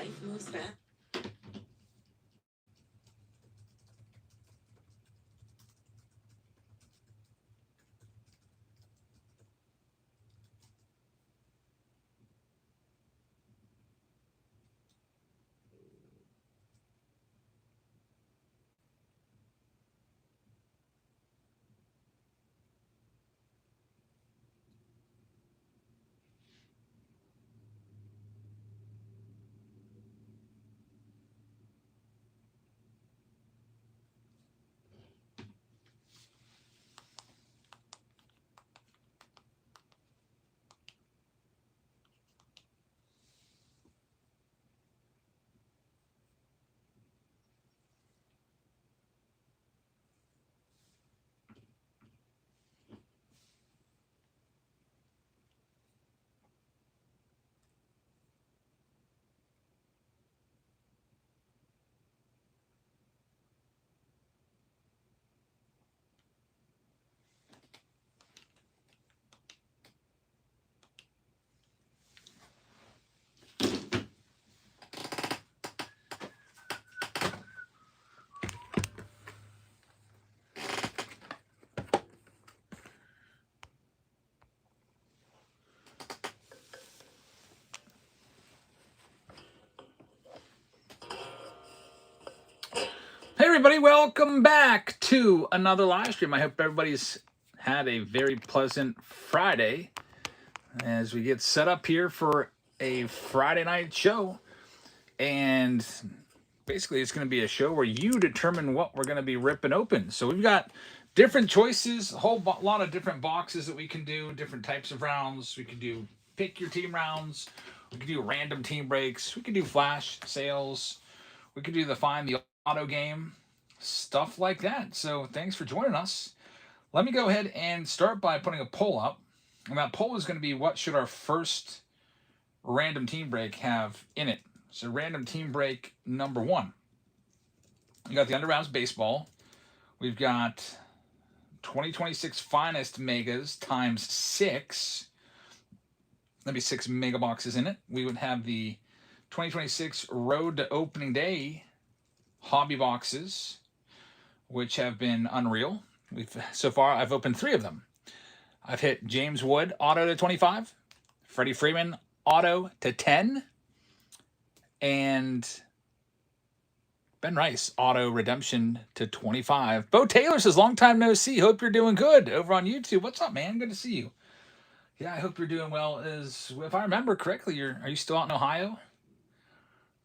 life moves fast. Hey everybody, welcome back to another live stream. I hope everybody's had a very pleasant Friday as we get set up here for a Friday night show. And basically it's going to be a show where you determine what we're going to be ripping open. So we've got different choices, a whole lot of different boxes that we can do, different types of rounds. We can do pick your team rounds. We can do random team breaks. We can do flash sales. We could do the find the auto game, stuff like that. So thanks for joining us. Let me go ahead and start by putting a poll up. And that poll is going to be what should our first random team break have in it. So random team break number 1. You got the Undergrounds baseball. We've got 2026 finest megas times 6. That'd be 6 mega boxes in it. We would have the 2026 road to opening day hobby boxes, which have been unreal. So far I've opened 3 of them. I've hit James Wood auto to 25, Freddie Freeman auto to 10, and Ben Rice auto redemption to 25. Bo Taylor says, long time no see. Hope you're doing good over on YouTube. What's up, man? Good to see you. Yeah, I hope you're doing well. If I remember correctly, are you still out in Ohio?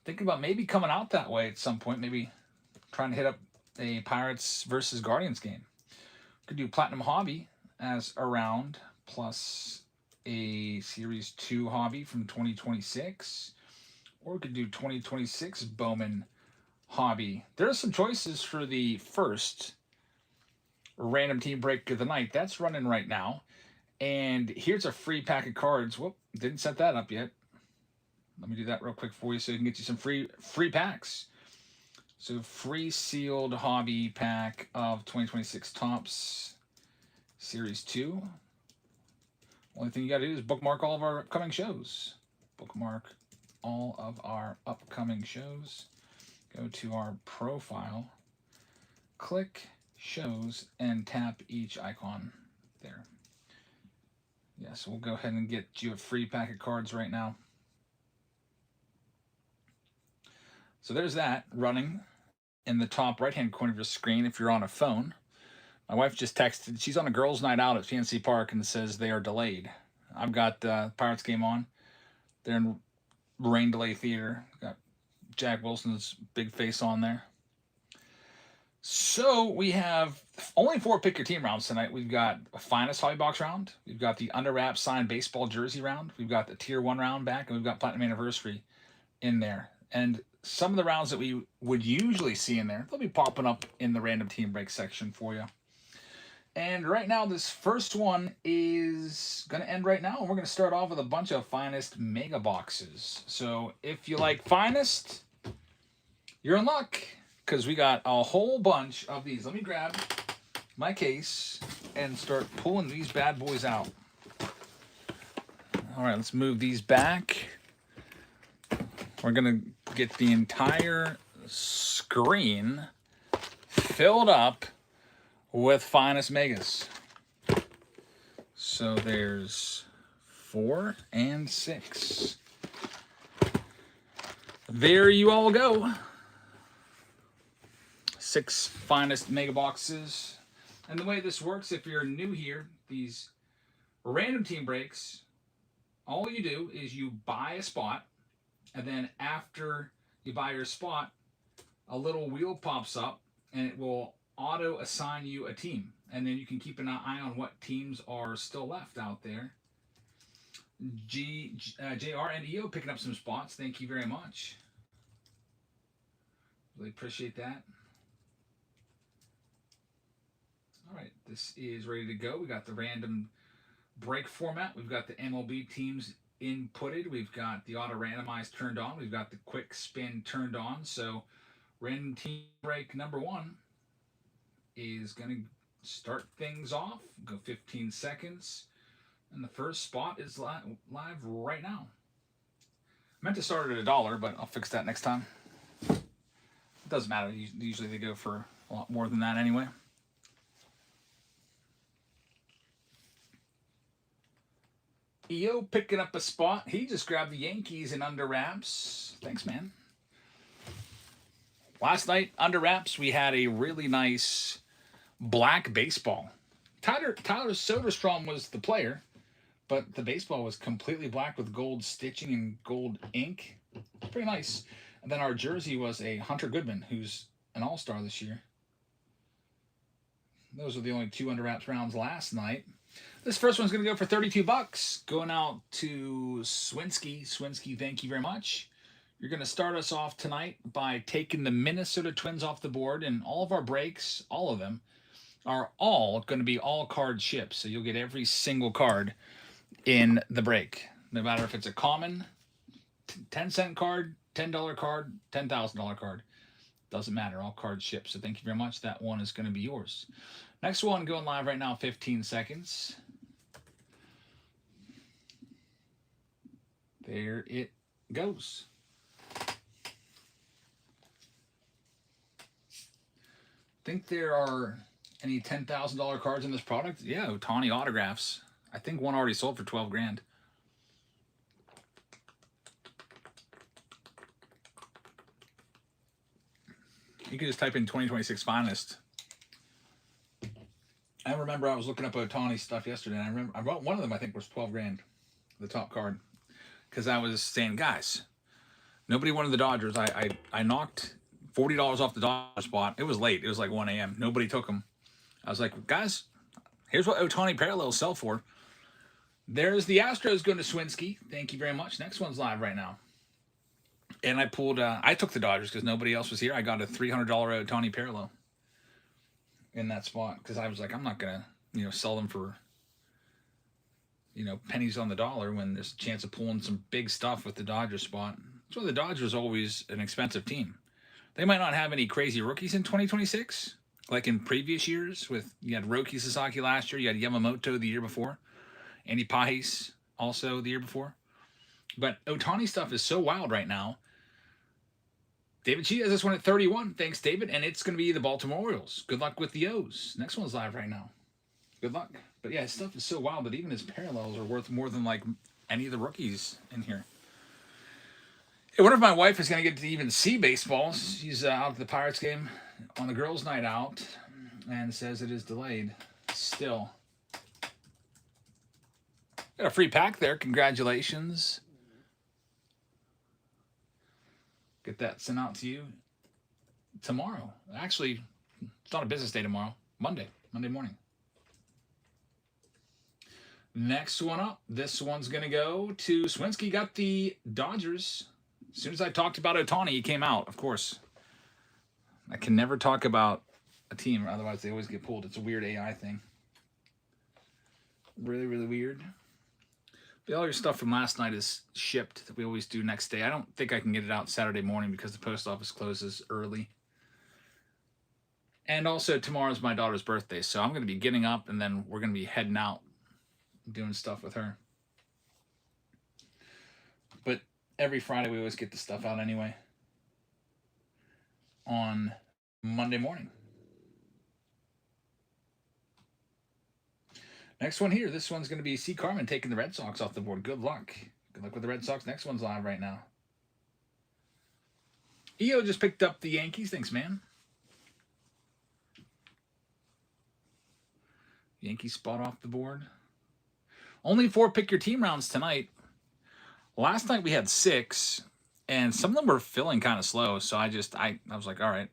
Thinking about maybe coming out that way at some point. Maybe trying to hit up a Pirates versus Guardians game. Could do Platinum Hobby as a round plus a Series 2 hobby from 2026. Or we could do 2026 Bowman hobby. There are some choices for the first random team break of the night. That's running right now. And here's a free pack of cards. Whoop, didn't set that up yet. Let me do that real quick for you so you can get you some free packs. So free sealed hobby pack of 2026 Topps Series 2. Only thing you got to do is bookmark all of our upcoming shows. Bookmark all of our upcoming shows. Go to our profile. Click shows and tap each icon there. Yes, we'll go ahead and get you a free pack of cards right now. So there's that running in the top right-hand corner of your screen if you're on a phone. My wife just texted. She's on a girls' night out at PNC Park and says they are delayed. I've got the Pirates game on. They're in rain delay theater. Got Jack Wilson's big face on there. So we have only 4 pick your team rounds tonight. We've got a finest hobby box round. We've got the under wrap signed baseball jersey round. We've got the tier 1 round back, and we've got platinum anniversary in there. And some of the rounds that we would usually see in there, they'll be popping up in the random team break section for you. And right now, this first one is going to end right now. And we're going to start off with a bunch of finest mega boxes. So if you like finest, you're in luck because we got a whole bunch of these. Let me grab my case and start pulling these bad boys out. All right, let's move these back. We're going to get the entire screen filled up with Finest Megas. So there's 4 and 6. There you all go. 6 Finest Mega Boxes. And the way this works, if you're new here, these random team breaks, all you do is you buy a spot, and then after you buy your spot, a little wheel pops up, and it will auto assign you a team. And then you can keep an eye on what teams are still left out there. JR and EO picking up some spots. Thank you very much. Really appreciate that. All right, this is ready to go. We got the random break format. We've got the MLB teams inputted. We've got the auto randomized turned on. We've got the quick spin turned on. So random team break number 1 is going to start things off. Go 15 seconds. And the first spot is live right now. I meant to start at $1, but I'll fix that next time. It doesn't matter. Usually they go for a lot more than that anyway. EO picking up a spot. He just grabbed the Yankees in under wraps. Thanks, man. Last night, under wraps, we had a really nice black baseball. Tyler Soderstrom was the player, but the baseball was completely black with gold stitching and gold ink. Pretty nice. And then our jersey was a Hunter Goodman, who's an all-star this year. Those are the only 2 under wraps rounds last night. This first one's going to go for $32. Going out to Swinsky. Swinsky, thank you very much. You're going to start us off tonight by taking the Minnesota Twins off the board, and all of our breaks, all of them, are all going to be all card ships. So you'll get every single card in the break, no matter if it's a common 10-cent card, $10 card, $10,000 card. Doesn't matter. All cards ship. So thank you very much. That one is going to be yours. Next one going live right now, 15 seconds. There it goes. Think there are any $10,000 cards in this product? Yeah, Ohtani autographs. I think one already sold for $12,000. You can just type in 2026 Finest. I remember I was looking up Ohtani stuff yesterday, and I remember I bought one of them. I think was $12,000, the top card, because I was saying, guys, nobody wanted the Dodgers. I knocked $40 off the Dodgers spot. It was late. It was like 1 a.m. Nobody took them. I was like, guys, here's what Ohtani parallels sell for. There's the Astros going to Swinsky. Thank you very much. Next one's live right now. And I pulled, I took the Dodgers because nobody else was here. I got a $300 Ohtani parallel in that spot because I was like, I'm not going to, sell them for, pennies on the dollar when there's a chance of pulling some big stuff with the Dodgers spot. That's why the Dodgers always an expensive team. They might not have any crazy rookies in 2026, like in previous years you had Roki Sasaki last year, you had Yamamoto the year before, Andy Pahis also the year before. But Ohtani stuff is so wild right now. David Chi has this one at 31. Thanks, David. And it's going to be the Baltimore Orioles. Good luck with the O's. Next one's live right now. Good luck. But yeah, his stuff is so wild that even his parallels are worth more than like any of the rookies in here. I wonder if my wife is going to get to even see baseball. She's out at the Pirates game on the girls' night out and says it is delayed still. Got a free pack there. Congratulations. Get that sent out to you tomorrow. Actually, it's not a business day tomorrow. Monday morning. Next one up. This one's going to go to Swinsky. Got the Dodgers. As soon as I talked about Ohtani, he came out, of course. I can never talk about a team, otherwise they always get pulled. It's a weird AI thing. Really, really weird. But all your stuff from last night is shipped that we always do next day. I don't think I can get it out Saturday morning because the post office closes early. And also tomorrow's my daughter's birthday, so I'm going to be getting up and then we're going to be heading out doing stuff with her. But every Friday we always get the stuff out anyway. on Monday morning. Next one here. This one's going to be C. Carmen taking the Red Sox off the board. Good luck. Good luck with the Red Sox. Next one's live right now. EO just picked up the Yankees. Thanks, man. Yankees spot off the board. Only 4 pick your team rounds tonight. Last night we had 6, and some of them were filling kind of slow. So I was like, all right,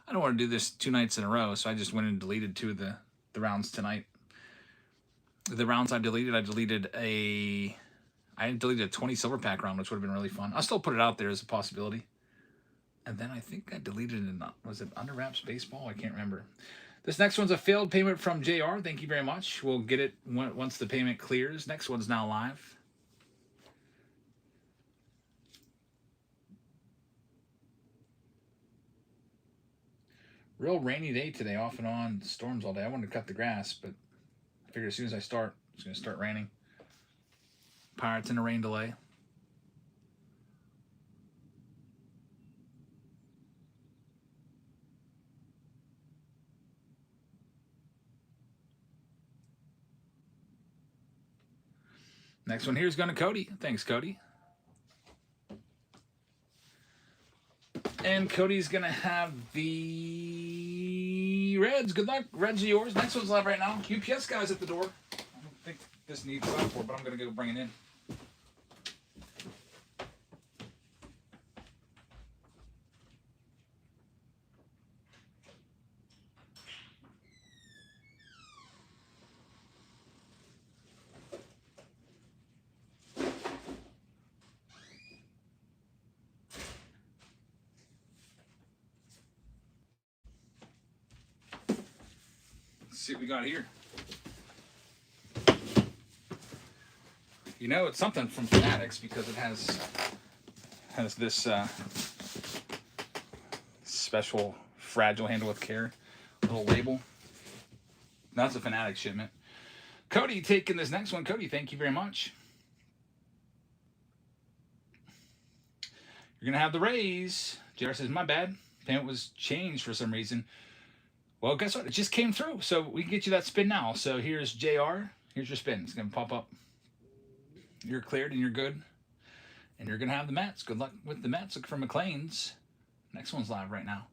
I don't want to do this 2 nights in a row. So I just went and deleted 2 of the rounds tonight. The rounds I deleted a 20 silver pack round, which would have been really fun. I'll still put it out there as a possibility. And then I think I deleted it. Was it Under Wraps Baseball? I can't remember. This next one's a failed payment from JR. Thank you very much. We'll get it once the payment clears. Next one's now live. Real rainy day today, off and on. Storms all day. I wanted to cut the grass, but I figured as soon as I start, it's going to start raining. Pirates in a rain delay. Next one here is going to Cody. Thanks, Cody. And Cody's going to have the Reds. Good luck. Reds are yours. Next one's live right now. UPS guy's at the door. I don't think this needs a for, but I'm going to go bring it in. Let's see what we got here. You know, it's something from Fanatics because it has this special fragile handle with care little label. That's a Fanatics shipment. Cody taking this next one. Cody, thank you very much. You're going to have the Rays. JR says, my bad. Payment was changed for some reason. Well, guess what? It just came through. So we can get you that spin now. So here's JR. Here's your spin. It's going to pop up. You're cleared and you're good. And you're going to have the Mets. Good luck with the Mets. Look for McLean's. Next one's live right now.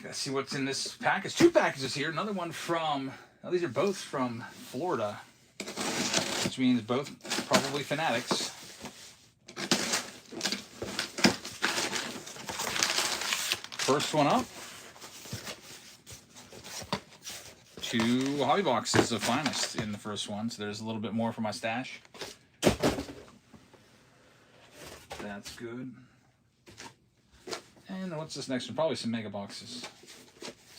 Gotta see what's in this package. 2 packages here. Another one from, now these are both from Florida, which means both probably Fanatics. First one up. 2 hobby boxes of Finest in the first one, so there's a little bit more for my stash. That's good. And what's this next one? Probably some mega boxes.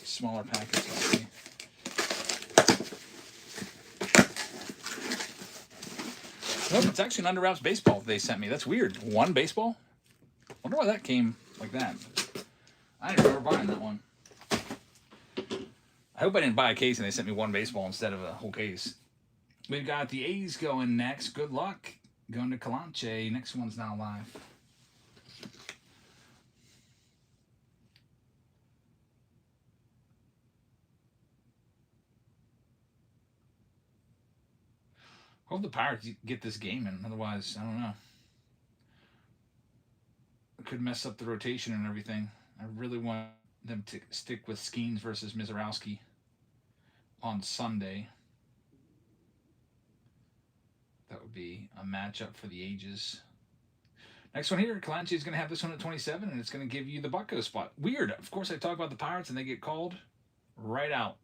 Smaller package. Let's see. Nope, it's actually an Under Wraps baseball they sent me. That's weird. 1 baseball? Wonder why that came like that. I didn't remember buying that one. I hope I didn't buy a case and they sent me 1 baseball instead of a whole case. We've got the A's going next. Good luck. Going to Calanche. Next one's now live. Hope the Pirates get this game in. Otherwise, I don't know. It could mess up the rotation and everything. I really want them to stick with Skeens versus Mizorowski on Sunday. That would be a matchup for the ages. Next one here, Calanche is going to have this one at 27, and it's going to give you the Bucko spot. Weird. Of course, I talk about the Pirates, and they get called right out.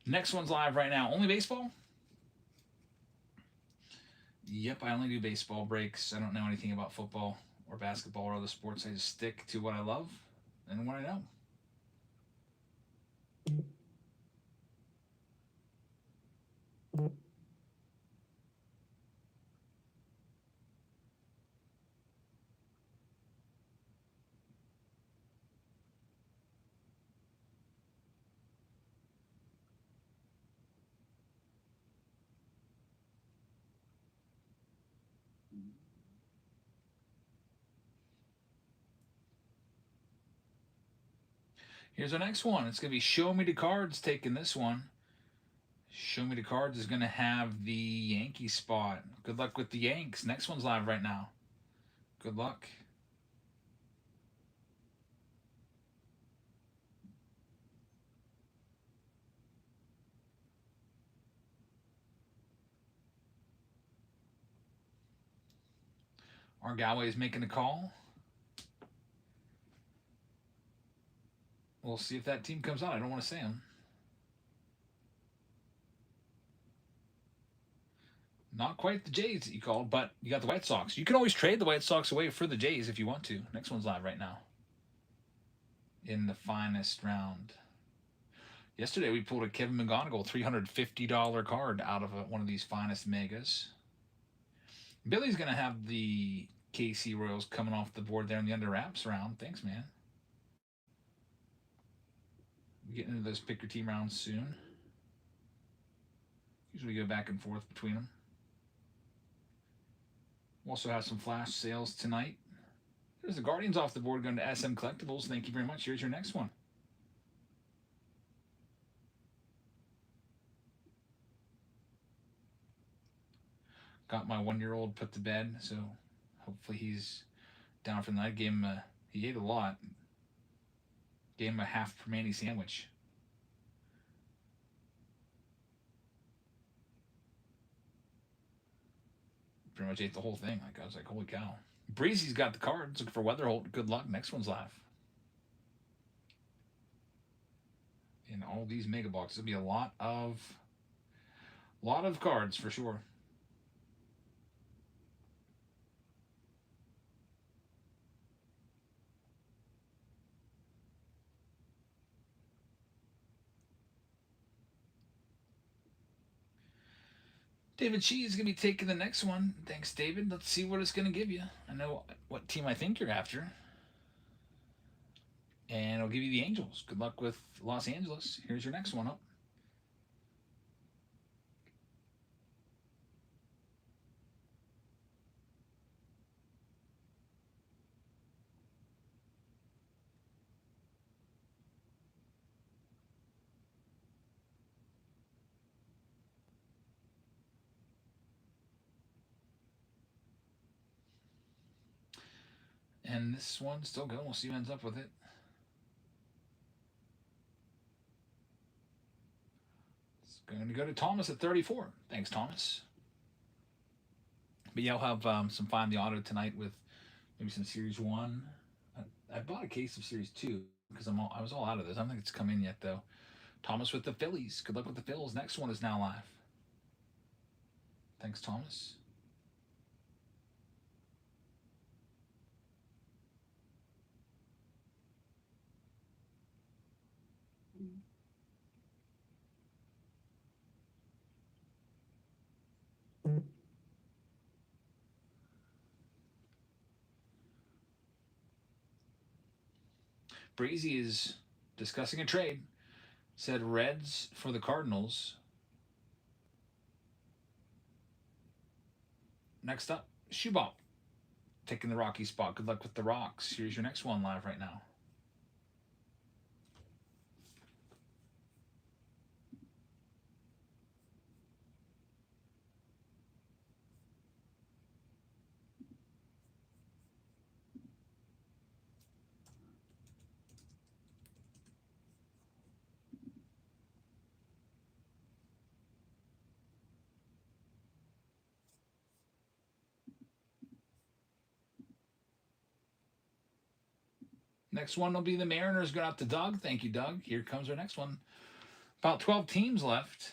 Next one's live right now. Only baseball? Yep, I only do baseball breaks. I don't know anything about football or basketball or other sports. I just stick to what I love and what I know. Here's our next one. It's going to be Show Me the Cards taking this one. Show Me the Cards is going to have the Yankee spot. Good luck with the Yanks. Next one's live right now. Good luck. Our Galway is making a call. We'll see if that team comes out. I don't want to say them. Not quite the Jays that you called, but you got the White Sox. You can always trade the White Sox away for the Jays if you want to. Next one's live right now. In the finest round. Yesterday we pulled a Kevin McGonigal $350 card out of one of these finest megas. Billy's going to have the KC Royals coming off the board there in the under wraps round. Thanks, man. We're getting into those pick your team rounds soon. Usually go back and forth between them. We'll also have some flash sales tonight. There's the Guardians off the board going to SM Collectibles. Thank you very much. Here's your next one. Got my 1-year-old put to bed, so hopefully he's down for the night. Gave him he ate a lot. Gave him a half permani sandwich. Pretty much ate the whole thing. Like I was like, holy cow. Breezy's got the cards. Looking for Weatherholt. Good luck. Next one's live. In all these mega boxes, there'll be a lot of cards for sure. David Shee is going to be taking the next one. Thanks, David. Let's see what it's going to give you. I know what team I think you're after. And it'll give you the Angels. Good luck with Los Angeles. Here's your next one up. And this one's still going. We'll see who ends up with it. It's going to go to Thomas at 34. Thanks, Thomas. But yeah, I'll have some Find the Auto tonight with maybe some Series 1. I bought a case of Series 2 because I was all out of this. I don't think it's come in yet, though. Thomas with the Phillies. Good luck with the Phils. Next one is now live. Thanks, Thomas. Breezy is discussing a trade. Said Reds for the Cardinals. Next up, Shubop taking the Rocky spot. Good luck with the Rocks. Here's your next one live right now. Next one will be the Mariners going out to Doug. Thank you, Doug. Here comes our next one. About 12 teams left.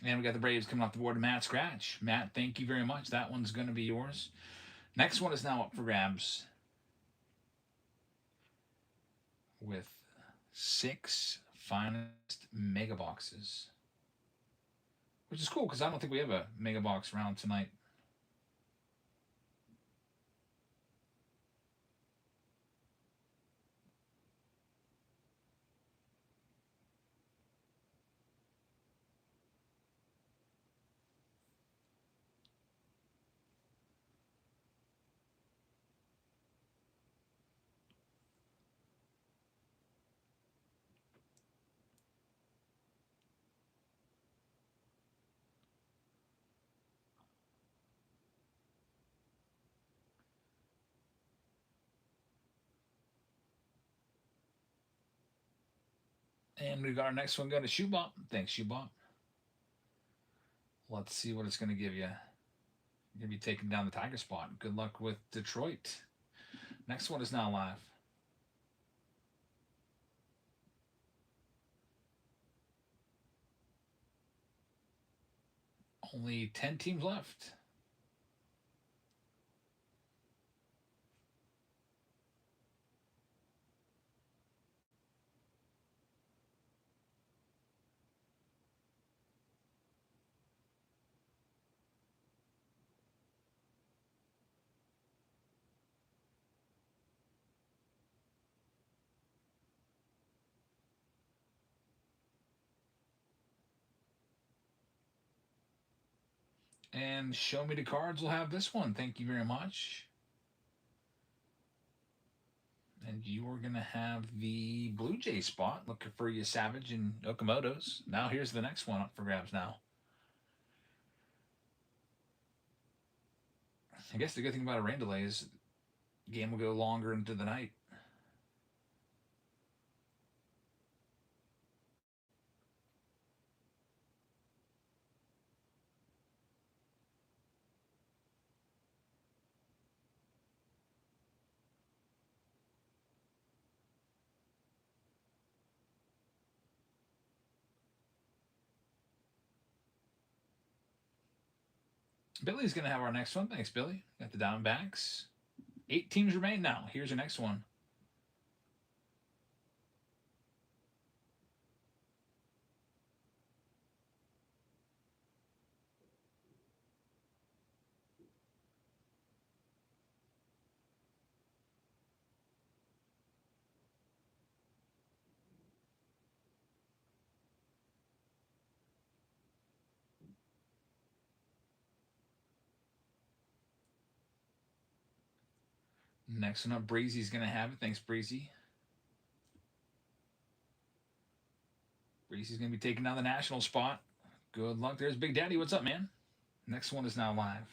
And we got the Braves coming off the board to Matt Scratch. Matt, thank you very much. That one's going to be yours. Next one is now up for grabs with 6 Finest mega boxes, which is cool because I don't think we have a mega box round tonight. And we got our next one going to Shoebop. Thanks, Shoebop. Let's see what it's going to give you. You're going to be taking down the Tiger spot. Good luck with Detroit. Next one is now live. Only 10 teams left. And Show Me the Cards will have this one. Thank you very much. And you are going to have the Blue Jay spot. Looking for you, Savage and Okamoto's. Now here's the next one up for grabs now. I guess the good thing about a rain delay is the game will go longer into the night. Billy's going to have our next one. Thanks, Billy. Got the Diamondbacks. 8 teams remain now. Here's your next one. Next one up, Breezy's going to have it. Thanks, Breezy. Breezy's going to be taking down the national spot. Good luck. There's Big Daddy. What's up, man? Next one is now live.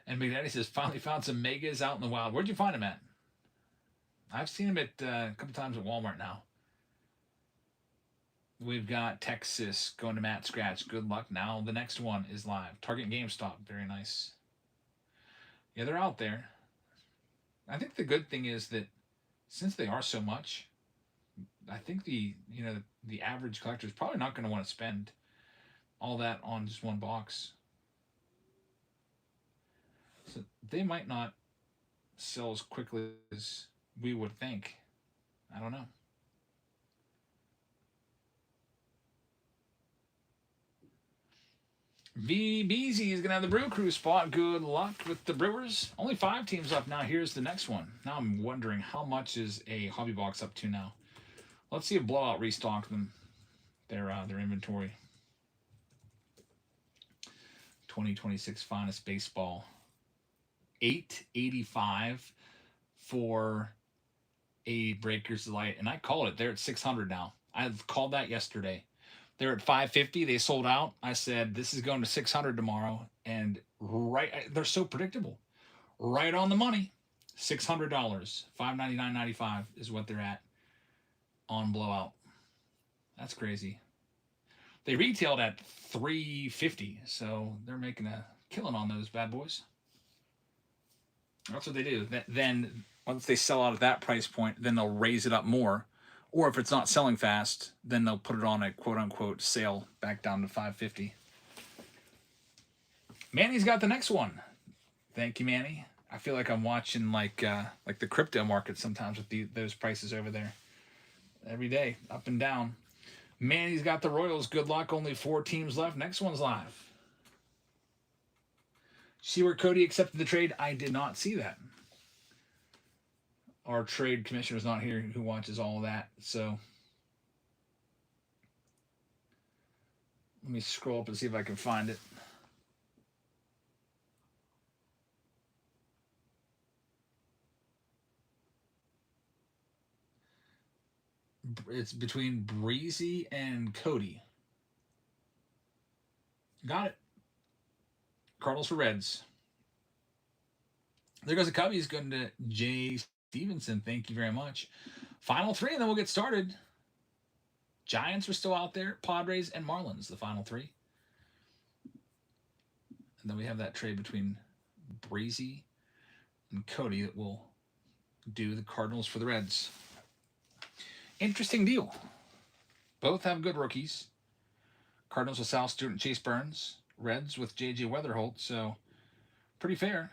And Big Daddy says, finally found some megas out in the wild. Where'd you find them at? I've seen them at a couple times at Walmart now. We've got Texas going to Matt Scratch. Good luck. Now the next one is live. Target GameStop. Very nice. Yeah, they're out there. I think the good thing is that since they are so much, I think the average collector is probably not going to want to spend all that on just one box. So they might not sell as quickly as we would think. I don't know. VBZ is going to have the Brew Crew spot. Good luck with the Brewers. Only 5 teams left now. Here's the next one. Now I'm wondering how much is a hobby box up to now. Let's see if Blowout restocked them their inventory. 2026 Finest Baseball. $885 for a Breakers Delight, and I called it. They're at 600 now. I called that yesterday. They're at 550. They sold out. I said this is going to 600 tomorrow, and they're so predictable. Right on the money. $600, $599.95 is what they're at on Blowout. That's crazy. They retailed at $350, so they're making a killing on those bad boys. That's what they do. Then once they sell out at that price point, then they'll raise it up more. Or if it's not selling fast, then they'll put it on a quote unquote sale back down to 550. Manny's got the next one. Thank you, Manny. I feel like I'm watching like the crypto market sometimes with those prices over there. Every day, up and down. Manny's got the Royals. Good luck. Only 4 teams left. Next one's live. See where Cody accepted the trade? I did not see that. Our trade commissioner is not here who watches all of that. So let me scroll up and see if I can find it. It's between Breezy and Cody. Got it. Cardinals for Reds. There goes the Cubbies going to Jay Stevenson. Thank you very much. Final 3, and then we'll get started. Giants are still out there. Padres and Marlins, the final 3. And then we have that trade between Breezy and Cody that will do the Cardinals for the Reds. Interesting deal. Both have good rookies. Cardinals with Sal Stewart and Chase Burns. Reds with J.J. Weatherholt. So pretty fair.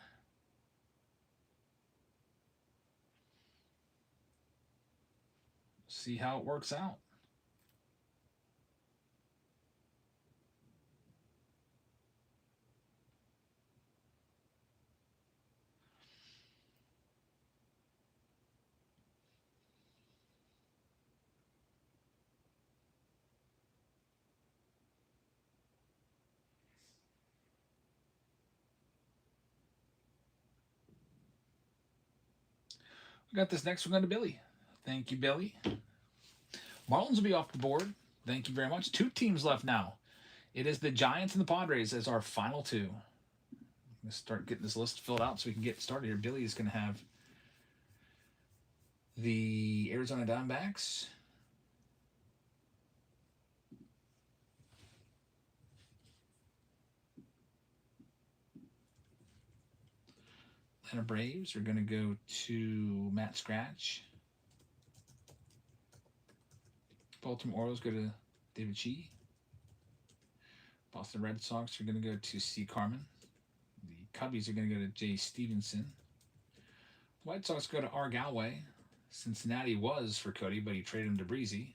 See how it works out. We got this next one going to Billy. Thank you, Billy. Marlins will be off the board. Thank you very much. 2 teams left now. It is the Giants and the Padres as our final 2. I'm going to start getting this list filled out so we can get started here. Billy is going to have the Arizona Diamondbacks. Atlanta Braves are going to go to Matt Scratch. Baltimore Orioles go to David Chi. Boston Red Sox are going to go to C. Carmen. The Cubbies are going to go to Jay Stevenson. The White Sox go to R. Galway. Cincinnati was for Cody, but he traded him to Breezy.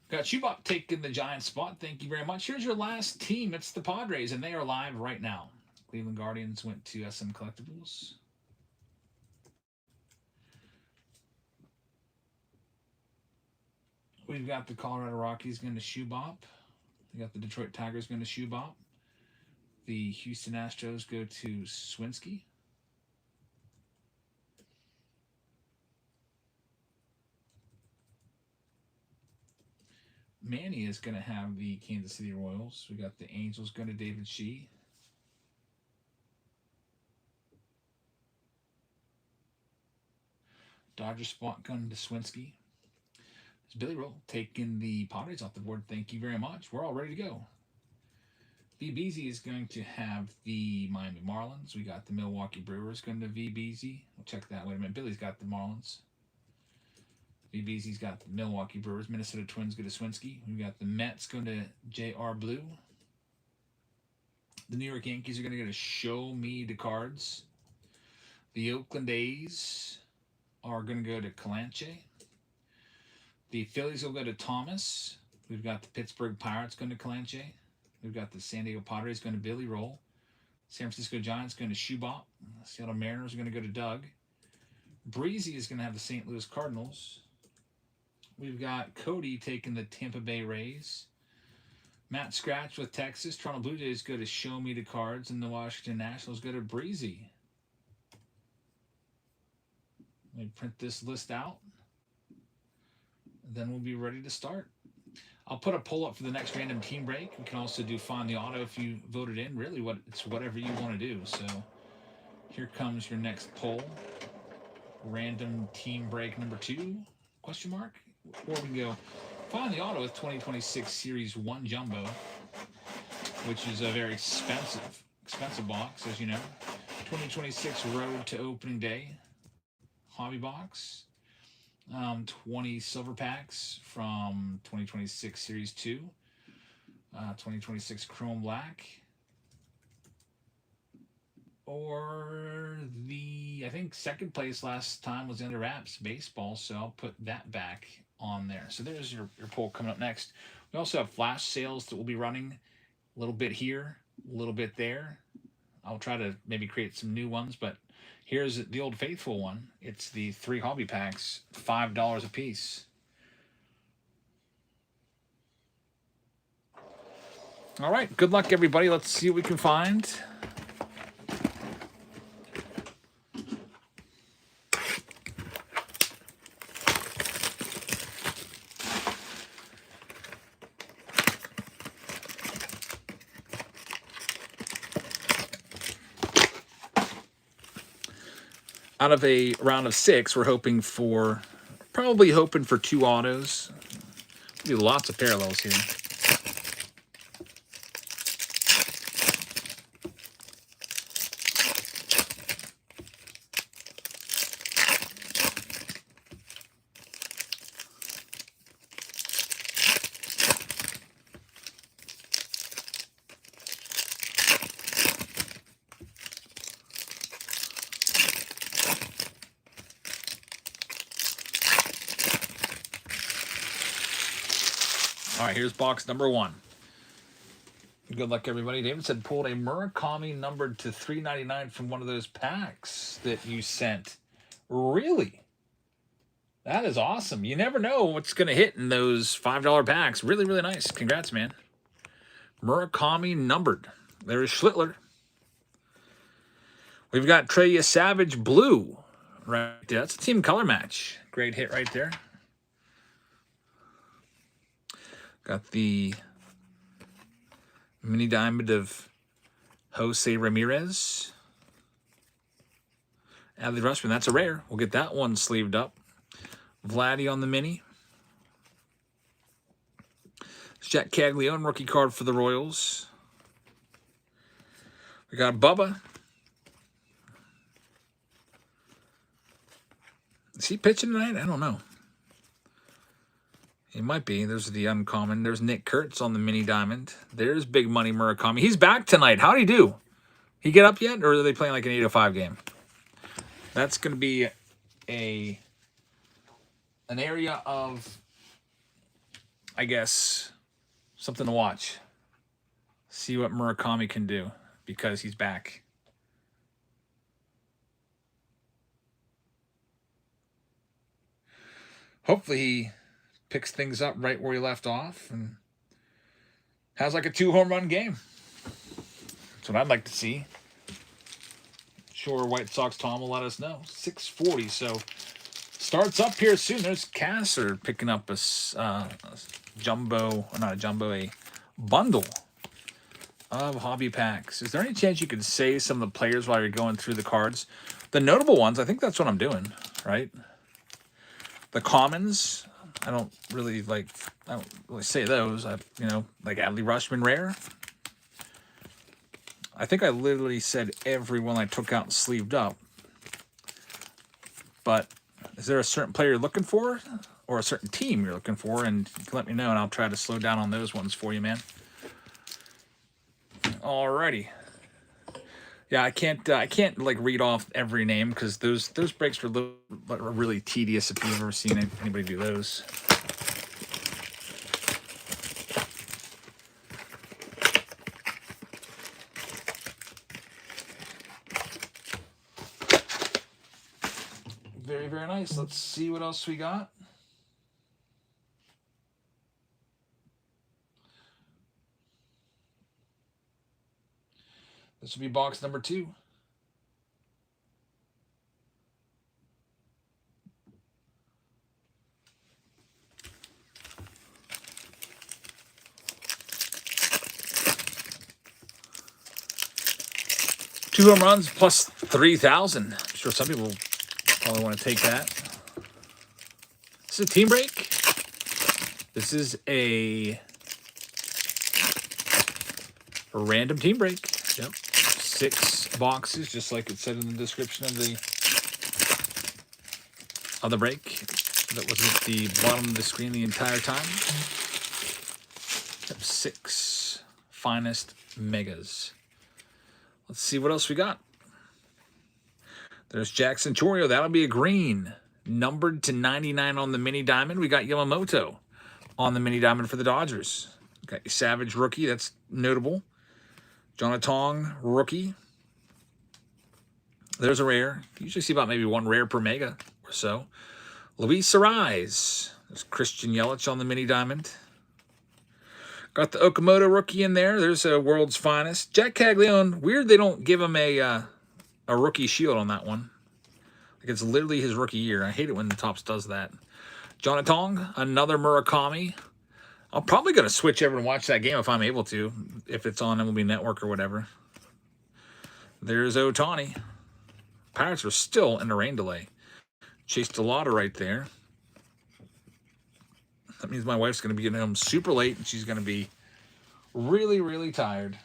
Got Chubop taking the Giants spot. Thank you very much. Here's your last team. It's the Padres, and they are live right now. Cleveland Guardians went to SM Collectibles. We've got the Colorado Rockies going to Shubop. We got the Detroit Tigers going to Shubop. The Houston Astros go to Swinsky. Manny is going to have the Kansas City Royals. We got the Angels going to David Shee. Dodger spot going to Swinsky. It's Billy Roll taking the Padres off the board. Thank you very much. We're all ready to go. VBZ is going to have the Miami Marlins. We got the Milwaukee Brewers going to VBZ. We'll check that. Wait a minute. Billy's got the Marlins. VBZ's got the Milwaukee Brewers. Minnesota Twins go to Swinsky. We've got the Mets going to J.R. Blue. The New York Yankees are going to go to Show Me the Cards. The Oakland A's are going to go to Calanche. The Phillies will go to Thomas. We've got the Pittsburgh Pirates going to Calanche. We've got the San Diego Padres going to Billy Roll. San Francisco Giants going to Shubop. Seattle Mariners are going to go to Doug. Breezy is going to have the St. Louis Cardinals. We've got Cody taking the Tampa Bay Rays. Matt Scratch with Texas. Toronto Blue Jays go to Show Me the Cards. And the Washington Nationals go to Breezy. Let me print this list out. Then we'll be ready to start. I'll put a poll up for the next random team break. We can also do Find the Auto if you voted in. Really, it's whatever you want to do. So here comes your next poll. Random team break number 2, question mark. Or we can go Find the Auto with 2026 Series 1 Jumbo, which is a very expensive box, as you know. 2026 Road to Opening Day hobby box. 20 silver packs from 2026 Series 2. 2026 Chrome Black. Or I think second place last time was Under Wraps Baseball, so I'll put that back on there. So there's your pull coming up next. We also have flash sales that we'll be running a little bit here, a little bit there. I'll try to maybe create some new ones, but here's the old faithful one. It's the 3 hobby packs, $5 a piece. All right, good luck, everybody. Let's see what we can find. Out of a round of 6, we're probably hoping for 2 autos. There'll be lots of parallels here. All right, here's box number 1. Good luck, everybody. David said pulled a Murakami numbered to $3.99 from one of those packs that you sent. Really? That is awesome. You never know what's going to hit in those $5 packs. Really, really nice. Congrats, man. Murakami numbered. There's Schlittler. We've got Treya Savage Blue right there. That's a team color match. Great hit right there. Got the mini diamond of Jose Ramirez. Adley Rutschman, that's a rare. We'll get that one sleeved up. Vladdy on the mini. Jack Caglione, rookie card for the Royals. We got Bubba. Is he pitching tonight? I don't know. He might be. There's the uncommon. There's Nick Kurtz on the mini diamond. There's Big Money Murakami. He's back tonight. How'd he do? He get up yet? Or are they playing like an 8:05 game? That's going to be an area of, I guess, something to watch. See what Murakami can do because he's back. Hopefully he picks things up right where he left off and has like a 2-home run game. That's what I'd like to see. Sure, White Sox Tom will let us know. 6:40, so starts up here soon. There's Casser picking up a bundle of hobby packs. Is there any chance you could say some of the players while you're going through the cards? The notable ones, I think that's what I'm doing, right? The commons, I don't really say those. Like Adley Rutschman rare. I think I literally said every one I took out and sleeved up. But is there a certain player you're looking for or a certain team you're looking for? And you can let me know, and I'll try to slow down on those ones for you, man. Alrighty. Yeah, I can't like read off every name because those breaks were really tedious if you've ever seen anybody do those. Very, very nice. Let's see what else we got. This will be box number 2. Two home runs plus 3,000. I'm sure some people probably want to take that. This is a team break. This is a random team break. Yep. 6 boxes, just like it said in the description of the break. That was at the bottom of the screen the entire time. 6 finest megas. Let's see what else we got. There's Jackson Chourio. That'll be a green. Numbered to 99 on the mini diamond. We got Yamamoto on the mini diamond for the Dodgers. Got Savage rookie. That's notable. Jonathan rookie. There's a rare. You usually see about maybe 1 rare per mega or so. Luis Arraez. There's Christian Yelich on the mini diamond. Got the Okamoto rookie in there. There's a world's finest. Jack Caglione. Weird they don't give him a rookie shield on that one. Like it's literally his rookie year. I hate it when the Topps does that. Jonathan, another Murakami. I'm probably going to switch over and watch that game if I'm able to, if it's on MLB Network or whatever. There's Ohtani. Pirates are still in a rain delay. Chase DeLauder right there. That means my wife's going to be getting home super late, and she's going to be really, really tired.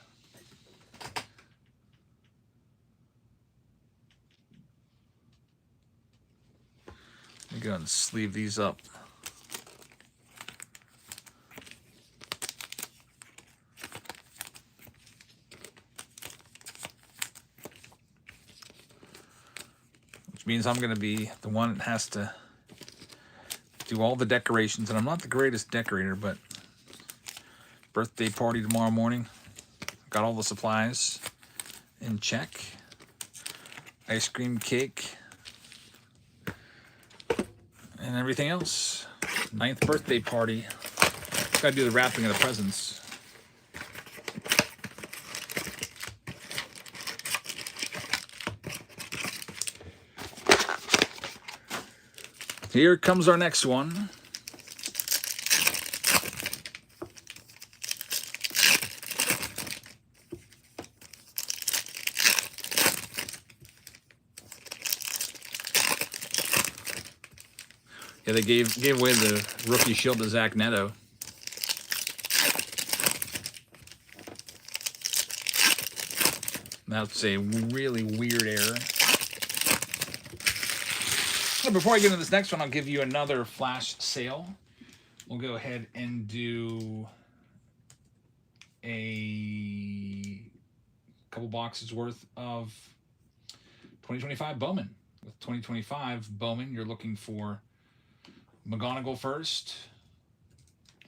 Let me go and sleeve these up. Which means I'm going to be the one that has to do all the decorations. And I'm not the greatest decorator, but birthday party tomorrow morning. Got all the supplies in check. Ice cream cake. And everything else. 9th birthday party. Got to do the wrapping of the presents. Here comes our next one. Yeah, they gave away the rookie shield to Zach Neto. That's a really weird error. So before I get into this next one, I'll give you another flash sale. We'll go ahead and do a couple boxes worth of 2025 Bowman. With 2025 Bowman, you're looking for McGonigal first,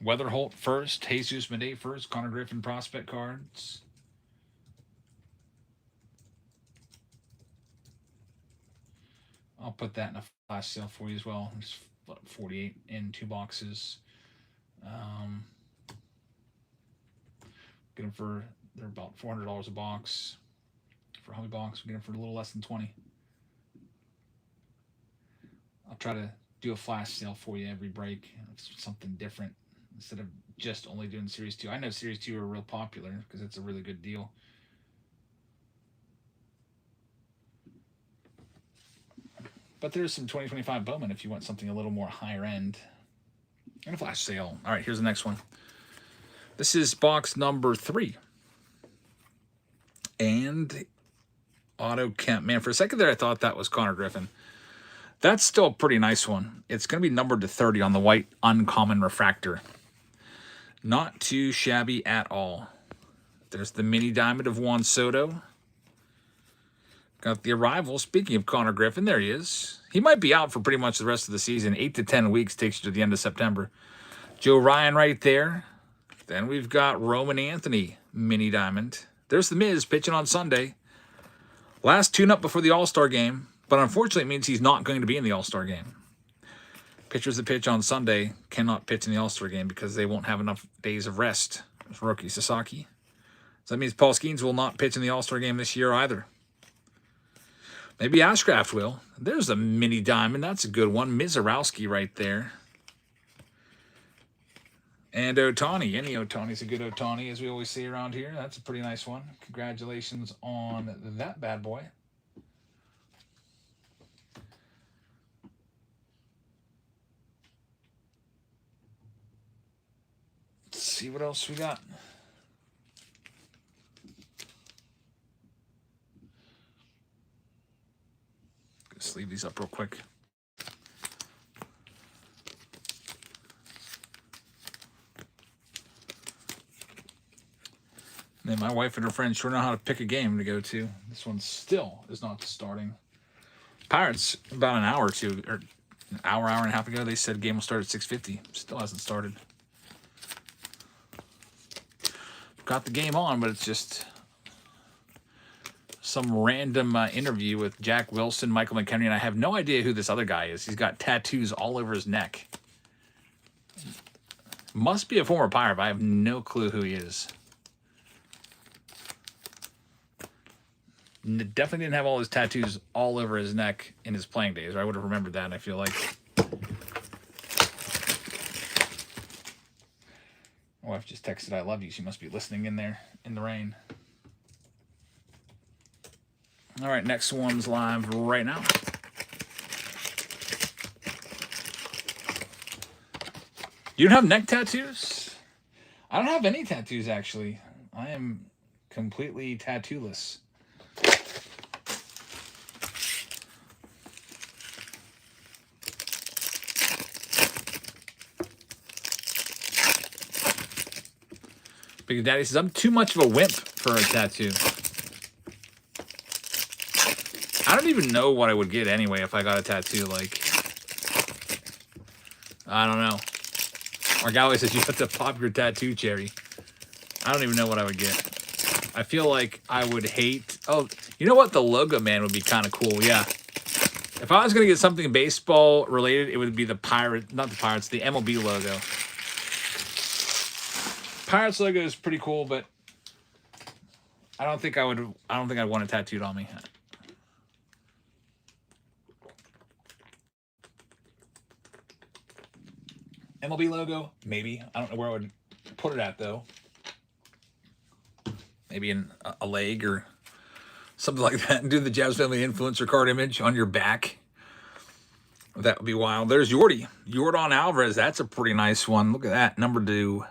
Weatherholt first, Jesus Madej first, Connor Griffin prospect cards. I'll put that in a flash sale for you as well. There's 48 in 2 boxes. Get them for, they're about $400 a box. For Hobby Box, we get them for a little less than 20. I'll try to do a flash sale for you every break. It's something different instead of just only doing Series 2. I know Series 2 are real popular because it's a really good deal. But there's some 2025 Bowman if you want something a little more higher end. And a flash sale. All right, here's the next one. This is box number 3. And Otto Kemp. Man, for a second there, I thought that was Connor Griffin. That's still a pretty nice one. It's going to be numbered to 30 on the white uncommon refractor. Not too shabby at all. There's the mini diamond of Juan Soto. Got the arrival. Speaking of Connor Griffin, there he is. He might be out for pretty much the rest of the season. 8 to 10 weeks takes you to the end of September. Joe Ryan right there. Then we've got Roman Anthony, mini diamond. There's the Miz pitching on Sunday. Last tune-up before the All-Star game, but unfortunately it means he's not going to be in the All-Star game. Pitchers that pitch on Sunday cannot pitch in the All-Star game because they won't have enough days of rest. There's rookie Sasaki. So that means Paul Skeens will not pitch in the All-Star game this year either. Maybe Ashcraft will. There's a mini diamond. That's a good one. Mizarowski right there. And Ohtani. Any Ohtani's a good Ohtani, as we always say around here. That's a pretty nice one. Congratulations on that bad boy. Let's see what else we got. sleeve these up real quick. And then my wife and her friends sure know how to pick a game to go to. This one still is not starting. Pirates, about an hour or two, or an hour and a half ago, they said game will start at 6:50. Still hasn't started. Got the game on, but it's just some random interview with Jack Wilson, Michael McHenry, and I have no idea who this other guy is. He's got tattoos all over his neck. Must be a former Pirate, but I have no clue who he is. Definitely didn't have all his tattoos all over his neck in his playing days, or I would have remembered that, I feel like. My wife just texted, I love you. She must be listening in there in the rain. All right, next one's live right now. You don't have neck tattoos? I don't have any tattoos, actually. I am completely tattooless. Big Daddy says, I'm too much of a wimp for a tattoo. I don't even know what I would get anyway if I got a tattoo. Like, I don't know. Our guy always says you have to pop your tattoo cherry. I don't even know what I would get. I feel like I would hate... Oh, you know what? The logo man would be kind of cool. Yeah. If I was going to get something baseball related, it would be the Pirate... Not the Pirates, the MLB logo. Pirates logo is pretty cool, but I don't think I'd want it tattooed on me. MLB logo, maybe. I don't know where I would put it at, though. Maybe in a leg or something like that. And do the Jazz Family Influencer card image on your back. That would be wild. There's Yordy. Yordan Alvarez. That's a pretty nice one. Look at that. Number 2.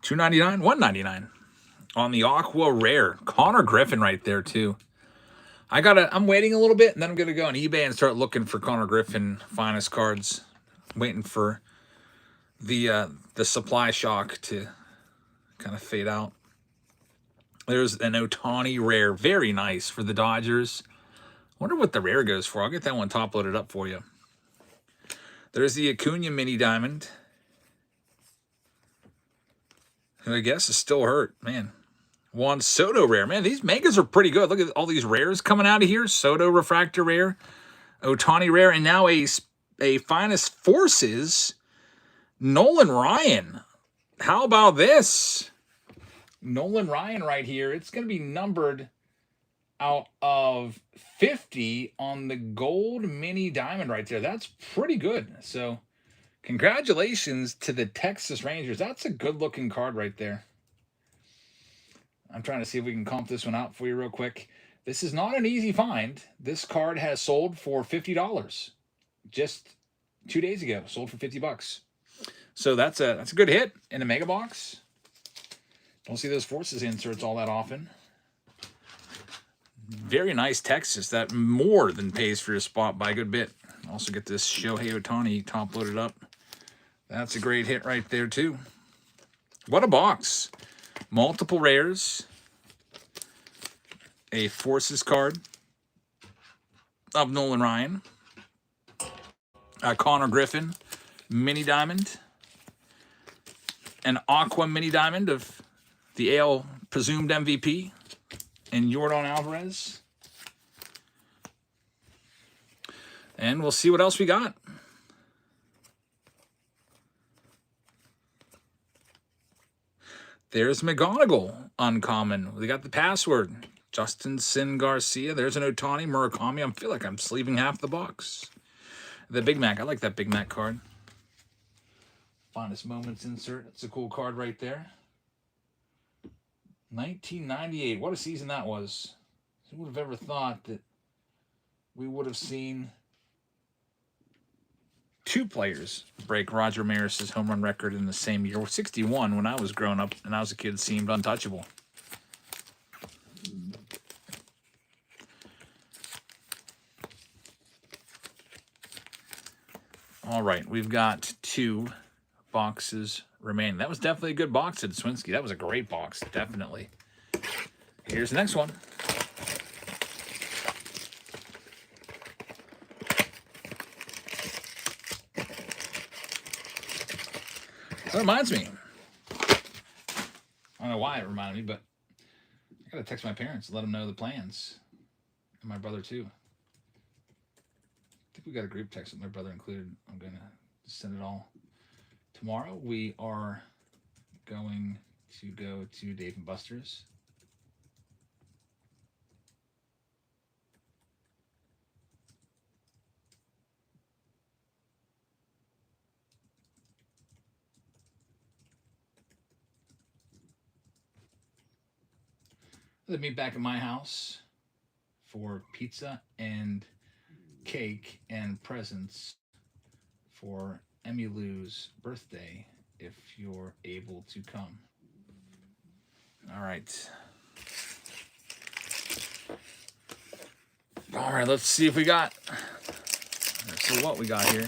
$2.99, $1.99 on the Aqua Rare. Connor Griffin right there too. I'm waiting a little bit, and then I'm gonna go on eBay and start looking for Connor Griffin finest cards. Waiting for the supply shock to kind of fade out. There's an Ohtani Rare, very nice for the Dodgers. Wonder what the rare goes for. I'll get that one top loaded up for you. There's the Acuna Mini Diamond. Who I guess is still hurt, man. Juan Soto Rare. Man, these megas are pretty good. Look at all these rares coming out of here. Soto Refractor Rare, Ohtani Rare, and now a Finest Forces Nolan Ryan. How about this? Nolan Ryan right here. It's going to be numbered out of 50 on the gold mini diamond right there. That's pretty good. So congratulations to the Texas Rangers. That's a good-looking card right there. I'm trying to see if we can comp this one out for you real quick. This is not an easy find. This card has sold for $50 just 2 days ago. Sold for $50. So that's a good hit in a mega box. Don't see those Forces inserts all that often. Very nice Texas. That more than pays for your spot by a good bit. Also get this Shohei Ohtani top loaded up. That's a great hit right there, too. What a box. Multiple rares. A Forces card of Nolan Ryan. Connor Griffin mini diamond. An Aqua mini diamond of the AL presumed MVP. And Yordan Alvarez. And we'll see what else we got. There's McGonigal, uncommon. We got the password. Justin Sin Garcia. There's an Ohtani Murakami. I feel like I'm sleeving half the box. The Big Mac. I like that Big Mac card. Finest Moments insert. That's a cool card right there. 1998. What a season that was. Who would have ever thought that we would have seen two players break Roger Maris's home run record in the same year? 61, when I was growing up and I was a kid, seemed untouchable. All right, we've got 2 boxes remaining. That was definitely a good box at Swinsky. That was a great box, definitely. Here's the next one. That reminds me. I don't know why it reminded me, but I gotta text my parents and let them know the plans. And my brother too. I think we got a group text with my brother included. I'm gonna send it all. Tomorrow we are going to go to Dave and Buster's. They'll meet back at my house for pizza and cake and presents for Emmy Lou's birthday if you're able to come. All right. All right, let's see if we got. Let's see what we got here.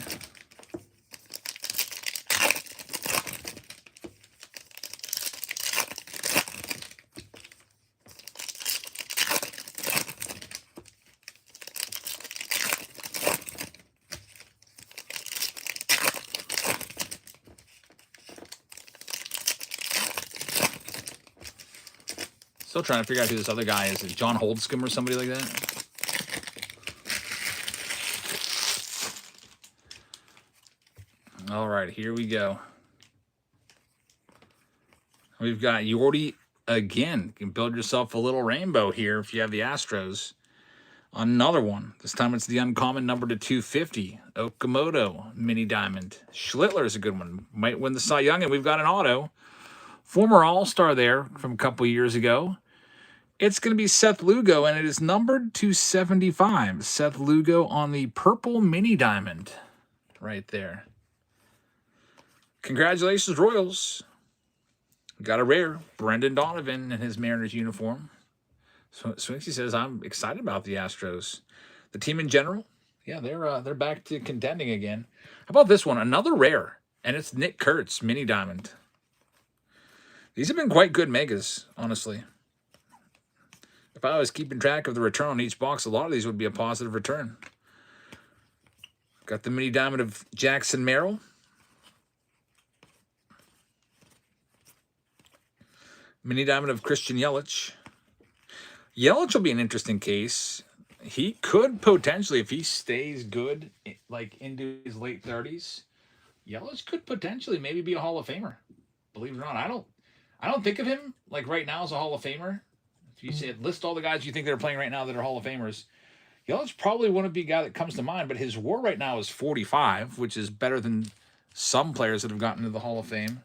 Still trying to figure out who this other guy is. Is it John Holdscombe or somebody like that? All right, here we go. We've got Yordy again. You can build yourself a little rainbow here if you have the Astros. Another one. This time it's the uncommon number to 250. Okamoto mini diamond. Schlittler is a good one. Might win the Cy Young, and we've got an auto. Former All-Star there from a couple years ago. It's going to be Seth Lugo, and it is numbered to 75. Seth Lugo on the purple mini diamond right there. Congratulations, Royals. We got a rare. Brendan Donovan in his Mariners uniform. So Swinksy says, I'm excited about the Astros. The team in general, yeah, they're back to contending again. How about this one? Another rare, and it's Nick Kurtz mini diamond. These have been quite good megas, honestly. If I was keeping track of the return on each box, a lot of these would be a positive return. Got the mini diamond of Jackson Merrill. Mini diamond of Christian Yelich. Yelich will be an interesting case. He could potentially, if he stays good, like into his late 30s, Yelich could potentially maybe be a Hall of Famer. Believe it or not, I don't think of him like right now as a Hall of Famer. If you said list all the guys you think that are playing right now that are Hall of Famers, Yelich probably wouldn't be a guy that comes to mind. But his WAR right now is 45, which is better than some players that have gotten to the Hall of Fame.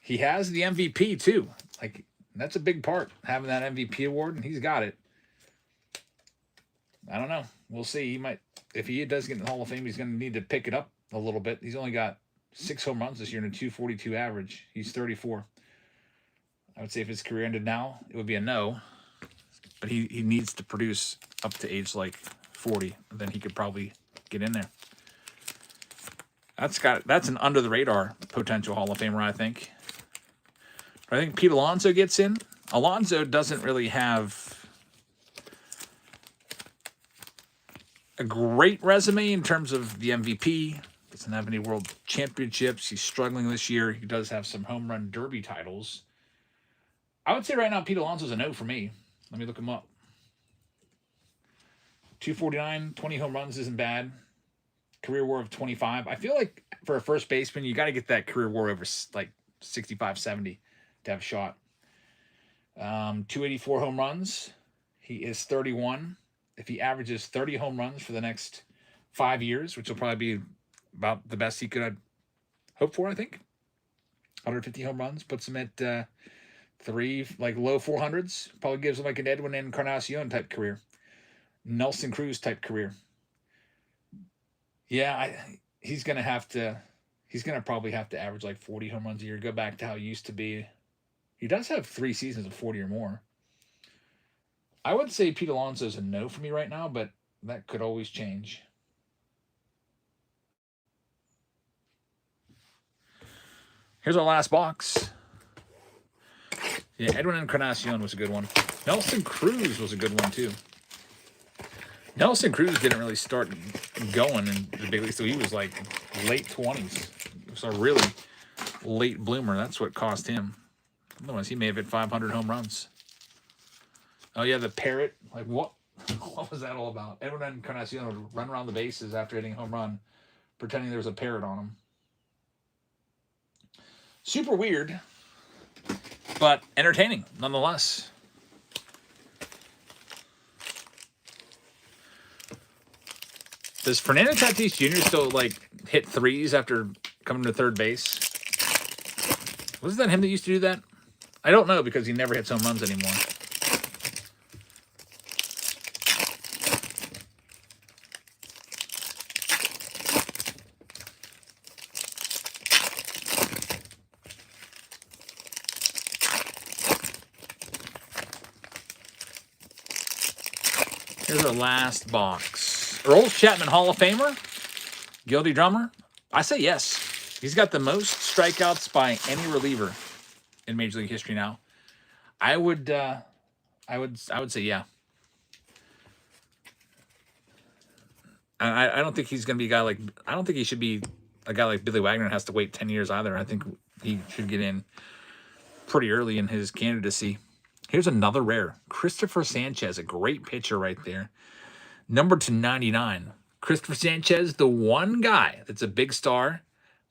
He has the MVP too. Like, that's a big part, having that MVP award, and he's got it. I don't know. We'll see. He might, if he does get in the Hall of Fame, he's going to need to pick it up a little bit. He's only got 6 home runs this year and a 242 average. He's 34. I would say if his career ended now, it would be a no. But he needs to produce up to age like 40. Then he could probably get in there. That's an under the radar potential Hall of Famer, I think. I think Pete Alonso gets in. Alonso doesn't really have a great resume in terms of the MVP. Doesn't have any world championships. He's struggling this year. He does have some home run derby titles. I would say right now Pete Alonso's a no for me. Let me look him up. 249, 20 home runs isn't bad. Career WAR of 25. I feel like for a first baseman, you got to get that career WAR over like 65, 70. To have a shot. 284 home runs. He is 31. If he averages 30 home runs for the next 5 years, which will probably be about the best he could hope for, I think. 150 home runs puts him at low 400s. Probably gives him like an Edwin Encarnacion type career. Nelson Cruz type career. Yeah, he's going to probably have to average like 40 home runs a year. Go back to how he used to be. He does have 3 seasons of 40 or more. I would say Pete Alonso is a no for me right now, but that could always change. Here's our last box. Yeah, Edwin Encarnacion was a good one. Nelson Cruz was a good one, too. Nelson Cruz didn't really start going in the big leagues, so he was like late 20s. So a really late bloomer. That's what cost him. Otherwise, he may have hit 500 home runs. Oh, yeah, the parrot. Like, what? What was that all about? Edwin Encarnacion would run around the bases after hitting a home run, pretending there was a parrot on him. Super weird, but entertaining nonetheless. Does Fernando Tatis Jr. still like hit threes after coming to third base? Wasn't that him that used to do that? I don't know because he never hits home runs anymore. Here's our last box. Aroldis Chapman, Hall of Famer. Guilty Drummer. I say yes. He's got the most strikeouts by any reliever in Major League history now. I would say yeah. I don't think he's going to be a guy like. I don't think he should be a guy like Billy Wagner and has to wait 10 years either. I think he should get in pretty early in his candidacy. Here's another rare. Christopher Sanchez, a great pitcher right there. Number to 99. Christopher Sanchez, the one guy that's a big star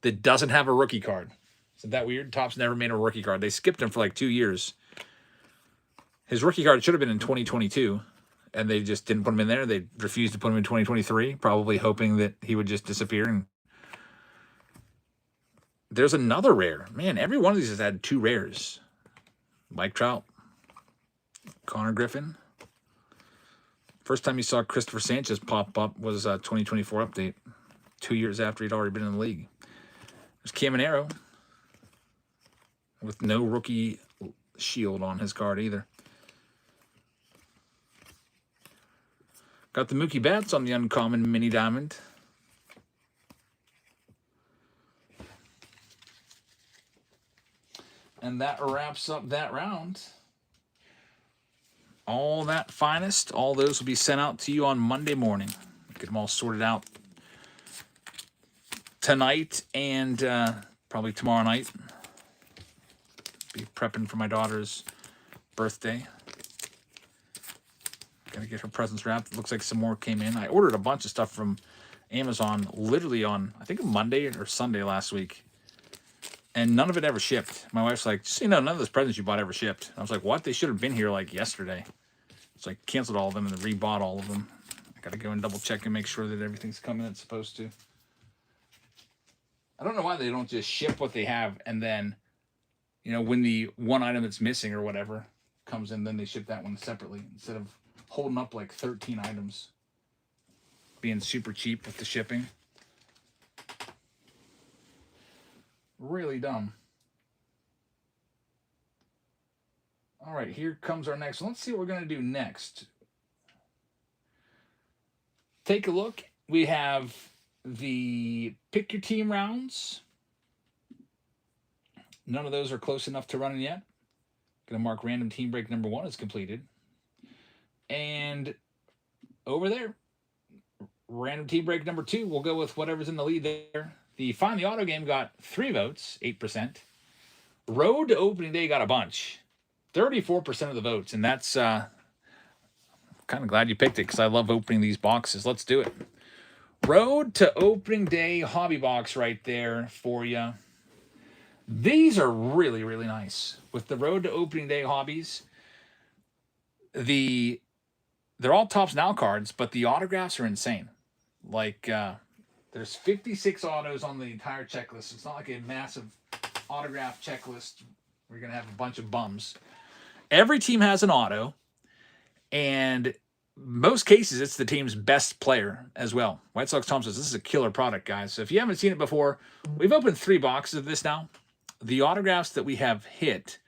that doesn't have a rookie card. Isn't that weird? Topps never made a rookie card. They skipped him for like 2 years. His rookie card should have been in 2022, and they just didn't put him in there. They refused to put him in 2023, probably hoping that he would just disappear. And there's another rare. Man, every one of these has had 2 rares. Mike Trout. Connor Griffin. First time you saw Christopher Sanchez pop up was a 2024 update, 2 years after he'd already been in the league. There's Caminero with no rookie shield on his card either. Got the Mookie Betts on the uncommon mini diamond. And that wraps up that round. All that finest, all those will be sent out to you on Monday morning. Get them all sorted out tonight and probably tomorrow night. Be prepping for my daughter's birthday. Gotta get her presents wrapped. It looks like some more came in. I ordered a bunch of stuff from Amazon literally on, I think, Monday or Sunday last week. And none of it ever shipped. My wife's like, just so you know, none of those presents you bought ever shipped. I was like, what? They should have been here like yesterday. So I canceled all of them and then rebought all of them. I got to go and double check and make sure that everything's coming that's supposed to. I don't know why they don't just ship what they have and then, you know, when the one item that's missing or whatever comes in, then they ship that one separately instead of holding up like 13 items. Being super cheap with the shipping. Really dumb. All right, here comes our next one. Let's see what we're going to do next. Take a look. We have the pick your team rounds. None of those are close enough to running yet. Going to mark random team break number 1 is completed. And over there, random team break number 2, we'll go with whatever's in the lead there. The Find the Auto game got 3 votes, 8%. Road to Opening Day got a bunch, 34% of the votes. And that's kind of glad you picked it because I love opening these boxes. Let's do it. Road to Opening Day hobby box right there for you. These are really, really nice. With the Road to Opening Day hobbies, they're all Topps Now cards, but the autographs are insane. Like, there's 56 autos on the entire checklist. It's not like a massive autograph checklist. We're going to have a bunch of bums. Every team has an auto, and most cases, it's the team's best player as well. White Sox Tom says, this is a killer product, guys. So if you haven't seen it before, we've opened 3 boxes of this now. The autographs that we have hit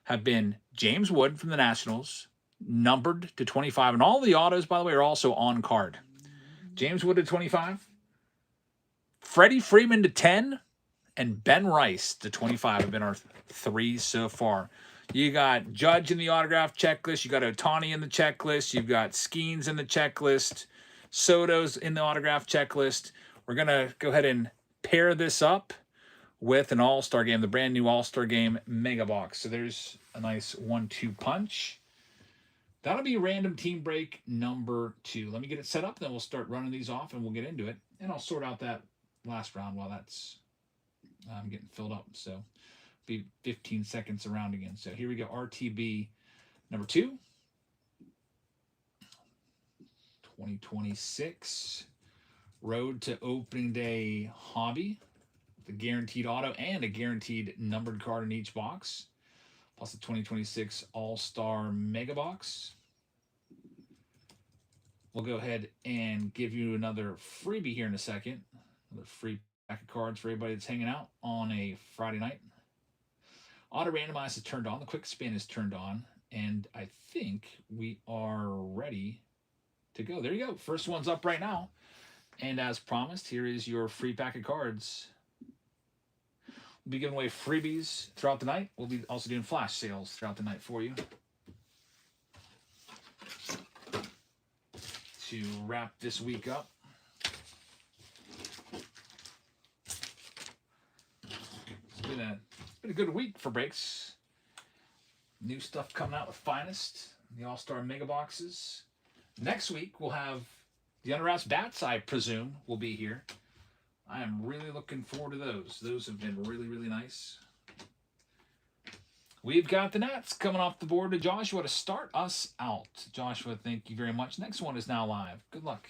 have been James Wood from the Nationals, numbered to 25. And all the autos, by the way, are also on card. James Wood to 25. Freddie Freeman to 10 and Ben Rice to 25 have been our 3 so far. You got Judge in the autograph checklist. You got Ohtani in the checklist. You've got Skeens in the checklist. Soto's in the autograph checklist. We're going to go ahead and pair this up with an All-Star Game, the brand new All-Star Game Mega Box. So there's a nice 1-2 punch. That'll be random team break number 2. Let me get it set up, then we'll start running these off and we'll get into it. And I'll sort out that last round while that's getting filled up. So be 15 seconds around again. So here we go. RTB number 2. 2026 Road to Opening Day Hobby. The guaranteed auto and a guaranteed numbered card in each box. Plus the 2026 All-Star Mega Box. We'll go ahead and give you another freebie here in a second. Another free pack of cards for everybody that's hanging out on a Friday night. Auto randomize is turned on. The quick spin is turned on. And I think we are ready to go. There you go. First one's up right now. And as promised, here is your free pack of cards. We'll be giving away freebies throughout the night. We'll be also doing flash sales throughout the night for you. To wrap this week up. It's been a good week for breaks. New stuff coming out with Finest, the All-Star Mega Boxes. Next week, we'll have the Unwrapped Bats, I presume, will be here. I am really looking forward to those. Those have been really, really nice. We've got the Nats coming off the board to Joshua to start us out. Joshua, thank you very much. Next one is now live. Good luck.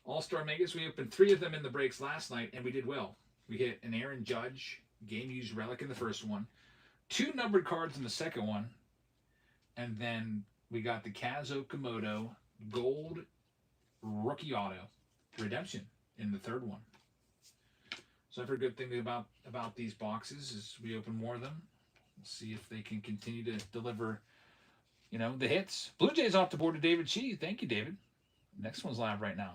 All-Star Megas, we opened 3 of them in the breaks last night, and we did well. We hit an Aaron Judge game-used relic in the first one, 2 numbered cards in the second one, and then we got the Kaz Okamoto Gold Rookie Auto Redemption in the third one. So I've heard good things about these boxes as we open more of them. We'll see if they can continue to deliver, the hits. Blue Jays off the board to David Shee. Thank you, David. Next one's live right now.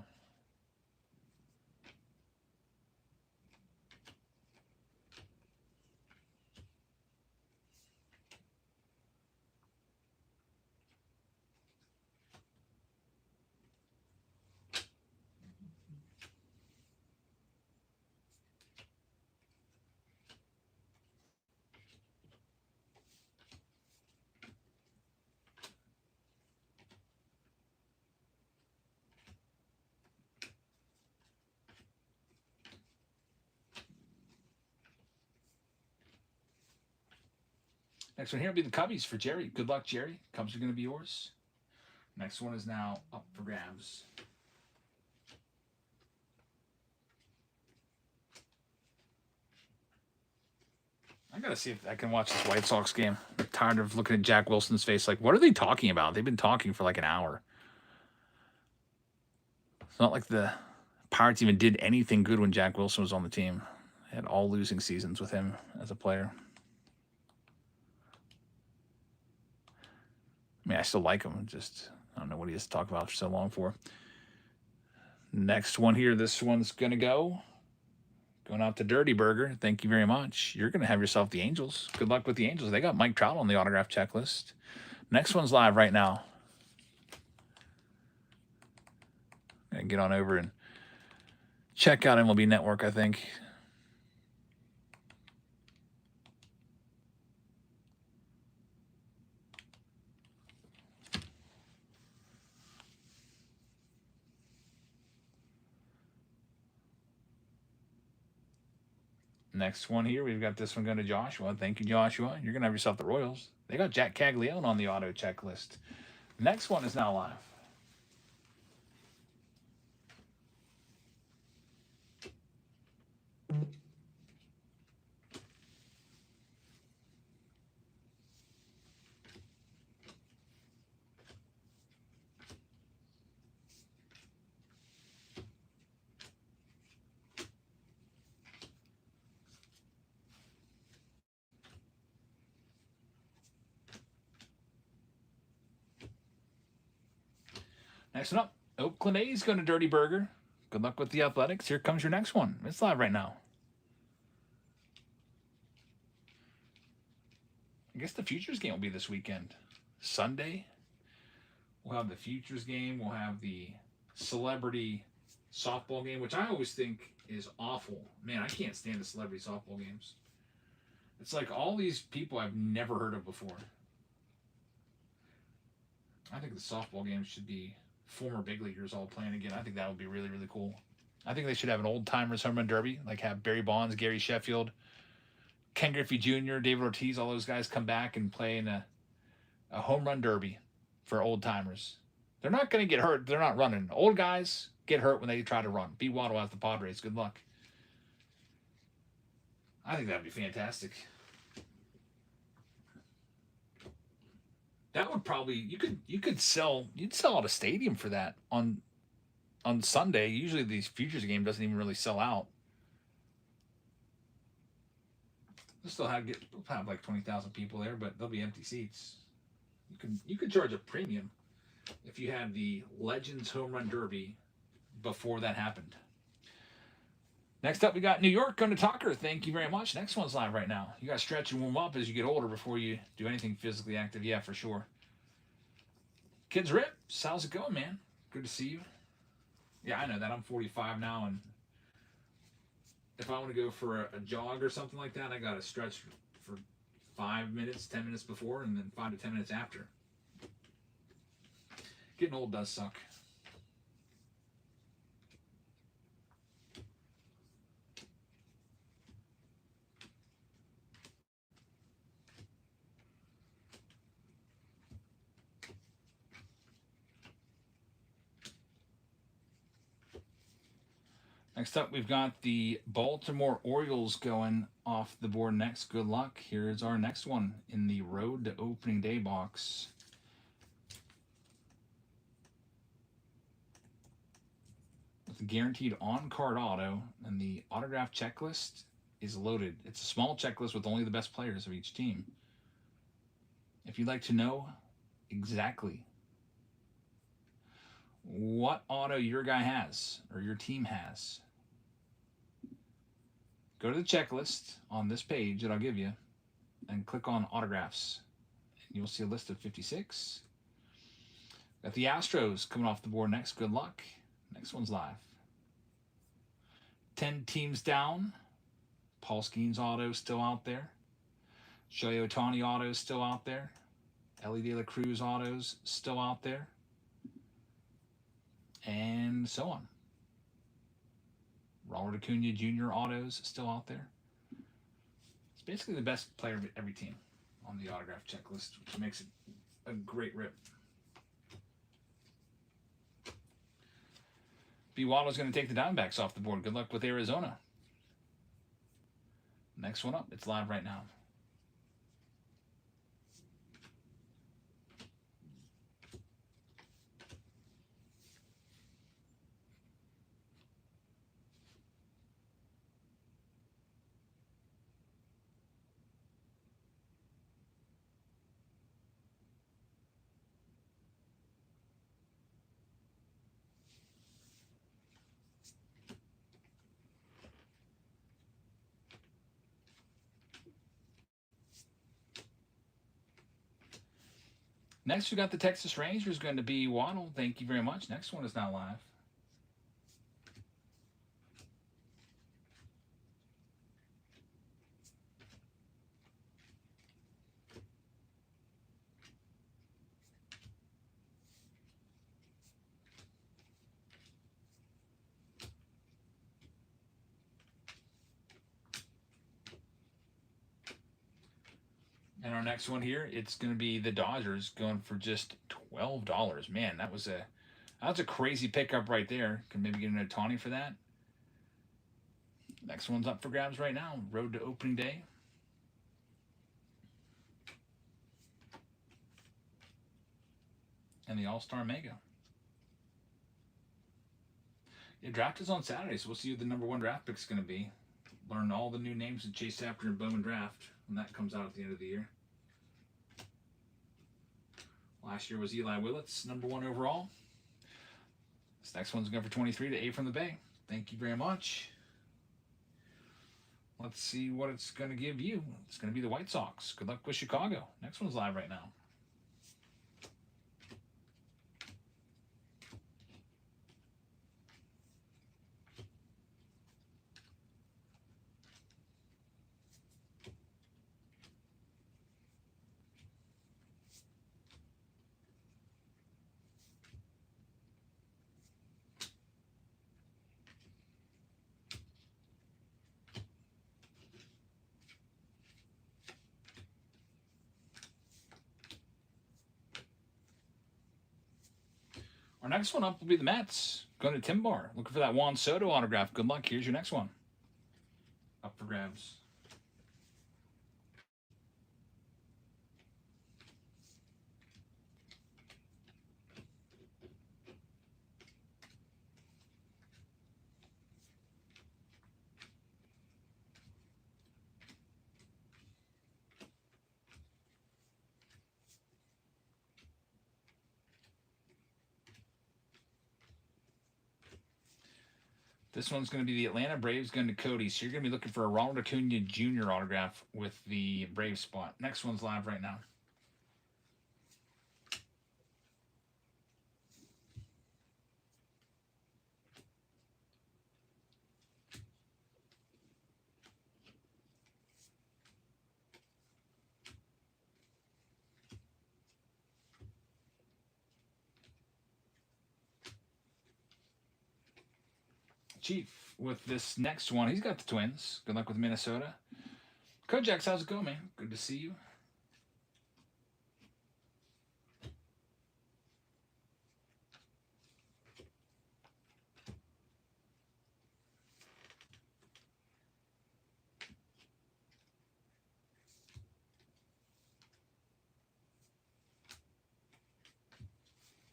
Next one here will be the Cubbies for Jerry. Good luck, Jerry. Cubs are going to be yours. Next one is now up for grabs. I got to see if I can watch this White Sox game. I'm tired of looking at Jack Wilson's face like, what are they talking about? They've been talking for like an hour. It's not like the Pirates even did anything good when Jack Wilson was on the team. They had all losing seasons with him as a player. I mean, I still like him. Just, I don't know what he has to talk about for so long for. Next one here. This one's going to go. Going out to Dirty Burger. Thank you very much. You're going to have yourself the Angels. Good luck with the Angels. They got Mike Trout on the autograph checklist. Next one's live right now. I'm going to get on over and check out MLB Network, I think. Next one here, we've got this one going to Joshua. Thank you, Joshua. You're going to have yourself the Royals. They got Jack Caglione on the auto checklist. Next one is now live. Next one up, Oakland A's going to Dirty Burger. Good luck with the Athletics. Here comes your next one. It's live right now. I guess the Futures game will be this weekend. Sunday, we'll have the Futures game. We'll have the Celebrity softball game, which I always think is awful. Man, I can't stand the celebrity softball games. It's like all these people I've never heard of before. I think the softball games should be former big leaguers all playing again. I think that would be really, really cool. I think they should have an old timers home run derby, like have Barry Bonds, Gary Sheffield, Ken Griffey Jr., David Ortiz, all those guys come back and play in a home run derby for old timers. They're not going to get hurt. They're not running. Old guys get hurt when they try to run. B. Waddle has the Padres. Good luck. I think that'd be fantastic. That would probably you'd sell out a stadium for that on Sunday. Usually these Futures game doesn't even really sell out. We'll still have like 20,000 people there, but there'll be empty seats. You could charge a premium if you had the Legends Home Run Derby before that happened. Next up, we got New York going to Tucker. Thank you very much. Next one's live right now. You got to stretch and warm up as you get older before you do anything physically active. Yeah, for sure. Kids Rip, how's it going, man? Good to see you. Yeah, I know that. I'm 45 now, and if I want to go for a jog or something like that, I got to stretch for 5 minutes, 10 minutes before, and then 5 to 10 minutes after. Getting old does suck. Next up, we've got the Baltimore Orioles going off the board next. Good luck. Here's our next one in the Road to Opening Day box. With a guaranteed on-card auto, and the autograph checklist is loaded. It's a small checklist with only the best players of each team. If you'd like to know exactly what auto your guy has or your team has, go to the checklist on this page that I'll give you and click on autographs. And you'll see a list of 56. Got the Astros coming off the board next. Good luck. Next one's live. 10 teams down. Paul Skeens auto still out there. Shohei Ohtani autos still out there. Ellie De La Cruz autos still out there. And so on. Robert Acuna Jr. autos still out there. It's basically the best player of every team on the autograph checklist, which makes it a great rip. B. Waddle's going to take the Diamondbacks off the board. Good luck with Arizona. Next one up. It's live right now. Next, we got the Texas Rangers going to be Waddle. Thank you very much. Next one is now live. And our next one here, it's going to be the Dodgers going for just $12. Man, that's a crazy pickup right there. Can maybe get an Ohtani for that. Next one's up for grabs right now. Road to Opening Day. And the All-Star Mega. Yeah, draft is on Saturday, so we'll see who the number one draft pick is going to be. Learn all the new names of Chase After and Bowman Draft when that comes out at the end of the year. Last year was Eli Willits, number one overall. This next one's going for 23 to A from the Bay. Thank you very much. Let's see what it's going to give you. It's going to be the White Sox. Good luck with Chicago. Next one's live right now. Our next one up will be the Mets. Going to Tim Bar. Looking for that Juan Soto autograph. Good luck. Here's your next one. Up for grabs. This one's going to be the Atlanta Braves going to Cody. So you're going to be looking for a Ronald Acuna Jr. autograph with the Braves spot. Next one's live right now. Chief with this next one. He's got the Twins. Good luck with Minnesota. Kojaks, how's it going, man? Good to see you.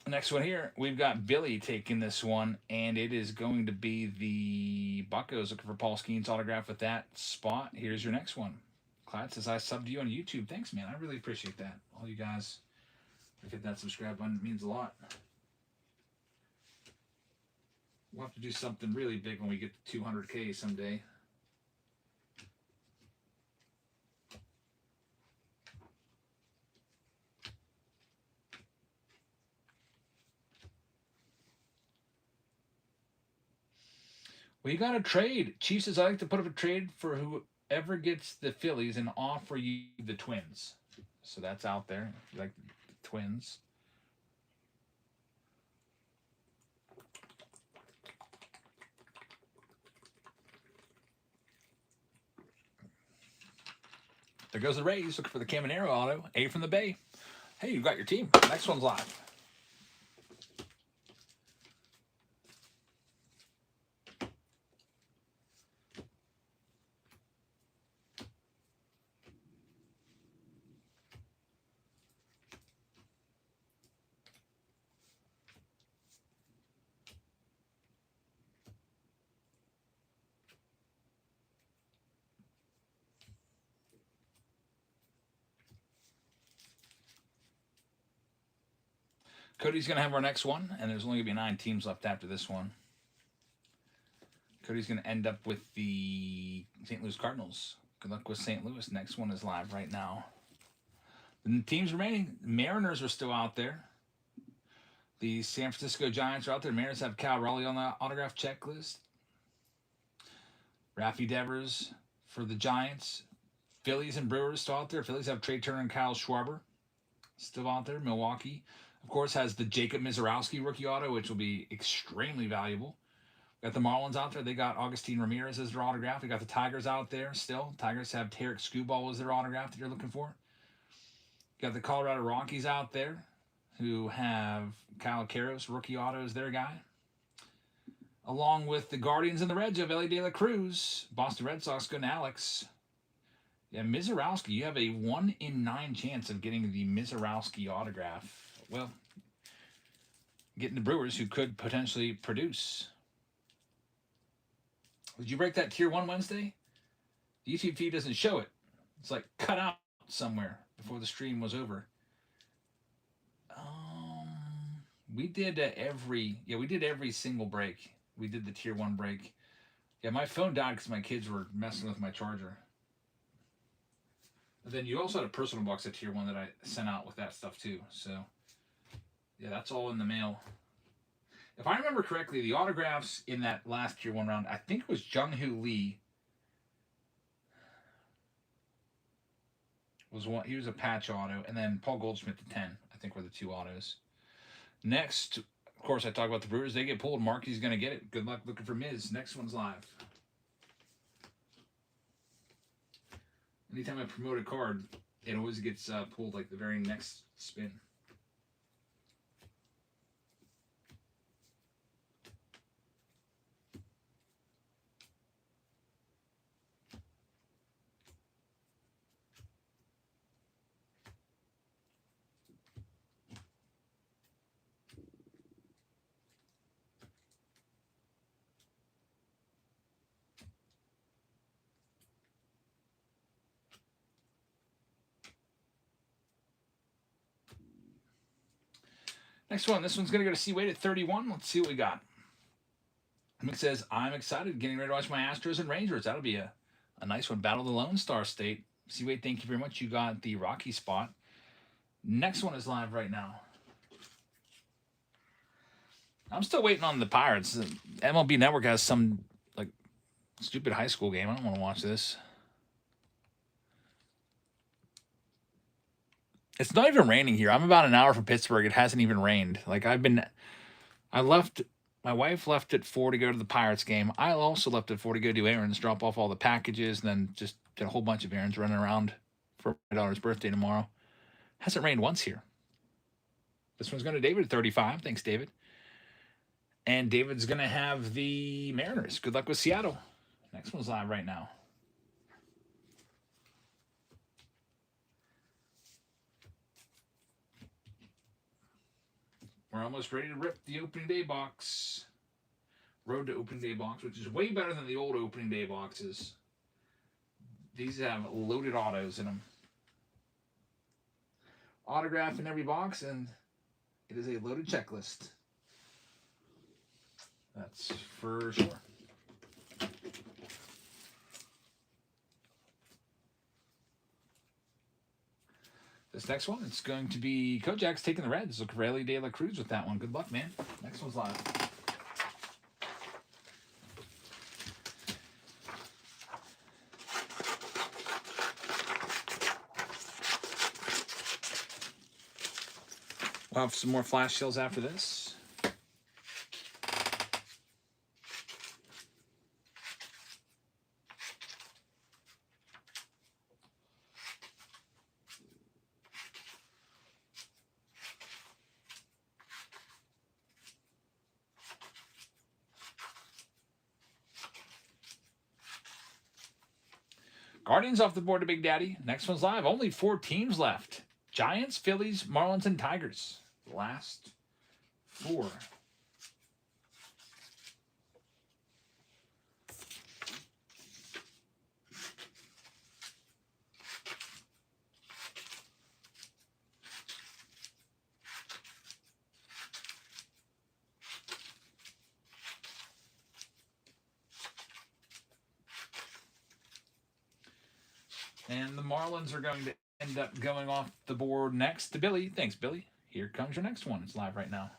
Next one here, we've got Billy taking this one, and it is going to be the Buccos looking for Paul Skeens autograph with that spot. Here's your next one. Clyde says, I subbed you on YouTube. Thanks, man. I really appreciate that. All you guys, hit that subscribe button. It means a lot. We'll have to do something really big when we get to 200K someday. We got a trade. Chief says, I like to put up a trade for whoever gets the Phillies and offer you the Twins. So that's out there. If you like the Twins. There goes the Rays. Looking for the Caminero auto. A from the Bay. Hey, you got your team. Next one's live. Cody's going to have our next one, and there's only going to be 9 teams left after this one. Cody's going to end up with the St. Louis Cardinals. Good luck with St. Louis. Next one is live right now. The teams remaining, Mariners are still out there. The San Francisco Giants are out there. Mariners have Cal Raleigh on the autograph checklist. Raffy Devers for the Giants. Phillies and Brewers still out there. Phillies have Trey Turner and Kyle Schwarber still out there. Milwaukee, of course, has the Jacob Mizorowski rookie auto, which will be extremely valuable. Got the Marlins out there. They got Augustine Ramirez as their autograph. We got the Tigers out there still. Tigers have Tarek Skubal as their autograph that you're looking for. Got the Colorado Rockies out there who have Kyle Karros rookie auto as their guy. Along with the Guardians and the Reds of Ellie De La Cruz. Boston Red Sox going to Alex. Yeah, Mizorowski, you have a 1 in 9 chance of getting the Mizorowski autograph. Well, getting the Brewers who could potentially produce. Did you break that Tier 1 Wednesday? The YouTube feed doesn't show it. It's like cut out somewhere before the stream was over. We did we did every single break. We did the tier 1 break. Yeah, my phone died because my kids were messing with my charger. But then you also had a personal box at tier 1 that I sent out with that stuff too. So, yeah, that's all in the mail. If I remember correctly, the autographs in that last tier 1 round, I think it was Jung-Hoo Lee. Was one. He was a patch auto, and then Paul Goldschmidt to 10. I think were the 2 autos. Next, of course, I talk about the Brewers. They get pulled. Marky's going to get it. Good luck looking for Miz. Next one's live. Anytime I promote a card, it always gets pulled like the very next spin. Next one. This one's going to go to C-Wade at 31. Let's see what we got. Mick says, I'm excited getting ready to watch my Astros and Rangers. That'll be a nice one. Battle of the Lone Star State. C-Wade, thank you very much. You got the Rocky spot. Next one is live right now. I'm still waiting on the Pirates. MLB Network has some like stupid high school game. I don't want to watch this. It's not even raining here. I'm about an hour from Pittsburgh. It hasn't even rained. Like my wife left at 4 to go to the Pirates game. I also left at 4 to go do errands, drop off all the packages, and then just did a whole bunch of errands running around for my daughter's birthday tomorrow. Hasn't rained once here. This one's going to David at 35. Thanks, David. And David's going to have the Mariners. Good luck with Seattle. Next one's live right now. We're almost ready to rip the opening day box. Road to opening day box, which is way better than the old opening day boxes. These have loaded autos in them. Autograph in every box, and it is a loaded checklist. That's for sure. This next one, it's going to be Kojak's taking the Reds. Look for Ellie De La Cruz with that one. Good luck, man. Next one's live. We'll have some more flash sales after this. Guardians off the board to Big Daddy. Next one's live. Only 4 teams left. Giants, Phillies, Marlins, and Tigers. Last 4. And the Marlins are going to end up going off the board next to Billy. Thanks, Billy. Here comes your next one. It's live right now.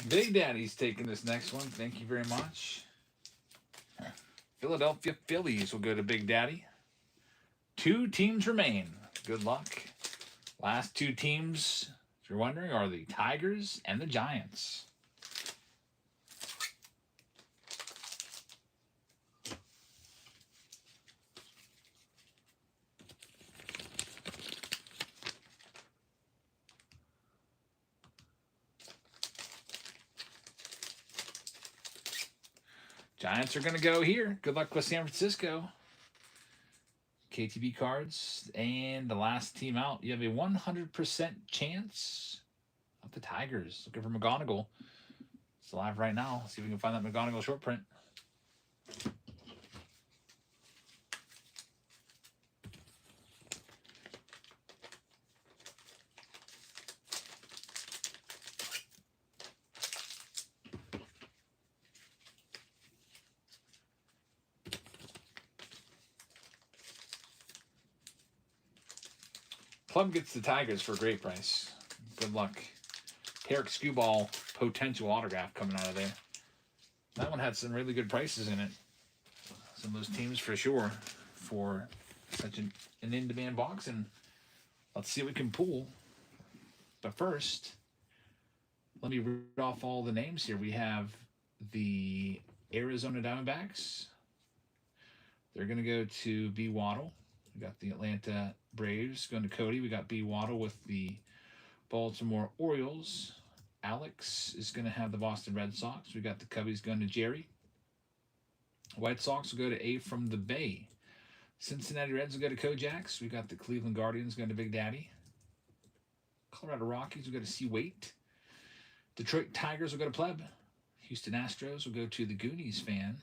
Big Daddy's taking this next one. Thank you very much. Philadelphia Phillies will go to Big Daddy. 2 teams remain. Good luck. Last 2 teams, if you're wondering, are the Tigers and the Giants. Giants are going to go here. Good luck with San Francisco. KTB cards. And the last team out, you have a 100% chance of the Tigers. Looking for McGonigal. It's live right now. See if we can find that McGonigal short print. Club gets the Tigers for a great price. Good luck. Tarek Skubal potential autograph coming out of there. That one had some really good prices in it. Some of those teams for sure for such an in-demand box. And let's see what we can pull. But first, let me read off all the names here. We have the Arizona Diamondbacks. They're going to go to B. Waddle. We got the Atlanta Braves going to Cody. We got B. Waddle with the Baltimore Orioles. Alex is going to have the Boston Red Sox. We got the Cubbies going to Jerry. White Sox will go to A from the Bay. Cincinnati Reds will go to Kojaks. We got the Cleveland Guardians going to Big Daddy. Colorado Rockies will go to C. Waite. Detroit Tigers will go to Pleb. Houston Astros will go to the Goonies fan.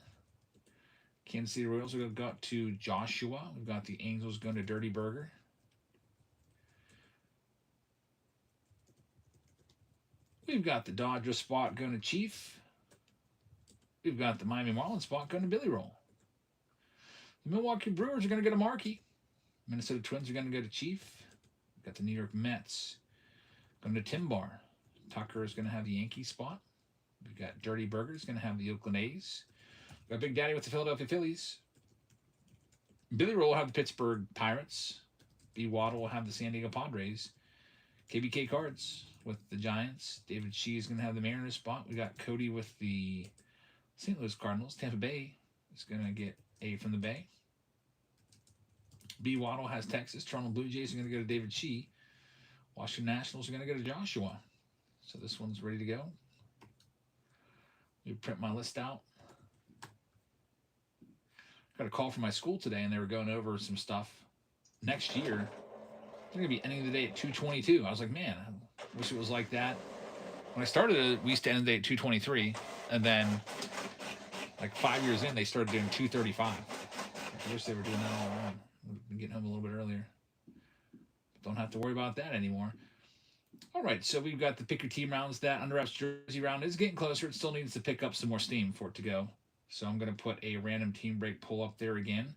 Kansas City Royals will go to Joshua. We've got the Angels going to Dirty Burger. We've got the Dodgers spot going to Chief. We've got the Miami Marlins spot going to Billy Roll. The Milwaukee Brewers are going to go to Markey. Minnesota Twins are going to go to Chief. We've got the New York Mets going to Tim Bar. Tucker is going to have the Yankee spot. We've got Dirty Burgers going to have the Oakland A's. We've got Big Daddy with the Philadelphia Phillies. Billy Roll will have the Pittsburgh Pirates. B. Waddle will have the San Diego Padres. KBK cards with the Giants. David Shee is going to have the Mariners spot. We got Cody with the St. Louis Cardinals. Tampa Bay is going to get A from the Bay. B. Waddle has Texas. Toronto Blue Jays are going to go to David Shee. Washington Nationals are going to go to Joshua. So this one's ready to go. Let me print my list out. Got a call from my school today, and they were going over some stuff. Next year, they're going to be ending the day at 2:22. I was like, man, I wish it was like that. When I started, we used to end the day at 2:23, and then like 5 years in, they started doing 2:35. I wish they were doing that all along. We've been getting home a little bit earlier. Don't have to worry about that anymore. All right, so we've got the pick your team rounds. That Under Wraps jersey round is getting closer. It still needs to pick up some more steam for it to go. So I'm going to put a random team break pull up there again.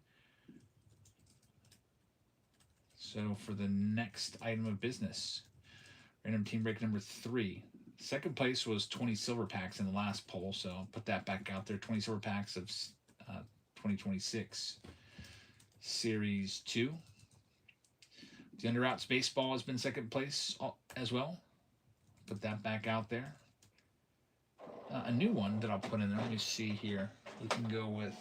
So for the next item of business, random team break number 3. Second place was 20 silver packs in the last poll, so I'll put that back out there. 20 silver packs of 2026 Series 2. The Under Wraps baseball has been second place as well. Put that back out there. A new one that I'll put in there. Let me see here. We can go with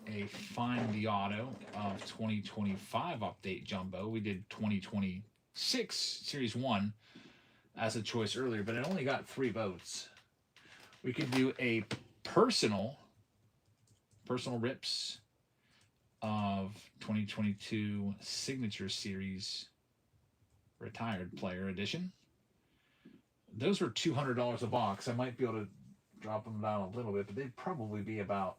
a Find the Auto of 2025 update jumbo. We did 2026 Series 1 as a choice earlier, but it only got 3 votes. We could do a personal rips of 2022 Signature Series Retired Player Edition. Those were $200 a box. I might be able to drop them down a little bit, but they'd probably be about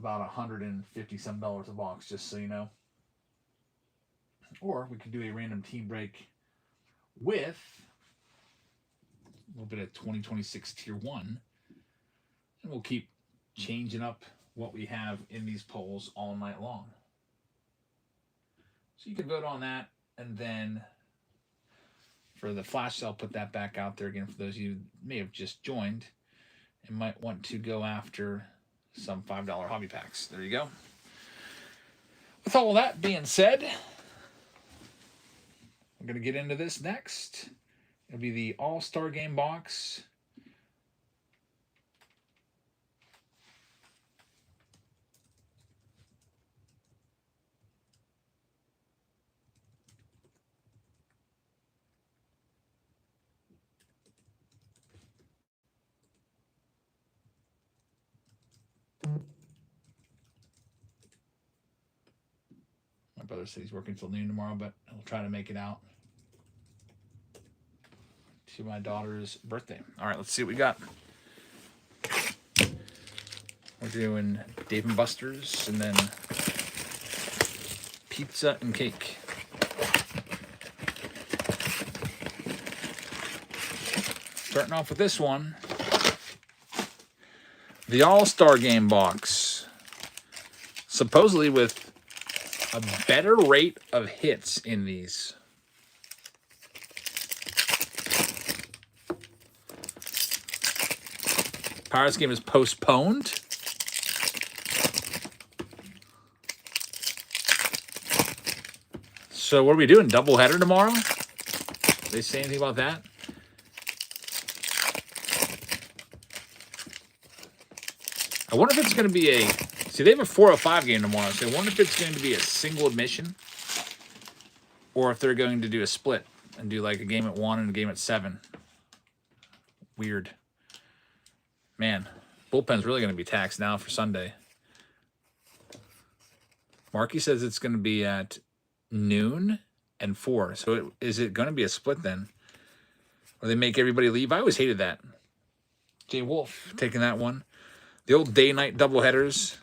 $150 a box, just so you know. Or we could do a random team break with a little bit of 2026 Tier 1, and we'll keep changing up what we have in these polls all night long. So you can vote on that, and then for the flash sale, put that back out there again for those of you who may have just joined and might want to go after some $5 hobby packs. There you go. With all that being said, I'm going to get into this next. It'll be the All-Star Game box. My brother said he's working till noon tomorrow, but he'll try to make it out to my daughter's birthday. All right, let's see what we got. We're doing Dave & Buster's and then pizza and cake. Starting off with this one. The All-Star Game box. Supposedly with a better rate of hits in these. Pirates game is postponed. So what are we doing? Doubleheader tomorrow? Did they say anything about that? I wonder if it's going to be a... See, they have a 4:05 game tomorrow, so I wonder if it's going to be a single admission or if they're going to do a split and do like a game at 1 and a game at 7. Weird. Man, bullpen's really going to be taxed now for Sunday. Marky says it's going to be at noon and 4. So is it going to be a split then? Or they make everybody leave? I always hated that. Jay Wolf taking that one. The old day-night doubleheaders.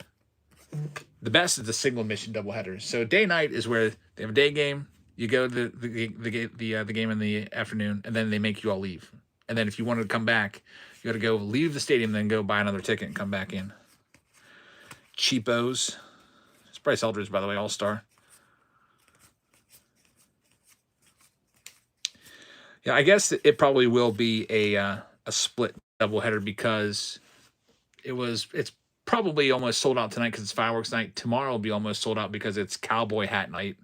The best is the single admission doubleheaders. So day-night is where they have a day game. You go to the game in the afternoon, and then they make you all leave. And then if you wanted to come back, you got to go leave the stadium, then go buy another ticket and come back in. Cheapos. It's Bryce Eldridge, by the way, all-star. Yeah, I guess it probably will be a split doubleheader because it's probably almost sold out tonight because it's fireworks night. Tomorrow will be almost sold out because it's cowboy hat night.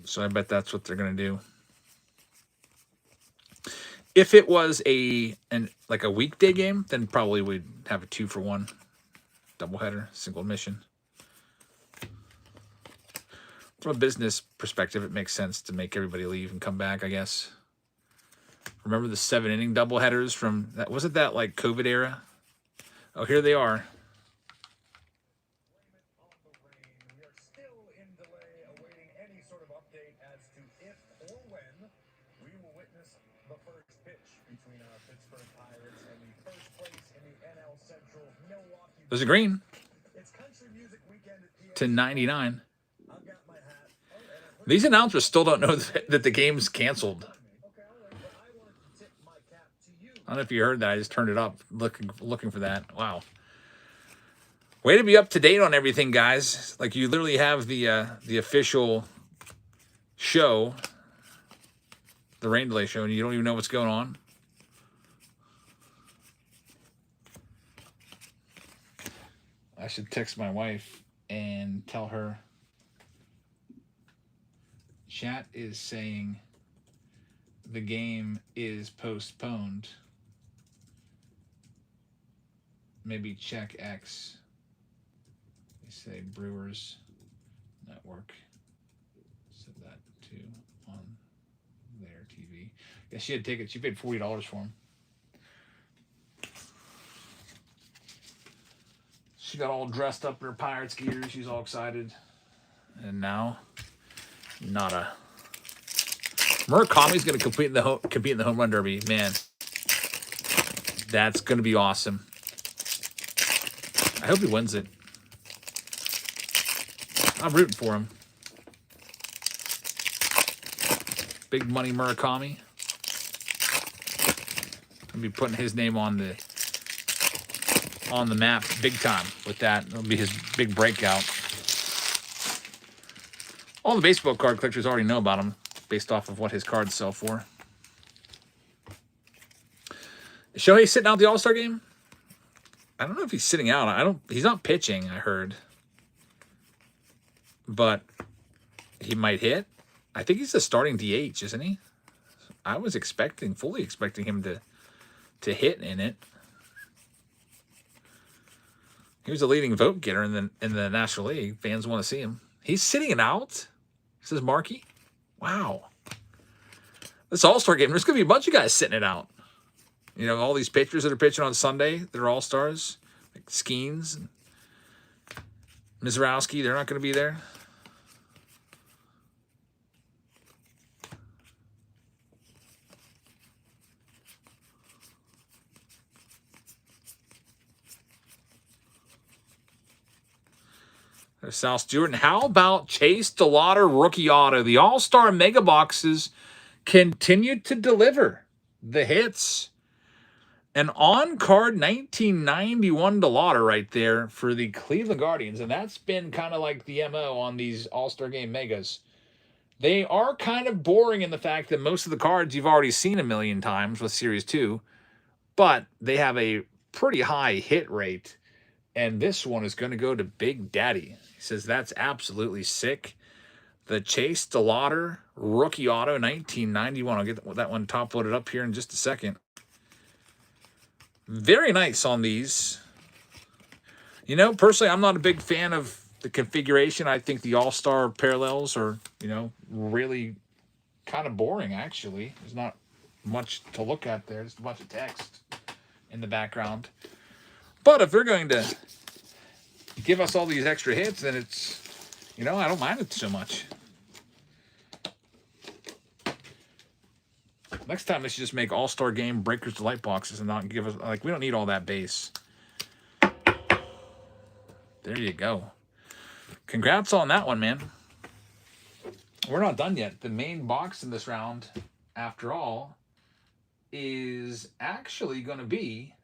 So I bet that's what they're going to do. If it was like a weekday game, then probably we'd have a 2-for-1 doubleheader, single admission. From a business perspective, it makes sense to make everybody leave and come back, I guess. Remember the 7-inning doubleheaders from that? Wasn't that like COVID era? Oh, here they are. We are still in delay, awaiting any sort of update as to if or when we will witness the first pitch between our Pittsburgh Pirates and the first place in the NL Central Milwaukee. There's a green It's country music weekend at to 99. I've got my hat. These announcers still don't know that the game's canceled. Okay, all right, but I wanted to tip my cap to you. I don't know if you heard that. I just turned it up looking for that. Wow. Way to be up to date on everything, guys. Like you literally have the official show, the rain delay show, and you don't even know what's going on. I should text my wife and tell her. Chat is saying the game is postponed. Maybe check X. They say Brewers Network said that too on their TV. Yeah, she had tickets. She paid $40 for them. She got all dressed up in her Pirates gear. She's all excited. And now, nada. Murakami's going to compete in the home run derby. Man, that's going to be awesome. I hope he wins it. I'm rooting for him. Big money Murakami. I'll be putting his name on the map big time with that. It'll be his big breakout. All the baseball card collectors already know about him based off of what his cards sell for. Is Shohei sitting out the All-Star game? I don't know if he's sitting out. He's not pitching, I heard. But he might hit. I think he's the starting DH, isn't he? I was fully expecting him to hit in it. He was a leading vote getter in the National League. Fans want to see him. He's sitting it out, says Markey. Wow. This All-Star game, there's going to be a bunch of guys sitting it out. You know, all these pitchers that are pitching on Sunday, they're all-stars, like Skeens, Mizrowski, they're not going to be there. There's Sal Stewart. And how about Chase DeLauder rookie auto? The All-Star Mega Boxes continue to deliver the hits. An on-card 1991 DeLauder right there for the Cleveland Guardians. And that's been kind of like the MO on these All-Star Game Megas. They are kind of boring in the fact that most of the cards you've already seen a million times with Series 2. But they have a pretty high hit rate. And this one is going to go to Big Daddy. He says that's absolutely sick. The Chase DeLauder rookie auto 1991. I'll get that one top loaded up here in just a second. Very nice on these. You know, personally, I'm not a big fan of the configuration. I think the All-Star parallels are, you know, really kind of boring, actually. There's not much to look at there. Just a bunch of text in the background. But if they're going to give us all these extra hits, then it's, you know, I don't mind it so much. Next time, they should just make All-Star Game Breakers Delight boxes and not give us, like, we don't need all that base. There you go. Congrats on that one, man. We're not done yet. The main box in this round, after all, is actually going to be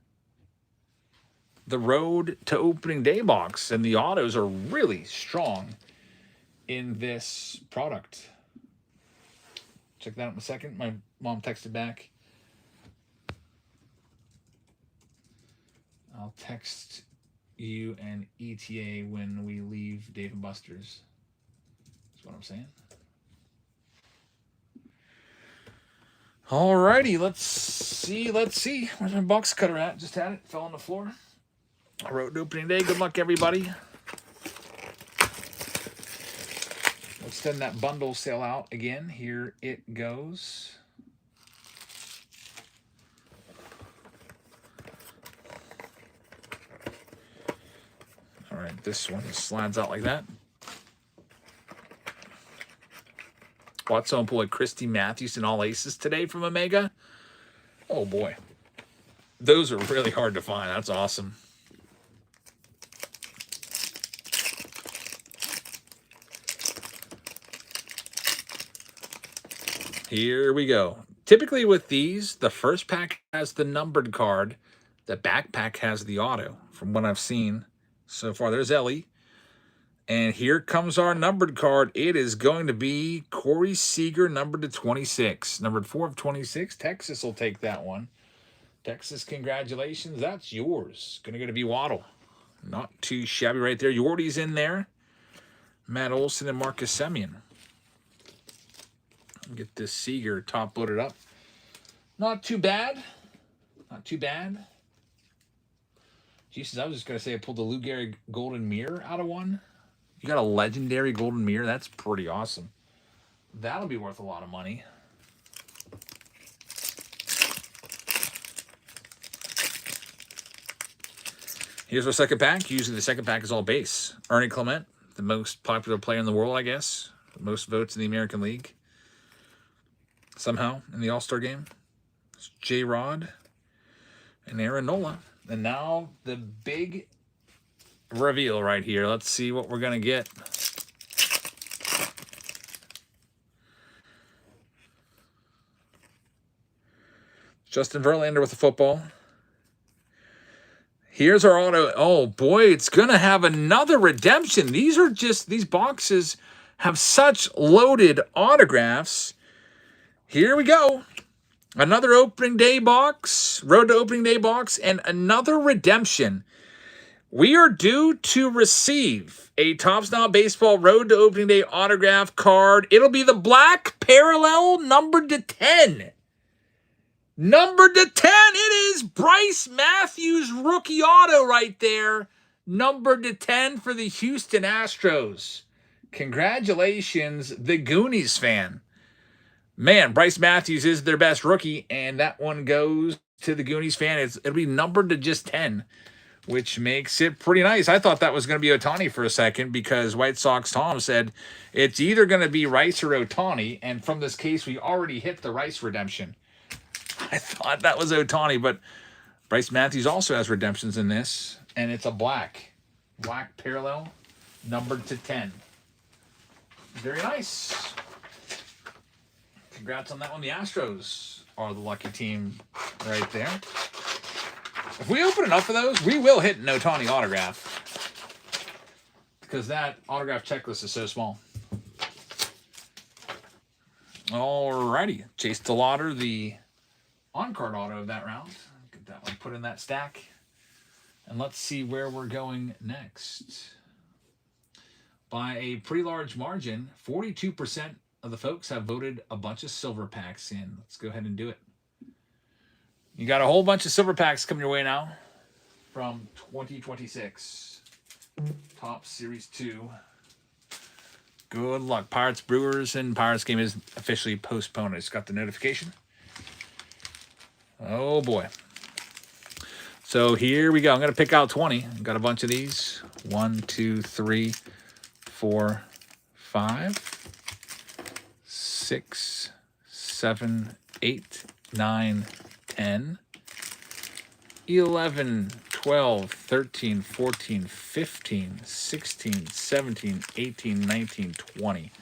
the Road to Opening Day box. And the autos are really strong in this product. Check that out in a second. My mom texted back. I'll text you and ETA when we leave Dave & Buster's. That's what I'm saying. Alrighty, let's see. Where's my box cutter at? Just had it. Fell on the floor. Road to Opening Day. Good luck, everybody. Let's send that bundle sale out again. Here it goes. All right, this one slides out like that. Watson pulled Christy Matthews and all aces today from Omega. Oh boy, those are really hard to find. That's awesome. Here we go. Typically with these, the first pack has the numbered card. The back pack has the auto, from what I've seen so far. There's Ellie. And here comes our numbered card. It is going to be Corey Seager, numbered to 26. Numbered 4 of 26. Texas will take that one. Texas, congratulations. That's yours. Going to go to B. Waddle. Not too shabby right there. Yordy's in there. Matt Olson and Marcus Semien. Get this Seager top loaded up. Not too bad. Not too bad. Jesus, I was just going to say I pulled the Lou Gehrig Golden Mirror out of one. You got a legendary Golden Mirror. That's pretty awesome. That'll be worth a lot of money. Here's our second pack. Usually the second pack is all base. Ernie Clement, the most popular player in the world, I guess. Most votes in the American League. Somehow in the All-Star game. It's J-Rod and Aaron Nola. And now the big reveal right here. Let's see what we're going to get. Justin Verlander with the football. Here's our auto. Oh, boy, it's going to have another redemption. These boxes have such loaded autographs. Here we go. Another opening day box, Road to Opening Day box, and another redemption. We are due to receive a Topps Now Baseball Road to Opening Day autograph card. It'll be the black parallel numbered to 10. Numbered to 10. It is Bryce Matthews rookie auto right there. Numbered to 10 for the Houston Astros. Congratulations, the Goonies fan. Man, Bryce Matthews is their best rookie, and that one goes to the Goonies fan. It'll be numbered to just 10. which makes it pretty nice. I thought that was going to be Ohtani for a second because White Sox Tom said it's either going to be Rice or Ohtani, and from this case, we already hit the Rice redemption. I thought that was Ohtani, but Bryce Matthews also has redemptions in this, and it's a black parallel, numbered to 10. Very nice. Congrats on that one. The Astros are the lucky team right there. If we open enough of those, we will hit an Ohtani autograph because that autograph checklist is so small. Alrighty. Chase DeLauder, the on-card auto of that round. Get that one put in that stack. And let's see where we're going next. By a pretty large margin, 42% of the folks have voted a bunch of silver packs in. Let's go ahead and do it. You got a whole bunch of silver packs coming your way now from 2026. Top Series 2. Good luck. Pirates, Brewers, and Pirates game is officially postponed. I just got the notification. Oh, boy. So here we go. I'm going to pick out 20. Got a bunch of these. 1, 2, 3, 4, 5, 6, 7, 8, 9, 10, 11, 12, 13, 14, 15, 16, 17, 18, 19, 20.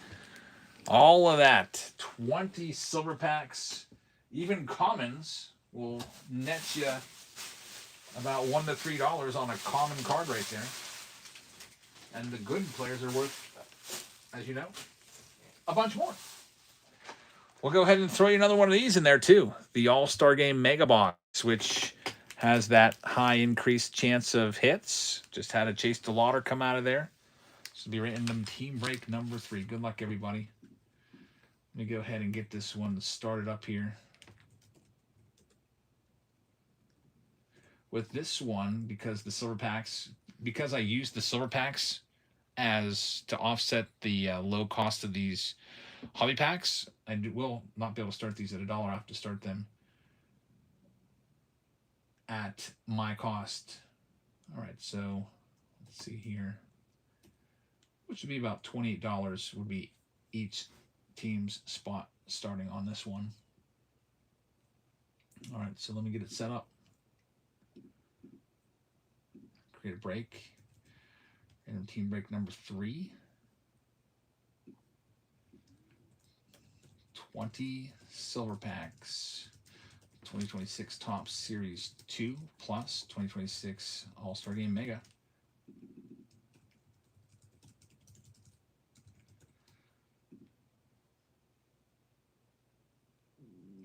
All of that. 20 silver packs. Even commons will net you about $1 to $3 on a common card right there. And the good players are worth, as you know, a bunch more. We'll go ahead and throw you another one of these in there too. The All-Star Game Mega Box, which has that high increased chance of hits. Just had a Chase DeLauder come out of there. This will be random team break number 3. Good luck, everybody. Let me go ahead and get this one started up here. With this one, because the silver packs, because I used the silver packs as to offset the low cost of these hobby packs, I will not be able to start these at $1. I have to start them at my cost. All right, so let's see here. Which would be about $28 would be each team's spot starting on this one. All right, so let me get it set up. Create a break. And team break number 3. 20 silver packs. 2026 Top Series 2 plus 2026 All-Star Game Mega.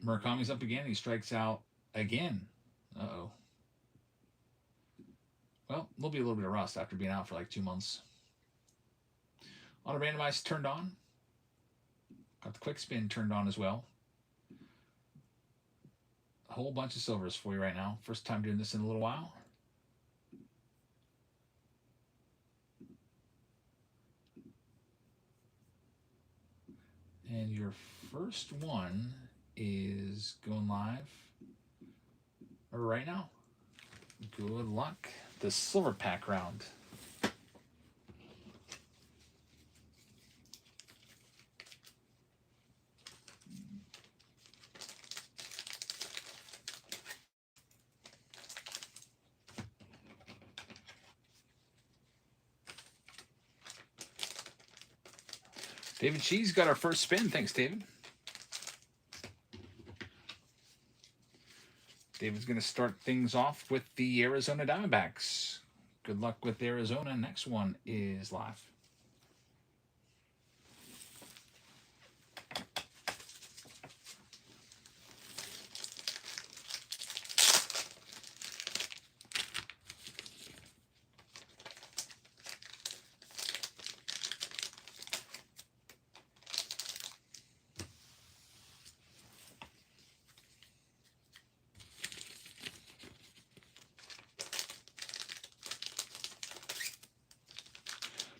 Murakami's up again. He strikes out again. Uh-oh. Well, there'll be a little bit of rust after being out for like 2 months. Auto randomize turned on. Got the quick spin turned on as well. A whole bunch of silvers for you right now. First time doing this in a little while. And your first one is going live right now. Good luck. The silver pack round. David Shee's got our first spin. Thanks, David. David's going to start things off with the Arizona Diamondbacks. Good luck with Arizona. Next one is live.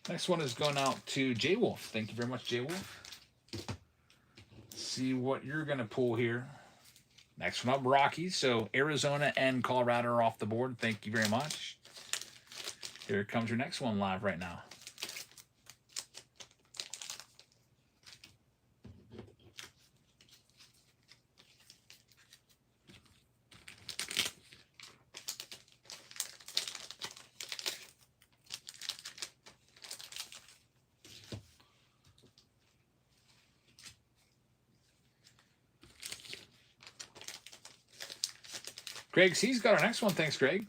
Next one is going out to J Wolf. Thank you very much, J Wolf. See what you're going to pull here. Next one up, Rockies. So Arizona and Colorado are off the board. Thank you very much. Here comes your next one live right now. Greg C's got our next one. Thanks, Greg.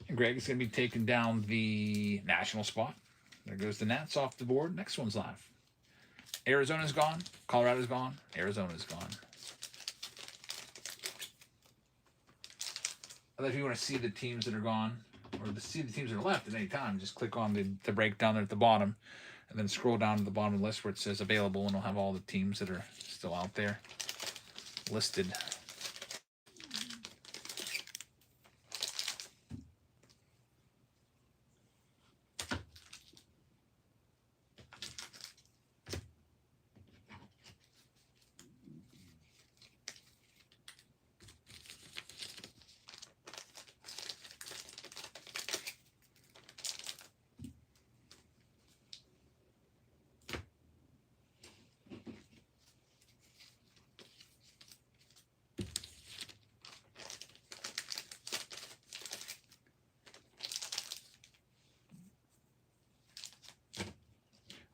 And Greg is going to be taking down the national spot. There goes the Nats off the board. Next one's live. Arizona's gone. Colorado's gone. Arizona's gone. If you want to see the teams that are gone, or to see the teams that are left at any time, just click on the breakdown there at the bottom, and then scroll down to the bottom of the list where it says available, and it'll have all the teams that are still out there listed.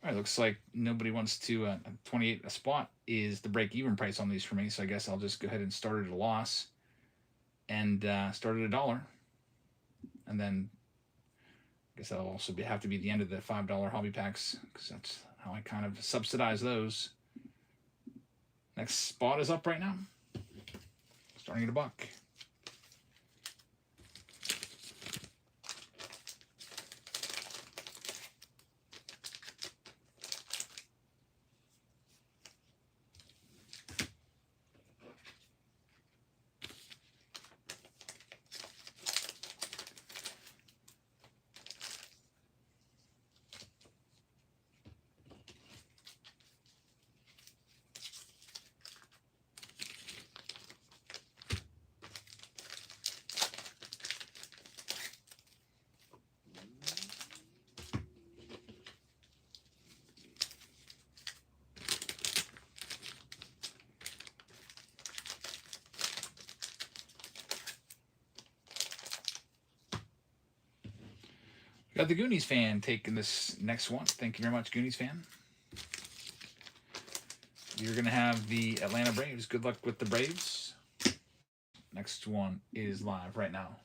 All right, looks like nobody wants to. 28 a spot is the break-even price on these for me, so I guess I'll just go ahead and start at a loss and start at $1, and then I guess that'll also have to be the end of the $5 hobby packs because that's how I kind of subsidize those. Next spot is up right now, starting at $1. Got the Goonies fan taking this next one. Thank you very much, Goonies fan. You're going to have the Atlanta Braves. Good luck with the Braves. Next one is live right now.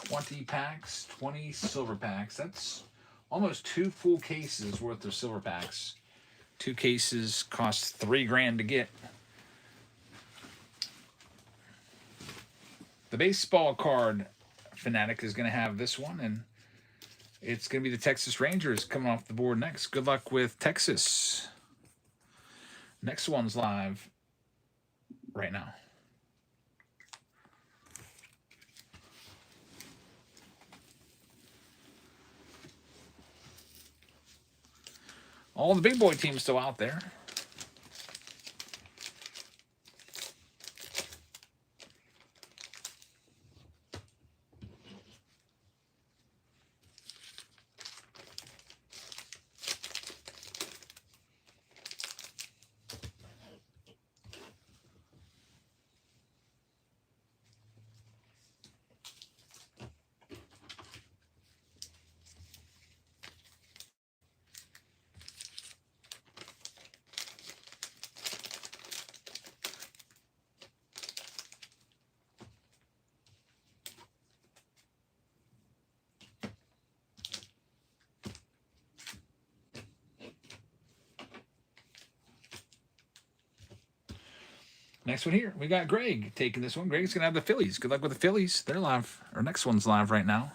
$20 packs, 20 silver packs. That's almost 2 full cases worth of silver packs. 2 cases cost $3,000 to get. The baseball card fanatic is going to have this one, and it's going to be the Texas Rangers coming off the board next. Good luck with Texas. Next one's live right now. All the big boy teams still out there. Next one here, we got Greg taking this one. Greg's going to have the Phillies. Good luck with the Phillies. They're live. Our next one's live right now.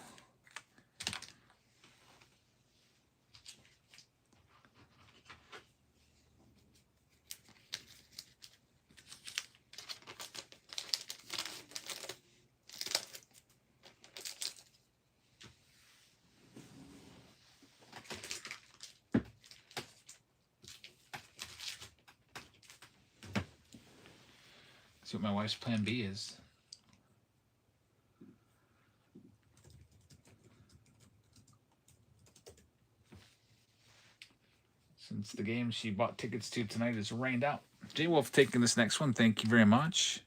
See what my wife's plan B is. Since the game she bought tickets to tonight is rained out. J Wolf taking this next one. Thank you very much.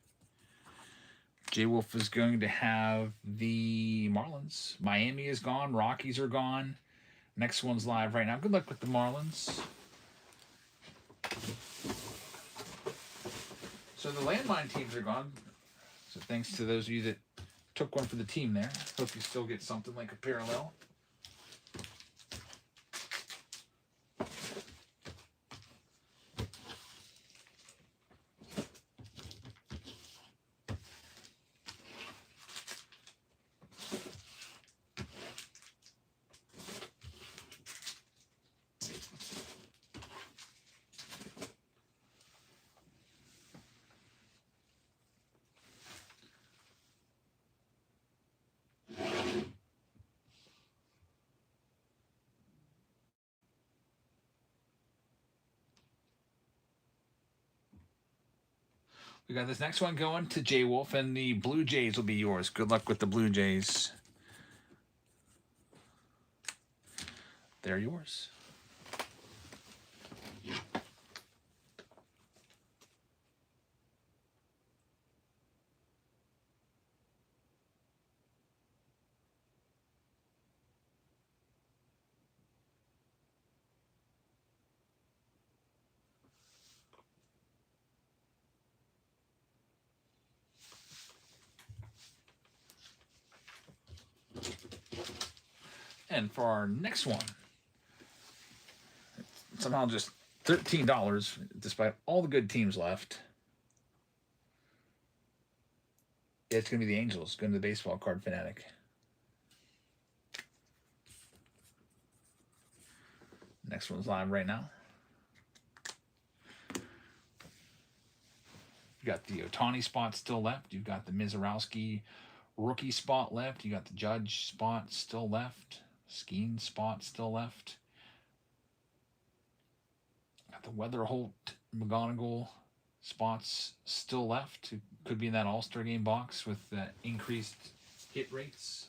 J Wolf is going to have the Marlins. Miami is gone. Rockies are gone. Next one's live right now. Good luck with the Marlins. So the landmine teams are gone. So thanks to those of you that took one for the team there. Hope you still get something like a parallel. We got this next one going to J Wolf, and the Blue Jays will be yours. Good luck with the Blue Jays. They're yours. And for our next one, somehow just $13, despite all the good teams left. Yeah, it's going to be the Angels, going to the Baseball Card Fanatic. Next one's live right now. You got the Ohtani spot still left. You've got the Mizorowski rookie spot left. You got the Judge spot still left. Skeen spot still left. Got the Weatherholt McGonigal spots still left. Could be in that All-Star game box with increased hit rates.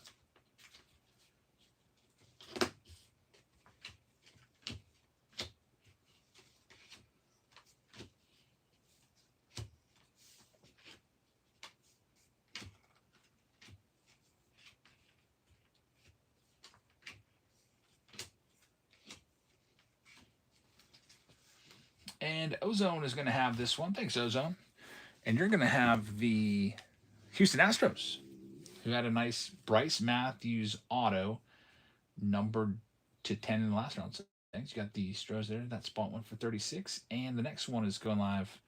And Ozone is going to have this one. Thanks, Ozone. And you're going to have the Houston Astros, who had a nice Bryce Matthews auto, numbered to 10 in the last round. So thanks. You got the Astros there. That spot went for 36. And the next one is going live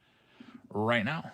right now.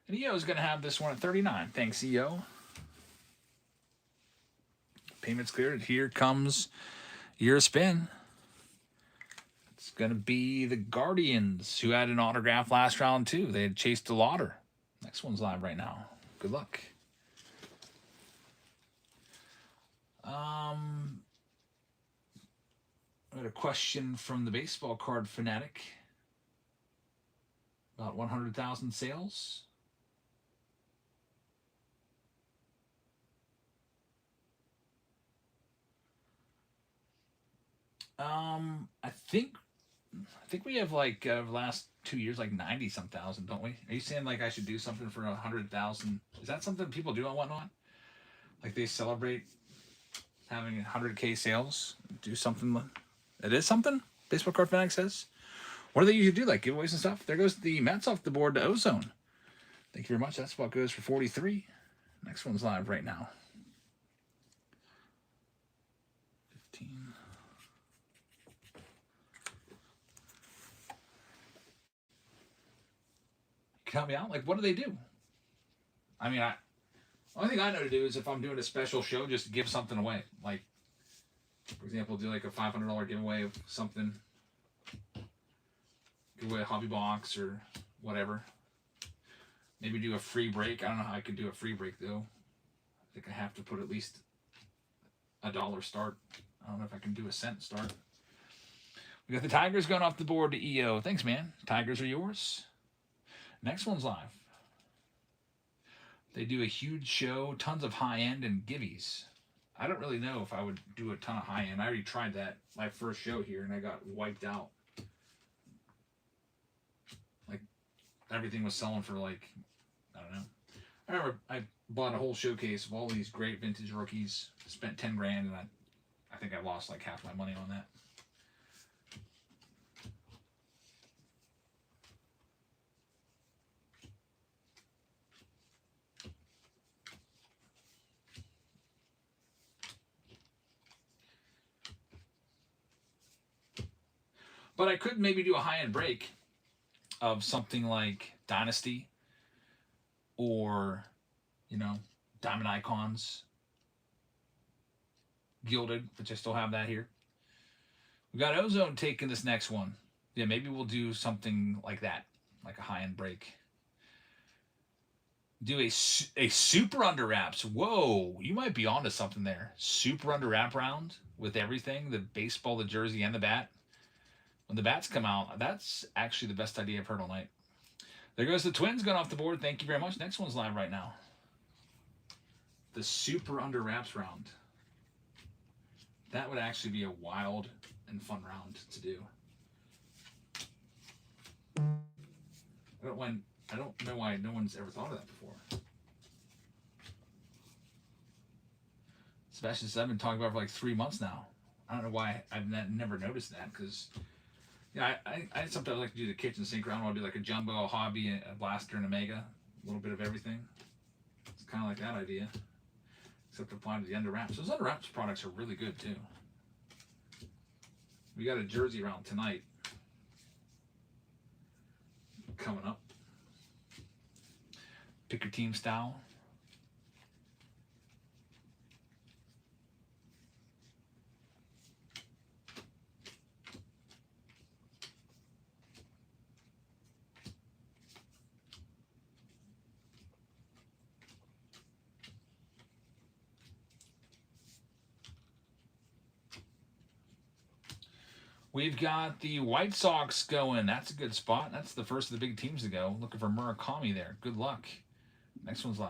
And EO is going to have this one at 39. Thanks, EO. Payments cleared. Here comes your spin. It's going to be the Guardians, who had an autograph last round, too. They had Chase DeLauder. Next one's live right now. Good luck. I got a question from the Baseball Card Fanatic. About 100,000 sales. I think we have like last 2 years like 90 some thousand, don't we? Are you saying like I should do something for 100,000? Is that something people do on Whatnot? Like they celebrate having 100K sales? Do something? It is something. Baseball Card Fanatic says. What do they usually do? Like giveaways and stuff. There goes the Mets off the board to Ozone. Thank you very much. That's what goes for 43. Next one's live right now. 15. Can you help me out? Like, what do they do? I mean, only thing I know to do is if I'm doing a special show, just give something away. Like, for example, do like a $500 giveaway of something. Give away a hobby box or whatever. Maybe do a free break. I don't know how I could do a free break though. I think I have to put at least $1 start. I don't know if I can do a cent start. We got the Tigers going off the board to EO. Thanks, man. Tigers are yours. Next one's live. They do a huge show, tons of high end and givvies. I don't really know if I would do a ton of high end. I already tried that my first show here and I got wiped out. Like everything was selling for like, I don't know. I remember I bought a whole showcase of all these great vintage rookies, spent 10 grand, and I think I lost like half my money on that. But I could maybe do a high-end break of something like Dynasty or, Diamond Icons, Gilded, which I still have that here. We got Ozone taking this next one. Yeah, maybe we'll do something like that, like a high-end break. Do a super under wraps. Whoa, you might be onto something there. Super under wrap round with everything, the baseball, the jersey, and the bat. When the bats come out, that's actually the best idea I've heard all night. There goes the Twins going off the board. Thank you very much. Next one's live right now. The super under wraps round. That would actually be a wild and fun round to do. I don't know why no one's ever thought of that before. Sebastian says I've been talking about it for like 3 months now. I don't know why I've never noticed that because I sometimes like to do the kitchen sink round. I'll do like a jumbo, a hobby, a blaster, and a mega, a little bit of everything. It's kind of like that idea, except applied to the under wraps. Those under wraps products are really good too. We got a jersey round tonight coming up. Pick your team style. We've got the White Sox going. That's a good spot. That's the first of the big teams to go. Looking for Murakami there. Good luck. Next one's live.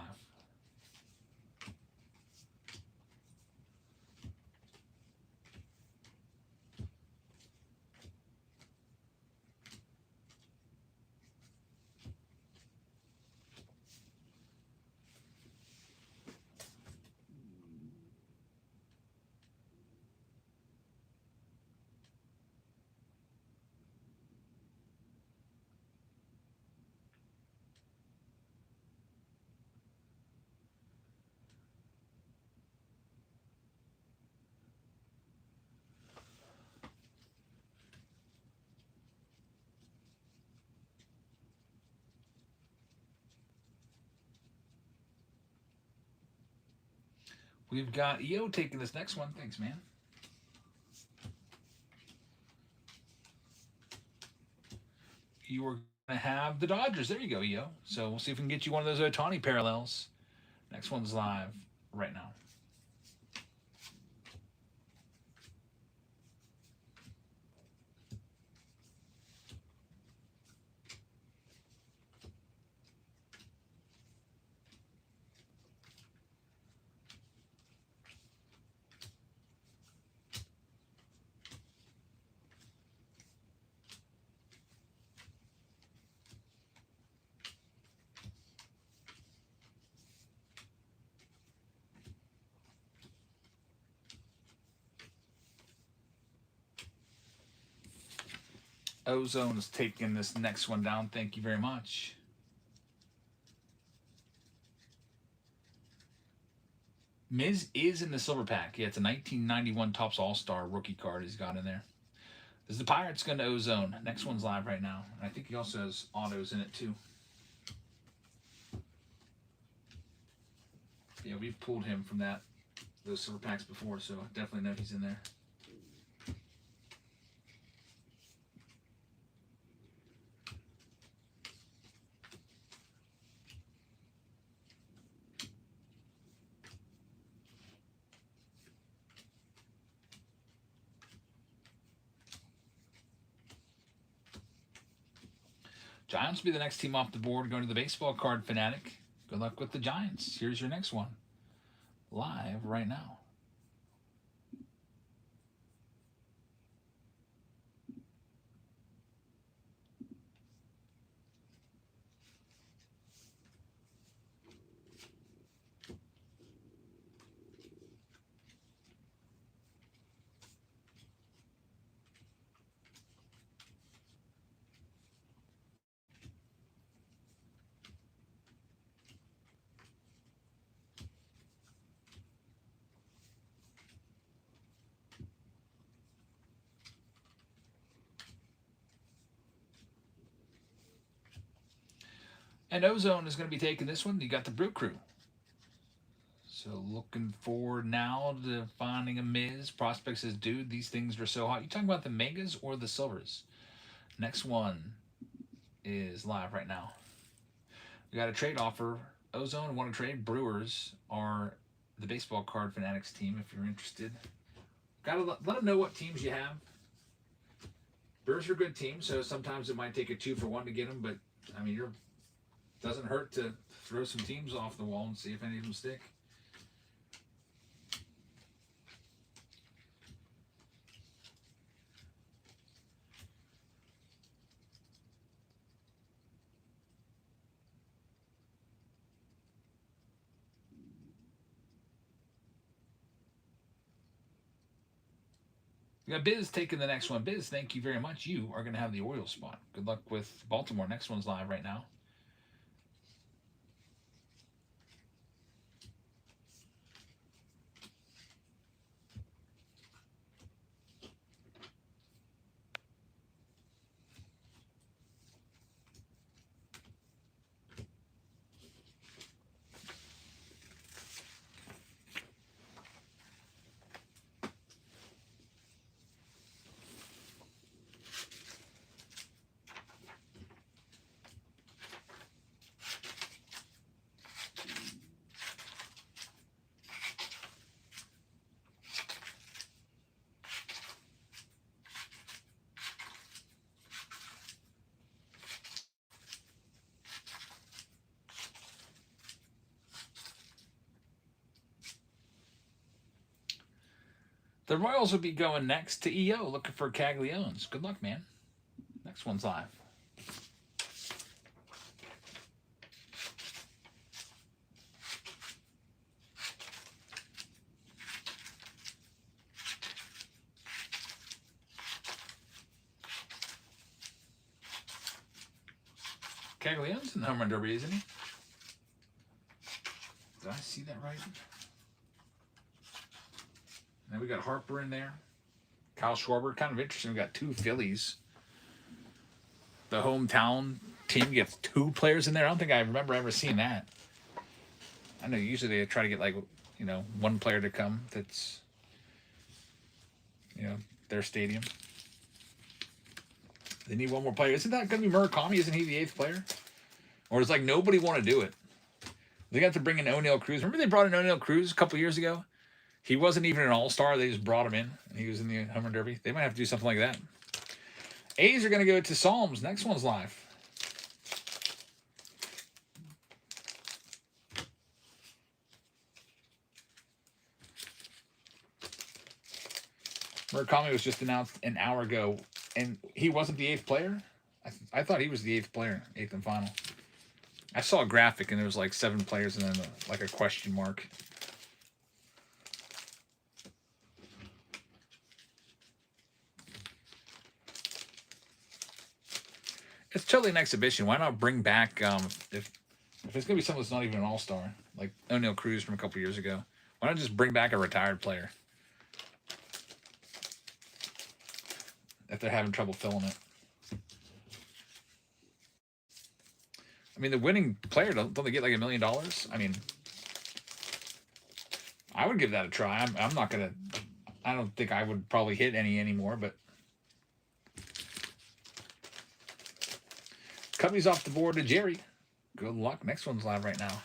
We've got EO taking this next one. Thanks, man. You were going to have the Dodgers. There you go, EO. So we'll see if we can get you one of those Ohtani parallels. Next one's live right now. Ozone is taking this next one down. Thank you very much. Miz is in the silver pack. Yeah, it's a 1991 Topps All-Star rookie card he's got in there. This is the Pirates going to Ozone. Next one's live right now. And I think he also has autos in it too. Yeah, we've pulled him from those silver packs before, so I definitely know he's in there. Giants will be the next team off the board going to the baseball card fanatic. Good luck with the Giants. Here's your next one. Live right now. And Ozone is going to be taking this one. You got the Brew Crew. So looking forward now to finding a Miz. Prospect says, dude, these things are so hot. You talking about the Megas or the Silvers? Next one is live right now. We got a trade offer. Ozone want to trade. Brewers are the baseball card fanatics team if you're interested. Gotta let them know what teams you have. Brewers are a good team, so sometimes it might take a 2-for-1 to get them, but I mean, doesn't hurt to throw some teams off the wall and see if any of them stick. We got Biz taking the next one. Biz, thank you very much. You are going to have the Orioles spot. Good luck with Baltimore. Next one's live right now. The Royals will be going next to EO, looking for Cagliones. Good luck, man. Next one's live. Caglione's in the home run derby, isn't he? Did I see that right? Then we got Harper in there. Kyle Schwarber, kind of interesting. We got 2 Phillies. The hometown team gets 2 players in there. I don't think I remember ever seeing that. I know usually they try to get 1 player to come that's their stadium. They need 1 more player. Isn't that going to be Murakami? Isn't he the 8th player? Or is nobody want to do it? They got to bring in O'Neal Cruz. Remember they brought in O'Neal Cruz a couple years ago? He wasn't even an all-star. They just brought him in, and he was in the home run derby. They might have to do something like that. A's are going to go to Psalms. Next one's live. Murakami was just announced an hour ago, and he wasn't the 8th player? I thought he was the 8th player, 8th and final. I saw a graphic, and there was 7 players and then a question mark. It's totally an exhibition. Why not bring back if it's gonna be someone that's not even an all-star, like O'Neal Cruz from a couple years ago? Why not just bring back a retired player if they're having trouble filling it? I mean, the winning player don't they get like $1 million? I mean, I would give that a try. I'm not gonna. I don't think I would probably hit any anymore, but Cubbies off the board to Jerry. Good luck. Next one's live right now.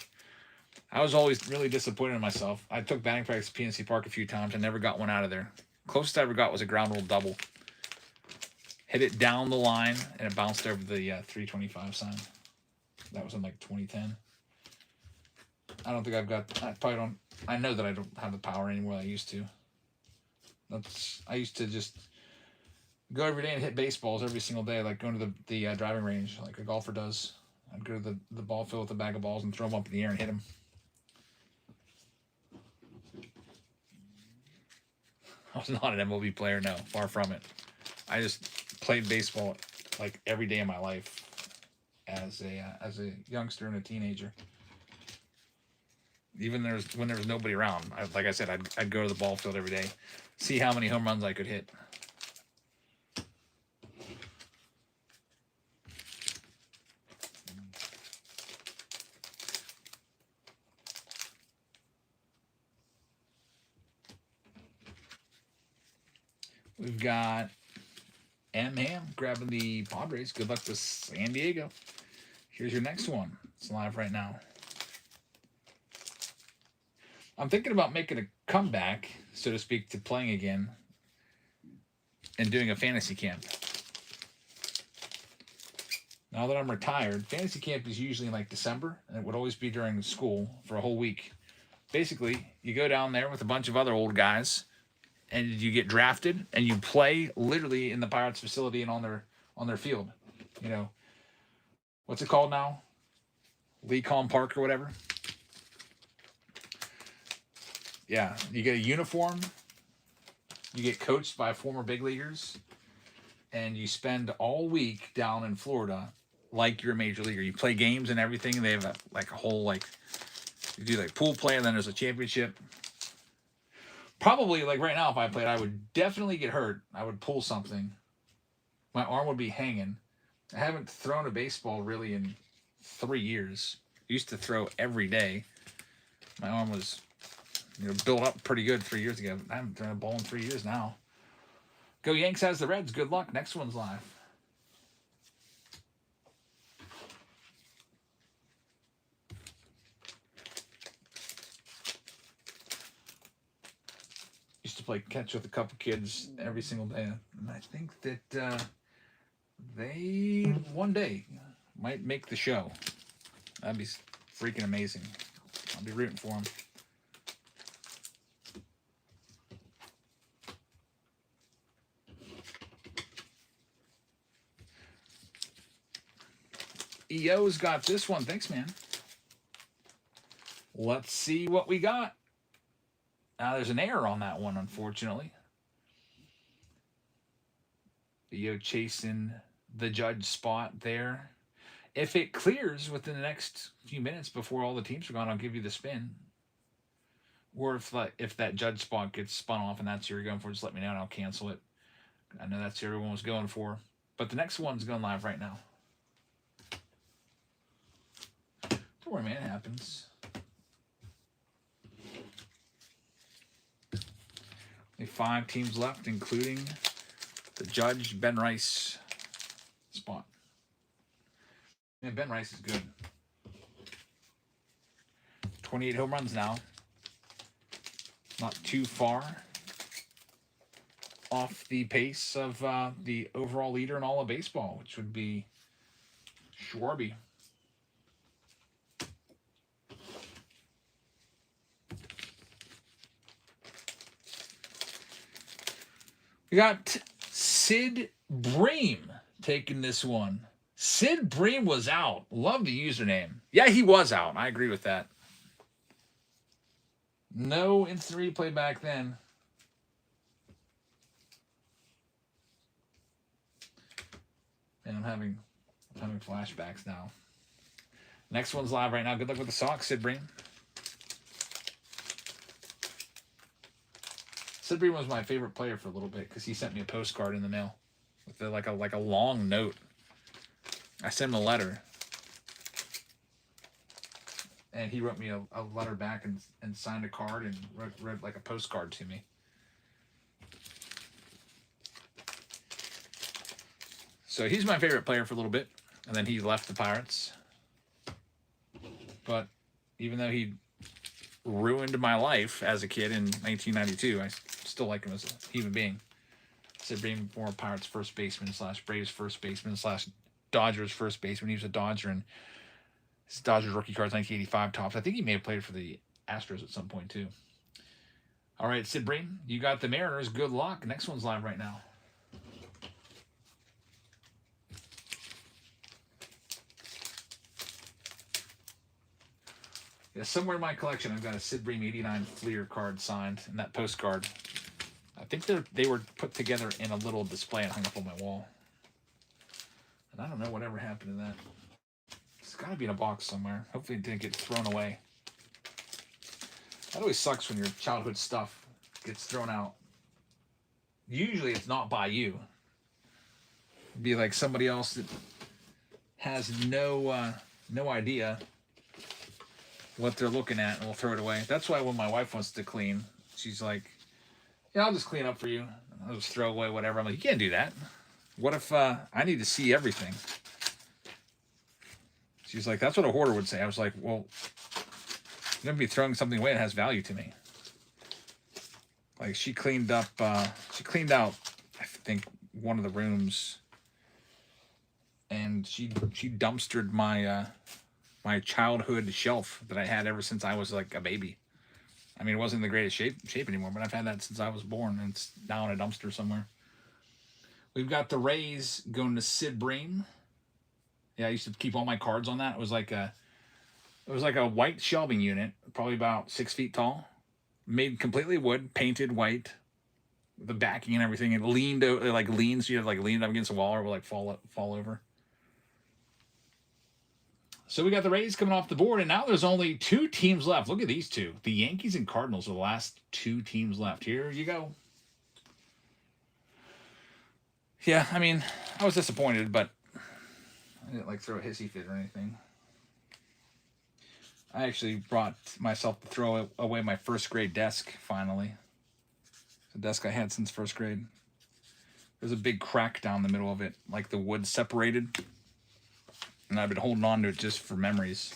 I was always really disappointed in myself. I took batting practice at PNC Park a few times. I never got one out of there. Closest I ever got was a ground rule double. Hit it down the line, and it bounced over the 325 sign. That was in like 2010. I don't think I've got. I probably don't. I know that I don't have the power anymore I used to. I used to just go every day and hit baseballs every single day, like going to the driving range, like a golfer does. I'd go to the ball field with a bag of balls and throw them up in the air and hit them. I was not an MLB player, no, far from it. I just played baseball like every day of my life as a youngster and a teenager. Even when there was nobody around, like I said, I'd go to the ball field every day, see how many home runs I could hit. We've got M. Ham grabbing the Padres. Good luck with San Diego. Here's your next one. It's live right now. I'm thinking about making a comeback, so to speak, to playing again and doing a fantasy camp. Now that I'm retired, fantasy camp is usually in like December, and it would always be during school for a whole week. Basically, you go down there with a bunch of other old guys, and you get drafted, and you play literally in the Pirates facility and on their field. You know, what's it called now? Lee Collin Park or whatever. Yeah, you get a uniform. You get coached by former big leaguers, and you spend all week down in Florida like you're a major leaguer. You play games and everything. They have a whole you do like pool play, and then there's a championship. Probably like right now, if I played, I would definitely get hurt. I would pull something. My arm would be hanging. I haven't thrown a baseball really in 3 years. I used to throw every day. My arm was, built up pretty good 3 years ago. I haven't thrown a ball in 3 years now. Go Yanks has the Reds. Good luck. Next one's live. Used to play catch with a couple kids every single day. And I think that they one day might make the show. That'd be freaking amazing. I'll be rooting for them. EO's got this one. Thanks, man. Let's see what we got. Now, there's an error on that one, unfortunately. EO chasing the Judge spot there. If it clears within the next few minutes before all the teams are gone, I'll give you the spin. Or if that Judge spot gets spun off and that's who you're going for, just let me know and I'll cancel it. I know that's who everyone was going for. But the next one's going live right now. Don't worry, man. It happens. Only 5 teams left, including the Judge Ben Rice spot. Yeah, Ben Rice is good. 28 home runs now. Not too far off the pace of the overall leader in all of baseball, which would be Schwarber. We got Sid Bream taking this one. Sid Bream was out. Love the username. Yeah, he was out. I agree with that. No instant replay back then. And I'm having Having flashbacks now. Next one's live right now. Good luck with the Sox, Sid Bream. Sid Bream was my favorite player for a little bit because he sent me a postcard in the mail with like a long note. I sent him a letter, and he wrote me a letter back and signed a card and wrote like a postcard to me. So he's my favorite player for a little bit, and then he left the Pirates. But even though he ruined my life as a kid in 1992, I still like him as a human being. Sid Bream, former Pirates first baseman / Braves first baseman / Dodgers first baseman. He was a Dodger, and his Dodgers rookie cards 1985 tops. I think he may have played for the Astros at some point too. All right, Sid Bream, you got the Mariners. Good luck. Next one's live right now. Yeah, somewhere in my collection, I've got a Sid Bream 89 Fleer card signed, and that postcard. I think they were put together in a little display and hung up on my wall. And I don't know whatever happened to that. It's got to be in a box somewhere. Hopefully it didn't get thrown away. That always sucks when your childhood stuff gets thrown out. Usually it's not by you. It'd be like somebody else that has no idea what they're looking at, and we'll throw it away. That's why when my wife wants to clean, she's like, yeah, I'll just clean up for you. I'll just throw away whatever. I'm like, you can't do that. What if I need to see everything? She's like, that's what a hoarder would say. I was like, well, you're going to be throwing something away that has value to me. Like, she cleaned out, I think, one of the rooms, and she dumpstered my my childhood shelf that I had ever since I was like a baby. I mean, it wasn't in the greatest shape anymore, but I've had that since I was born, and it's now in a dumpster somewhere. We've got the Rays going to Sid Bream. Yeah, I used to keep all my cards on that. It was like a white shelving unit, probably about 6 feet tall, made completely wood, painted white, the backing and everything. It leaned, so you had like leaned up against the wall or it would like fall over. So we got the Rays coming off the board, and now there's only 2 teams left. Look at these two. The Yankees and Cardinals are the last 2 teams left. Here you go. Yeah, I mean, I was disappointed, but I didn't like throw a hissy fit or anything. I actually brought myself to throw away my first grade desk, finally. The desk I had since first grade. There's a big crack down the middle of it, like the wood separated. And I've been holding on to it just for memories.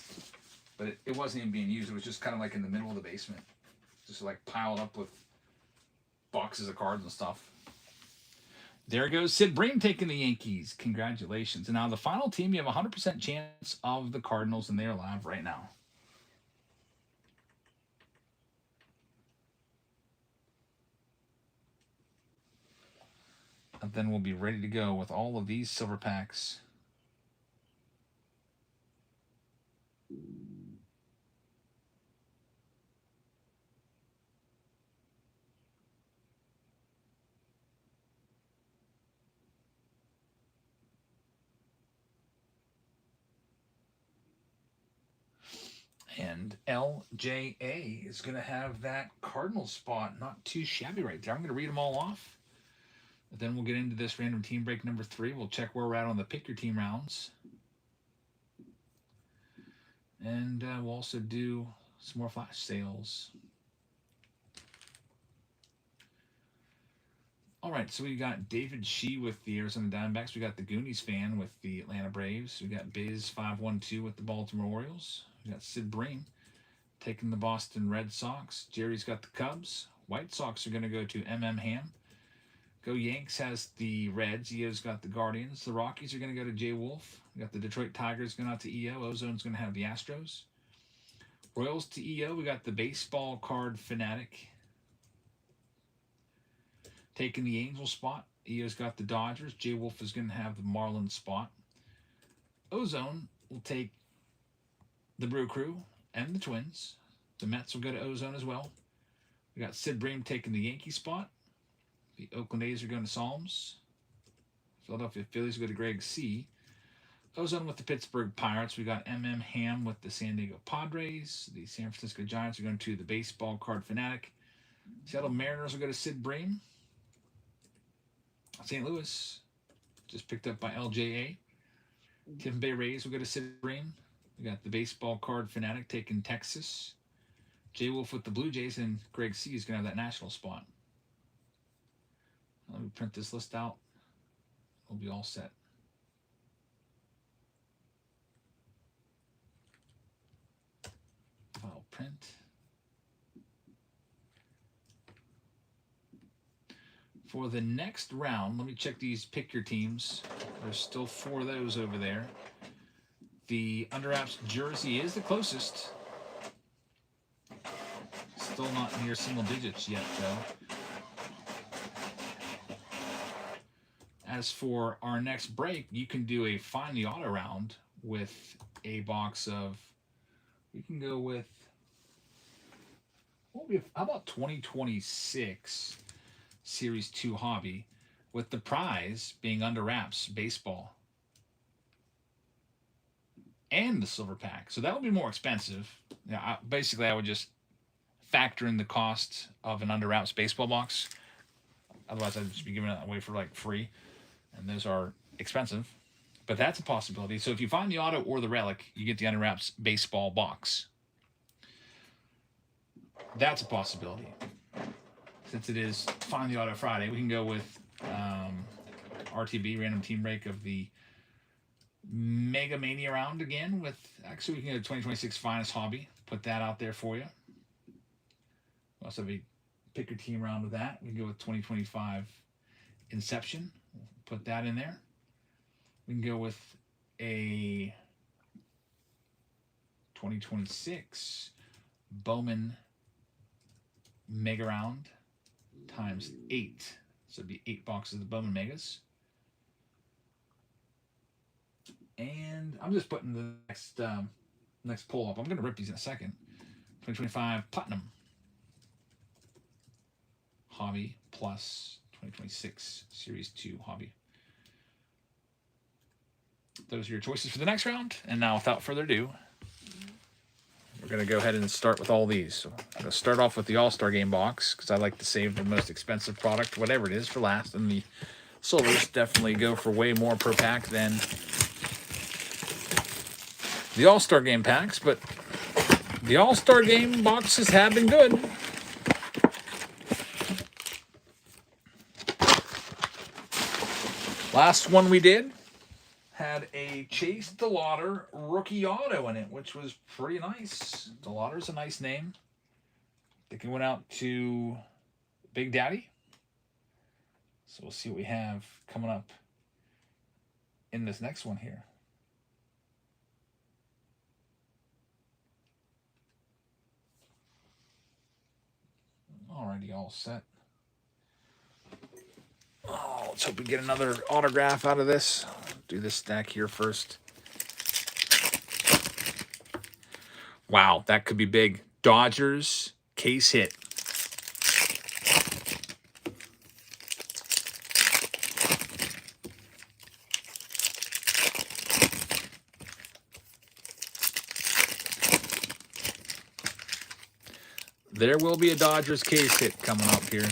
But it wasn't even being used. It was just kind of like in the middle of the basement. Just like piled up with boxes of cards and stuff. There goes Sid Bream taking the Yankees. Congratulations. And now the final team, you have a 100% chance of the Cardinals, and they are live right now. And then we'll be ready to go with all of these silver packs. And LJA is going to have that Cardinal spot. Not too shabby right there. I'm going to read them all off. Then we'll get into this random team break number 3. We'll check where we're at on the pick your team rounds. And we'll also do some more flash sales. All right, so we got David Shee with the Arizona Diamondbacks. We got the Goonies fan with the Atlanta Braves. We got Biz512 with the Baltimore Orioles. We got Sid Bream taking the Boston Red Sox. Jerry's got the Cubs. White Sox are going to go to MM Ham. Go Yanks has the Reds. EO's got the Guardians. The Rockies are going to go to Jay Wolf. We got the Detroit Tigers going out to EO. Ozone's going to have the Astros. Royals to EO. We got the Baseball Card Fanatic taking the Angels spot. EO's got the Dodgers. Jay Wolf is going to have the Marlins spot. Ozone will take the Brew Crew and the Twins. The Mets will go to Ozone as well. We got Sid Bream taking the Yankee spot. The Oakland A's are going to Psalms. Philadelphia Phillies go to Greg C. Ozone with the Pittsburgh Pirates. We got MM Ham with the San Diego Padres. The San Francisco Giants are going to the Baseball Card Fanatic. Seattle Mariners will go to Sid Bream. St. Louis, just picked up by LJA. Tampa Bay Rays will go to Sid Bream. We got the Baseball Card Fanatic taking Texas. Jay Wolf with the Blue Jays, and Greg C is going to have that national spot. Let me print this list out. We'll be all set. File print. For the next round, let me check these pick your teams. There's still 4 of those over there. The Under Wraps jersey is the closest. Still not near single digits yet, though. As for our next break, you can do a Find the Auto round with a box of, we can go with, how about 2026 Series 2 Hobby, with the prize being Under Wraps Baseball and the silver pack. So that would be more expensive. Yeah, basically, I would just factor in the cost of an Under Wraps baseball box. Otherwise, I'd just be giving it away for like free, and those are expensive. But that's a possibility. So if you find the auto or the relic, you get the Under Wraps baseball box. That's a possibility. Since it is Find the Auto Friday, we can go with RTB, random team break of the Mega Mania round again. With actually, we can go to 2026 Finest Hobby. Put that out there for you. We also have a pick your team round with that. We can go with 2025 Inception. Put that in there. We can go with a 2026 Bowman Mega Round times 8. So it'd be 8 boxes of the Bowman Megas. And I'm just putting the next pull up. I'm going to rip these in a second. 2025 Platinum Hobby plus 2026 Series 2 Hobby. Those are your choices for the next round. And now, without further ado, we're going to go ahead and start with all these. So I'm going to start off with the All-Star Game box because I like to save the most expensive product, whatever it is, for last. And the silvers definitely go for way more per pack than the All-Star Game packs. But the All-Star Game boxes have been good. Last one we did had a Chase DeLauder rookie auto in it, which was pretty nice. DeLauder's a nice name. I think it went out to Big Daddy. So we'll see what we have coming up in this next one here. Already all set. Oh, let's hope we get another autograph out of this. Do this stack here first. Wow, that could be big. Dodgers case hit. There will be a Dodgers case hit coming up here.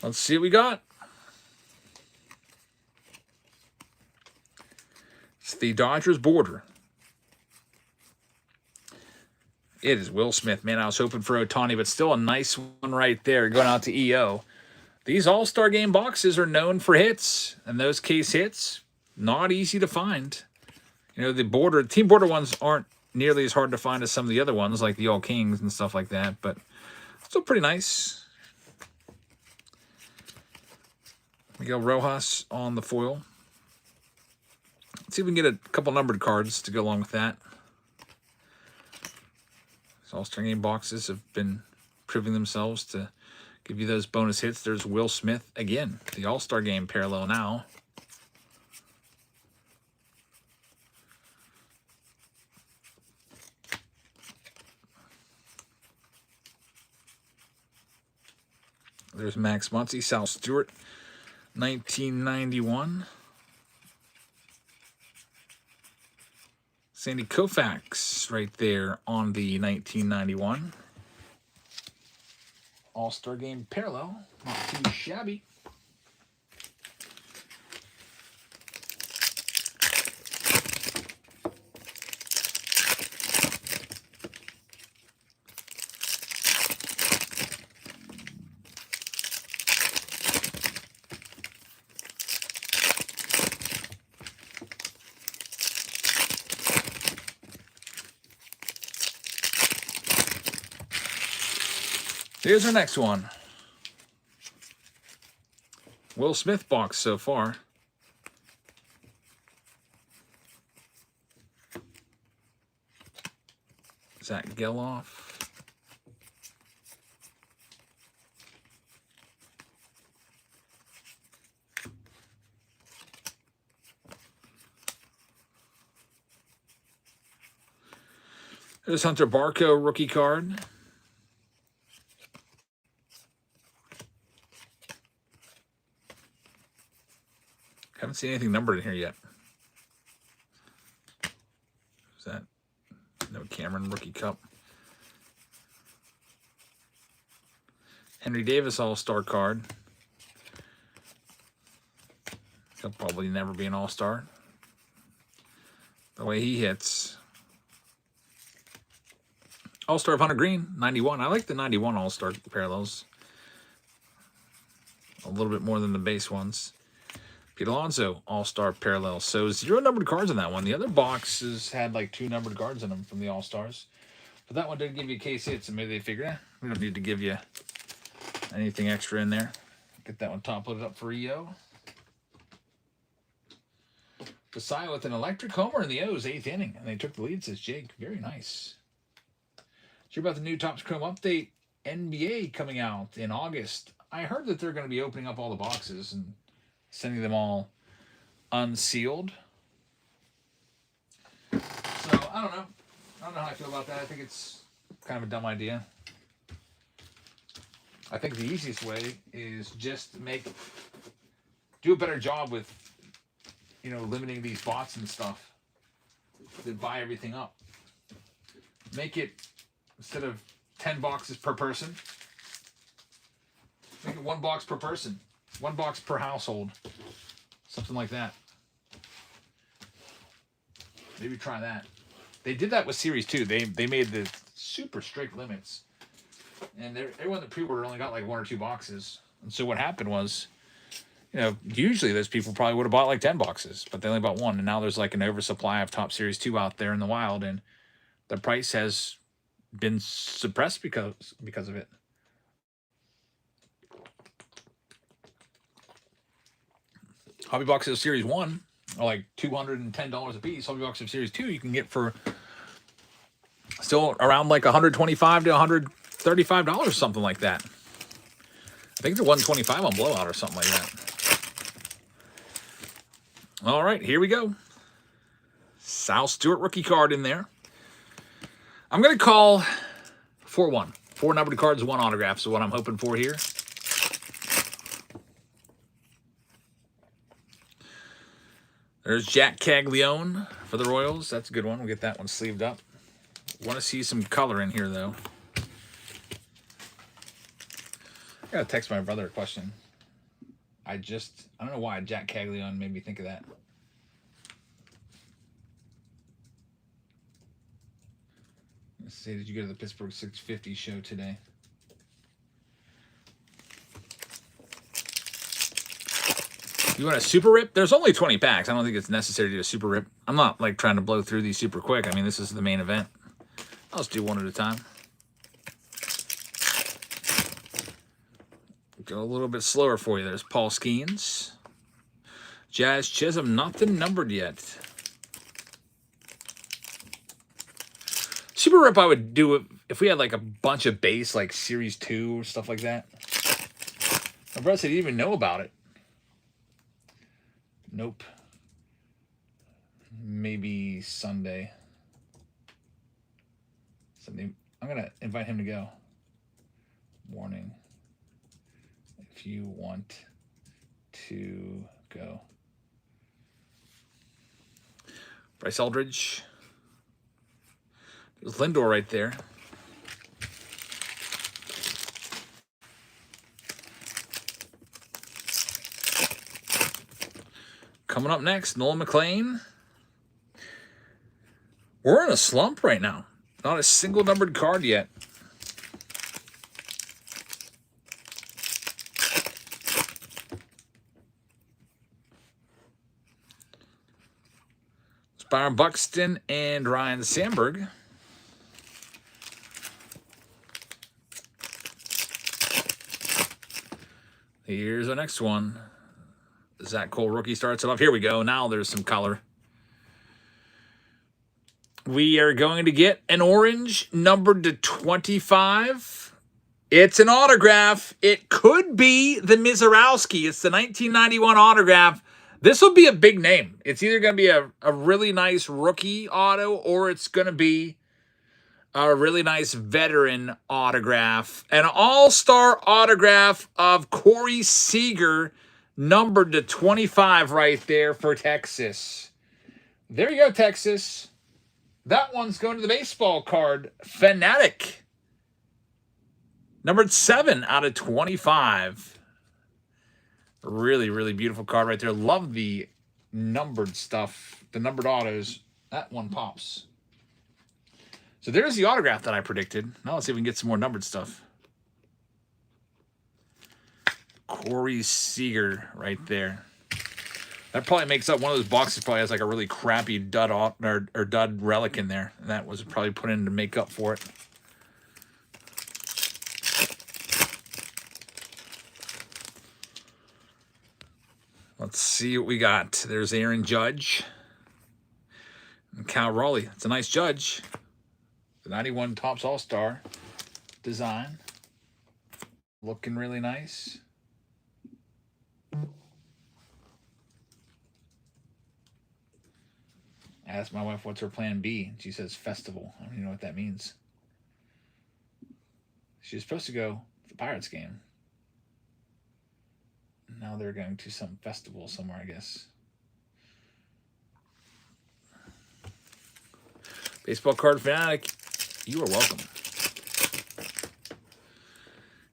Let's see what we got. It's the Dodgers border. It is Will Smith. Man, I was hoping for Ohtani, but still a nice one right there going out to EO. These All-Star Game boxes are known for hits, and those case hits, not easy to find. You know, the team border ones aren't nearly as hard to find as some of the other ones, like the All Kings and stuff like that, but still pretty nice. Miguel Rojas on the foil. Let's see if we can get a couple numbered cards to go along with that. These All-Star Game boxes have been proving themselves to give you those bonus hits. There's Will Smith again. The All-Star Game parallel now. There's Max Muncy, Sal Stewart, 1991. Sandy Koufax right there on the 1991. All-Star Game parallel. Not too shabby. Here's our next one. Will Smith box so far. Zach Geloff. There's Hunter Barco rookie card. Haven't seen anything numbered in here yet. Is that no Cameron rookie cup? Henry Davis all-star card. He'll probably never be an all-star. The way he hits. All-star of Hunter Green, 91. I like the 91 all-star parallels. A little bit more than the base ones. Pete Alonso, all-star parallel. So 0 numbered cards in that one. The other boxes had like 2 numbered cards in them from the all-stars. But that one did give you a case hit, so maybe they figured, we don't need to give you anything extra in there. Get that one top loaded up for EO. Josiah with an electric homer in the O's 8th inning. And they took the lead, says Jake. Very nice. Did you hear about the new Topps Chrome update? NBA coming out in August. I heard that they're going to be opening up all the boxes and sending them all unsealed. So, I don't know. I don't know how I feel about that. I think it's kind of a dumb idea. I think the easiest way is just do a better job with, limiting these bots and stuff. Than buy everything up. Make it, instead of 10 boxes per person, make it 1 box per person. 1 box per household. Something like that. Maybe try that. They did that with Series 2. They made the super strict limits. And everyone that pre-ordered only got like 1 or 2 boxes. And so what happened was, usually those people probably would have bought like 10 boxes, but they only bought 1. And now there's like an oversupply of Top Series 2 out there in the wild. And the price has been suppressed because of it. Hobby boxes of Series 1 are like $210 a piece. Hobby boxes of Series 2 you can get for still around like $125 to $135, something like that. I think they're $125 on Blowout or something like that. All right, here we go. Sal Stewart rookie card in there. I'm going to call 4-1. 4 numbered cards, 1 autograph is what I'm hoping for here. There's Jack Caglione for the Royals. That's a good one. We'll get that one sleeved up. Want to see some color in here, though. I got to text my brother a question. I don't know why Jack Caglione made me think of that. Let's see, did you go to the Pittsburgh 650 show today? You want a super rip? There's only 20 packs. I don't think it's necessary to do a super rip. I'm not like trying to blow through these super quick. I mean, this is the main event. I'll just do one at a time. Go a little bit slower for you. There's Paul Skeens. Jazz Chisholm, nothing numbered yet. Super rip I would do if we had like a bunch of base, like Series 2 or stuff like that. My brother said he didn't even know about it. Nope. Maybe Sunday. I'm going to invite him to go. Warning. if you want to go. Bryce Eldridge. There's Lindor right there. Coming up next, Nolan McLean. We're in a slump right now. Not a single numbered card yet. It's Byron Buxton and Ryan Sandberg. Here's our next one. Zach Cole rookie starts it off. Here we go. Now there's some color. We are going to get an orange numbered to 25. It's an autograph. It could be the Mizorowski. It's the 1991 autograph. This will be a big name. It's either going to be a really nice rookie auto or it's going to be a really nice veteran autograph. An all-star autograph of Corey Seager, numbered to 25 right there for Texas. There you go, Texas. That one's going to the baseball card. Fanatic. Numbered 7 out of 25. Really, really beautiful card right there. Love the numbered stuff. The numbered autos. That one pops. So there's the autograph that I predicted. Now let's see if we can get some more numbered stuff. Corey Seager right there. That probably makes up one of those boxes. Probably has like a really crappy dud or dud relic in there. And that was probably put in to make up for it. Let's see what we got. There's Aaron Judge and Cal Raleigh. It's a nice Judge. The 91 Topps All-Star design. Looking really nice. I asked my wife what's her plan B. She says festival. I don't even know what that means. She was supposed to go to the Pirates game. Now they're going to some festival somewhere, I guess. Baseball card fanatic, you are welcome.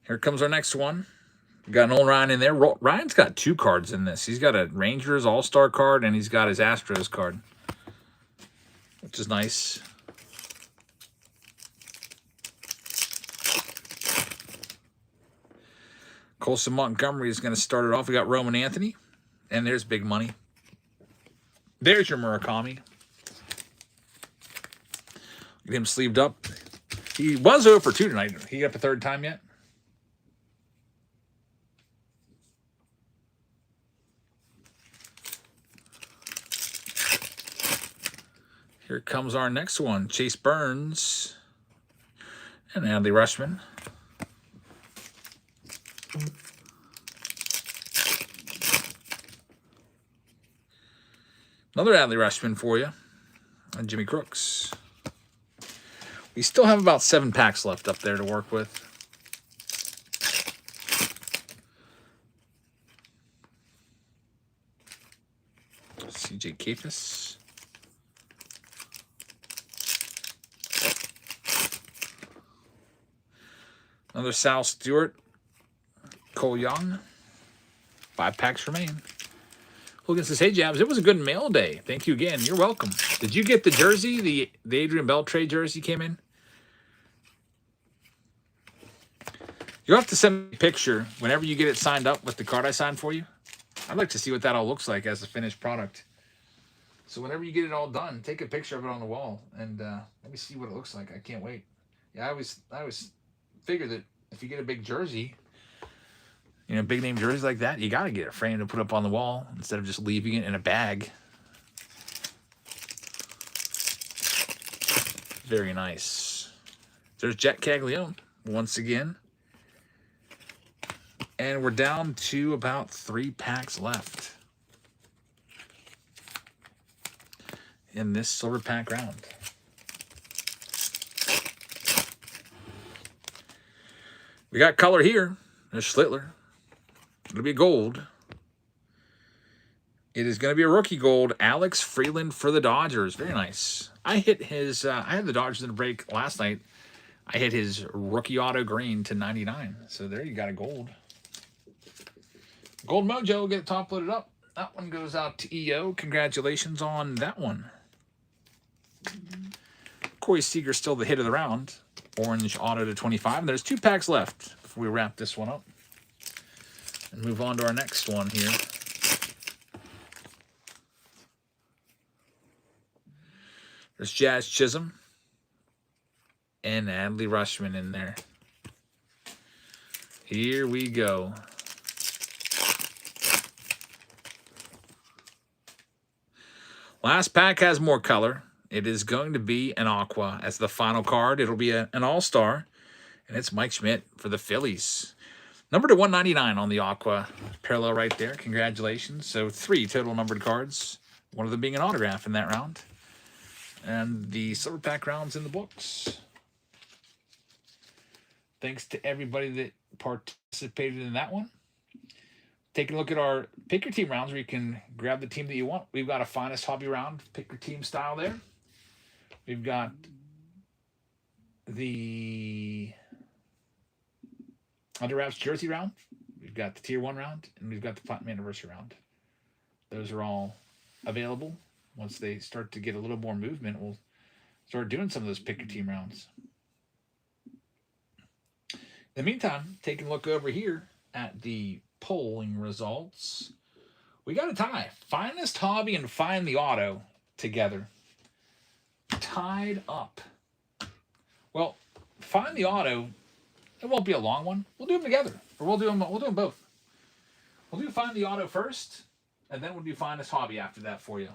Here comes our next one. We got an old Ryan in there. Ryan's got 2 cards in this. He's got a Rangers All-Star card and he's got his Astros card, which is nice. Colson Montgomery is going to start it off. We got Roman Anthony, and there's big money. There's your Murakami. Get him sleeved up. He was 0 for 2 tonight. He got the 3rd time yet? Here comes our next one. Chase Burns and Adley Rutschman. Another Adley Rutschman for you. And Jimmy Crooks. We still have about 7 packs left up there to work with. CJ Kefis. Another Sal Stewart. Cole Young. 5 packs remain. Logan says, hey, Jabs, it was a good mail day. Thank you again. You're welcome. Did you get the jersey? The Adrian Beltre jersey came in? You'll have to send me a picture whenever you get it signed up with the card I signed for you. I'd like to see what that all looks like as a finished product. So whenever you get it all done, take a picture of it on the wall and let me see what it looks like. I can't wait. Yeah, I always figure that if you get a big jersey, you know, big name jerseys like that, you got to get it framed and put up on the wall instead of just leaving it in a bag. Very nice. There's Jet Caglione once again. And we're down to about 3 packs left in this silver pack round. We got color here. There's Schlittler. It'll be gold. It is going to be a rookie gold. Alex Freeland for the Dodgers. Very nice. I hit his. I had the Dodgers in the break last night. I hit his rookie auto green to 99. So there you got a gold. Gold Mojo will get top loaded up. That one goes out to EO. Congratulations on that one. Corey Seager still the hit of the round. Orange auto to 25. And there's 2 packs left before we wrap this one up. And move on to our next one here. There's Jazz Chisholm and Adley Rushman in there. Here we go. Last pack has more color. It is going to be an Aqua as the final card. It'll be an All-Star, and it's Mike Schmidt for the Phillies. Number to 199 on the Aqua parallel right there. Congratulations. So 3 total numbered cards, one of them being an autograph in that round. And the silver pack rounds in the books. Thanks to everybody that participated in that one. Take a look at our Pick Your Team rounds where you can grab the team that you want. We've got a Finest Hobby round, Pick Your Team style there. We've got the Under Wraps Jersey round. We've got the Tier 1 round. And we've got the Platinum Anniversary round. Those are all available. Once they start to get a little more movement, we'll start doing some of those Pick Your Team rounds. In the meantime, taking a look over here at the polling results. We got a tie. Finest Hobby and Find the Auto together. Tied up. Well, Find the Auto, it won't be a long one. We'll do them together. Or we'll do them both. We'll do Find the Auto first, and then we'll do Finest Hobby after that for you.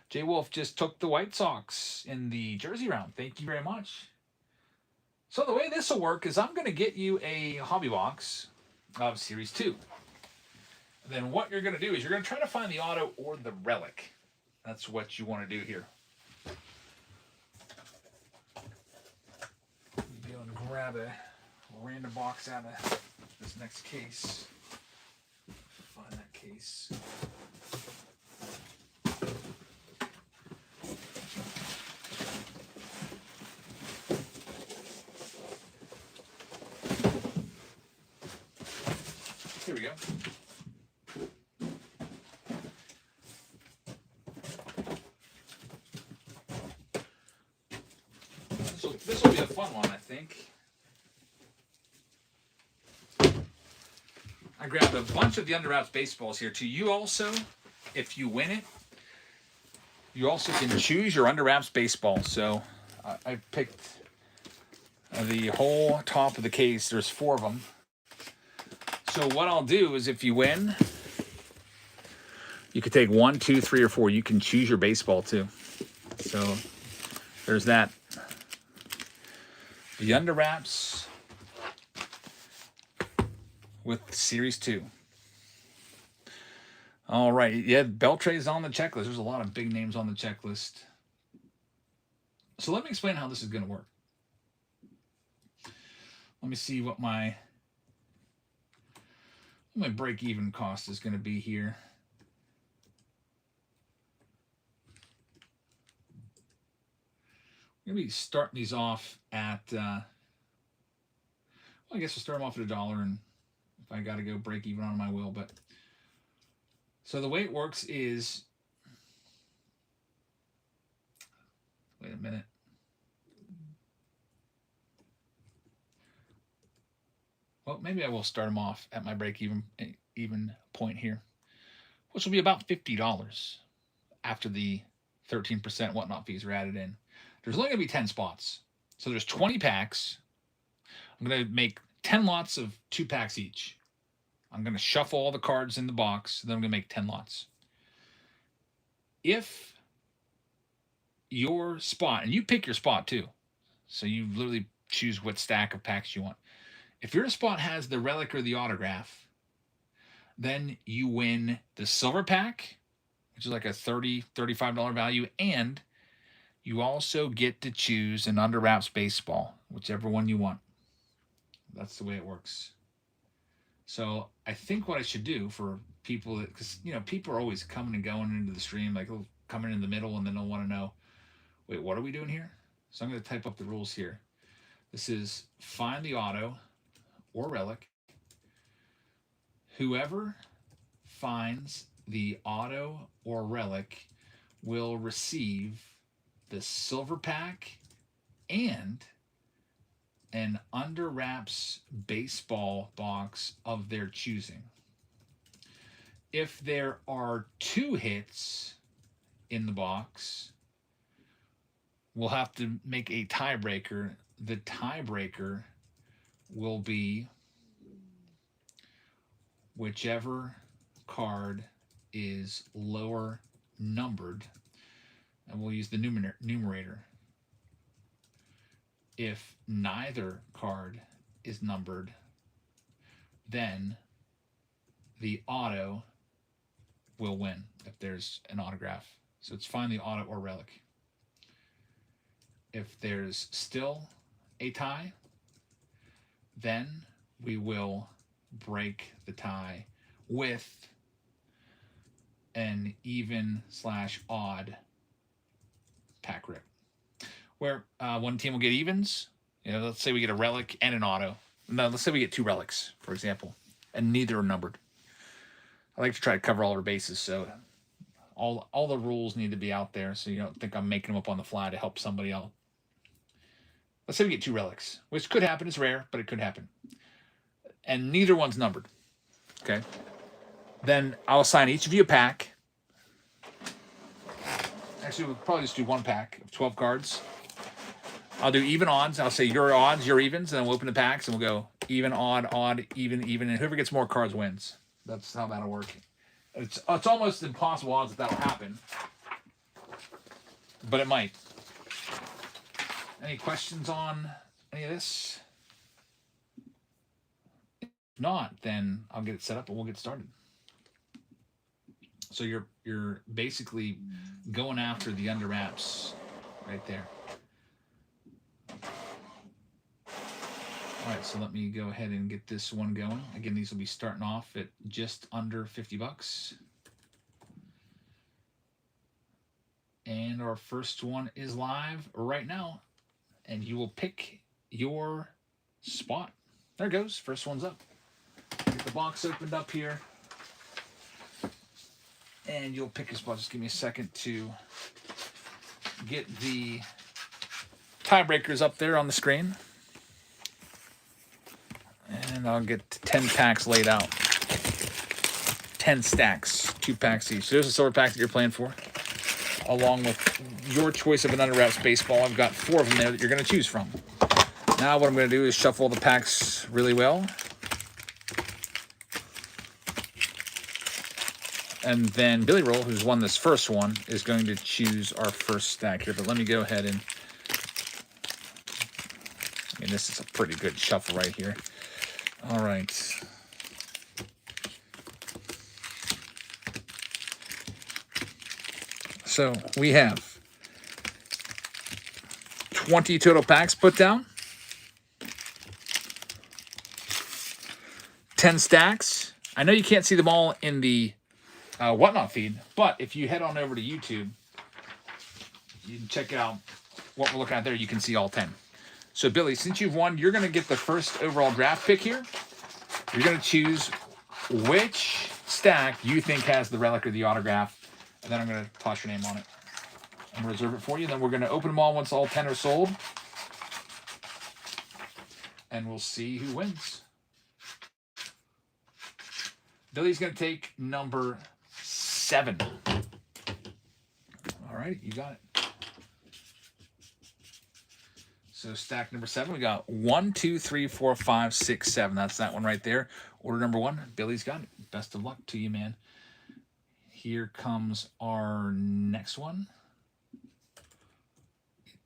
Jay Wolf just took the White Sox in the Jersey round. Thank you very much. So the way this will work is I'm going to get you a hobby box of Series 2. And then what you're going to do is you're going to try to find the auto or the relic. That's what you want to do here. You'll be able to grab a random box out of this next case. Find that case. Here we go. This will be a fun one, I think. I grabbed a bunch of the Under Wraps baseballs here too. You also, if you win it, you also can choose your Under Wraps baseball. So I picked the whole top of the case. There's 4 of them. So what I'll do is if you win, you could take 1, 2, 3, or 4. You can choose your baseball too. So there's that. The Under Wraps with Series 2. All right. Yeah, Beltre's on the checklist. There's a lot of big names on the checklist. So let me explain how this is going to work. Let me see what my break-even cost is going to be here. I'm going to be starting these off at, well, I guess we'll start them off at $1, and if I got to go break even on them, I will. But so the way it works is, wait a minute. Well, maybe I will start them off at my break-even point here, which will be about $50 after the 13% whatnot fees are added in. There's only going to be 10 spots. So there's 20 packs. I'm going to make 10 lots of 2 packs each. I'm going to shuffle all the cards in the box. Then I'm going to make 10 lots. If your spot, and you pick your spot too, so you literally choose what stack of packs you want. If your spot has the relic or the autograph, then you win the silver pack, which is like a $30, $35 value, and you also get to choose an Under Wraps baseball, whichever one you want. That's the way it works. So I think what I should do for people that, because people are always coming and going into the stream, like they'll come in the middle and then they'll want to know, wait, what are we doing here? So I'm going to type up the rules here. This is find the auto or relic. Whoever finds the auto or relic will receive the silver pack and an under wraps baseball box of their choosing. If there are 2 hits in the box, we'll have to make a tiebreaker. The tiebreaker will be whichever card is lower numbered, and we'll use the numerator. If neither card is numbered, then the auto will win if there's an autograph. So it's find the auto or relic. If there's still a tie, then we will break the tie with an even/odd pack rip, where one team will get evens. Let's say we get a relic and an auto. No, let's say we get 2 relics, for example, and neither are numbered. I like to try to cover all our bases, so all the rules need to be out there, so you don't think I'm making them up on the fly to help somebody else. Let's say we get 2 relics, which could happen. It's rare, but it could happen. And neither one's numbered. Okay. Then I'll assign each of you a pack. Actually, we'll probably just do 1 pack of 12 cards. I'll do even odds. I'll say your odds, your evens, and then we'll open the packs and we'll go even, odd, even, and whoever gets more cards wins. That's how that'll work. It's almost impossible odds that'll happen, but it might. Any questions on any of this? If not, then I'll get it set up and we'll get started. So you're basically going after the under wraps right there. All right, so let me go ahead and get this one going. Again, these will be starting off at just under $50. And our first one is live right now. And you will pick your spot. There it goes. First one's up. Get the box opened up here. And you'll pick your spot. Just give me a second to get the tiebreakers up there on the screen. And I'll get 10 packs laid out. 10 stacks, 2 packs each. So there's a silver pack that you're playing for, along with your choice of an under wraps baseball. I've got 4 of them there that you're going to choose from. Now what I'm going to do is shuffle the packs really well. And then Billy Roll, who's won this first one, is going to choose our first stack here. But let me go ahead and... this is a pretty good shuffle right here. All right. So we have 20 total packs put down. 10 stacks. I know you can't see them all in the Whatnot feed, but if you head on over to YouTube, you can check out what we're looking at there. You can see all 10. So, Billy, since you've won, you're going to get the first overall draft pick here. You're going to choose which stack you think has the relic or the autograph, and then I'm going to toss your name on it and reserve it for you. Then we're going to open them all once all 10 are sold, and we'll see who wins. Billy's going to take number 7. All right, you got it. So stack number 7, we got 1, 2, 3, 4, 5, 6, 7. That's that one right there. Order number 1, Billy's got it. Best of luck to you, man. Here comes our next one.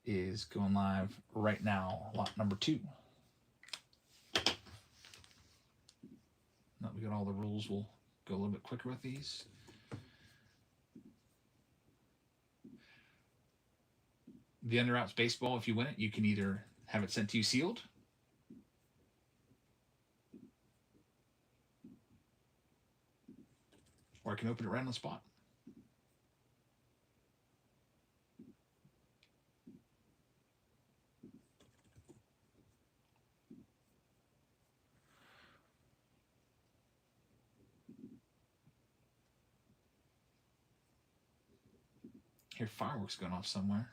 It is going live right now. Lot number 2. Now we got all the rules. We'll go a little bit quicker with these. The Under Wraps baseball, if you win it, you can either have it sent to you sealed, Or I can open it right on the spot. Hear fireworks going off somewhere.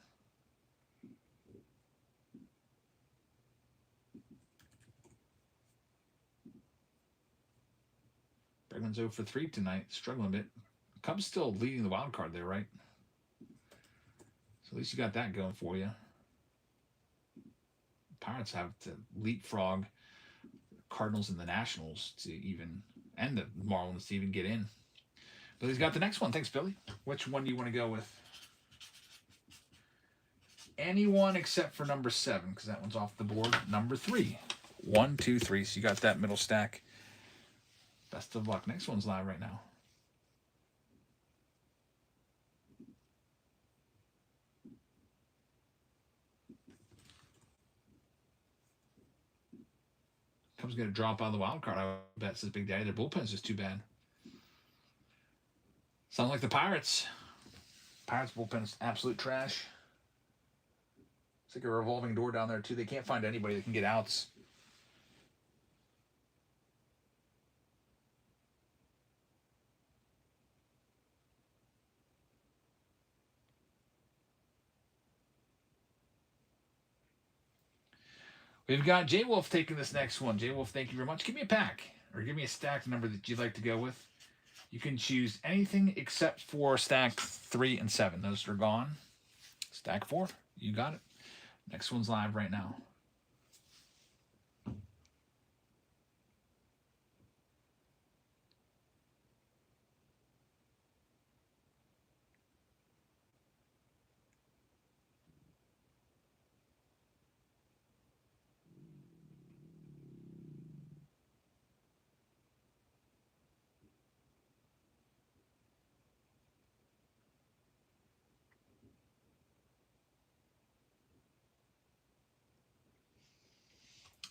Bregman's 0 for 3 tonight, struggling a bit. Cubs still leading the wild card there, right? So at least you got that going for you. Pirates have to leapfrog Cardinals and the Nationals to even, and the Marlins to even get in. Billy's got the next one. Thanks, Billy. Which one do you want to go with? Anyone except for number 7, because that one's off the board. Number 3. 1, 2, 3. So you got that middle stack. Best of luck. Next one's live right now. Cubs going to drop out of the wild card. I bet, says Big Daddy. Their bullpen's just too bad. Sounds like the Pirates. Pirates bullpen's absolute trash. It's like a revolving door down there, too. They can't find anybody that can get outs. We've got J Wolf taking this next one. J Wolf, thank you very much. Give me a pack or give me a stacked number that you'd like to go with. You can choose anything except for stack 3 and 7. Those are gone. Stack 4, you got it. Next one's live right now.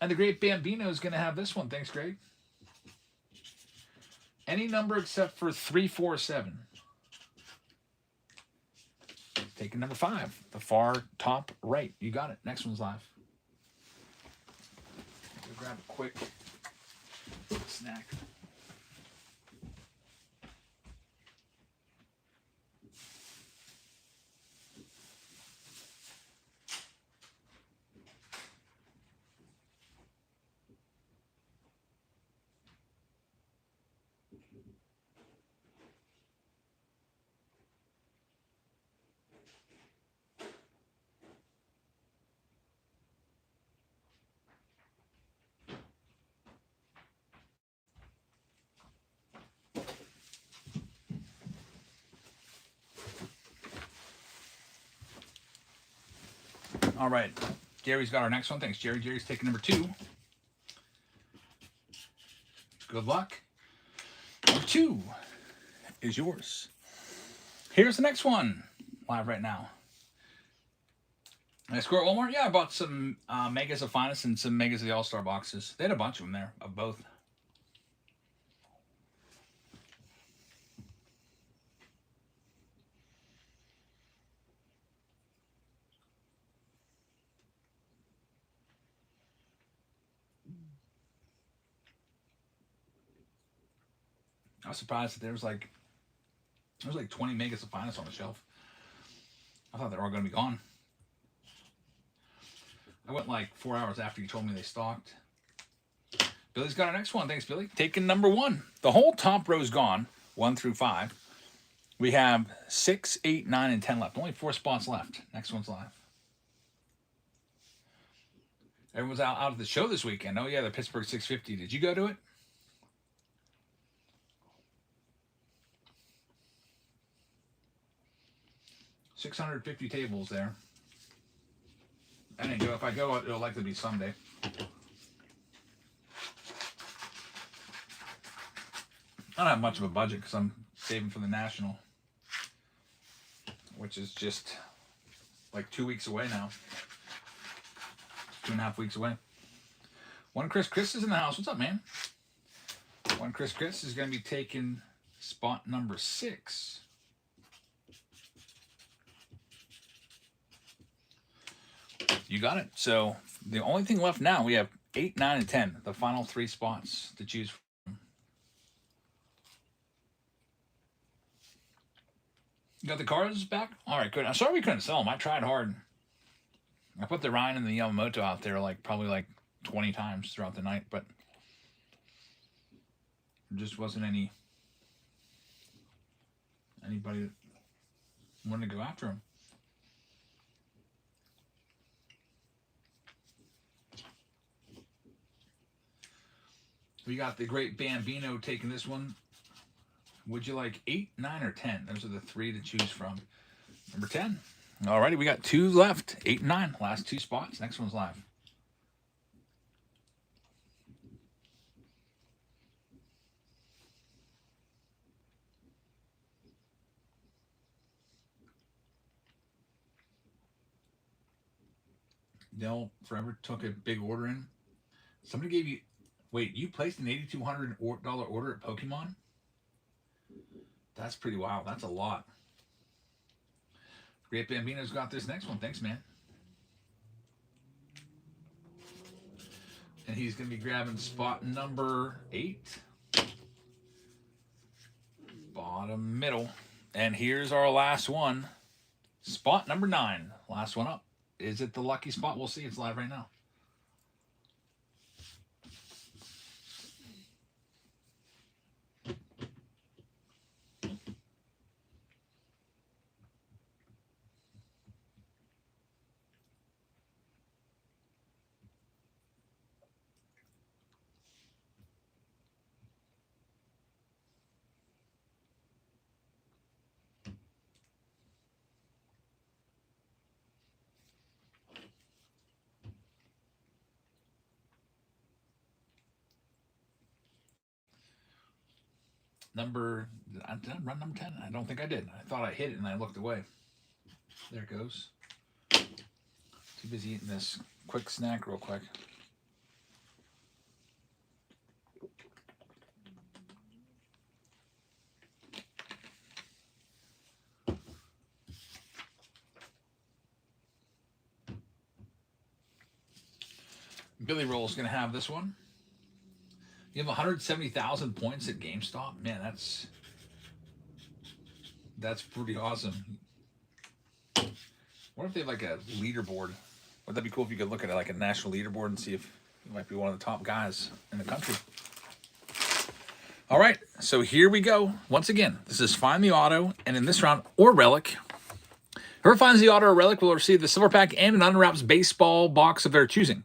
And the Great Bambino is going to have this one. Thanks, Greg. Any number except for 3, 4, 7. Taking number 5, the far top right. You got it. Next one's live. Grab a quick snack. All right. Gary's got our next one. Thanks, Jerry. Jerry's taking number 2. Good luck. Number 2 is yours. Here's the next one. Live right now. I score at Walmart? Yeah, I bought some Megas of Finest and some Megas of the All-Star boxes. They had a bunch of them there, of both. I was surprised that there was like 20 Megas of Finest on the shelf. I thought they were all going to be gone. I went like 4 hours after you told me they stocked. Billy's got our next one. Thanks, Billy. Taking number 1. The whole top row's gone, 1 through 5. We have 6, 8, 9, and 10 left. Only 4 spots left. Next one's live. Everyone's out of the show this weekend. Oh, yeah, the Pittsburgh 650. Did you go to it? $650 tables there. I didn't go. If I go, it'll likely be Sunday. I don't have much of a budget because I'm saving for the National, which is just like 2 weeks away now. 2.5 weeks away. One Chris is in the house. What's up, man? One Chris is going to be taking spot number 6. You got it. So the only thing left now, we have 8, 9, and 10, the final 3 spots to choose from. You got the cards back? All right, good. I'm sorry we couldn't sell them. I tried hard. I put the Ryan and the Yamamoto out there probably 20 times throughout the night, but there just wasn't anybody that wanted to go after them. We got the great Bambino taking this one. Would you like 8, 9, or 10? Those are the 3 to choose from. Number 10. Alrighty, we got 2 left. 8 and 9. Last 2 spots. Next one's live. Dell forever took a big order in. Somebody gave you... Wait, you placed an $8,200 order at Pokemon? That's pretty wild. That's a lot. Great Bambino's got this next one. Thanks, man. And he's going to be grabbing spot number 8. Bottom middle. And here's our last one. Spot number 9. Last one up. Is it the lucky spot? We'll see. It's live right now. Did I run number 10? I don't think I did. I thought I hit it and I looked away. There it goes. Too busy eating this quick snack real quick. Billy Roll's going to have this one. You have 170,000 points at GameStop. Man, that's pretty awesome. What if they have a leaderboard? Would that be cool if you could look at a national leaderboard and see if you might be one of the top guys in the country? All right, so here we go. Once again, this is Find the Auto, and in this round, or Relic. Whoever finds the Auto or Relic will receive the silver pack and an Unwraps baseball box of their choosing.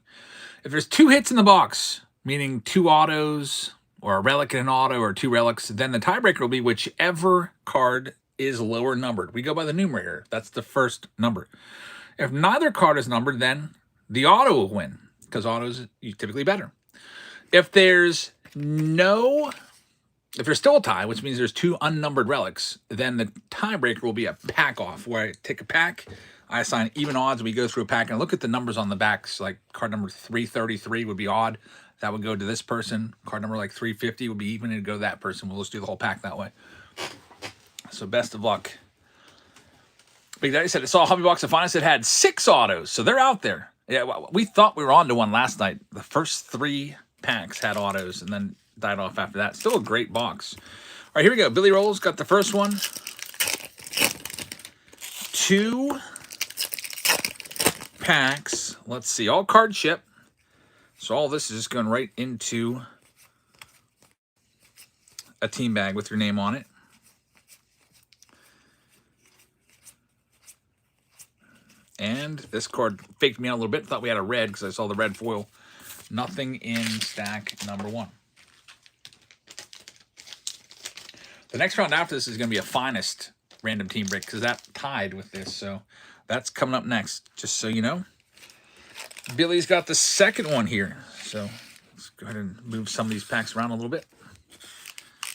If there's 2 hits in the box, meaning 2 autos, or a relic and an auto, or 2 relics, then the tiebreaker will be whichever card is lower numbered. We go by the numerator. That's the first number. If neither card is numbered, then the auto will win, because autos are typically better. If there's still a tie, which means there's 2 unnumbered relics, then the tiebreaker will be a pack off, where I take a pack, I assign even odds. We go through a pack and look at the numbers on the backs. Like card number 333 would be odd. That would go to this person. Card number 350 would be even. It'd go to that person. We'll just do the whole pack that way. So best of luck. Big Daddy said, I saw a hobby box of finest that had 6 autos. So they're out there. Yeah, we thought we were on to one last night. The first 3 packs had autos and then died off after that. Still a great box. All right, here we go. Billy Rolls got the first one. 2 packs. Let's see. All card ship. So all this is just going right into a team bag with your name on it. And this card faked me out a little bit. Thought we had a red because I saw the red foil. Nothing in stack number 1. The next round after this is going to be a finest random team break because that tied with this. So that's coming up next, just so you know. Billy's got the second one here. So let's go ahead and move some of these packs around a little bit.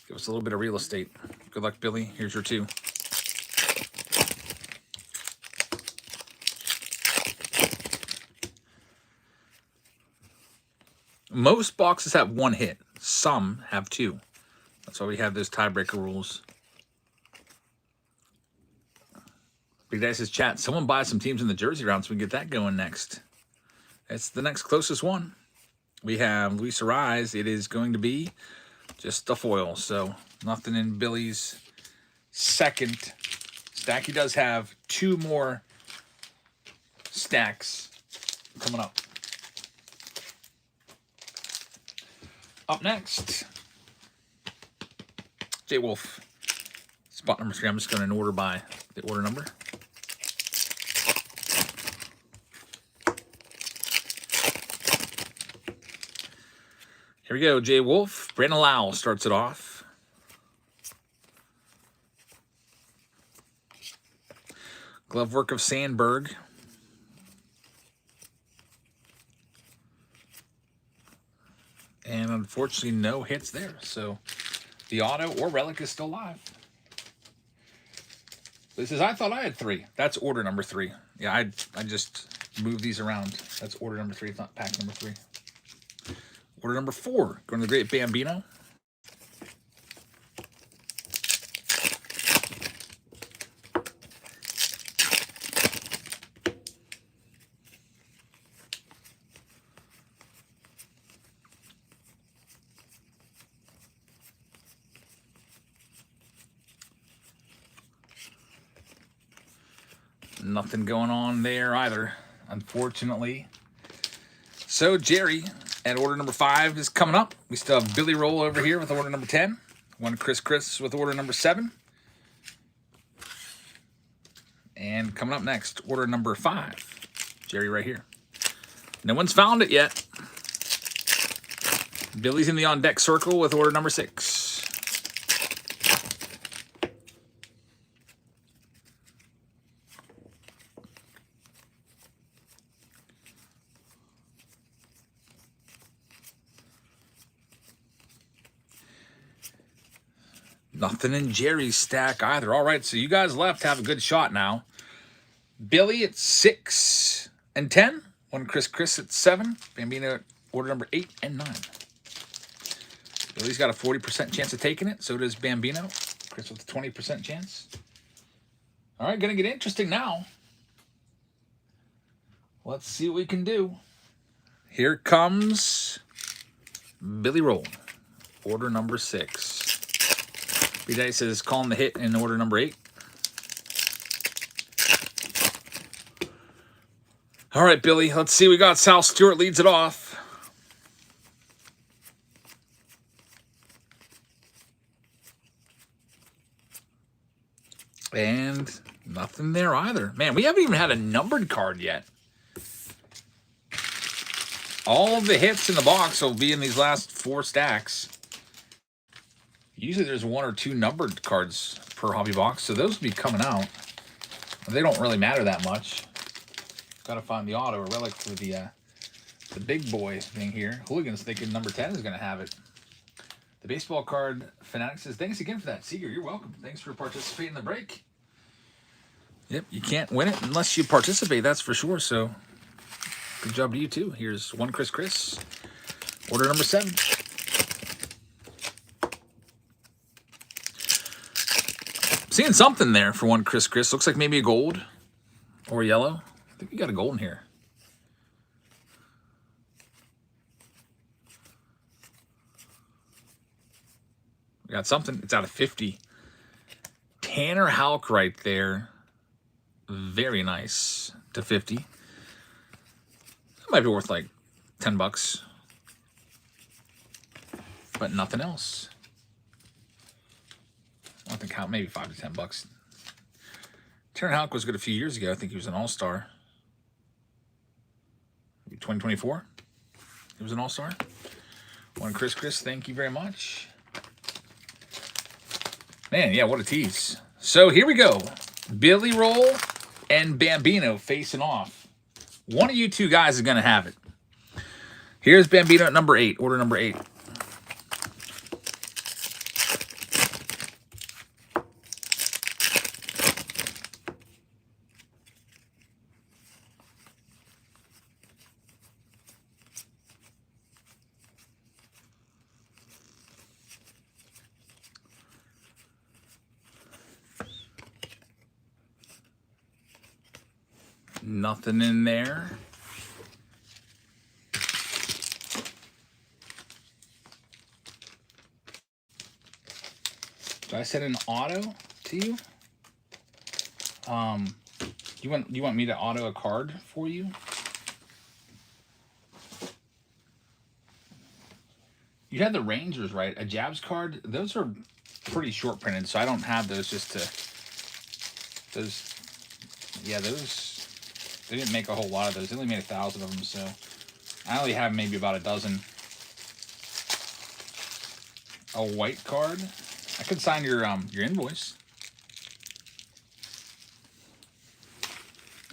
Give us a little bit of real estate. Good luck, Billy. Here's your 2. Most boxes have 1 hit. Some have 2. That's why we have those tiebreaker rules. Big Dice says, chat, someone buy some teams in the jersey round so we can get that going next. It's the next closest one. We have Luis Arise. It is going to be just a foil, so nothing in Billy's second stack. He does have 2 more stacks coming up. Up next, Jay Wolf. Spot number 3. I'm just going to order by the order number. Here we go, Jay Wolf. Brandon Lau starts it off. Glove work of Sandberg. And unfortunately, no hits there. So the auto or relic is still live. This is, I thought I had 3. That's order number 3. Yeah, I just moved these around. That's order number 3. It's not pack number 3. Order number 4, going to the Great Bambino. Nothing going on there either, unfortunately. So Jerry at order number 5 is coming up. We still have Billy Roll over here with order number 10. One Chris with order number 7. And coming up next, order number 5. Jerry right here. No one's found it yet. Billy's in the on deck circle with order number 6. Nothing in Jerry's stack either. All right, so you guys left have a good shot now. Billy at 6 and 10. One Chris at 7. Bambino at order number 8 and 9. Billy's got a 40% chance of taking it. So does Bambino. Chris with a 20% chance. All right, going to get interesting now. Let's see what we can do. Here comes Billy Roll. Order number 6. B-Dice is calling the hit in order number 8. All right, Billy. Let's see. We got Sal Stewart leads it off. And nothing there either. Man, we haven't even had a numbered card yet. All of the hits in the box will be in these last 4 stacks. Usually there's 1 or 2 numbered cards per hobby box, so those will be coming out. They don't really matter that much. Got to find the auto or relic for the big boy thing here. Hooligans thinking number 10 is going to have it. The baseball card fanatic says, thanks again for that. Seeger, you're welcome. Thanks for participating in the break. Yep, you can't win it unless you participate, that's for sure. So good job to you too. Here's one Chris. Order number 7. Seeing something there for one Chris. Looks like maybe a gold or yellow. I think we got a gold in here. We got something. It's out of 50. Tanner Houck right there. Very nice to 50. That might be worth like $10. But nothing else. I don't think how, maybe $5 to $10. Tanner Houck was good a few years ago. I think he was an all-star. 2024. He was an all-star. One Chris, thank you very much. Man, yeah, what a tease. So here we go. Billy Roll and Bambino facing off. One of you two guys is going to have it. Here's Bambino at number 8, order number 8. Nothing in there. Did I send an auto to you? You want me to auto a card for you? You had the Rangers, right? A Jabs card. Those are pretty short printed, so I don't have those just to. Those. Yeah, those. They didn't make a whole lot of those. They only made 1,000 of them, so I only have maybe about a dozen. A white card. I could sign your invoice.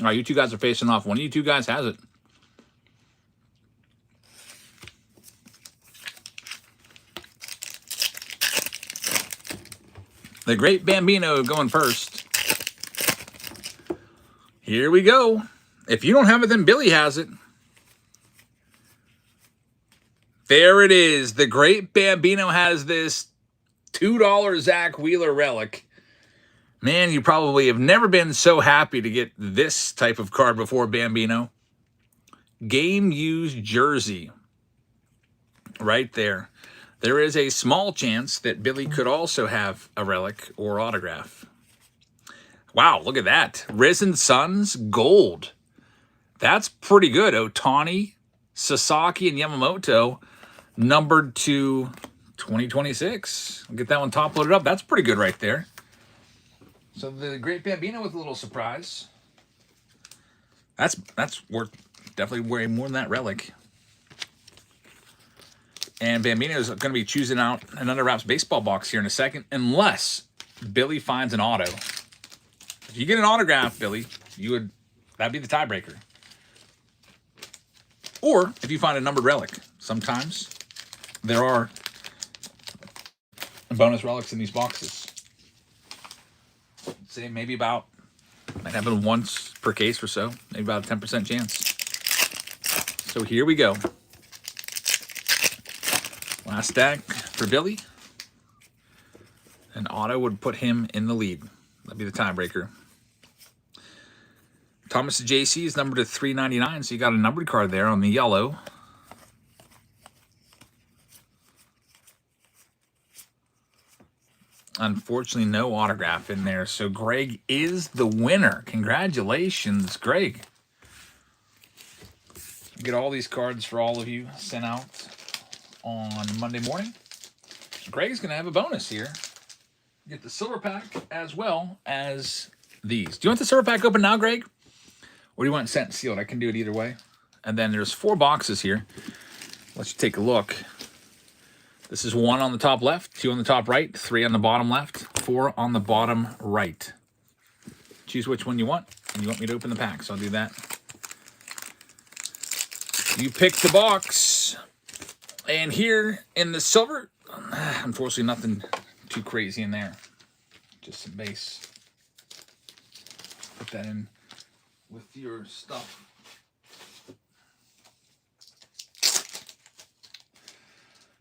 All right, you two guys are facing off. One of you two guys has it. The Great Bambino going first. Here we go. If you don't have it, then Billy has it. There it is. The Great Bambino has this $2 Zach Wheeler relic. Man, you probably have never been so happy to get this type of card before, Bambino. Game used jersey. Right there. There is a small chance that Billy could also have a relic or autograph. Wow, look at that. Risen Suns gold. That's pretty good. Ohtani, Sasaki, and Yamamoto numbered to 2026. We'll get that one top loaded up. That's pretty good right there. So the Great Bambino with a little surprise. That's worth definitely way more than that relic. And Bambino is going to be choosing out an Under Wraps baseball box here in a second, unless Billy finds an auto. If you get an autograph, Billy, that'd be the tiebreaker. Or if you find a numbered relic. Sometimes there are bonus relics in these boxes. Say maybe about, might happen once per case or so, maybe about a 10% chance. So here we go. Last stack for Billy. And auto would put him in the lead. That'd be the tiebreaker. Thomas JC is numbered to 399, so you got a numbered card there on the yellow. Unfortunately, no autograph in there, so Greg is the winner. Congratulations, Greg. Get all these cards for all of you sent out on Monday morning. Greg's going to have a bonus here. Get the silver pack as well as these. Do you want the silver pack open now, Greg? Or do you want it sent and sealed? I can do it either way. And then there's 4 boxes here. Let's take a look. This is 1 on the top left, 2 on the top right, 3 on the bottom left, 4 on the bottom right. Choose which one you want, and you want me to open the pack, so I'll do that. You pick the box, and here in the silver, unfortunately nothing too crazy in there. Just some base. Put that in with your stuff.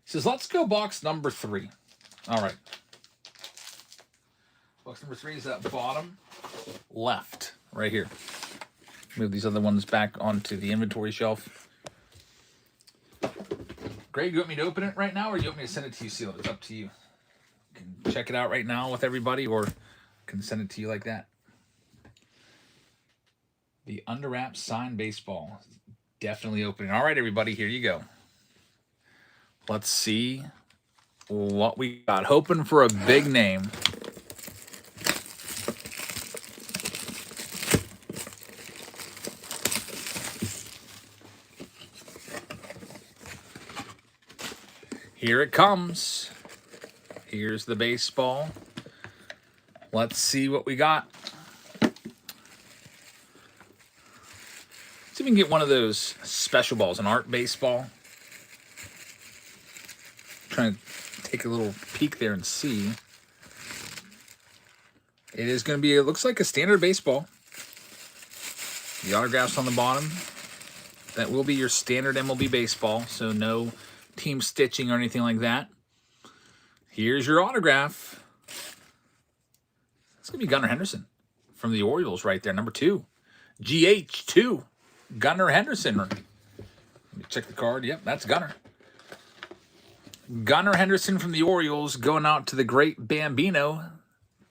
Says, let's go box number 3. All right. Box number 3 is that bottom left right here. Move these other ones back onto the inventory shelf. Greg, you want me to open it right now, or you want me to send it to you sealed? It's up to you. You can check it out right now with everybody, or can send it to you like that. The Under Wraps signed baseball. Definitely opening. All right, everybody, here you go. Let's see what we got. Hoping for a big name. Here it comes. Here's the baseball. Let's see what we got. See if we can get one of those special balls, an art baseball. Trying to take a little peek there and see. It is going to be, it looks like a standard baseball. The autographs on the bottom. That will be your standard MLB baseball, so no team stitching or anything like that. Here's your autograph. It's going to be Gunnar Henderson from the Orioles right there, number 2. GH2, Gunnar Henderson. Let me check the card. Yep, that's Gunnar. Gunnar Henderson from the Orioles going out to the great Bambino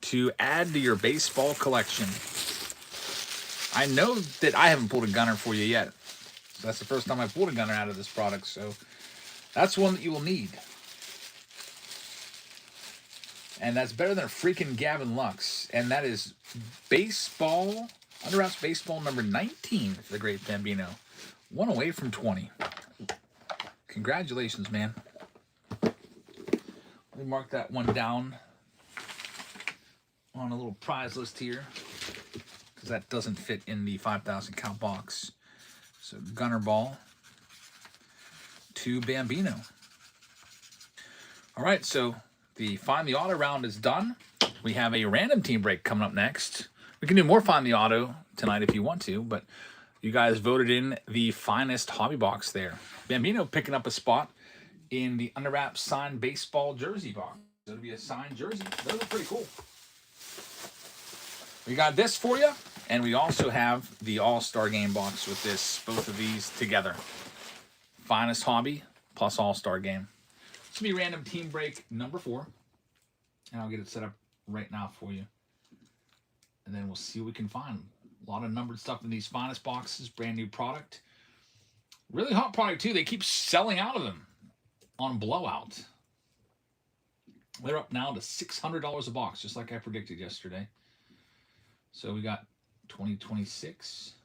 to add to your baseball collection. I know that I haven't pulled a Gunnar for you yet. So that's the first time I pulled a Gunnar out of this product. So that's one that you will need. And that's better than a freaking Gavin Lux. And that is baseball, Under Wraps baseball number 19 for the great Bambino. One away from 20. Congratulations, man. Let me mark that one down on a little prize list here, because that doesn't fit in the 5,000 count box. So Gunnar Ball to Bambino. All right, so the Find the Auto round is done. We have a random team break coming up next. We can do more Find the Auto tonight if you want to, but you guys voted in the finest hobby box there. Bambino picking up a spot in the Under Wraps signed baseball jersey box. It'll be a signed jersey. Those are pretty cool. We got this for you, and we also have the All-Star Game box with this, both of these together. Finest hobby plus All-Star Game. This will be random team break number 4, and I'll get it set up right now for you. And then we'll see what we can find. A lot of numbered stuff in these finest boxes, brand new product. Really hot product too. They keep selling out of them on Blowout. They're up now to $600 a box, just like I predicted yesterday. So we got 2026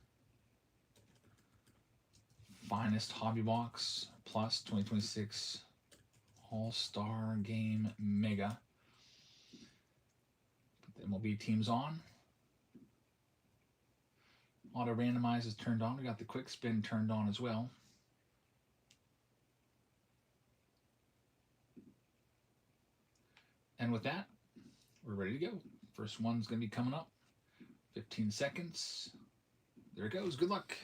finest hobby box plus 2026 All-Star Game Mega. Put the MLB teams on. Auto randomize is turned on. We got the quick spin turned on as well. And with that, we're ready to go. First one's going to be coming up. 15 seconds. There it goes. Good luck.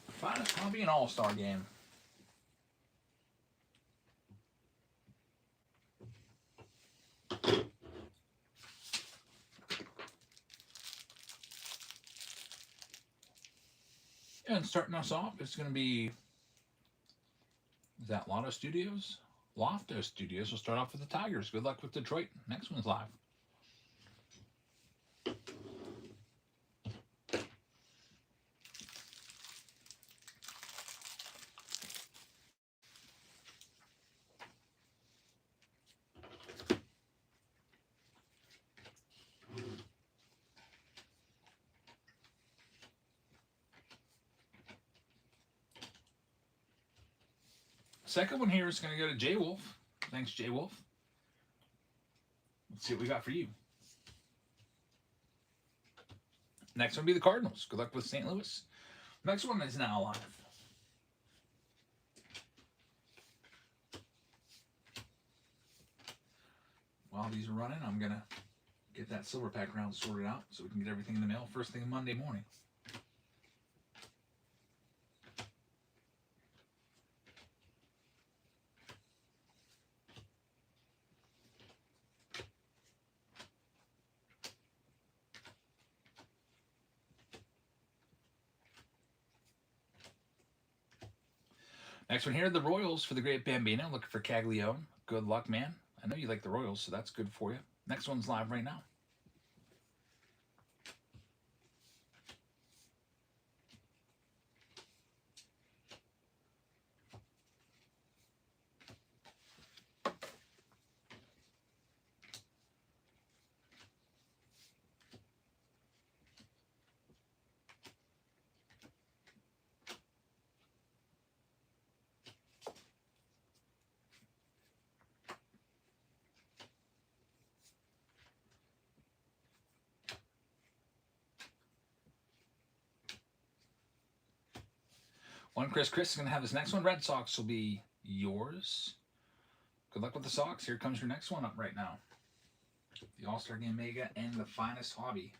Finest hobby and All-Star Game. And starting us off, it's going to be, is that Lotto Studios? Lofto Studios. We'll start off with the Tigers. Good luck with Detroit. Next one's live. Second one here is going to go to Jay Wolf. Thanks, Jay Wolf. Let's see what we got for you. Next one will be the Cardinals. Good luck with St. Louis. Next one is now live. While these are running, I'm going to get that silver pack round sorted out so we can get everything in the mail first thing Monday morning. Next one here, the Royals for the great Bambino. Looking for Caglione. Good luck, man. I know you like the Royals, so that's good for you. Next one's live right now. One Chris is going to have his next one. Red Sox will be yours. Good luck with the Sox. Here comes your next one up right now. The All-Star Game Mega and the Finest Hobby.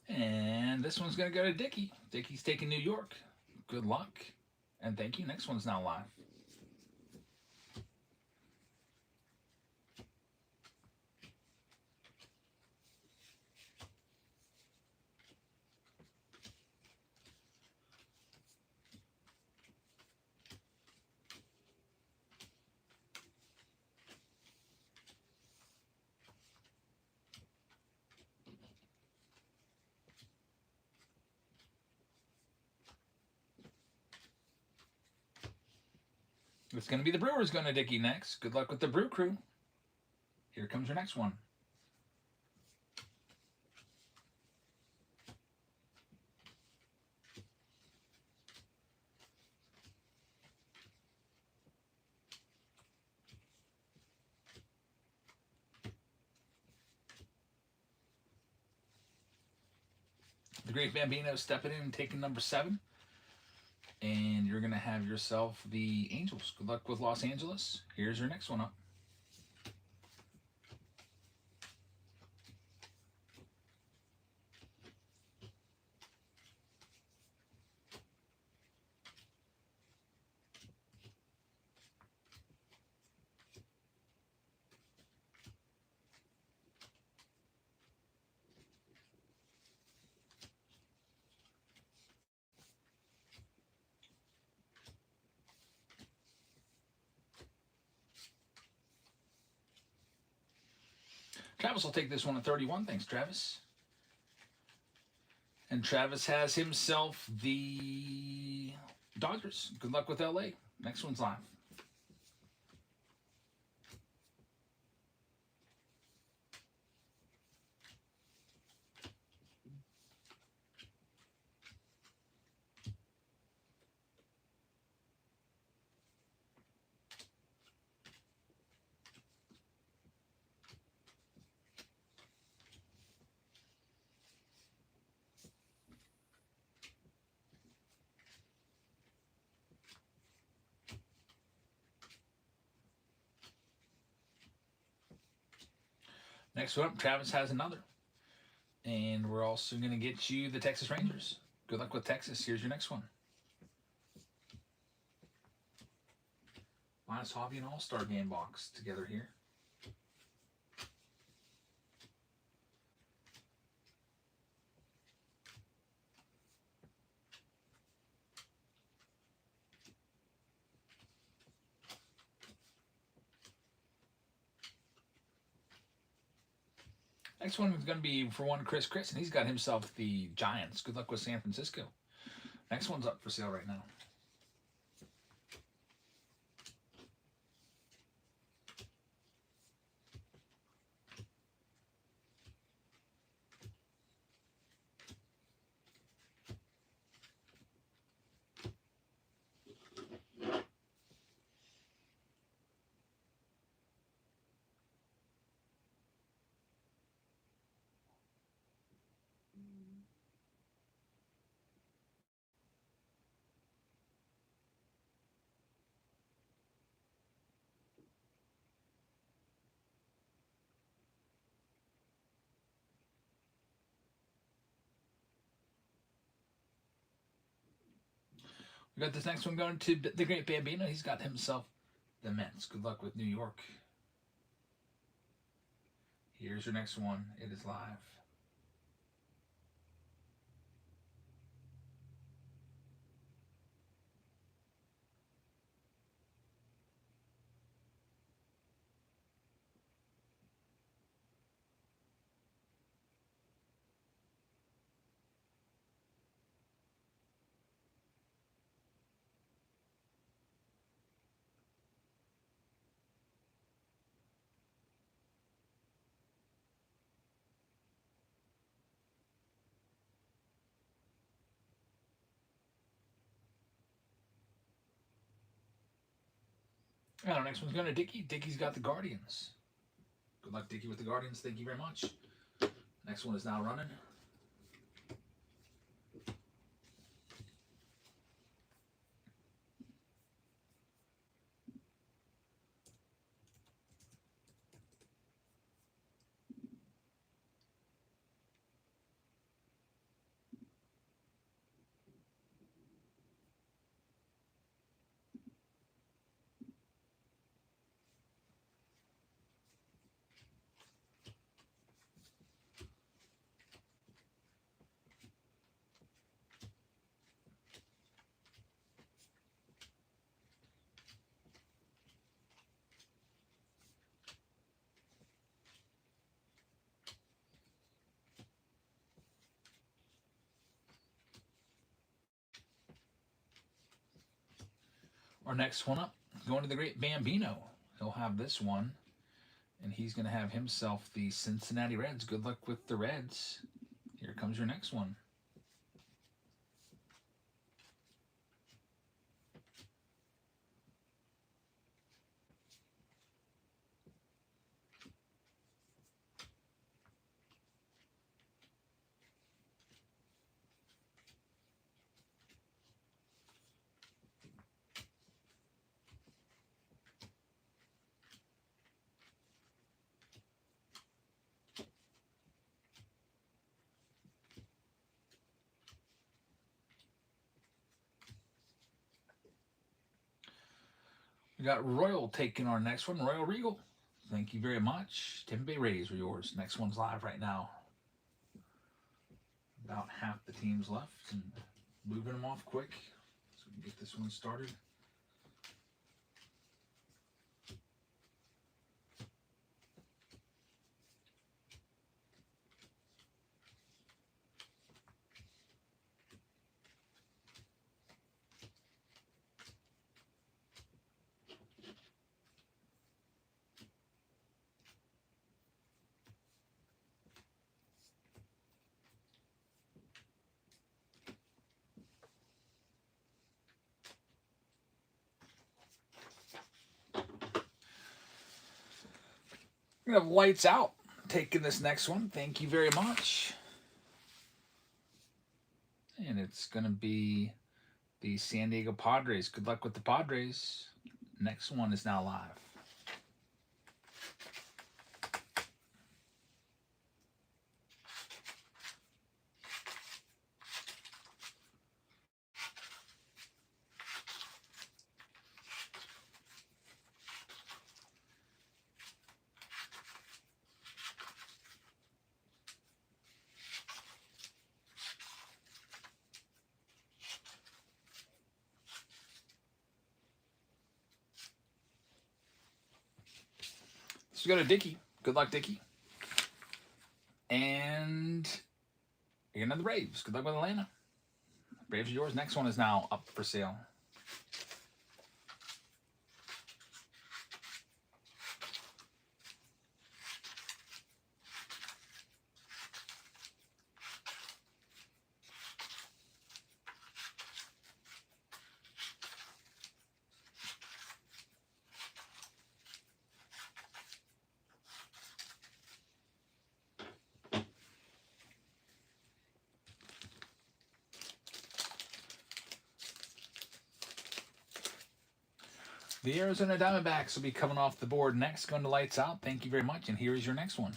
And this one's going to go to Dickie. Dickie's taking New York. Good luck. And thank you. Next one's now live. It's going to be the Brewers going to Dickie next. Good luck with the Brew Crew. Here comes your next one. The Great Bambino stepping in and taking number 7. And you're going to have yourself the Angels. Good luck with Los Angeles. Here's your next one up. Travis will take this one at 31. Thanks, Travis. And Travis has himself the Dodgers. Good luck with LA. Next one's live. Next one up, Travis has another. And we're also going to get you the Texas Rangers. Good luck with Texas. Here's your next one. Finest Hobby and All-Star Game box together here. Next one is going to be for one Chris, and he's got himself the Giants. Good luck with San Francisco. Next one's up for sale right now. We got this next one going to the Great Bambino. He's got himself the Mets. Good luck with New York. Here's your next one. It is live. And our next one's going to Dickie. Dickie's got the Guardians. Good luck, Dickie, with the Guardians. Thank you very much. Next one is now running. Our next one up, going to the great Bambino. He'll have this one, and he's going to have himself the Cincinnati Reds. Good luck with the Reds. Here comes your next one. We got Royal taking our next one. Royal Regal. Thank you very much. Tampa Bay Rays are yours. Next one's live right now. About half the teams left and moving them off quick so we can get this one started. We're going to have Lights Out taking this next one. Thank you very much. And it's going to be the San Diego Padres. Good luck with the Padres. Next one is now live. So we got a Dickie. Good luck, Dickie. And you're another Braves. Good luck with Atlanta. Braves are yours. Next one is now up for sale. The Arizona Diamondbacks will be coming off the board next. Going to Lights Out. Thank you very much. And here is your next one.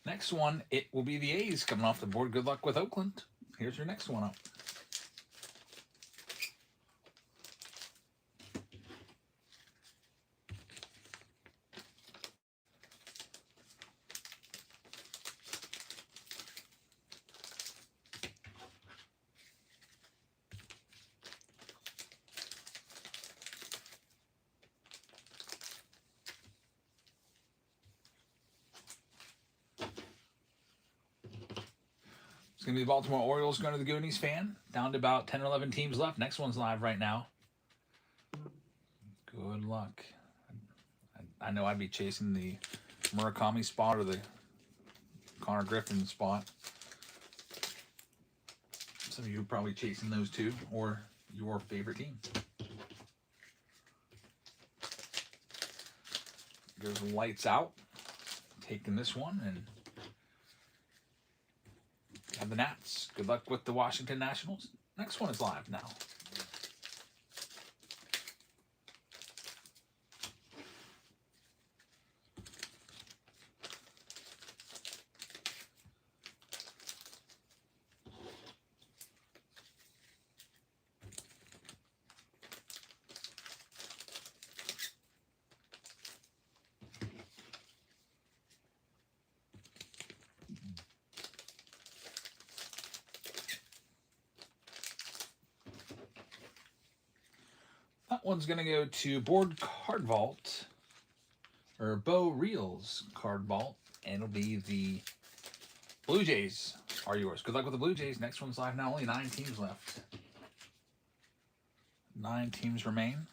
Next one, it will be the A's coming off the board. Good luck with Oakland. Here's your next one up. It's going to be the Baltimore Orioles going to the Goonies fan. Down to about 10 or 11 teams left. Next one's live right now. Good luck. I know I'd be chasing the Murakami spot or the Connor Griffin spot. Some of you are probably chasing those two or your favorite team. Goes lights out. Taking this one and have the Nats. Good luck with the Washington Nationals. Next one is live now. That one's going to go to Board Card Vault, or Bo Reels Card Vault, and it'll be the Blue Jays are yours. Good luck with the Blue Jays. Next one's live now. Only 9 teams left. 9 teams remain.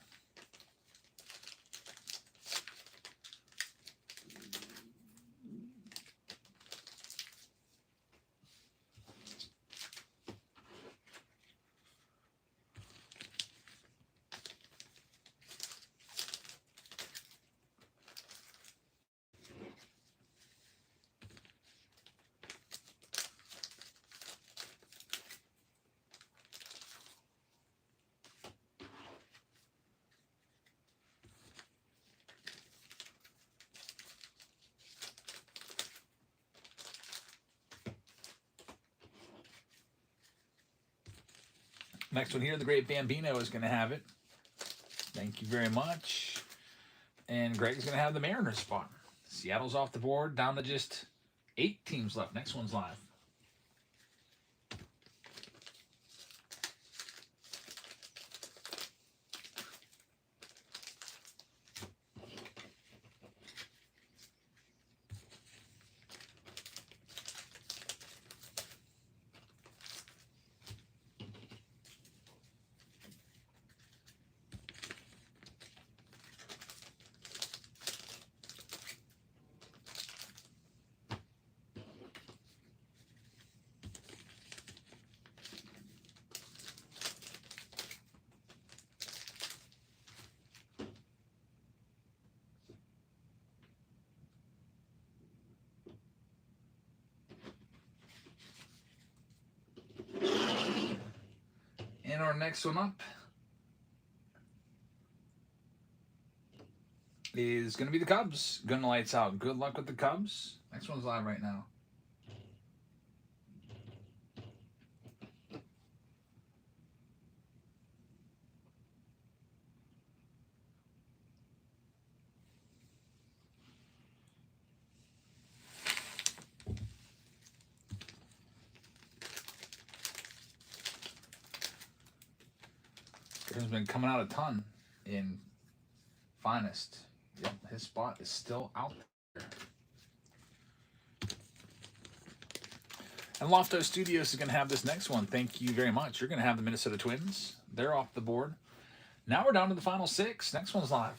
Next one here, the Great Bambino is going to have it. Thank you very much. And Greg's going to have the Mariners spot. Seattle's off the board, down to just 8 teams left. Next one's live. And our next one up is going to be the Cubs. Gun lights out. Good luck with the Cubs. Next one's live right now. Has been coming out a ton in Finest. Yep, his spot is still out there. And Lofto Studios is going to have this next one. Thank you very much. You're going to have the Minnesota Twins. They're off the board. Now we're down to the final 6. Next one's live.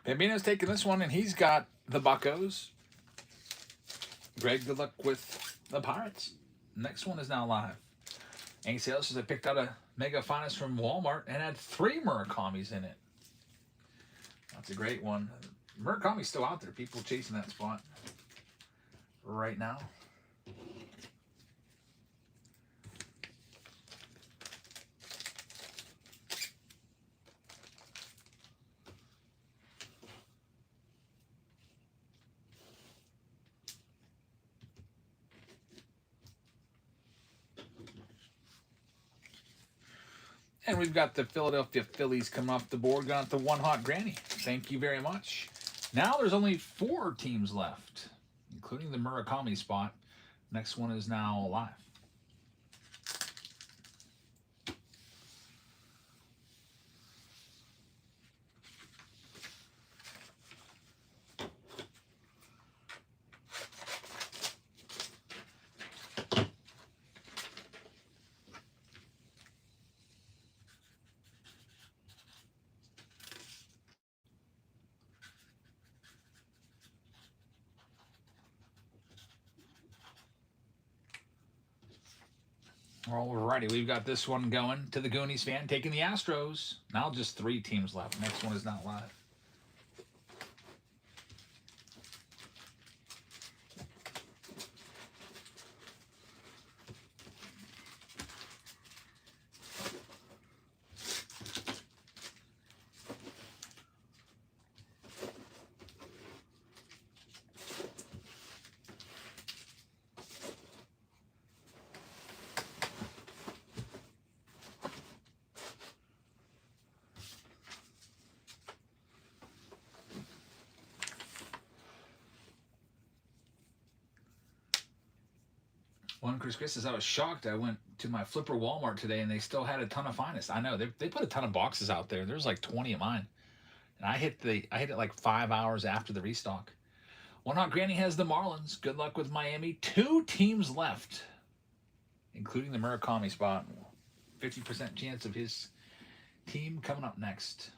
Bambino's taking this one, and he's got the Buccos. Greg, good luck with the Pirates. Next one is now live. Andy Sales says I picked out a Mega Finest from Walmart and had 3 Murakamis in it. That's a great one. Murakami's still out there. People chasing that spot right now. And we've got the Philadelphia Phillies coming off the board, got the one hot granny. Thank you very much. Now there's only 4 teams left, including the Murakami spot. Next one is now live. Alrighty, we've got this one going to the Goonies fan, taking the Astros. Now just 3 teams left. Next one is not live. One Chris says, I was shocked. I went to my Flipper Walmart today and they still had a ton of finest. I know they put a ton of boxes out there. There's like 20 of mine, and I hit it like 5 hours after the restock. One hot granny has the Marlins. Good luck with Miami. 2 teams left, including the Murakami spot. 50% chance of his team coming up next.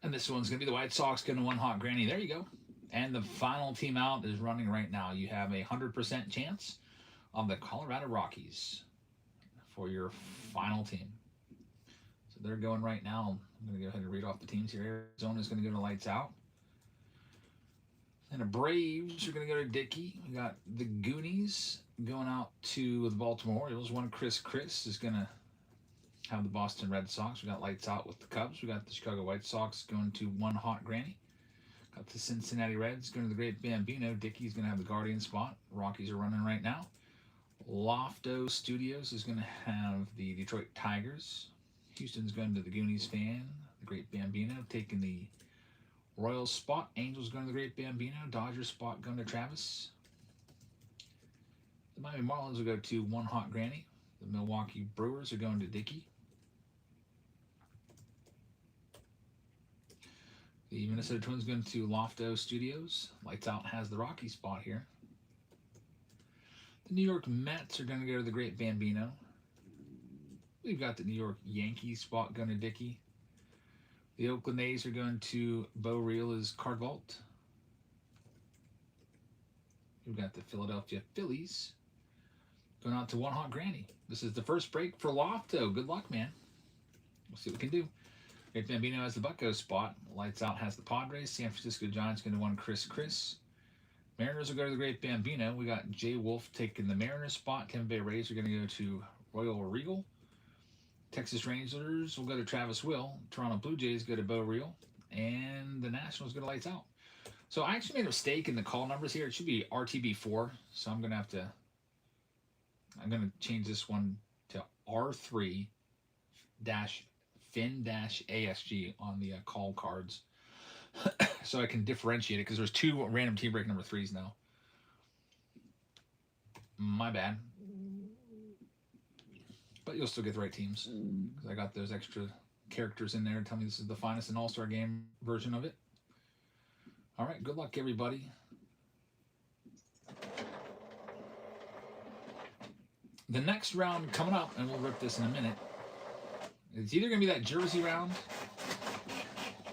And this one's going to be the White Sox going to one hot granny. There you go. And the final team out is running right now. You have a 100% chance on the Colorado Rockies for your final team. So they're going right now. I'm going to go ahead and read off the teams here. Arizona is going to go to lights out. And the Braves are going to go to Dickey. We got the Goonies going out to the Baltimore Orioles. One Chris is going to have the Boston Red Sox. We got lights out with the Cubs. We got the Chicago White Sox going to one hot granny. Got the Cincinnati Reds going to the Great Bambino. Dickey's going to have the Guardian spot. Rockies are running right now. Lofto Studios is going to have the Detroit Tigers. Houston's going to the Goonies fan. The Great Bambino taking the Royals spot. Angels going to the Great Bambino. Dodgers spot going to Travis. The Miami Marlins will go to one hot granny. The Milwaukee Brewers are going to Dickey. The Minnesota Twins going to Lofto Studios. Lights Out has the Rocky spot here. The New York Mets are going to go to the Great Bambino. We've got the New York Yankees spot going to Dickey. The Oakland A's are going to Bo Real as Card Vault. We've got the Philadelphia Phillies going out to one hot granny. This is the first break for Lofto. Good luck, man. We'll see what we can do. Great Bambino has the Buccos spot. Lights Out has the Padres. San Francisco Giants going to one Chris. Mariners will go to the Great Bambino. We got Jay Wolf taking the Mariners spot. Tampa Bay Rays are going to go to Royal Regal. Texas Rangers will go to Travis Will. Toronto Blue Jays go to Bo Real. And the Nationals go to Lights Out. So I actually made a mistake in the call numbers here. It should be RTB4. So I'm going to change this one to R3 Fin-ASG on the call cards so I can differentiate it, because there's 2 random team break number 3s now. My bad. But you'll still get the right teams, because I got those extra characters in there to tell me this is the finest and all-star game version of it. All right, good luck, everybody. The next round coming up, and we'll rip this in a minute, it's either going to be that jersey round,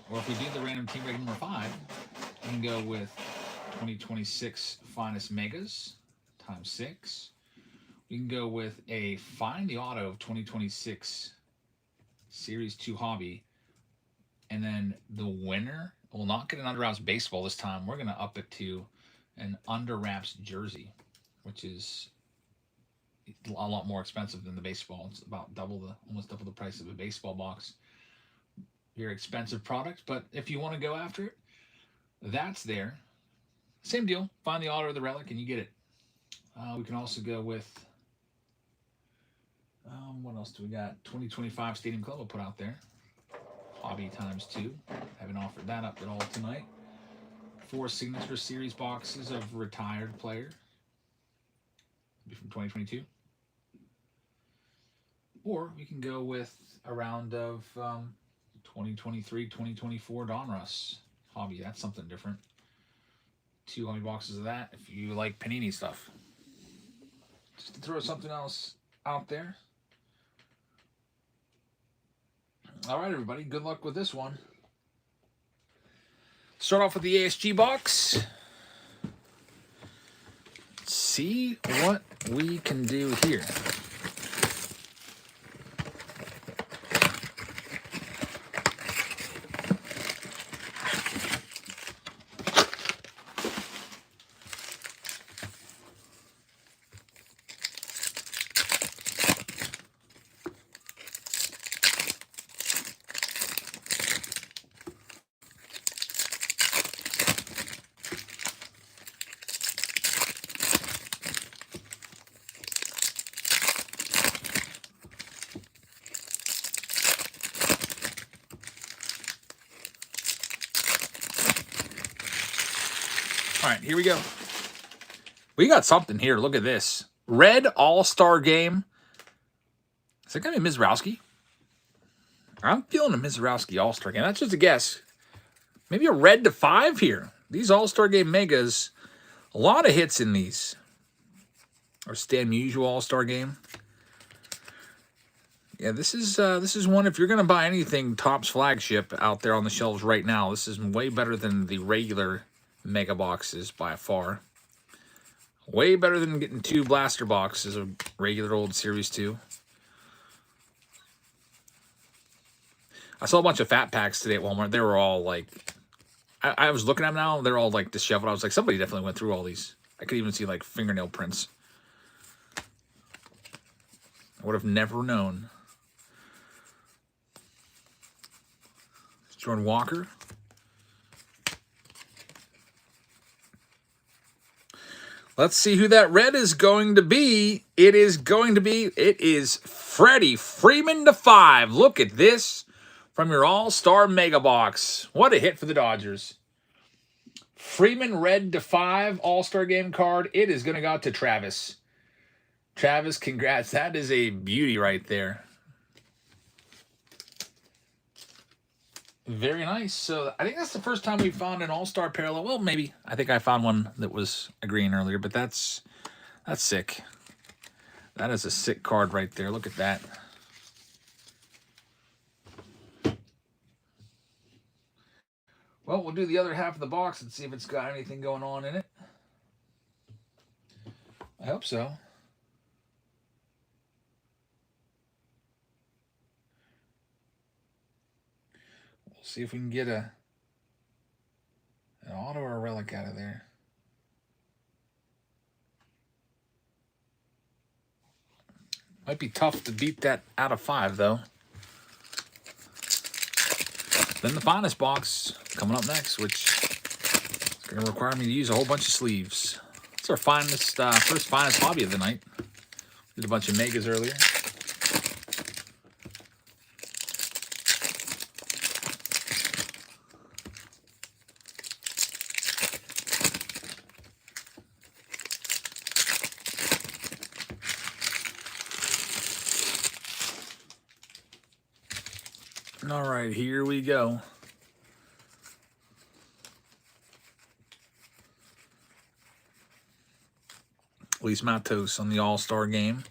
or if we do the random team break number 5, we can go with 2026 Finest Megas times 6. We can go with a Find the Auto of 2026 Series 2 hobby. And then the winner will not get an Under Wraps baseball this time. We're going to up it to an Under Wraps jersey, which is a lot more expensive than the baseball. It's about almost double the price of a baseball box. Very expensive product, but if you want to go after it, that's there. Same deal. Find the auto or the relic, and you get it. We can also go with what else do we got? 2025 Stadium Club will put out there. Hobby times 2. Haven't offered that up at all tonight. 4 Signature Series boxes of retired player. Be from 2022. Or we can go with a round of 2023, 2024 Donruss hobby. That's something different. 2 hobby boxes of that if you like Panini stuff. Just to throw something else out there. All right, everybody. Good luck with this one. Start off with the ASG box. See what we can do here. All right, here we go. We got something here. Look at this. Red All-Star Game. Is that going to be Mizrowski? I'm feeling a Mizrowski All-Star Game. That's just a guess. Maybe a red to 5 here. These All-Star Game megas, a lot of hits in these. Or Stan Musial All-Star Game. Yeah, this is one, if you're going to buy anything Topps flagship out there on the shelves right now, this is way better than the regular mega boxes by far. Way better than getting 2 blaster boxes of regular old Series 2. I saw a bunch of fat packs today at Walmart. They were all like, I was looking at them now, they're all like disheveled. I was like, somebody definitely went through all these. I could even see like fingernail prints. I would have never known. Jordan Walker. Let's see who that red is going to be. It is Freddie Freeman to 5. Look at this from your All-Star Mega Box. What a hit for the Dodgers. Freeman red to 5 All-Star Game card. It is going to go out to Travis. Travis, congrats. That is a beauty right there. Very nice. So I think that's the first time we found an All-Star parallel. Well, maybe. I think I found one that was a green earlier, but that's sick. That is a sick card right there. Look at that. Well, we'll do the other half of the box and see if it's got anything going on in it. I hope so. See if we can get an auto or a relic out of there. Might be tough to beat that out of 5, though. Then the finest box coming up next, which is going to require me to use a whole bunch of sleeves. It's our finest, first finest hobby of the night. Did a bunch of megas earlier. All right, here we go. Luis Matos on the All-Star Game.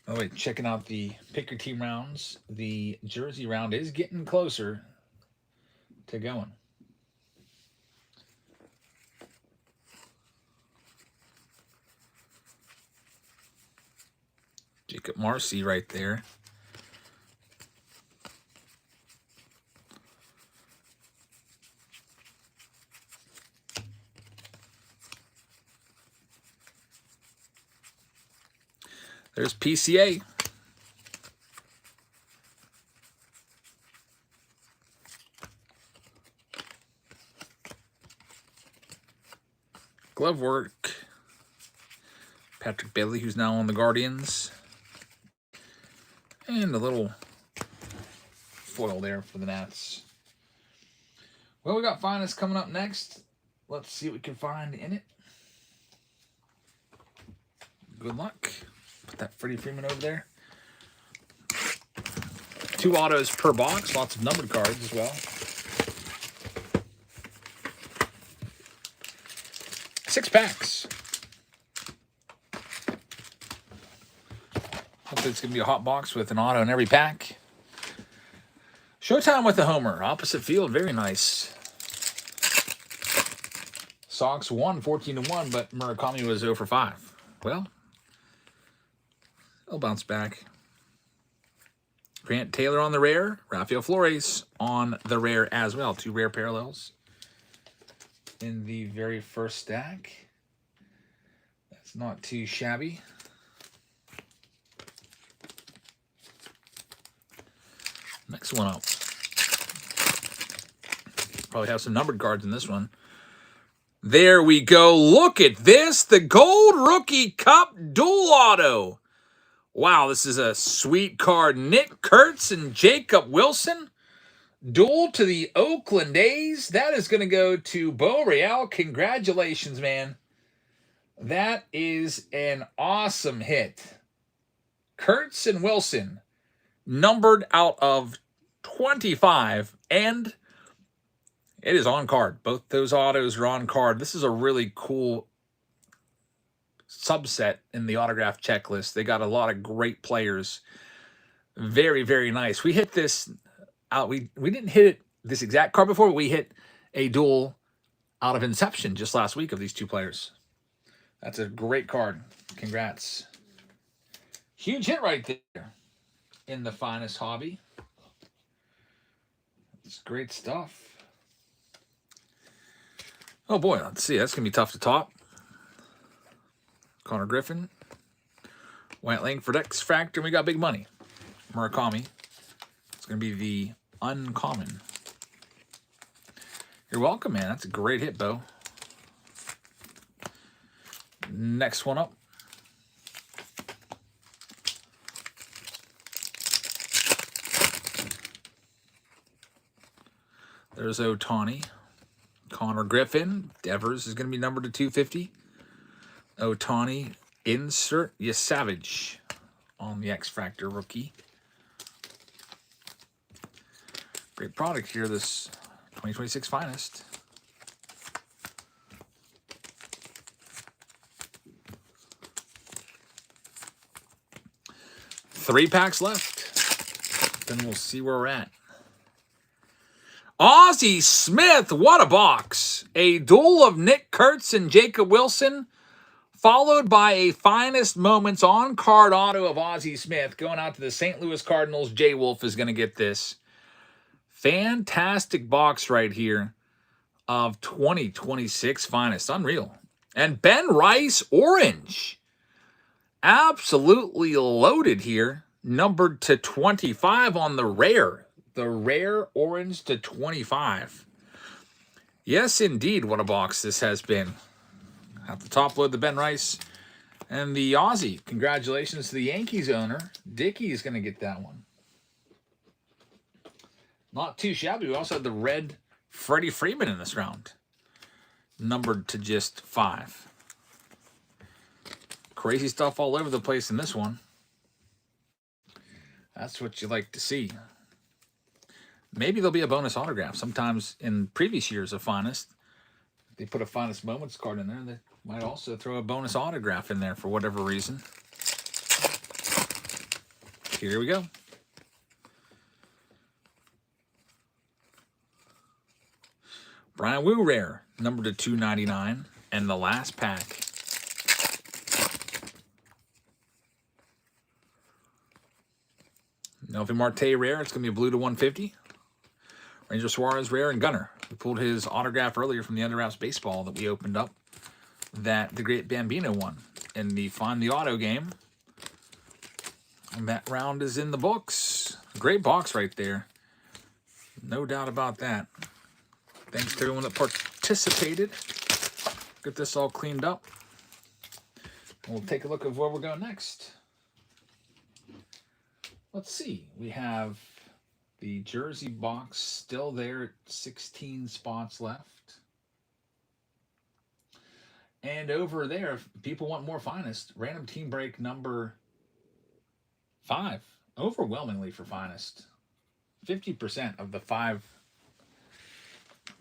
Oh, wait, checking out the pick your team rounds. The jersey round is getting closer to going. Jacob Marcy right there. There's PCA. Glove work. Patrick Bailey, who's now on the Guardians. And a little foil there for the Nats. Well, we got Finest coming up next. Let's see what we can find in it. Good luck. Put that Freddie Freeman over there. 2 autos per box. Lots of numbered cards as well. 6 packs. Hopefully it's going to be a hot box with an auto in every pack. Showtime with the homer. Opposite field. Very nice. Sox won 14-1, but Murakami was 0 for 5. Well, he'll bounce back. Grant Taylor on the rare. Rafael Flores on the rare as well. 2 rare parallels in the very first stack. That's not too shabby. Next one up. Probably have some numbered cards in this one. There we go. Look at this. The Gold Rookie Cup dual auto. Wow, this is a sweet card. Nick Kurtz and Jacob Wilson. Duel to the Oakland A's. That is going to go to Bo Real. Congratulations, man. That is an awesome hit. Kurtz and Wilson. Numbered out of 25. And it is on card. Both those autos are on card. This is a really cool subset in the autograph checklist. They got a lot of great players. Very, very nice. We hit this out. We didn't hit it this exact card before, but we hit a duel out of Inception just last week of these 2 players. That's a great card. Congrats. Huge hit right there in the Finest hobby. It's great stuff. Oh boy, let's see. That's going to be tough to top. Connor Griffin. White Langford X Factor. We got big money. Murakami. It's going to be the uncommon. You're welcome, man. That's a great hit, Bo. Next one up. There's Ohtani. Connor Griffin. Devers is going to be numbered to 250. Ohtani. Insert Savage on the X Factor rookie. Great product here, this 2026 Finest. Three packs left. Then we'll see where we're at. Ozzie Smith, what a box. A duel of Nick Kurtz and Jacob Wilson, followed by a Finest Moments on-card auto of Ozzie Smith going out to the St. Louis Cardinals. Jay Wolf is going to get this. Fantastic box right here of 2026 Finest. Unreal. And Ben Rice Orange. Absolutely loaded here. Numbered to 25 on the rare. The rare orange to 25. Yes, indeed, what a box this has been. Have to top load the Ben Rice and the Ozzie. Congratulations to the Yankees owner. Dickey is going to get that one. Not too shabby. We also had the red Freddie Freeman in this round. Numbered to just 5. Crazy stuff all over the place in this one. That's what you like to see. Maybe there'll be a bonus autograph. Sometimes in previous years of Finest, they put a Finest Moments card in there. They might also throw a bonus autograph in there for whatever reason. Here we go. Brian Wu rare, numbered to 299, and the last pack. Melvin Marte rare. It's going to be a blue to 150. Ranger Suarez rare and Gunner. We pulled his autograph earlier from the Under Wraps baseball that we opened up that the great Bambino won in the Find the Auto game. And that round is in the books. Great box right there. No doubt about that. Thanks to everyone that participated. Get this all cleaned up. We'll take a look at where we're going next. Let's see. We have the jersey box still there at 16 spots left. And over there, if people want more Finest, random team break number 5. Overwhelmingly for Finest. 50% of the 5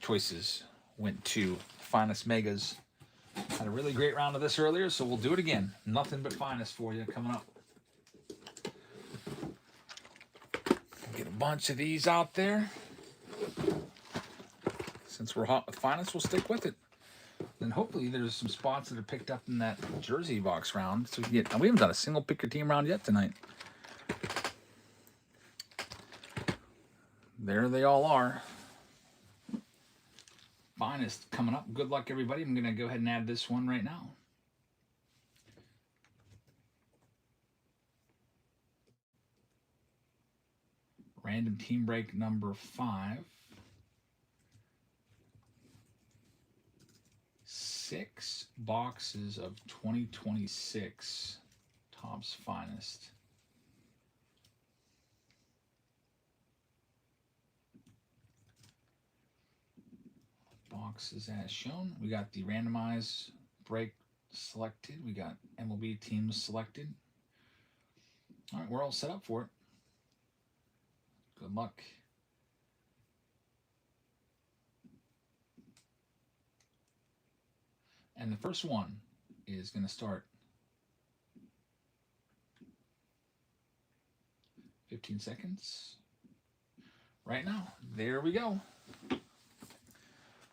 choices went to Finest Megas. Had a really great round of this earlier, so we'll do it again. Nothing but Finest for you coming up. Get a bunch of these out there. Since we're hot with Finest, we'll stick with it. Then hopefully there's some spots that are picked up in that jersey box round. So we can get, we haven't done a single pick your team round yet tonight. There they all are. Finest coming up. Good luck, everybody. I'm going to go ahead and add this one right now. Random team break number 5. 6 boxes of 2026 Topps Finest. Boxes as shown. We got the randomized break selected. We got MLB teams selected. All right, we're all set up for it. Good luck. And the first one is going to start 15 seconds right now. There we go.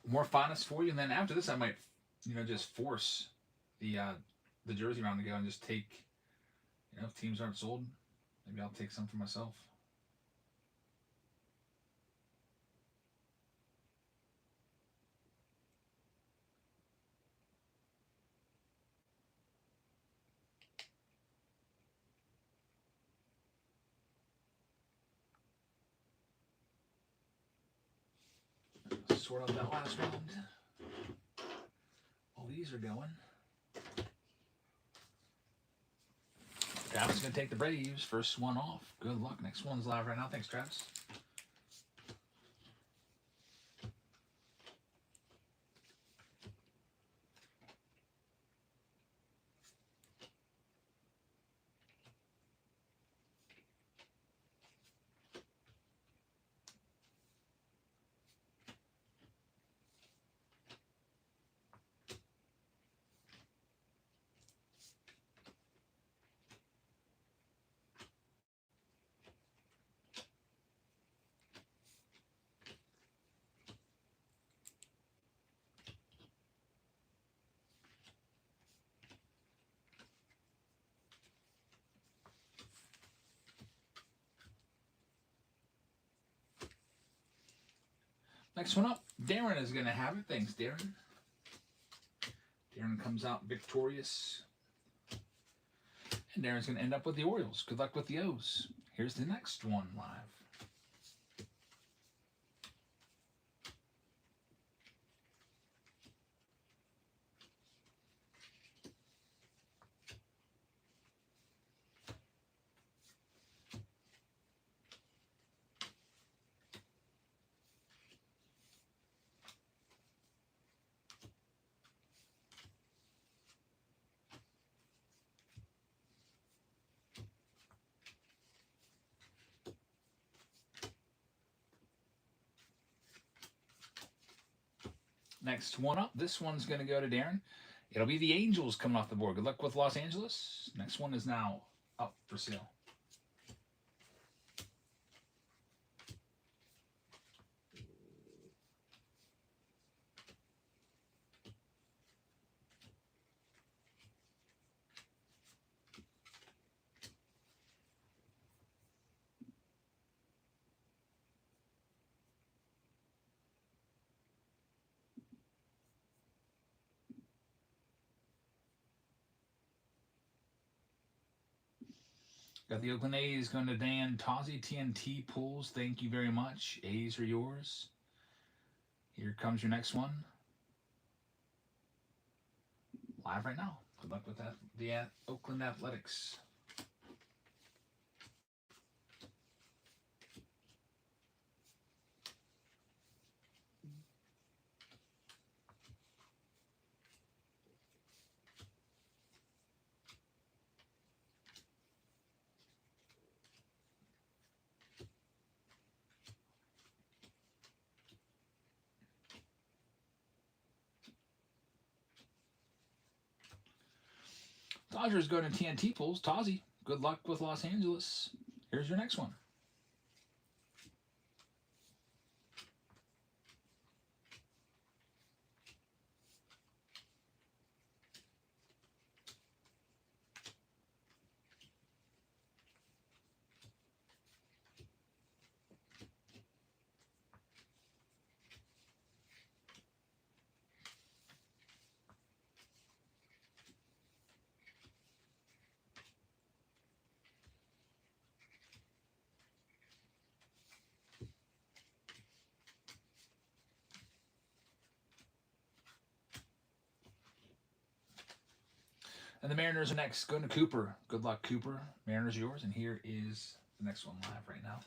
More Finest for you, and then after this, I might, just force the jersey round to go and just take, if teams aren't sold, maybe I'll take some for myself. Sort out that last round. All these are going. Travis is going to take the Braves. First one off. Good luck. Next one's live right now. Thanks, Travis. Next one up, Darren is going to have it. Thanks, Darren. Darren comes out victorious. And Darren's going to end up with the Orioles. Good luck with the O's. Here's the next one live. Next one up, this one's going to go to Darren. It'll be the Angels coming off the board. Good luck with Los Angeles. Next one is now up for sale. Got the Oakland A's going to Dan Tozzi. TNT pulls. Thank you very much. A's are yours. Here comes your next one. Live right now. Good luck with that. The Oakland Athletics. Dodgers going to TNT pulls. Tozzy, good luck with Los Angeles. Here's your next one. And the Mariners are next. Going to Cooper. Good luck, Cooper. Mariners are yours. And here is the next one live right now.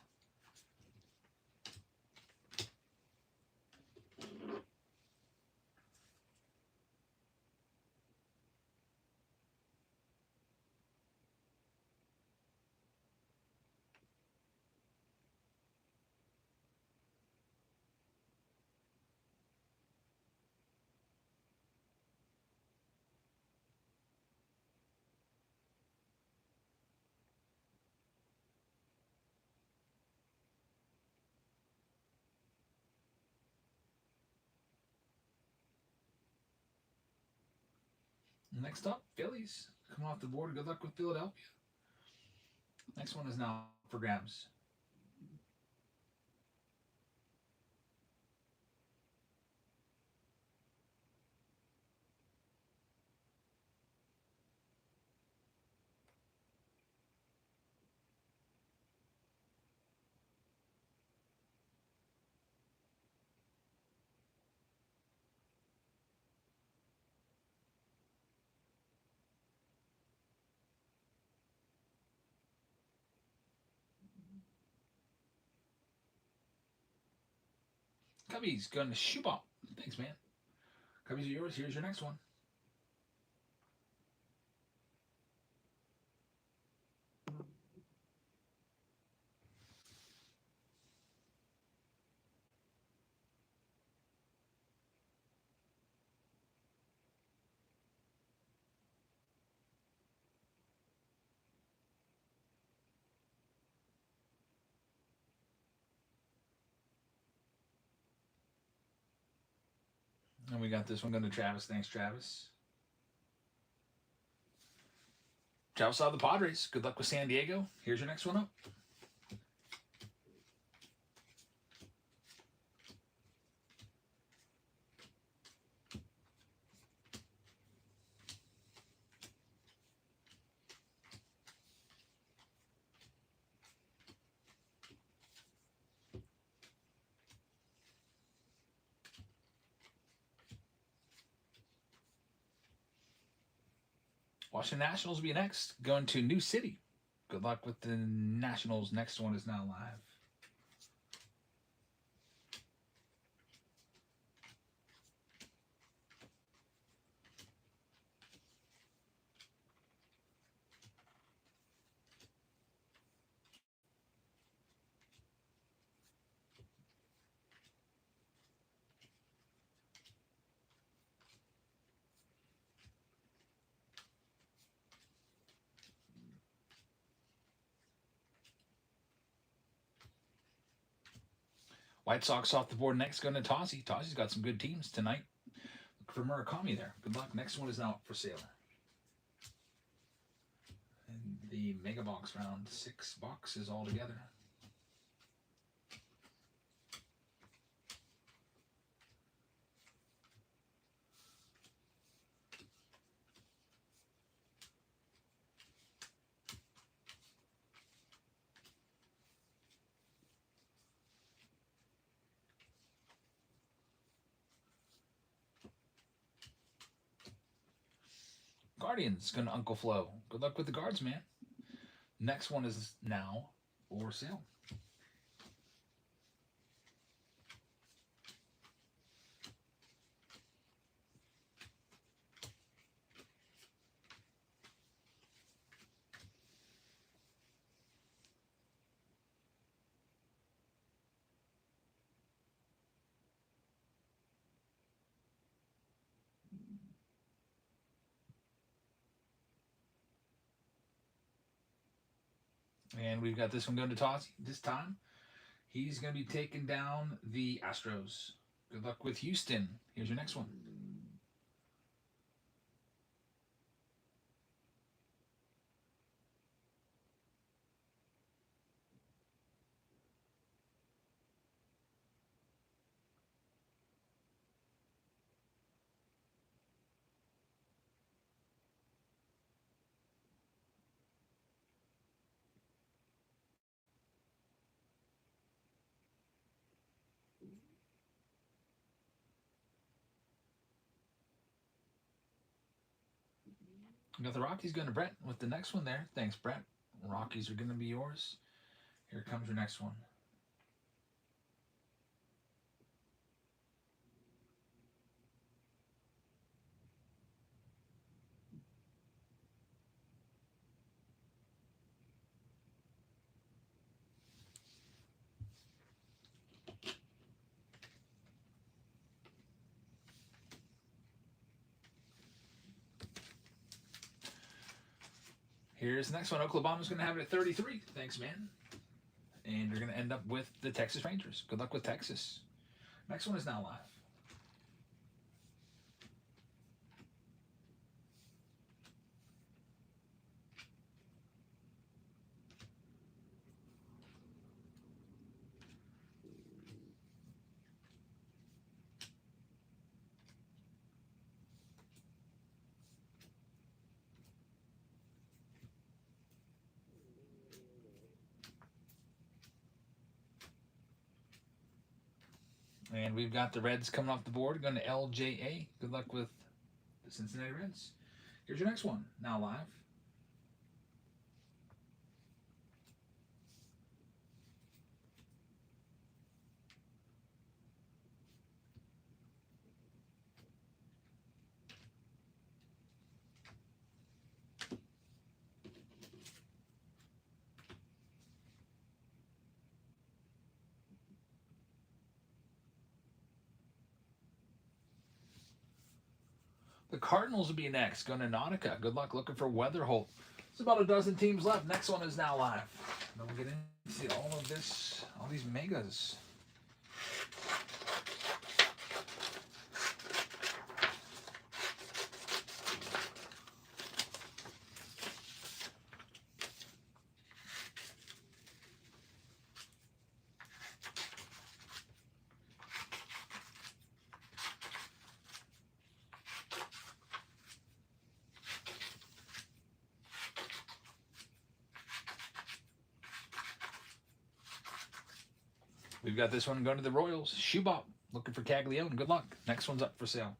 Next up, Phillies. Coming off the board. Good luck with Philadelphia. Next one is now for grabs. Cubbies going to Schubop. Thanks, man. Cubbies are yours. Here's your next one. And we got this one going to Travis. Thanks, Travis. Travis saw the Padres. Good luck with San Diego. Here's your next one up. Washington Nationals will be next. Going to New City. Good luck with the Nationals. Next one is now live. White Sox off the board next. Going to Tozzy. Tozzy's got some good teams tonight. Look for Murakami there. Good luck. Next one is now for sale. And the Mega Box round. 6 boxes altogether. Guardians going to Uncle Flo. Good luck with the Guards, man. Next one is now for sale. And we've got this one going to Tozzy this time. He's going to be taking down the Astros. Good luck with Houston. Here's your next one. We got the Rockies going to Brett with the next one there. Thanks, Brett. Rockies are going to be yours. Here comes your next one. Here's the next one. Oklahoma's going to have it at 33. Thanks, man. And you're going to end up with the Texas Rangers. Good luck with Texas. Next one is now live. And we've got the Reds coming off the board, going to LJA. Good luck with the Cincinnati Reds. Here's your next one, now live. The Cardinals will be next, going to Nautica. Good luck looking for Weatherholt. There's about a dozen teams left. Next one is now live. Then we'll get into all of this, all these megas. We've got this one going to the Royals. Shubop looking for Caglione. Good luck. Next one's up for sale.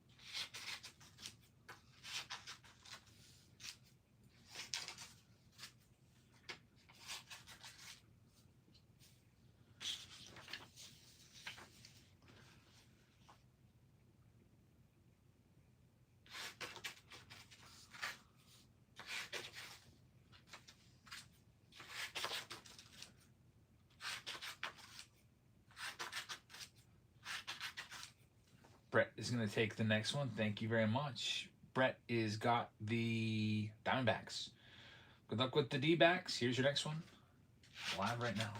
Brett is going to take the next one. Thank you very much. Brett is got the Diamondbacks. Good luck with the D-backs. Here's your next one. Live right now.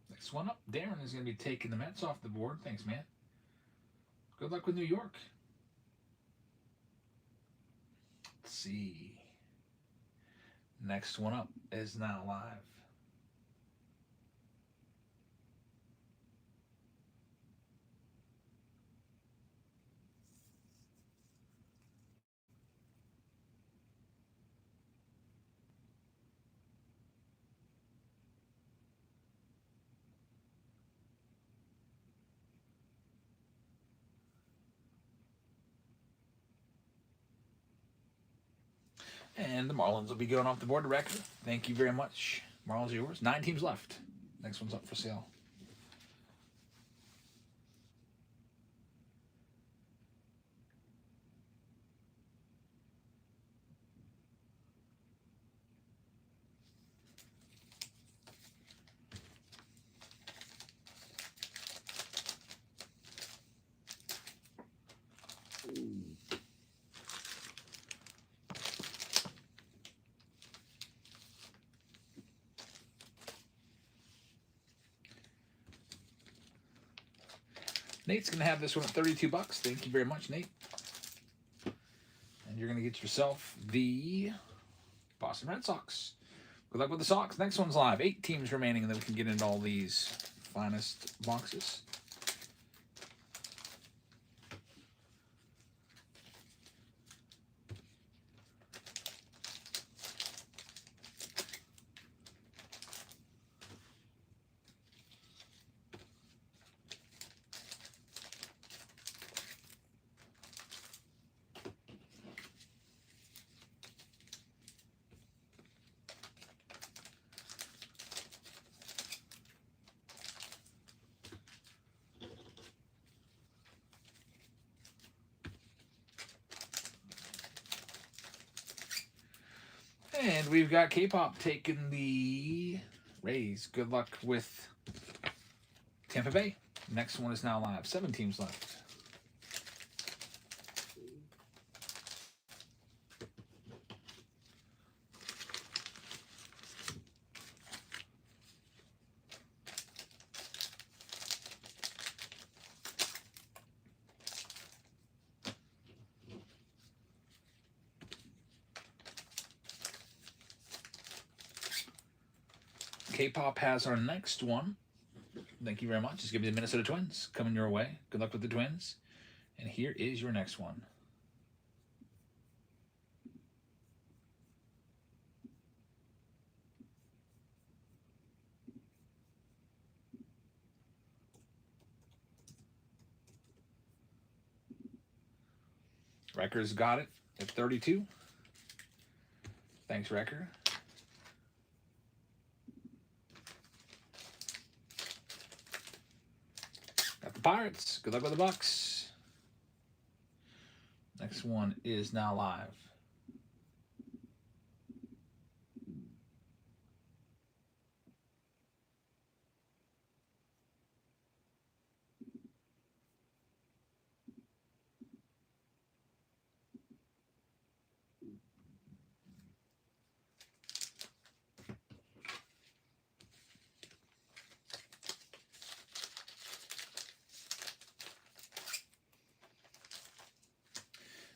Next one up, Darren is going to be taking the Mets off the board. Thanks, man. Good luck with New York. Let's see. Next one up is now live. And the Marlins will be going off the board to record. Thank you very much. Marlins are yours. 9 teams left. Next one's up for sale. Nate's going to have this one at $32. Thank you very much, Nate. And you're going to get yourself the Boston Red Sox. Good luck with the Sox. Next one's live. 8 teams remaining, and then we can get into all these finest boxes. And we've got K-Pop taking the Rays. Good luck with Tampa Bay. Next one is now live. 7 teams left. K-Pop has our next one. Thank you very much. It's going to be the Minnesota Twins coming your way. Good luck with the Twins. And here is your next one. Wrecker's got it at 32. Thanks, Wrecker. Got the Pirates. Good luck with the Bucks. Next one is now live.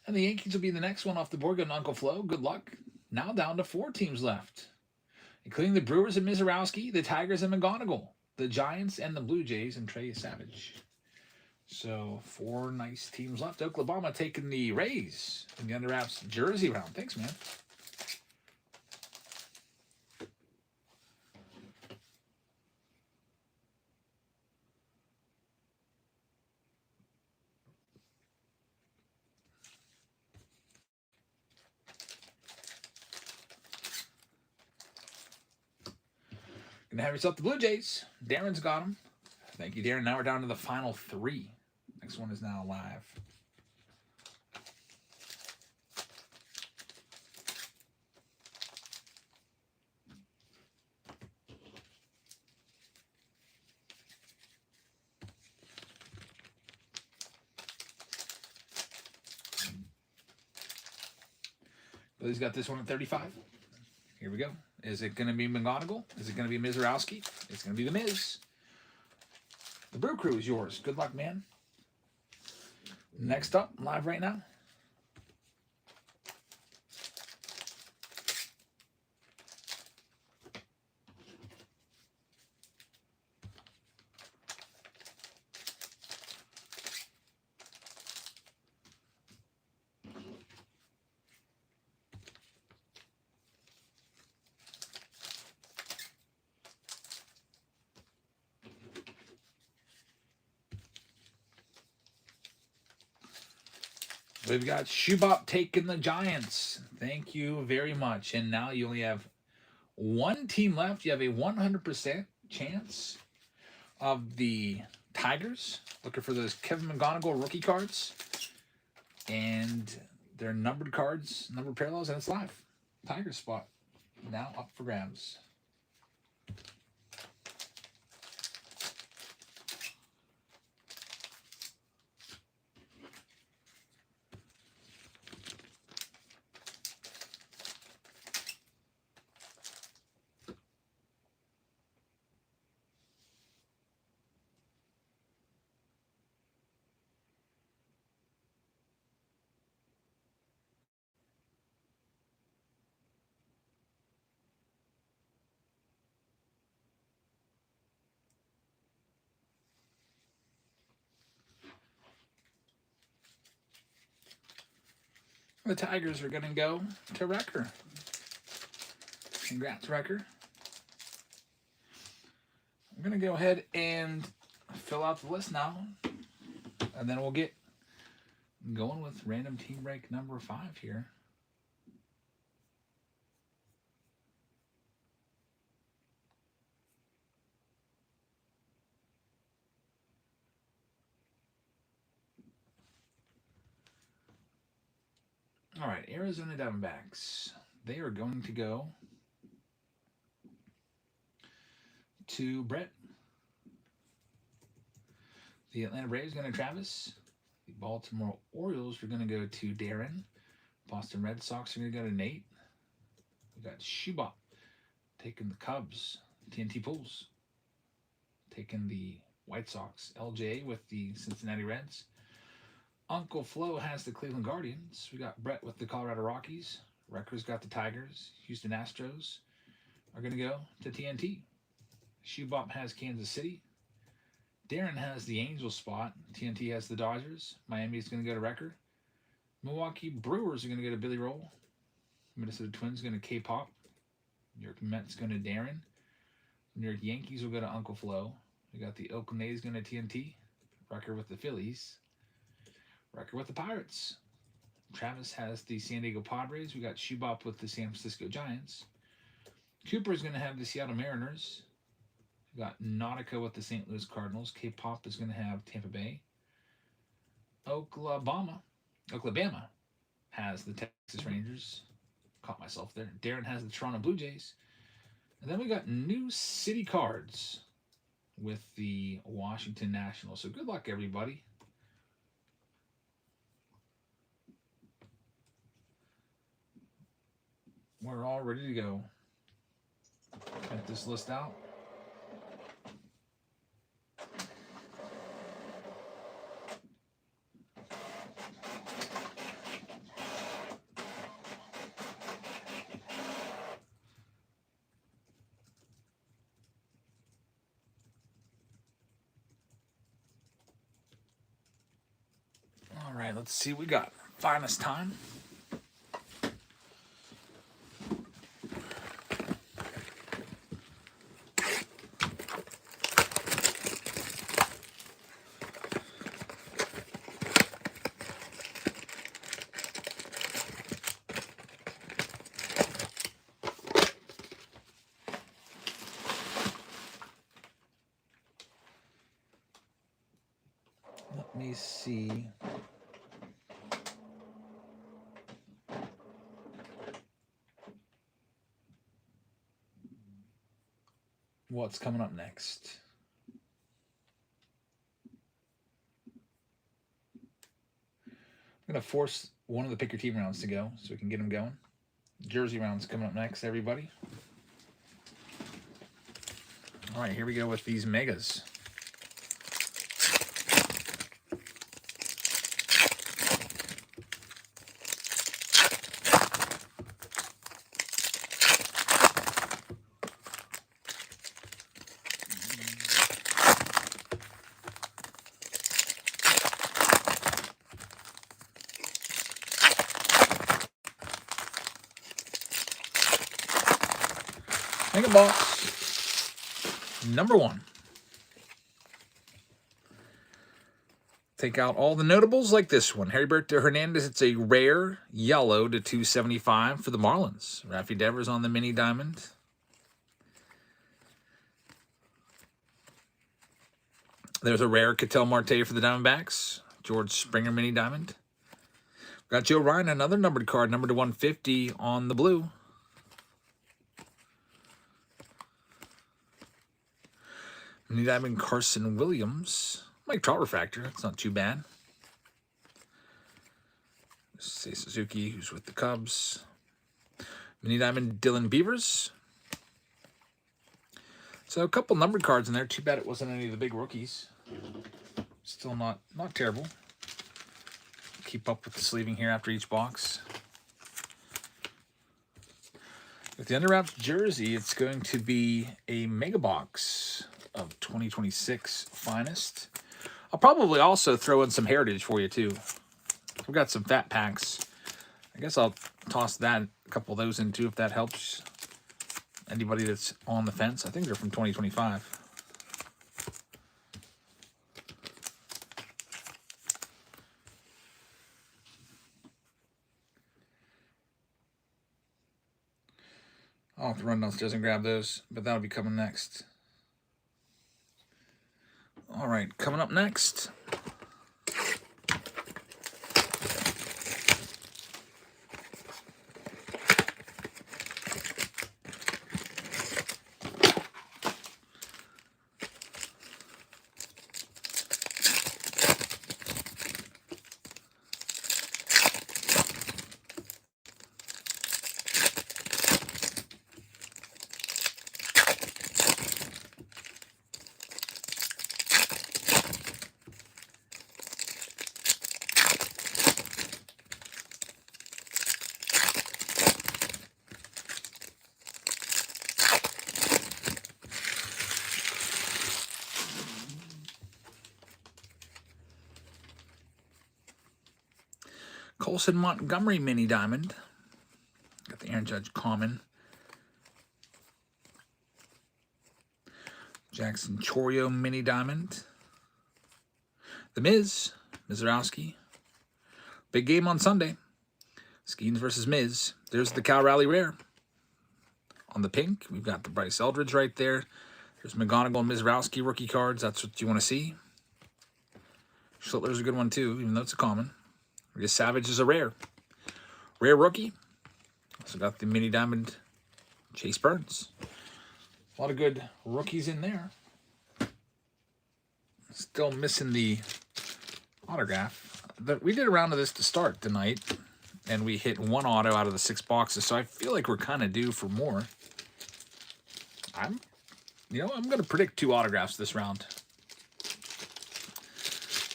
And the Yankees will be the next one off the board. Good Uncle Flo. Good luck. Now down to 4 teams left, including the Brewers and Mizorowski, the Tigers and McGonigal, the Giants and the Blue Jays and Trey Savage. So 4 nice teams left. Oklahoma taking the Rays in the Under Wraps jersey round. Thanks, man. Gonna have yourself the Blue Jays. Darren's got them. Thank you, Darren. Now we're down to the final 3. Next one is now live. Billy's got this one at 35. Here we go. Is it going to be McGonigal? Is it going to be Mizorowski? It's going to be the Miz. The Brew Crew is yours. Good luck, man. Next up, live right now. We've got Shubop taking the Giants. Thank you very much. And now you only have one team left. You have a 100% chance of the Tigers. Looking for those Kevin McGonigal rookie cards. And they're numbered cards, numbered parallels, and it's live. Tigers spot now up for grabs. The Tigers are going to go to Wrecker. Congrats, Wrecker. I'm going to go ahead and fill out the list now. And then we'll get going with random team break number 5 here. All right, Arizona Diamondbacks. They are going to go to Brett. The Atlanta Braves are going to Travis. The Baltimore Orioles are going to go to Darren. Boston Red Sox are going to go to Nate. We got Shubop taking the Cubs. TNT Pools taking the White Sox. LJ with the Cincinnati Reds. Uncle Flo has the Cleveland Guardians. We got Brett with the Colorado Rockies. Wrecker's got the Tigers. Houston Astros are going to go to TNT. Shubop has Kansas City. Darren has the Angels spot. TNT has the Dodgers. Miami's going to go to Wrecker. Milwaukee Brewers are going to go to Billy Roll. Minnesota Twins going to K-Pop. New York Mets going to Darren. New York Yankees will go to Uncle Flo. We got the Oakland A's going to TNT. Wrecker with the Phillies. Wrecker with the Pirates. Travis has the San Diego Padres. We got Shubop with the San Francisco Giants. Cooper's going to have the Seattle Mariners. We got Nautica with the St. Louis Cardinals. K-Pop is going to have Tampa Bay. Oklahoma has the Texas Rangers. Caught myself there. Darren has the Toronto Blue Jays. And then we got New City Cards with the Washington Nationals. So good luck, everybody. We're all ready to go. Get this list out. All right, let's see what we got. Finest time. Let me see. What's coming up next? I'm going to force one of the pick your team rounds to go so we can get them going. Jersey rounds coming up next, everybody. All right, here we go with these megas. Mega box number 1. take out all the notables like this one. Heriberto Hernandez, it's a rare yellow to 275 for the Marlins. Rafi Devers on the mini diamond. There's a rare Ketel Marte for the Diamondbacks. George Springer mini diamond. Got Joe Ryan, another numbered card, numbered to 150 on the blue. Mini diamond Carson Williams. Mike Trout refractor. That's not too bad. Say Suzuki, who's with the Cubs. Mini diamond Dylan Beavers. So a couple numbered cards in there. Too bad it wasn't any of the big rookies. Still not terrible. Keep up with the sleeving here after each box. With the Underwraps jersey, it's going to be a mega box of 2026 Finest. I'll probably also throw in some Heritage for you, too. We've got some fat packs. I guess I'll toss that, a couple of those in, too, if that helps anybody that's on the fence. I think they're from 2025. I'll have to run downstairs and grab those, but that'll be coming next. All right, coming up next. Colson Montgomery mini diamond. Got the Aaron Judge common. Jackson Chourio mini diamond. The Miz, Mizorowski. Big game on Sunday. Skeens versus Miz. There's the Cal Rally rare. On the pink, we've got the Bryce Eldridge right there. There's McGonigal and Mizorowski rookie cards. That's what you want to see. Schlittler's a good one too, even though it's a common. Just Savage is a rare. Rare rookie. Also got the mini diamond Chase Burns. A lot of good rookies in there. Still missing the autograph. We did a round of this to start tonight, and we hit one auto out of the 6 boxes, so I feel like we're kind of due for more. I'm going to predict 2 autographs this round.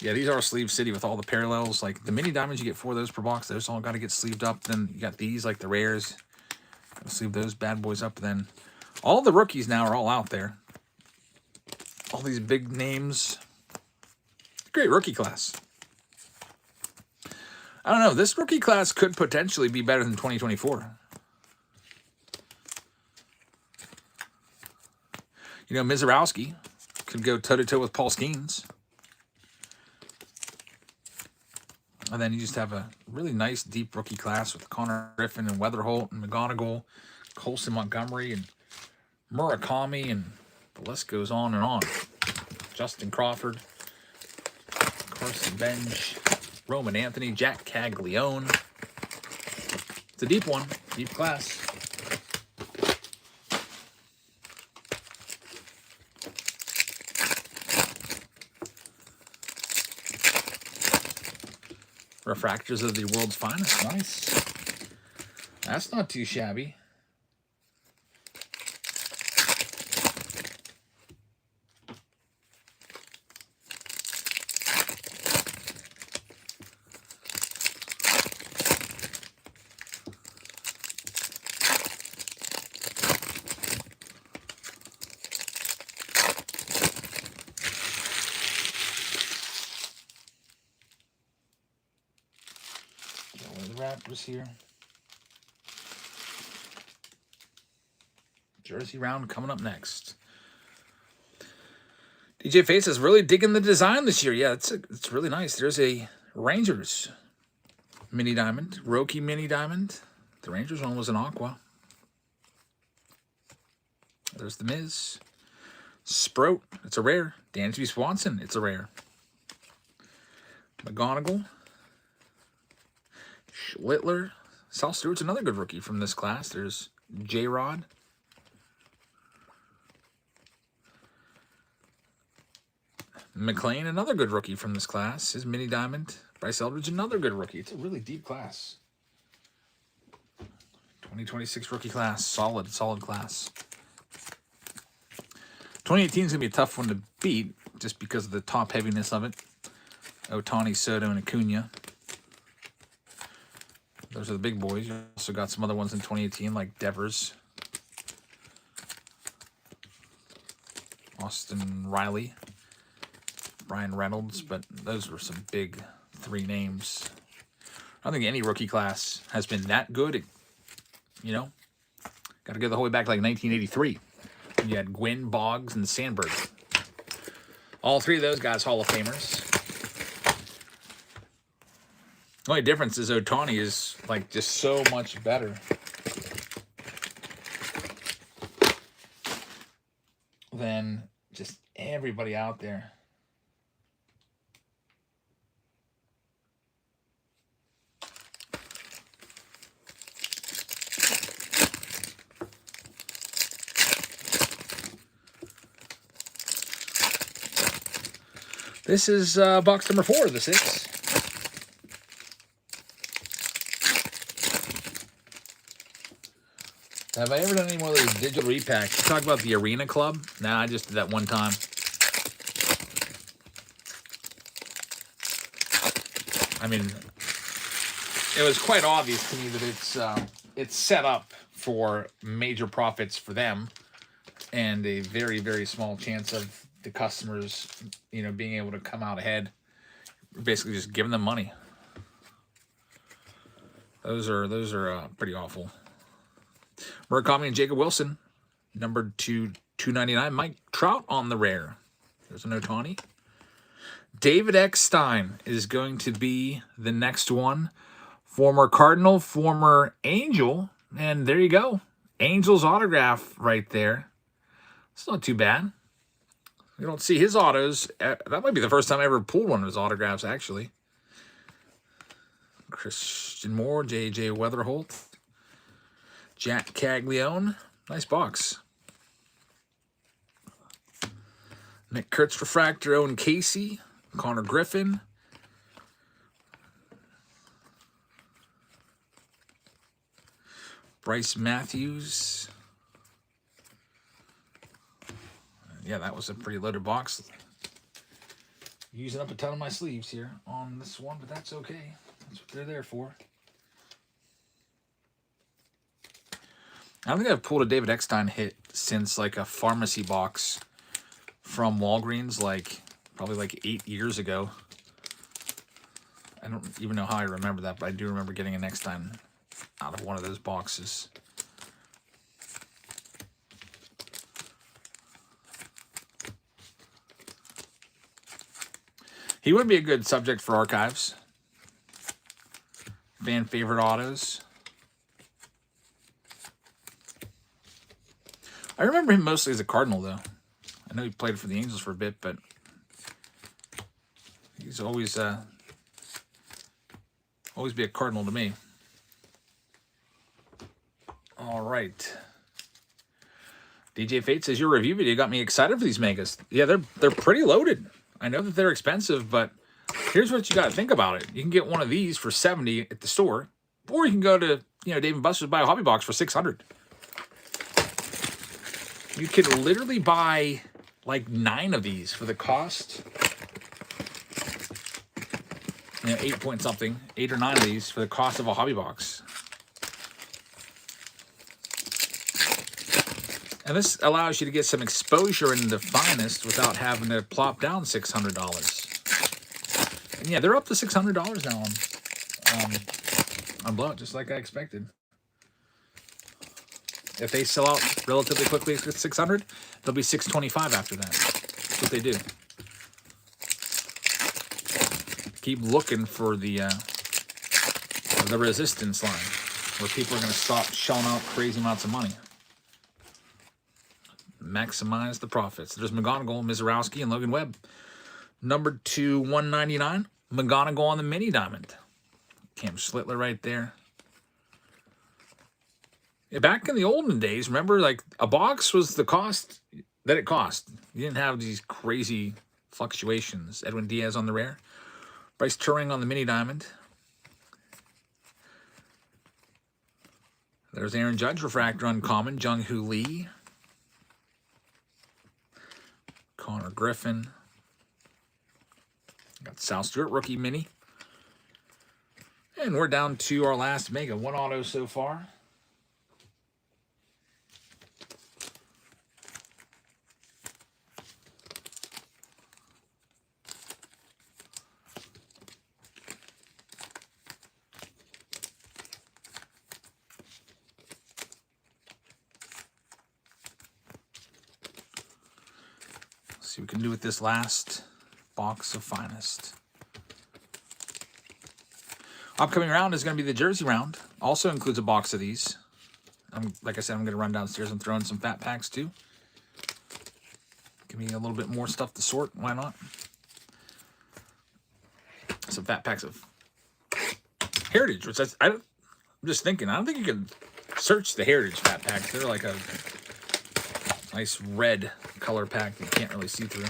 Yeah, these are Sleeve City with all the parallels. Like the mini diamonds, you get 4 of those per box. Those all got to get sleeved up. Then you got these, like the rares. Gotta sleeve those bad boys up. Then all the rookies now are all out there. All these big names. Great rookie class. I don't know. This rookie class could potentially be better than 2024. You know, Mizorowski could go toe-to-toe with Paul Skeens. And then you just have a really nice, deep rookie class with Connor Griffin and Weatherholt and McGonigal, Colson Montgomery and Murakami, and the list goes on and on. Justin Crawford, Carson Bench, Roman Anthony, Jack Caglione. It's a deep one, deep class. Refractors of the world's finest. Nice. That's not too shabby. Wrappers here. Jersey round coming up next. DJ Face is really digging the design this year. Yeah, it's really nice. There's a Rangers mini diamond, Roki mini diamond. The Rangers one was an aqua. There's the Miz. Sprout, it's a rare. Dansby Swanson, it's a rare. McGonigal. Schlittler. Sal Stewart's another good rookie from this class. There's J-Rod. McLean, another good rookie from this class. His mini diamond. Bryce Eldridge, another good rookie. It's a really deep class. 2026 rookie class. Solid class. 2018 is going to be a tough one to beat just because of the top heaviness of it. Ohtani, Soto, and Acuna. Those are the big boys. You also got some other ones in 2018 like Devers. Austin Riley. Brian Reynolds, but those were some big three names. I don't think any rookie class has been that good. You know, got to go the whole way back to like 1983. You had Gwynn, Boggs, and Sandberg. All three of those guys Hall of Famers. The only difference is Ohtani is like just so much better than just everybody out there. This is box number 4 of the 6. Have I ever done any more of those digital repacks? You talk about the Arena Club? Nah, I just did that one time. I mean, it was quite obvious to me that it's set up for major profits for them and a very, very small chance of the customers, you know, being able to come out ahead. Basically just giving them money. Those are pretty awful. Murakami and Jacob Wilson, numbered to 299. Mike Trout on the rare. There's an Ohtani. David Eckstein is going to be the next one. Former Cardinal, former Angel, and there you go. Angel's autograph right there. It's not too bad. We don't see his autos. That might be the first time I ever pulled one of his autographs, actually. Christian Moore, J.J. Weatherholt, Jack Caglione. Nice box. Nick Kurtz refractor, Owen Casey, Connor Griffin. Bryce Matthews. Yeah, that was a pretty loaded box. Using up a ton of my sleeves here on this one, but that's okay. That's what they're there for. I don't think I've pulled a David Eckstein hit since like a pharmacy box from Walgreens, like probably like 8 years ago. I don't even know how I remember that, but I do remember getting an Eckstein out of one of those boxes. He would be a good subject for archives. Fan favorite autos. I remember him mostly as a Cardinal, though. I know he played for the Angels for a bit, but he's always be a Cardinal to me. All right. DJ Fate says your review video got me excited for these megas. Yeah, they're pretty loaded. I know that they're expensive, but here's what you got to think about it. You can get one of these for $70 at the store, or you can go to Dave & Buster's, buy a hobby box for $600. You could literally buy like 9 of these for the cost. 8 point something, 8 or 9 of these for the cost of a hobby box. And this allows you to get some exposure in the finest without having to plop down $600. And yeah, they're up to $600 now on Blowout, just like I expected. If they sell out relatively quickly at $600, they'll be $625 after that. That's what they do. Keep looking for the resistance line where people are going to stop shelling out crazy amounts of money. Maximize the profits. There's McGonigal, Mizorowski, and Logan Webb. Number 2, 199. McGonigal on the mini diamond. Cam Schlittler right there. Yeah, back in the olden days, remember, like, a box was the cost that it cost. You didn't have these crazy fluctuations. Edwin Diaz on the rare. Bryce Turing on the mini diamond. There's Aaron Judge, refractor uncommon. Jung-Hoo Lee. Connor Griffin. Got Sal Stewart, rookie mini. And we're down to our last mega. One auto so far. See what we can do with this last box of finest. Upcoming round is going to be the jersey round. Also includes a box of these. Like I said, I'm going to run downstairs and throw in some fat packs too. Give me a little bit more stuff to sort. Why not? Some fat packs of Heritage, which I'm just thinking. I don't think you can search the Heritage fat packs. They're like a nice red color pack that you can't really see through.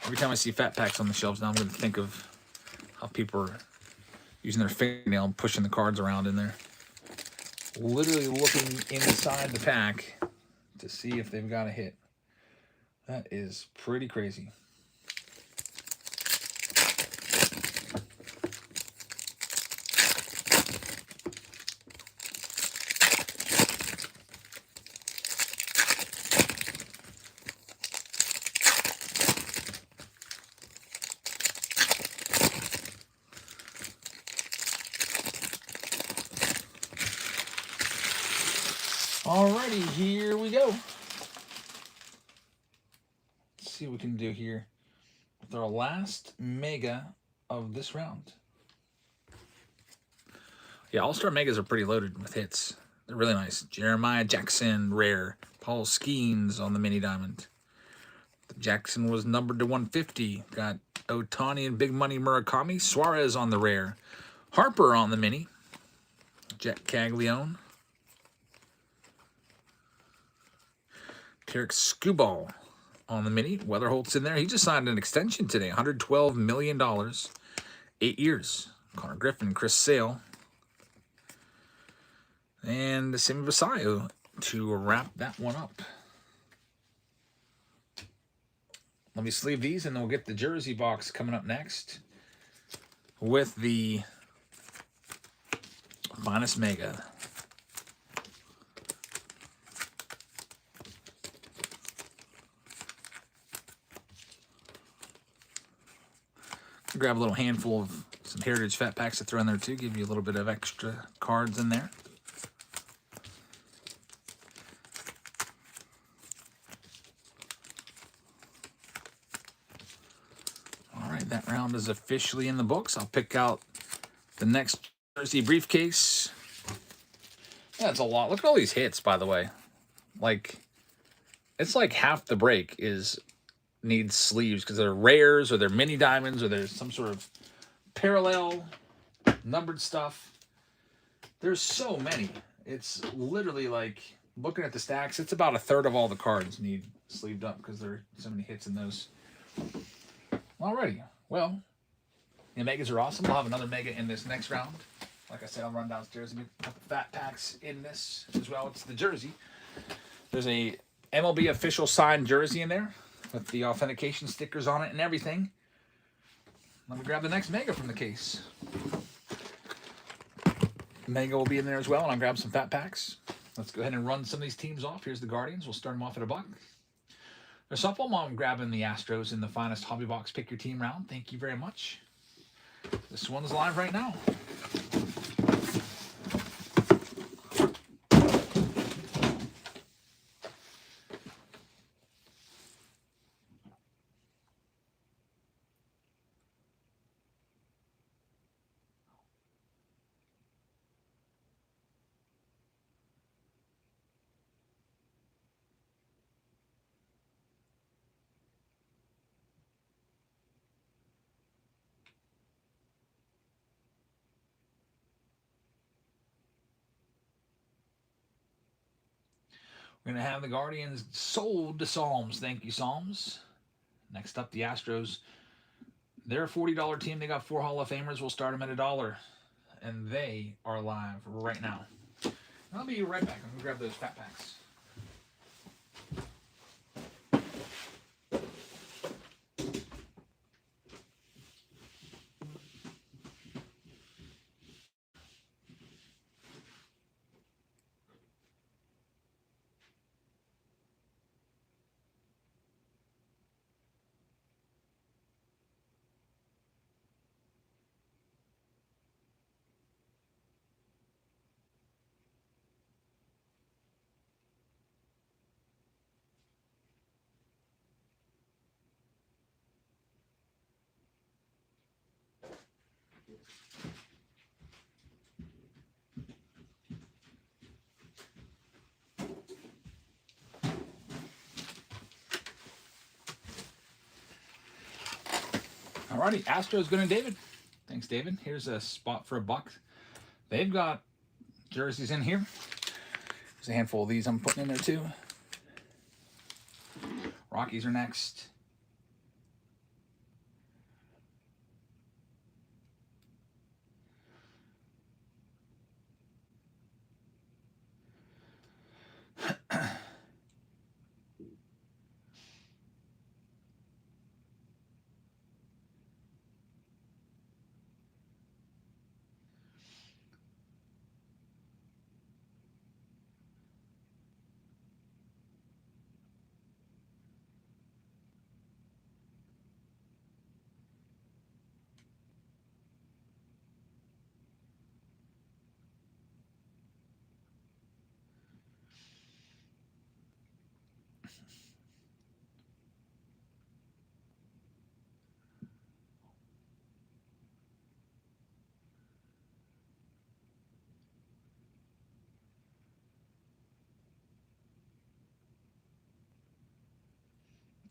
Every time I see fat packs on the shelves now, I'm going to think of how people are using their fingernail and pushing the cards around in there. Literally looking inside the pack to see if they've got a hit. That is pretty crazy. Alrighty, here we go. Let's see what we can do here with our last mega of this round. Yeah, All-Star Megas are pretty loaded with hits. They're really nice. Jeremiah Jackson, rare. Paul Skeens on the mini diamond. Jackson was numbered to 150. Got Ohtani and Big Money Murakami. Suarez on the rare. Harper on the mini. Jet Caglione. Tarek Skubal on the mini. Weatherholt's in there. He just signed an extension today. $112 million. 8 years. Connor Griffin, Chris Sale. And Sammy Basayo to wrap that one up. Let me sleeve these and then we'll get the jersey box coming up next with the finest mega. Grab a little handful of some Heritage fat packs to throw in there too. Give you a little bit of extra cards in there. All right, that round is officially in the books. I'll pick out the next jersey briefcase. That's a lot. Look at all these hits, by the way. Like, it's like half the break needs sleeves because they're rares or they're mini diamonds or there's some sort of parallel numbered stuff. There's so many. It's literally like looking at the stacks. It's about a third of all the cards need sleeved up because there are so many hits in those. Alrighty. Well, the megas are awesome. We'll have another mega in this next round. Like I said, I'll run downstairs and get a couple fat packs in this as well. It's the jersey. There's a MLB official signed jersey in there with the authentication stickers on it and everything. Let me grab the next mega from the case. Mega will be in there as well, and I'll grab some fat packs. Let's go ahead and run some of these teams off. Here's the Guardians. We'll start them off at $1. There's softball. I'm grabbing the Astros in the finest hobby box pick your team round. Thank you very much. This one's live right now. We're going to have the Guardians sold to Psalms. Thank you, Psalms. Next up, the Astros. They're a $40 team. They got 4 Hall of Famers. We'll start them at $1. And they are live right now. I'll be right back. I'm going to grab those fat packs. Alrighty, Astros going to David. Thanks, David. Here's a spot for $1. They've got jerseys in here. There's a handful of these I'm putting in there too. Rockies are next.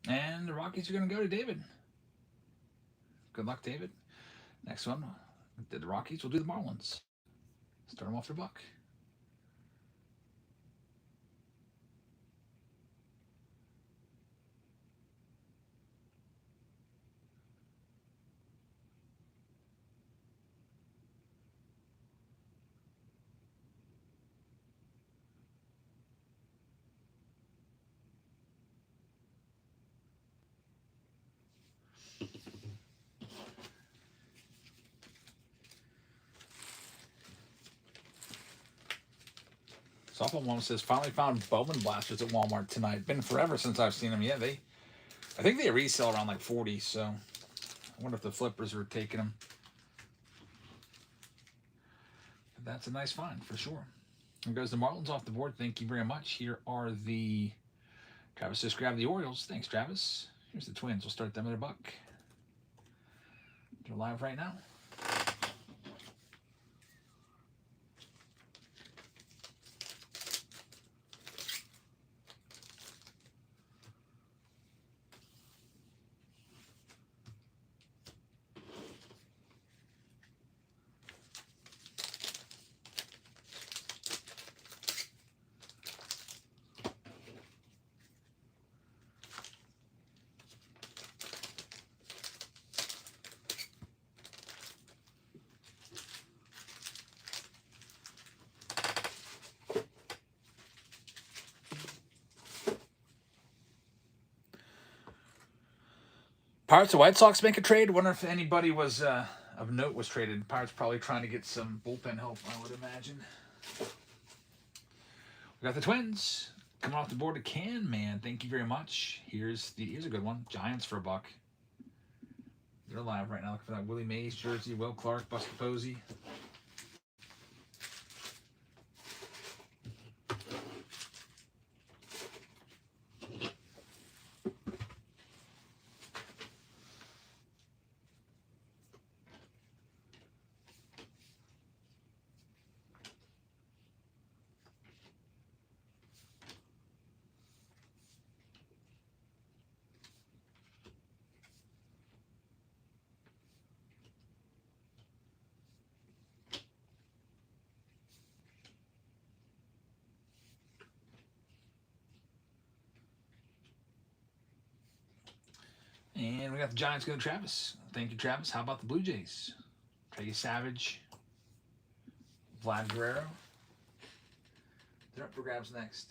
And the Rockies are going to go to David. Good luck, David. Next one, did the Rockies. We'll do the Marlins. Start them off for $1. Softball Mom says, finally found Bowman blasters at Walmart tonight. Been forever since I've seen them. Yeah, I think they resell around like 40, so I wonder if the flippers are taking them. That's a nice find for sure. Here goes the Marlins off the board. Thank you very much. Here are the Travis just grabbed the Orioles. Thanks, Travis. Here's the Twins. We'll start them at $1. They're live right now. Pirates and White Sox make a trade. Wonder if anybody was of note was traded. Pirates probably trying to get some bullpen help, I would imagine. We got the Twins coming off the board. A Can Man. Thank you very much. Here's a good one. Giants for $1. They're live right now. Looking for that Willie Mays jersey. Will Clark, Buster Posey. And we got the Giants going to Travis. Thank you, Travis. How about the Blue Jays? Trey Savage, Vlad Guerrero. They're up for grabs next.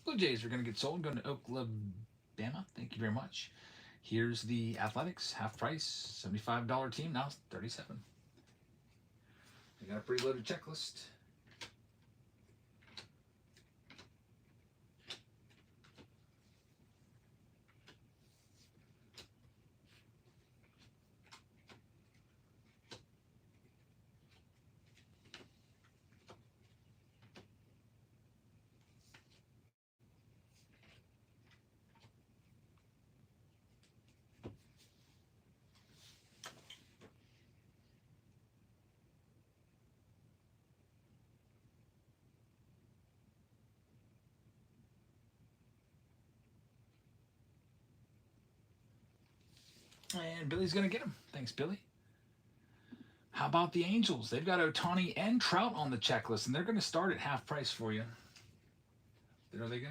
Blue Jays are going to get sold. Going to Oklahoma. Thank you very much. Here's the Athletics. Half price. $75 team. Now it's $37. We got a pretty loaded checklist. And Billy's going to get him. Thanks, Billy. How about the Angels? They've got Ohtani and Trout on the checklist, and they're going to start at half price for you. There they go.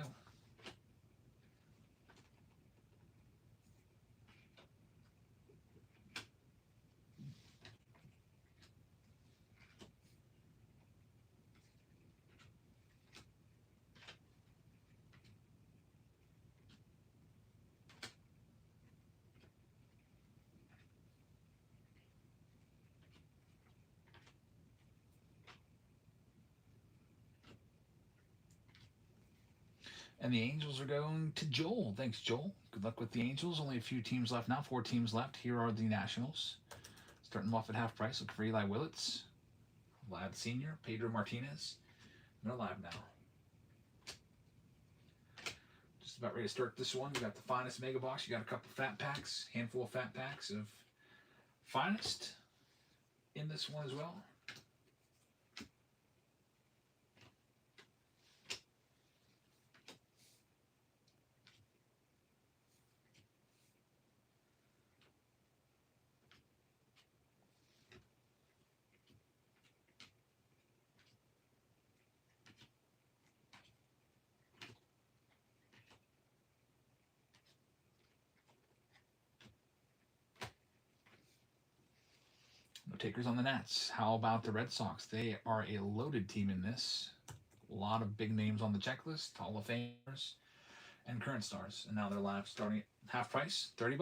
And the Angels are going to Joel. Thanks, Joel. Good luck with the Angels. Only a few teams left now. 4 teams left. Here are the Nationals. Starting them off at half price. Look for Eli Willits, Vlad Sr., Pedro Martinez. They're live now. Just about ready to start this one. We got the Finest Mega Box. You got a couple fat packs, handful of fat packs of Finest in this one as well. No takers on the Nats. How about the Red Sox? They are a loaded team in this. A lot of big names on the checklist, Hall of Famers and current stars. And now they're live starting at half price, $30.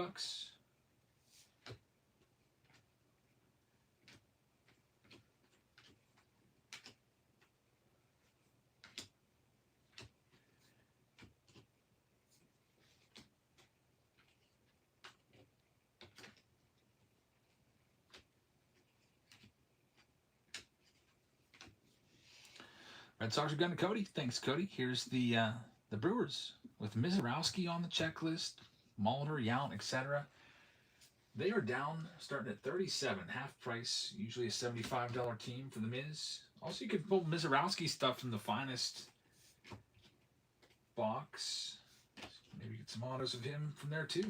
Red Sox are going to Cody. Thanks, Cody. Here's the Brewers with Mizorowski on the checklist, Mulder, Yount, etc. They are down, starting at 37, half price. Usually a $75 team for the Miz. Also, you can pull Mizorowski stuff from the Finest box. Maybe get some autos of him from there too,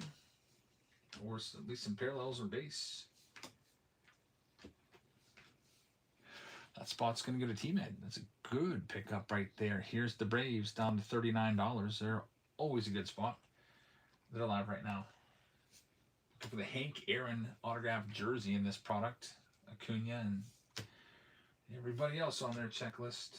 or at least some parallels or base. That spot's going to go to T-Med. That's a good pickup right there. Here's the Braves down to $39. They're always a good spot. They're live right now. Looking for the Hank Aaron autographed jersey in this product. Acuna and everybody else on their checklist.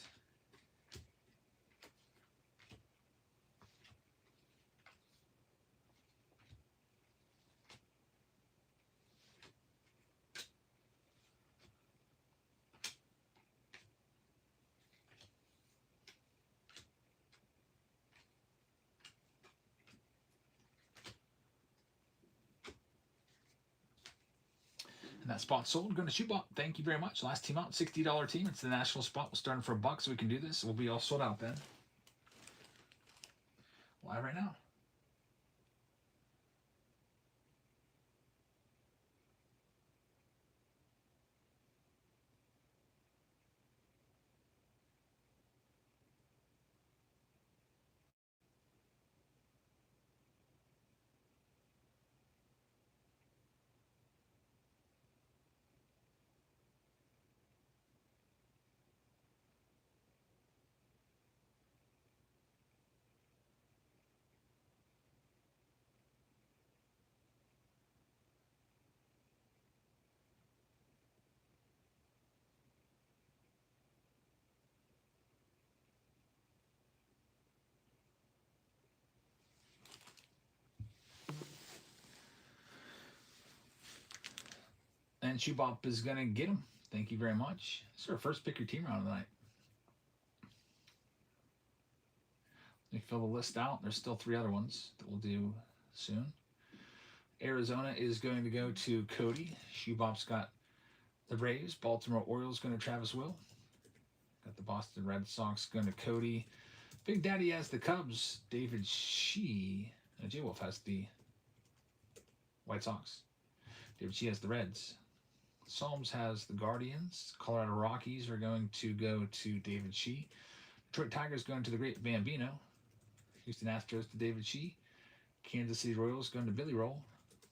And that spot sold. Going to Shoebop. Thank you very much. Last team out, $60 team. It's the national spot. We're starting for $1, so we can do this. We'll be all sold out then. Live right now. And Shoebop is going to get him. Thank you very much. This is our first pick your team round of the night. Let me fill the list out. There's still 3 other ones that we'll do soon. Arizona is going to go to Cody. Shoebop's got the Braves. Baltimore Orioles going to Travis Will. Got the Boston Red Sox going to Cody. Big Daddy has the Cubs. David Shee. J Wolf has the White Sox. David Shee has the Reds. Psalms has the Guardians. Colorado Rockies are going to go to David Shee. Detroit Tigers going to the Great Bambino. Houston Astros to David Shee. Kansas City Royals going to Billy Roll.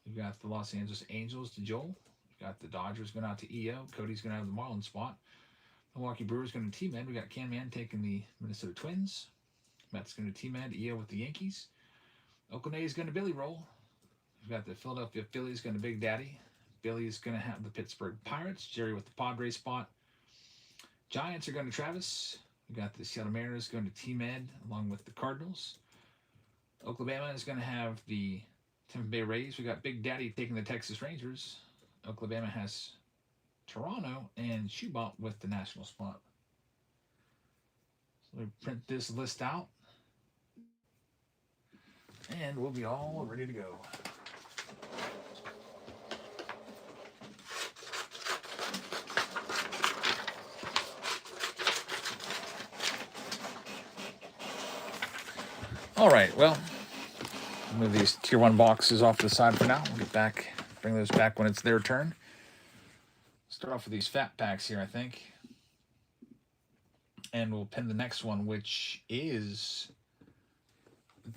We've got the Los Angeles Angels to Joel. We've got the Dodgers going out to EO. Cody's going to have the Marlins spot. Milwaukee Brewers going to T-Med. We got Can Man taking the Minnesota Twins. Mets going to T-Med. EO with the Yankees. Oakland A's going to Billy Roll. We've got the Philadelphia Phillies going to Big Daddy. Billy's going to have the Pittsburgh Pirates. Jerry with the Padres spot. Giants are going to Travis. We got the Seattle Mariners going to T-Med along with the Cardinals. Oklahoma is going to have the Tampa Bay Rays. We got Big Daddy taking the Texas Rangers. Oklahoma has Toronto and Shoebop with the national spot. So we print this list out. And we'll be all ready to go. All right, well, move these tier 1 boxes off to the side for now. We'll get back, bring those back when it's their turn. Start off with these fat packs here, I think. And we'll pin the next one, which is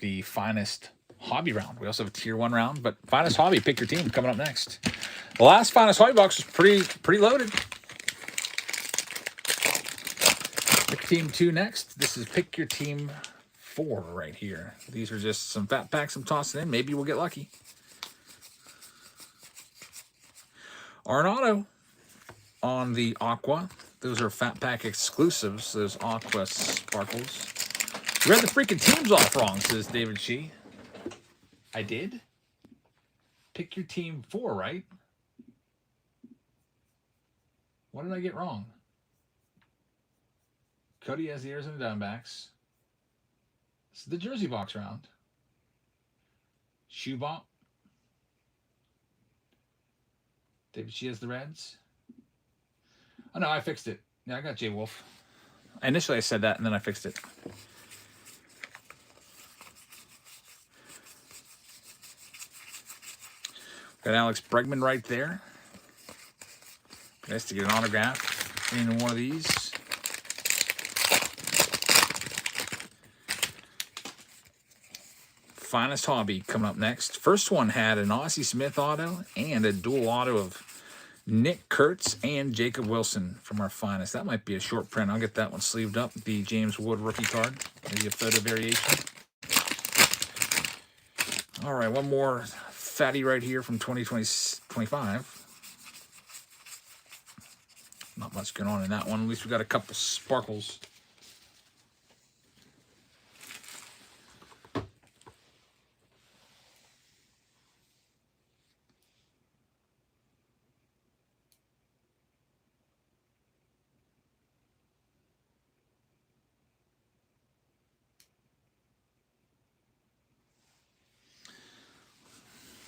the Finest Hobby round. We also have a tier 1 round, but Finest Hobby, pick your team, coming up next. The last Finest Hobby box was pretty loaded. Pick team 2 next. This is pick your team 4 right here. These are just some fat packs I'm tossing in. Maybe we'll get lucky. Arenado on the Aqua. Those are fat pack exclusives. Those Aqua sparkles. You read the freaking teams off wrong, says David Shee. I did? Pick your team 4, right? What did I get wrong? Cody has the Arizona Diamondbacks. This is the Jersey box round. Shoebop. David Shee has the Reds. Oh, no, I fixed it. Yeah, I got J Wolf. Initially, I said that, and then I fixed it. Got Alex Bregman right there. Nice to get an autograph in one of these. Finest Hobby coming up next. First one had an Ozzie Smith auto and a dual auto of Nick Kurtz and Jacob Wilson from our Finest. That might be a short print. I'll get that one sleeved up. The James Wood rookie card. Maybe a photo variation. All right, one more fatty right here from 2025. Not much going on in that one. At least we got a couple sparkles.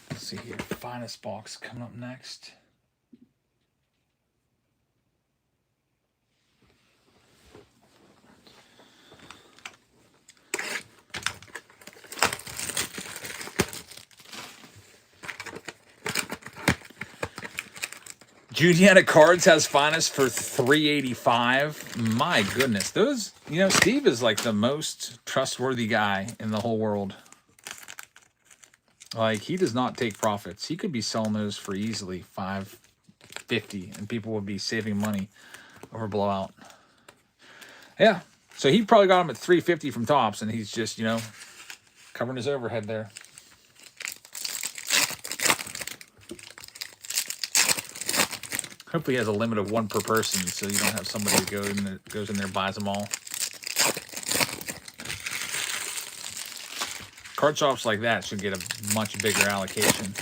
Let's see here. Finest box coming up next. Juniata Cards has finest for 385. My goodness, those, Steve is like the most trustworthy guy in the whole world. Like, he does not take profits. He could be selling those for easily $550, and people would be saving money over blowout. Yeah, so he probably got him at $350 from Topps, and he's just, covering his overhead there. Hopefully he has a limit of one per person, so you don't have somebody who goes in there, buys them all. Card shops like that should get a much bigger allocation.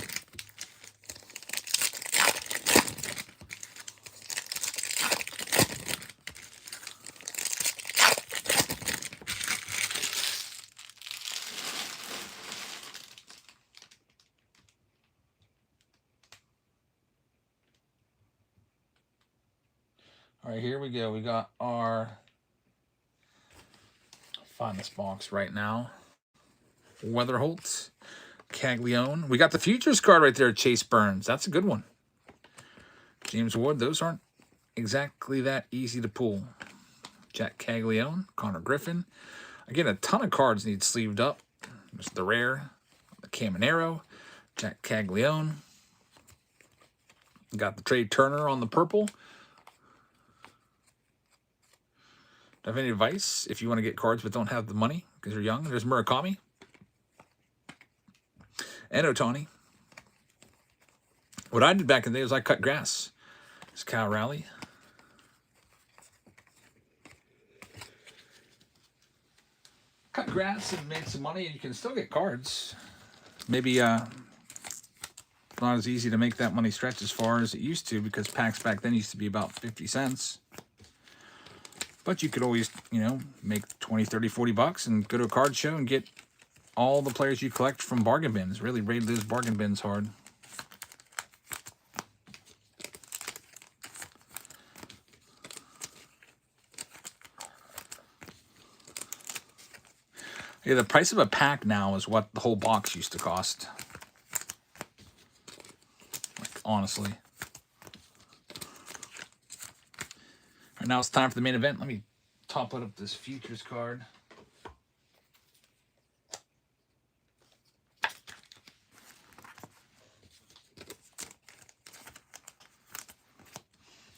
All right, here we go. We got our finest box right now. Weatherholt, Caglione. We got the futures card right there, Chase Burns. That's a good one. James Wood. Those aren't exactly that easy to pull. Jack Caglione, Connor Griffin. Again, a ton of cards need sleeved up. There's the rare, the Caminero, Jack Caglione. Got the Trey Turner on the purple. Do you have any advice if you want to get cards but don't have the money because you're young? There's Murakami and Ohtani. What I did back in the day was I cut grass. It's Cal Raleigh. Cut grass and made some money, and you can still get cards. Maybe not as easy to make that money stretch as far as it used to, because packs back then used to be about 50 cents. But you could always, make 20, 30, 40 bucks and go to a card show and get all the players you collect from bargain bins. Really raid those bargain bins hard. Yeah, the price of a pack now is what the whole box used to cost. Like, honestly. All right, now it's time for the main event. Let me top it up this futures card.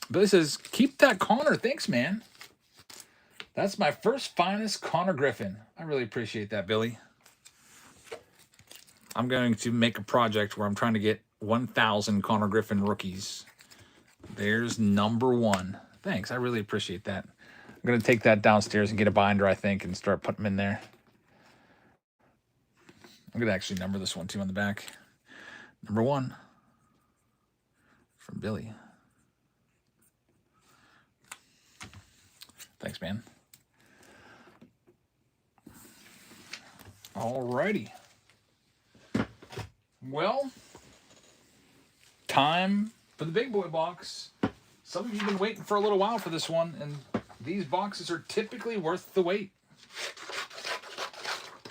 Billy says, keep that Connor. Thanks, man. That's my first finest Connor Griffin. I really appreciate that, Billy. I'm going to make a project where I'm trying to get 1,000 Connor Griffin rookies. There's number one. Thanks. I really appreciate that. I'm going to take that downstairs and get a binder, I think, and start putting them in there. I'm going to actually number this one, too, on the back. Number one from Billy. Thanks, man. Alrighty. Well, time for the big boy box. Some of you have been waiting for a little while for this one, and these boxes are typically worth the wait.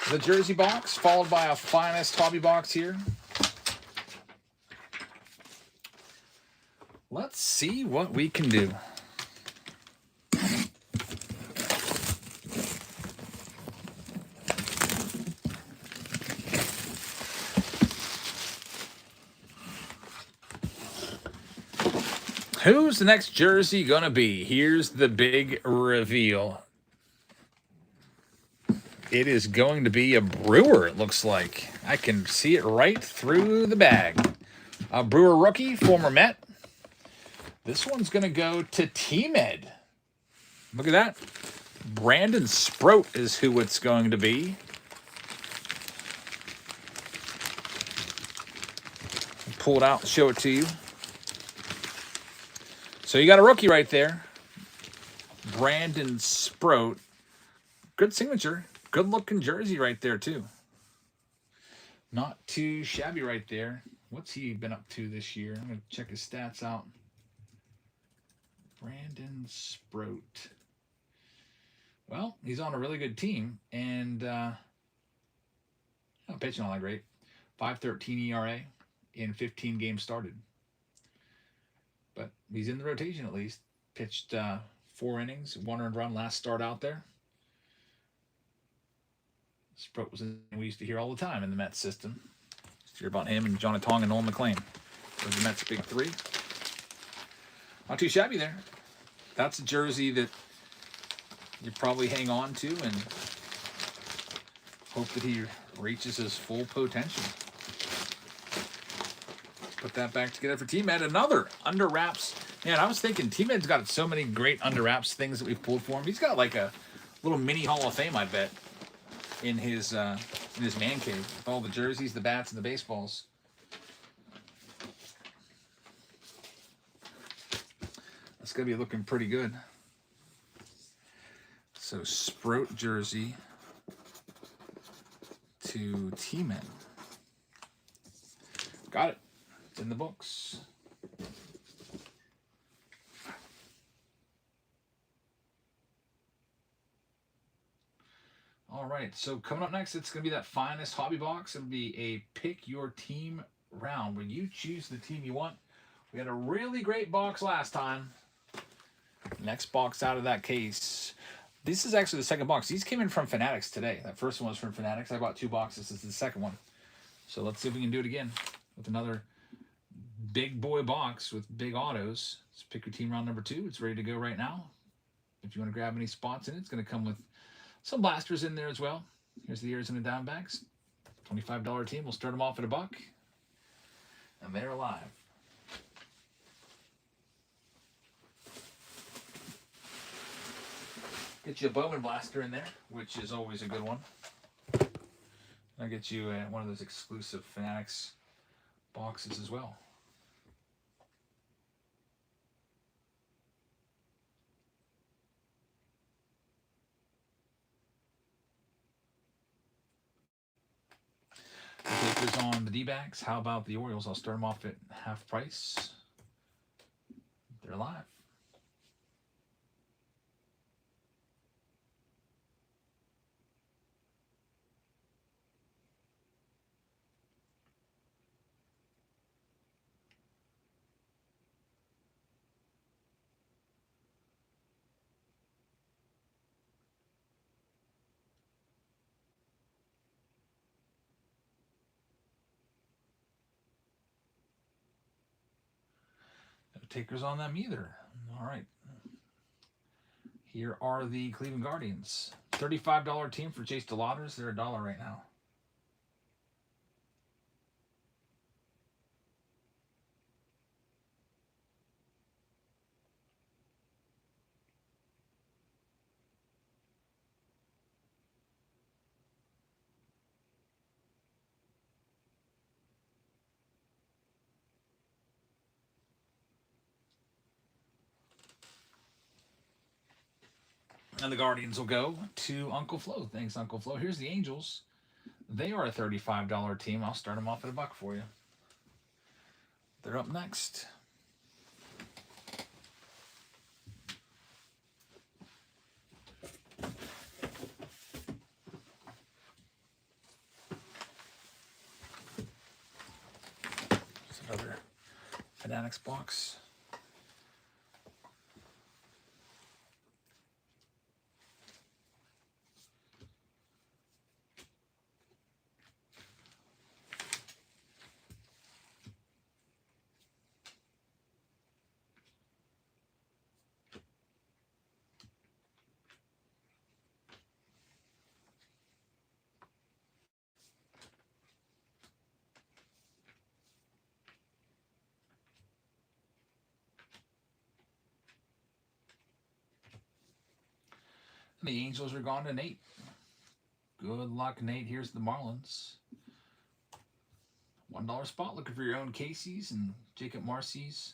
The jersey box, followed by a finest hobby box here. Let's see what we can do. Who's the next jersey going to be? Here's the big reveal. It is going to be a Brewer, it looks like. I can see it right through the bag. A Brewer rookie, former Met. This one's going to go to T-Med. Look at that. Brandon Sproat is who it's going to be. Pull it out and show it to you. So you got a rookie right there. Brandon Sproat. Good signature. Good looking jersey right there too. Not too shabby right there. What's he been up to this year? I'm going to check his stats out. Brandon Sproat. Well, he's on a really good team. And not pitching all that great. 5.13 ERA in 15 games started. But he's in the rotation at least. Pitched 4 innings, 1 earned run last start out there. Sproat was we used to hear all the time in the Mets system. Used to hear about him and John Tong and Nolan McLean. Those are the Mets' big three. Not too shabby there. That's a jersey that you probably hang on to and hope that he reaches his full potential. Let's put that back together for T-Med. Another under wraps. Man, I was thinking T-Med's got so many great under wraps things that we've pulled for him. He's got like a little mini Hall of Fame, I bet, in his man cave with all the jerseys, the bats, and the baseballs. That's gonna be looking pretty good. So Sproat jersey to T-Men. Got it. It's in the books. All right, so coming up next, it's going to be that finest hobby box. It'll be a pick your team round where you choose the team you want. We had a really great box last time. Next box out of that case. This is actually the second box. These came in from Fanatics today. That first one was from Fanatics. I bought 2 boxes. This is the second one. So let's see if we can do it again with another big boy box with big autos. Let's pick your team round number 2. It's ready to go right now. If you want to grab any spots in it, it's going to come with some blasters in there as well. Here's the Arizona Diamondbacks. $25 team. We'll start them off at $1. And they're alive. Get you a Bowman blaster in there, which is always a good one. I'll get you one of those exclusive Fanatics boxes as well. The takers on the D-backs. How about the Orioles? I'll start them off at half price. They're live. No takers on them either. All right. Here are the Cleveland Guardians. $35 team for Chase DeLauters. They're $1 right now. And the Guardians will go to Uncle Flo. Thanks, Uncle Flo. Here's the Angels. They are a $35 team. I'll start them off at $1 for you. They're up next. There's another Fanatics box. And the Angels are gone to Nate. Good luck, Nate. Here's the Marlins. $1 spot. Looking for your own Casey's and Jacob Marcy's.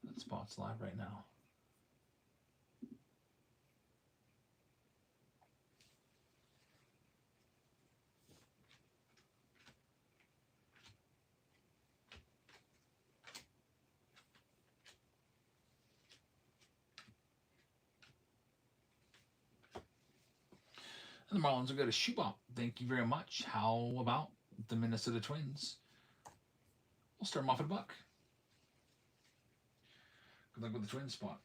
That spot's live right now. And the Marlins will go to Shubop. Thank you very much. How about the Minnesota Twins? We'll start them off at $1. Good luck with the Twins spot.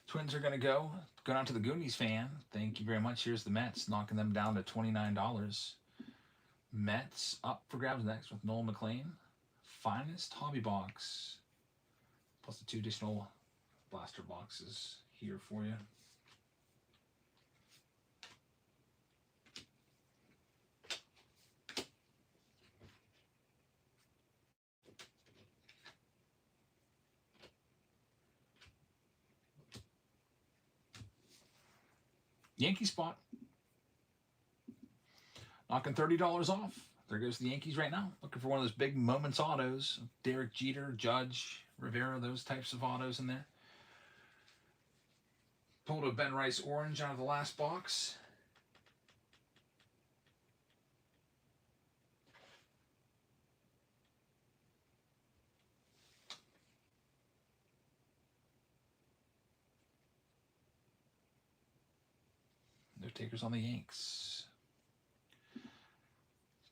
Twins are going to go down to the Goonies fan. Thank you very much. Here's the Mets, knocking them down to $29. Mets up for grabs next with Noel McLean. Finest hobby box. Plus the 2 additional blaster boxes here for you. Yankee spot. Knocking $30 off. There goes the Yankees right now. Looking for one of those big moments autos. Derek Jeter, Judge, Rivera, those types of autos in there. Pulled a Ben Rice orange out of the last box. No takers on the Yanks.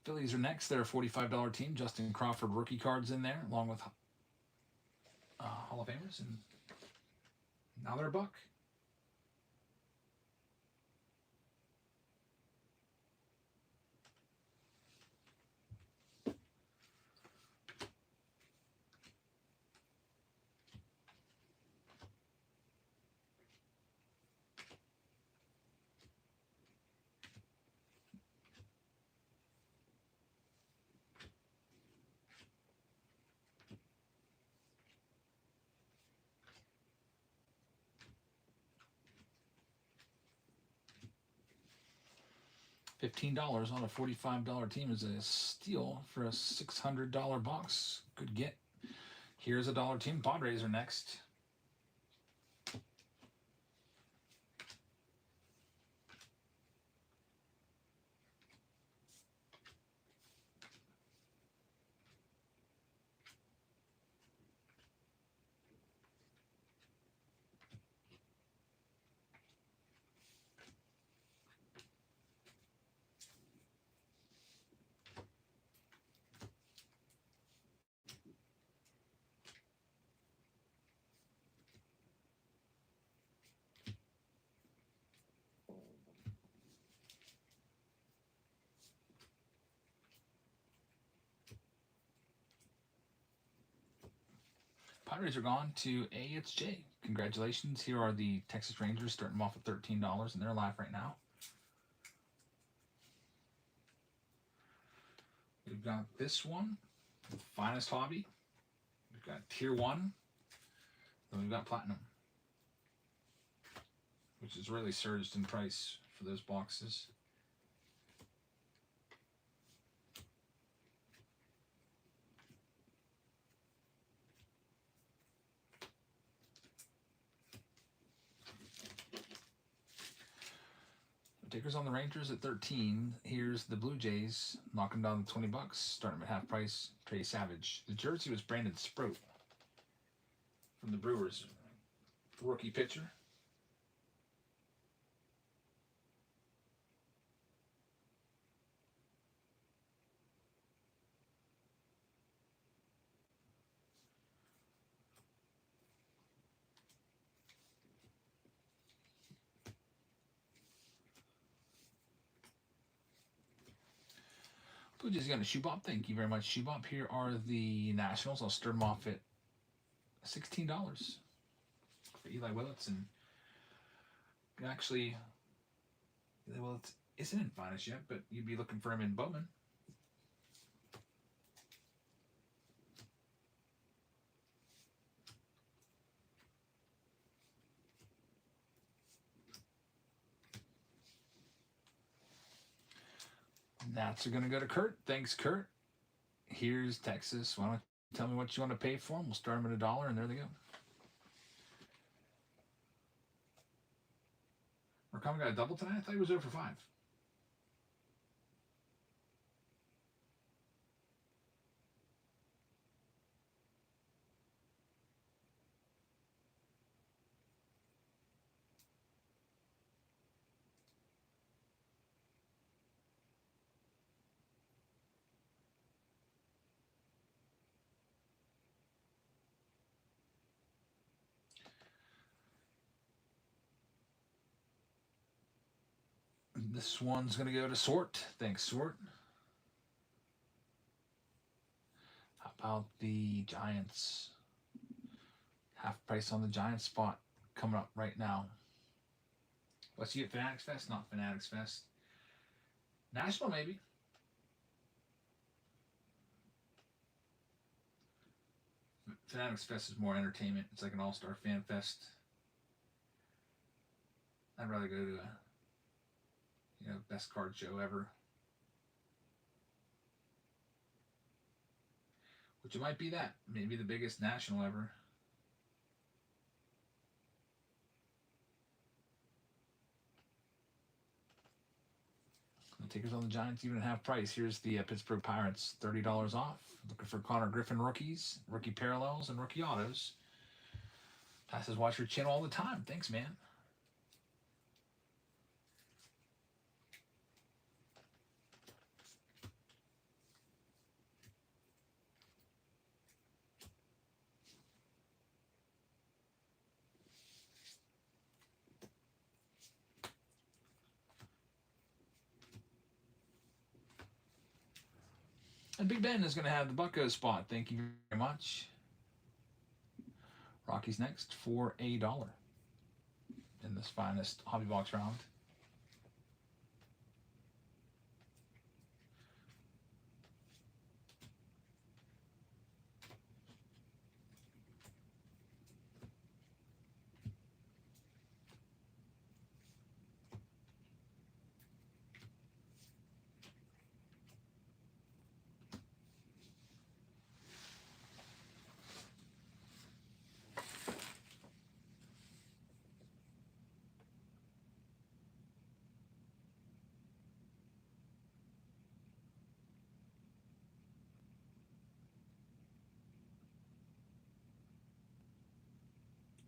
Phillies are next. They're a $45 team. Justin Crawford rookie cards in there, along with Hall of Famers. And now they're $1. $15 on a $45 team is a steal for a $600 box. Good get. Here's a $1 team. Padres are next. Padres are gone to A. It's J. Congratulations. Here are the Texas Rangers, starting them off at $13, and they're live right now. We've got this one, the Finest Hobby. We've got Tier 1. Then we've got Platinum, which has really surged in price for those boxes. Takers on the Rangers at 13. Here's the Blue Jays knocking down the $20, starting at half price. Trey Savage. The jersey was Brandon Sproat from the Brewers, rookie pitcher. Blue Jays going to Shubop. Thank you very much, Shubop. Here are the Nationals. I'll start them off at $16 for Eli Willits. And actually, Eli Willits isn't in Finest yet, but you'd be looking for him in Bowman. Nats are going to go to Kurt. Thanks, Kurt. Here's Texas. Why don't you tell me what you want to pay for them? We'll start them at $1, and there they go. Murakami got a double tonight? I thought he was 0 for 5. This one's going to go to Sort. Thanks, Sort. How about the Giants? Half price on the Giants spot coming up right now. Let's see at Fanatics Fest? Not Fanatics Fest. National, maybe. Fanatics Fest is more entertainment. It's like an all-star fan fest. I'd rather go to a best card show ever. Which it might be that. Maybe the biggest national ever. Takers on the Giants even at half price. Here's the Pittsburgh Pirates, $30 off. Looking for Connor Griffin rookies, rookie parallels, and rookie autos. Passes watch your channel all the time. Thanks, man. And Big Ben is going to have the Bucko spot. Thank you very much. Rockies next for $1 in this finest hobby box round.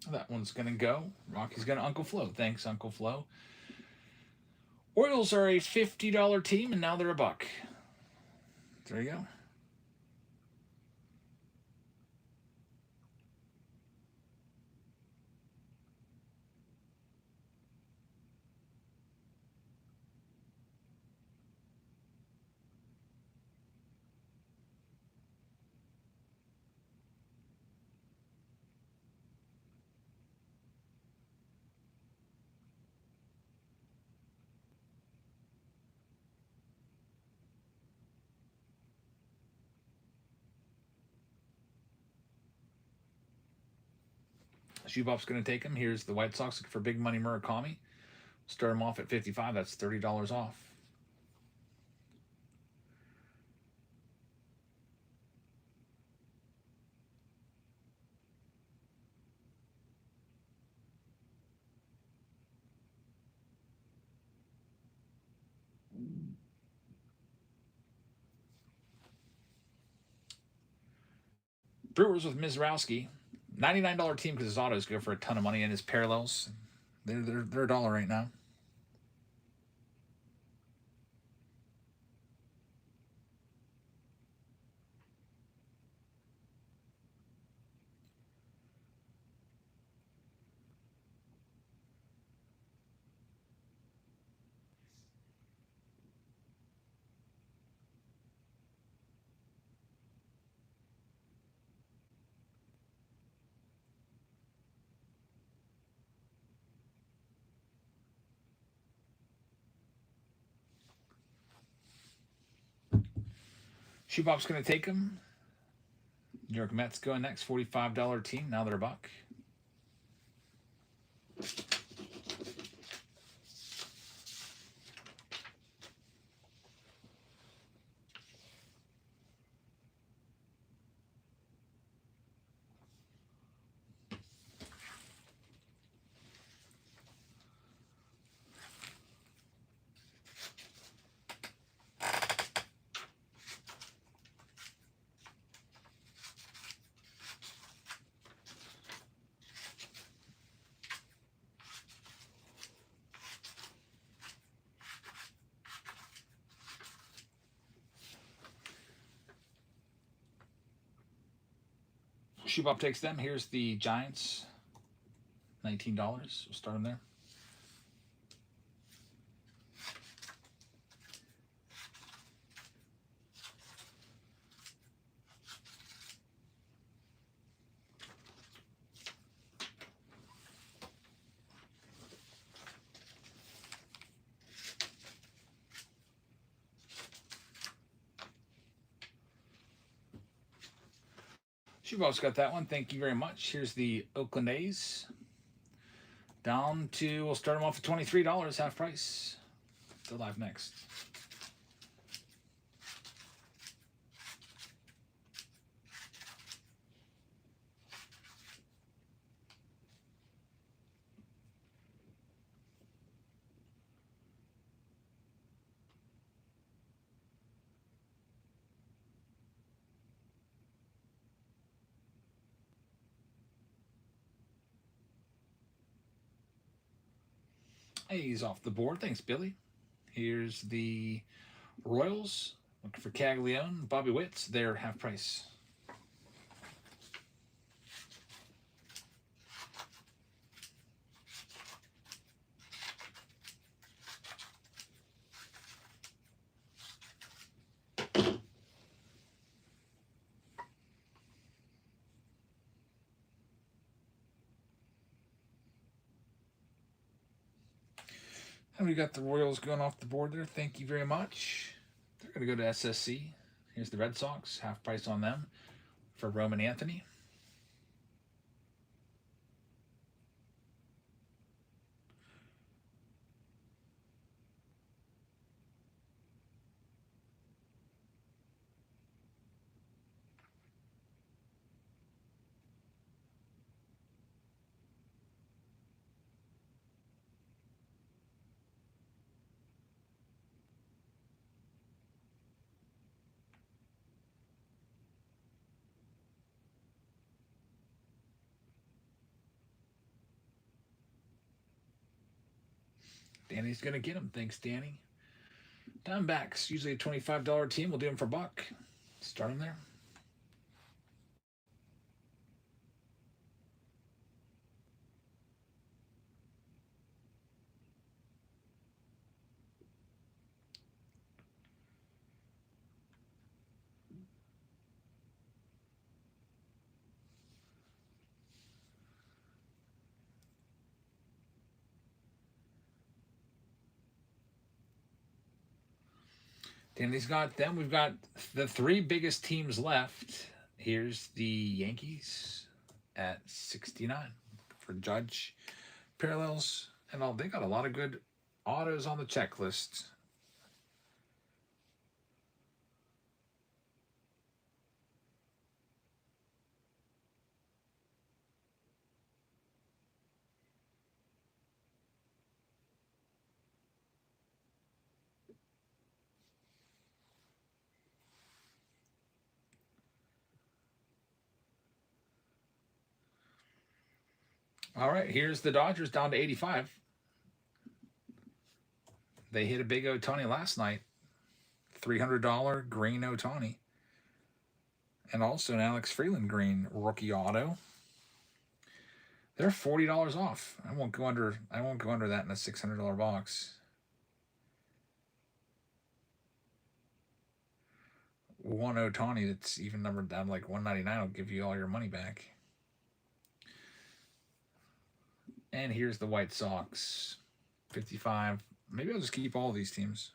That one's going to go. Rocky's going to Uncle Flo. Thanks, Uncle Flo. Orioles are a $50 team, and now they're $1. There you go. Shoebop's going to take him. Here's the White Sox looking for big money Murakami. Start him off at $55. That's $30 off. Brewers with Mizrowski. $99 team because his autos go for a ton of money, and his parallels, they're $1 right now. Shoebop's going to take him. New York Mets going next, $45 team. Now they're $1. Shoebob takes them. Here's the Giants. $19. We'll start them there. Shoebob's got that one. Thank you very much. Here's the Oakland A's. Down to, we'll start them off at $23, half price. Still live next. He's off the board. Thanks, Billy. Here's the Royals. Looking for Caglione, Bobby Witts. They're half price. And we got the Royals going off the board there. Thank you very much. They're going to go to SSC. Here's the Red Sox. Half price on them for Roman Anthony. Danny's going to get him. Thanks, Danny. Diamondbacks, usually a $25 team. We'll do them for $1. Start them there. Danny's got them. We've got the 3 biggest teams left. Here's the Yankees at 69 for Judge. Parallels and all. They got a lot of good autos on the checklist. All right, here's the Dodgers down to 85. They hit a big Ohtani last night. $300 green Ohtani. And also an Alex Freeland green rookie auto. They're $40 off. I won't go under that in a $600 box. One Ohtani that's even numbered down like $199 will give you all your money back. And here's the White Sox, 55. Maybe I'll just keep all these teams.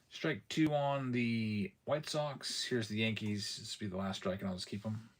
Strike 2 on the White Sox. Here's the Yankees. This will be the last strike, and I'll just keep them.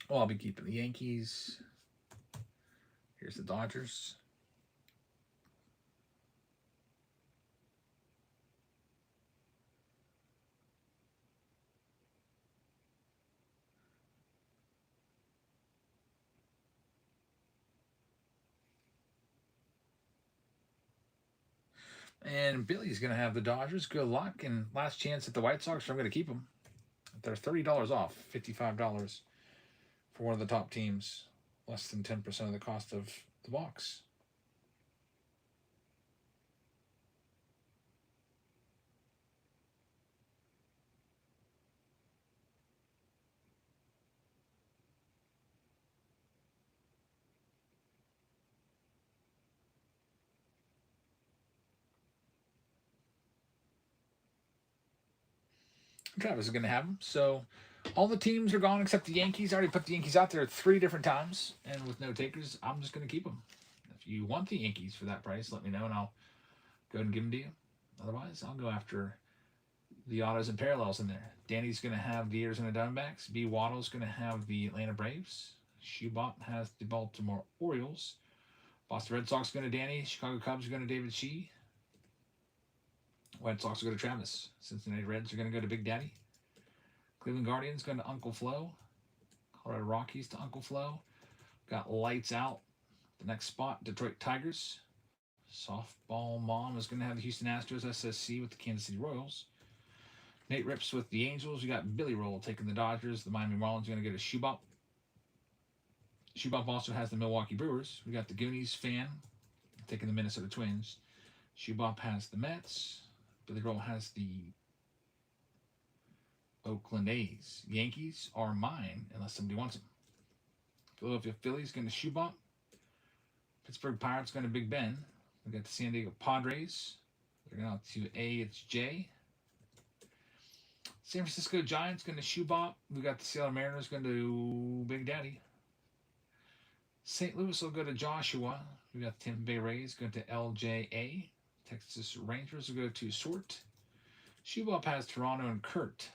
Well, I'll be keeping the Yankees. Here's the Dodgers. And Billy's going to have the Dodgers. Good luck. And last chance at the White Sox. I'm going to keep them. They're $30 off, $55 for one of the top teams. Less than 10% of the cost of the box. Travis is going to have them. So all the teams are gone except the Yankees. I already put the Yankees out there 3 different times. And with no takers, I'm just going to keep them. If you want the Yankees for that price, let me know and I'll go ahead and give them to you. Otherwise, I'll go after the autos and parallels in there. Danny's going to have the Arizona Diamondbacks. B. Waddle's going to have the Atlanta Braves. Schubot has the Baltimore Orioles. Boston Red Sox going to Danny. Chicago Cubs are going to David Shee. White Sox are going to Travis. Cincinnati Reds are going to go to Big Daddy. Cleveland Guardians going to Uncle Flo. Colorado Rockies to Uncle Flo. Got lights out. The next spot, Detroit Tigers. Softball Mom is going to have the Houston Astros SSC with the Kansas City Royals. Nate Rips with the Angels. We got Billy Roll taking the Dodgers. The Miami Marlins are going to go to Schubop. Schubop also has the Milwaukee Brewers. We got the Goonies fan taking the Minnesota Twins. Schubop has the Mets. Billy Roll has the Oakland A's. Yankees are mine unless somebody wants them. Philadelphia Phillies going to Schubop. Pittsburgh Pirates going to Big Ben. We got the San Diego Padres. They're going out to A. It's J. San Francisco Giants going to Schubop. We got the Seattle Mariners going to Big Daddy. St. Louis will go to Joshua. We got the Tampa Bay Rays going to LJA. Texas Rangers will go to Sort. Schubop has Toronto and Kurt.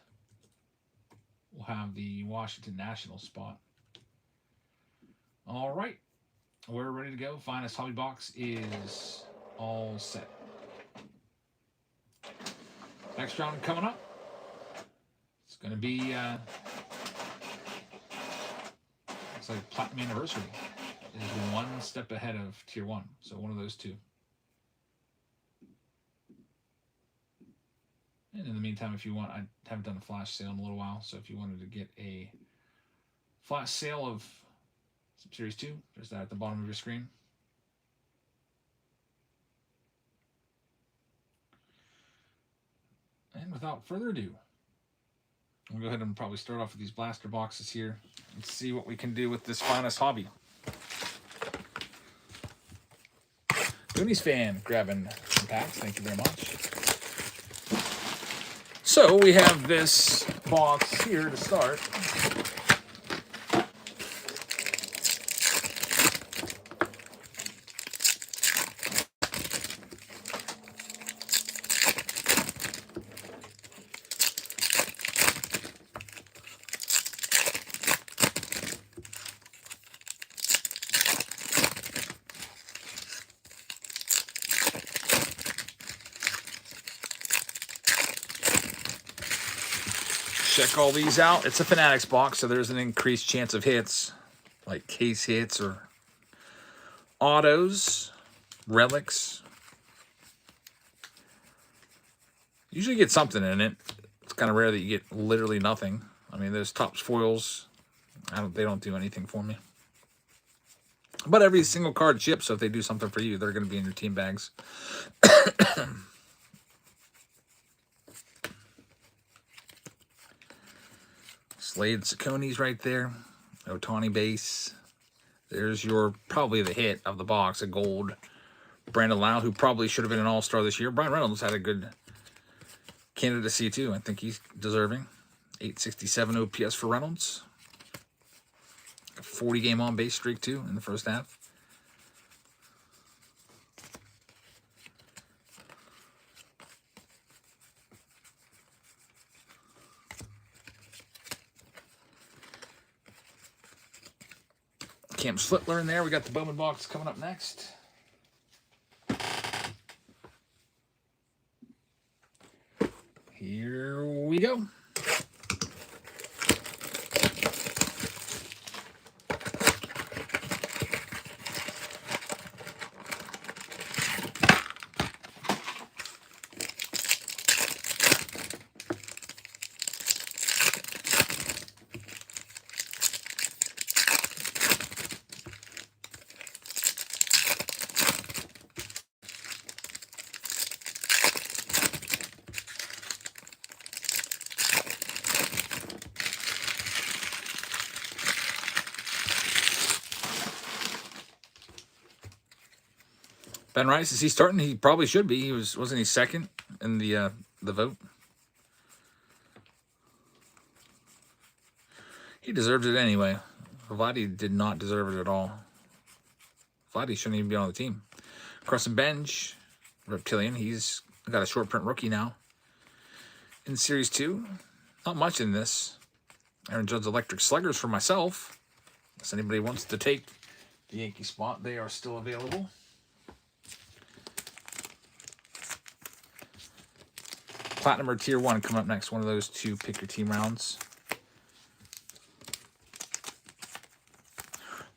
We'll have the Washington Nationals spot. All right. We're ready to go. Finest Hobby Box is all set. Next round coming up. It's going to be it's like Platinum Anniversary. It is one step ahead of Tier 1. So one of those two. And in the meantime, if you want, I haven't done a flash sale in a little while. So if you wanted to get a flash sale of Series 2, there's that at the bottom of your screen. And without further ado, I'll go ahead and probably start off with these blaster boxes here and see what we can do with this finest hobby. Goonies fan grabbing some packs. Thank you very much. So we have this box here to start. Check all these out. It's a Fanatics box, so there's an increased chance of hits, like case hits or autos, relics. Usually get something in it. It's kind of rare that you get literally nothing. I mean, those Topps foils, they don't do anything for me. But every single card ships, so if they do something for you, they're going to be in your team bags. Slade Saucony's right there. Ohtani base. There's your, probably the hit of the box, a gold. Brandon Lau, who probably should have been an all-star this year. Brian Reynolds had a good candidacy too. I think he's deserving. 867 OPS for Reynolds. A 40-game on-base streak too in the first half. Cam Slitler in there. We got the Bowman box coming up next. Here we go. Ben Rice, is he starting? He probably should be. Wasn't he second in the vote? He deserved it anyway. Vladdy did not deserve it at all. Vladdy shouldn't even be on the team. Carson Bench, Reptilian. He's got a short print rookie now. In Series 2, not much in this. Aaron Judge Electric Sluggers for myself. If anybody wants to take the Yankee spot, they are still available. Platinum or Tier 1 come up next. One of those two pick your team rounds.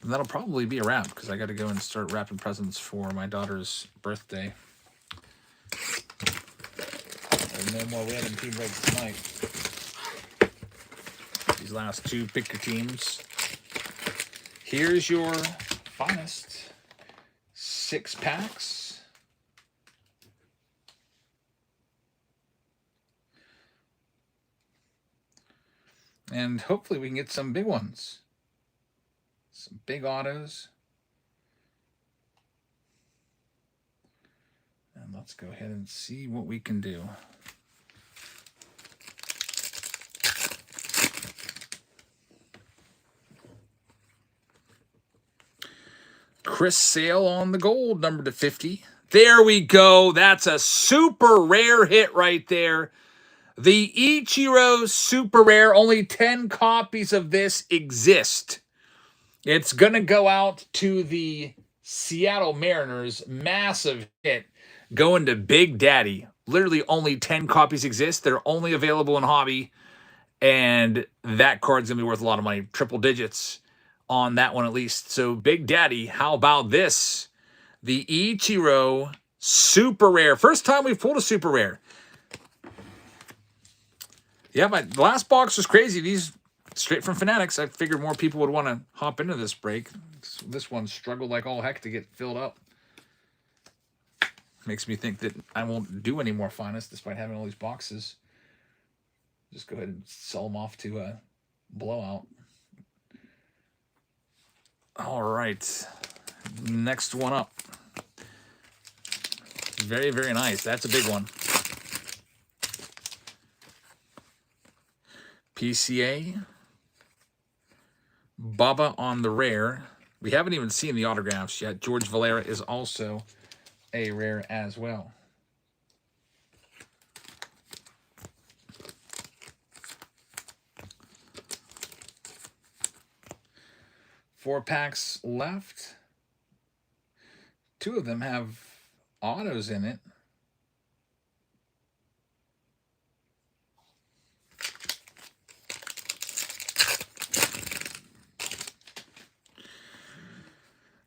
And that'll probably be a wrap because I got to go and start wrapping presents for my daughter's birthday. There's no more random team breaks tonight. These last two pick your teams. Here's your finest 6 packs. And hopefully we can get some big ones. Some big autos. And let's go ahead and see what we can do. Chris Sale on the gold, number to 50. There we go. That's a super rare hit right there. The Ichiro Super Rare. Only 10 copies of this exist. It's going to go out to the Seattle Mariners. Massive hit. Going to Big Daddy. Literally only 10 copies exist. They're only available in hobby. And that card's going to be worth a lot of money. Triple digits on that one at least. So Big Daddy, how about this? The Ichiro Super Rare. First time we've pulled a Super Rare. Yeah, the last box was crazy. These straight from Fanatics. I figured more people would want to hop into this break. This one struggled like all heck to get filled up. Makes me think that I won't do any more finest despite having all these boxes. Just go ahead and sell them off to a blowout. All right. Next one up. Very, very nice. That's a big one. PCA. Baba on the rare. We haven't even seen the autographs yet. George Valera is also a rare as well. Four packs left. Two of them have autos in it.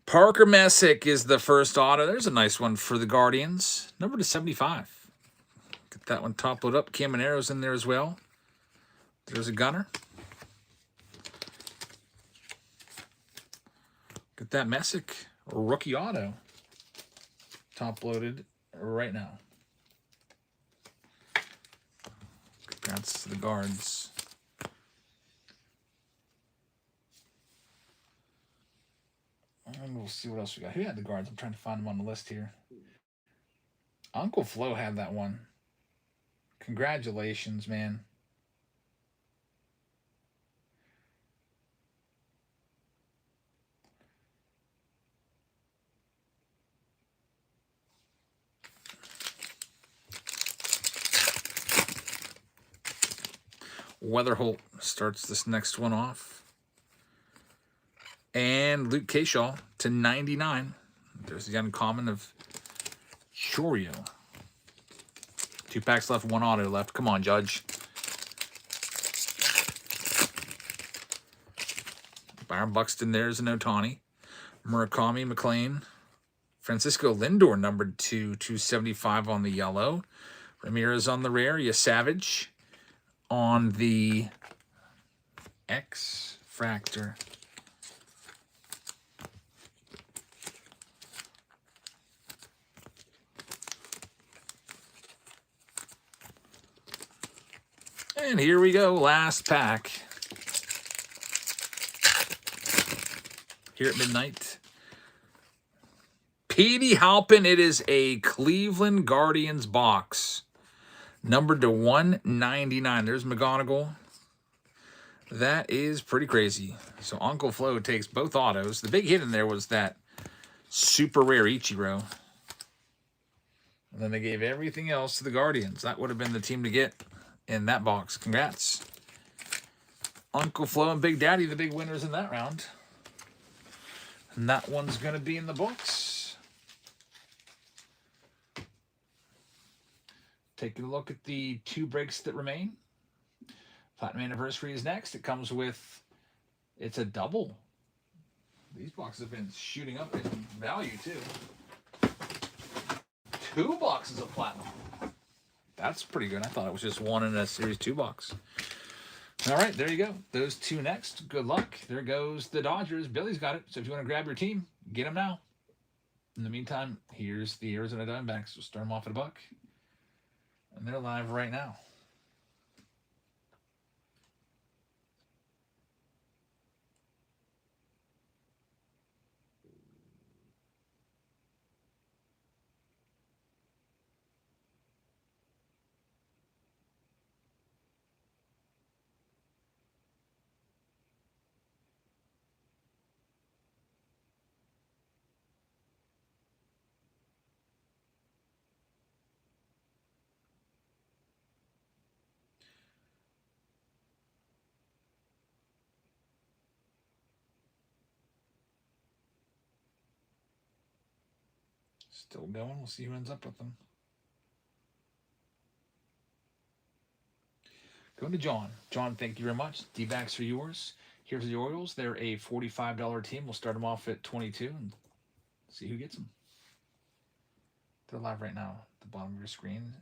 Parker Messick is the first auto. There's a nice one for the Guardians. Number to 75. Get that one top load up. Camaro's in there as well. There's a gunner. Get that Messick rookie auto. Top loaded right now. Congrats to the guards. And we'll see what else we got. Who had the guards? I'm trying to find them on the list here. Uncle Flo had that one. Congratulations, man. Weatherholt starts this next one off. And Luke Kershaw to 99. There's the uncommon of Chorio. 2 packs left, 1 auto left. Come on, Judge. Byron Buxton, there's an Ohtani. Murakami, McLean. Francisco Lindor, numbered to 275 on the yellow. Ramirez on the rare. Savage on the X Fractor. And here we go, last pack. Here at midnight. Katie Halpin. It is a Cleveland Guardians box. Numbered to 199. There's McGonagall. That is pretty crazy. So Uncle Flo takes both autos. The big hit in there was that super rare Ichiro. And then they gave everything else to the Guardians. That would have been the team to get in that box. Congrats. Uncle Flo and Big Daddy, the big winners in that round. And that one's going to be in the books. Taking a look at the 2 breaks that remain. Platinum Anniversary is next. It comes with, it's a double. These boxes have been shooting up in value too. 2 boxes of Platinum. That's pretty good. I thought it was just 1 in a Series 2 box. All right, there you go. Those 2 next. Good luck. There goes the Dodgers. Billy's got it. So if you want to grab your team, get them now. In the meantime, here's the Arizona Diamondbacks. We'll start them off at $1. And they're live right now. Still going. We'll see who ends up with them. Going to John. John, thank you very much. D-backs are yours. Here's the Orioles. They're a $45 team. We'll start them off at 22 and see who gets them. They're live right now at the bottom of your screen.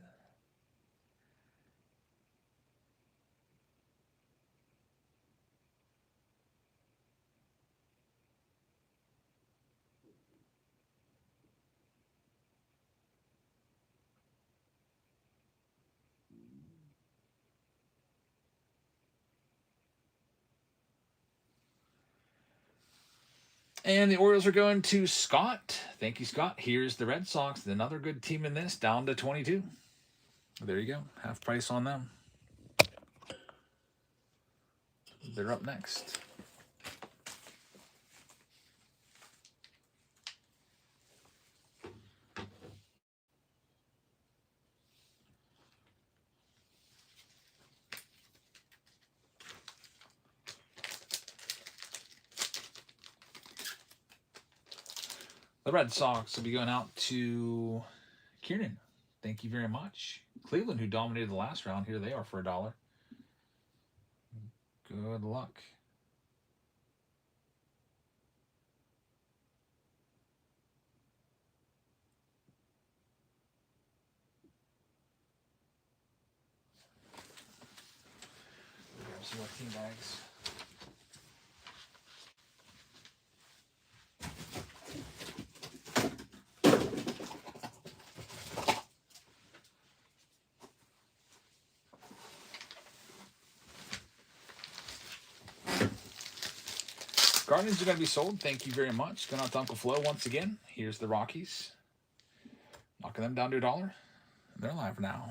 And the Orioles are going to Scott. Thank you, Scott. Here's the Red Sox. Another good team in this, down to 22. There you go. Half price on them. They're up next. The Red Sox will be going out to Kieran. Thank you very much. Cleveland, who dominated the last round, here they are for $1. Good luck. Grab some more team bags. Guardians are going to be sold. Thank you very much. Going out to Uncle Flo once again. Here's the Rockies. Knocking them down to $1. They're live now.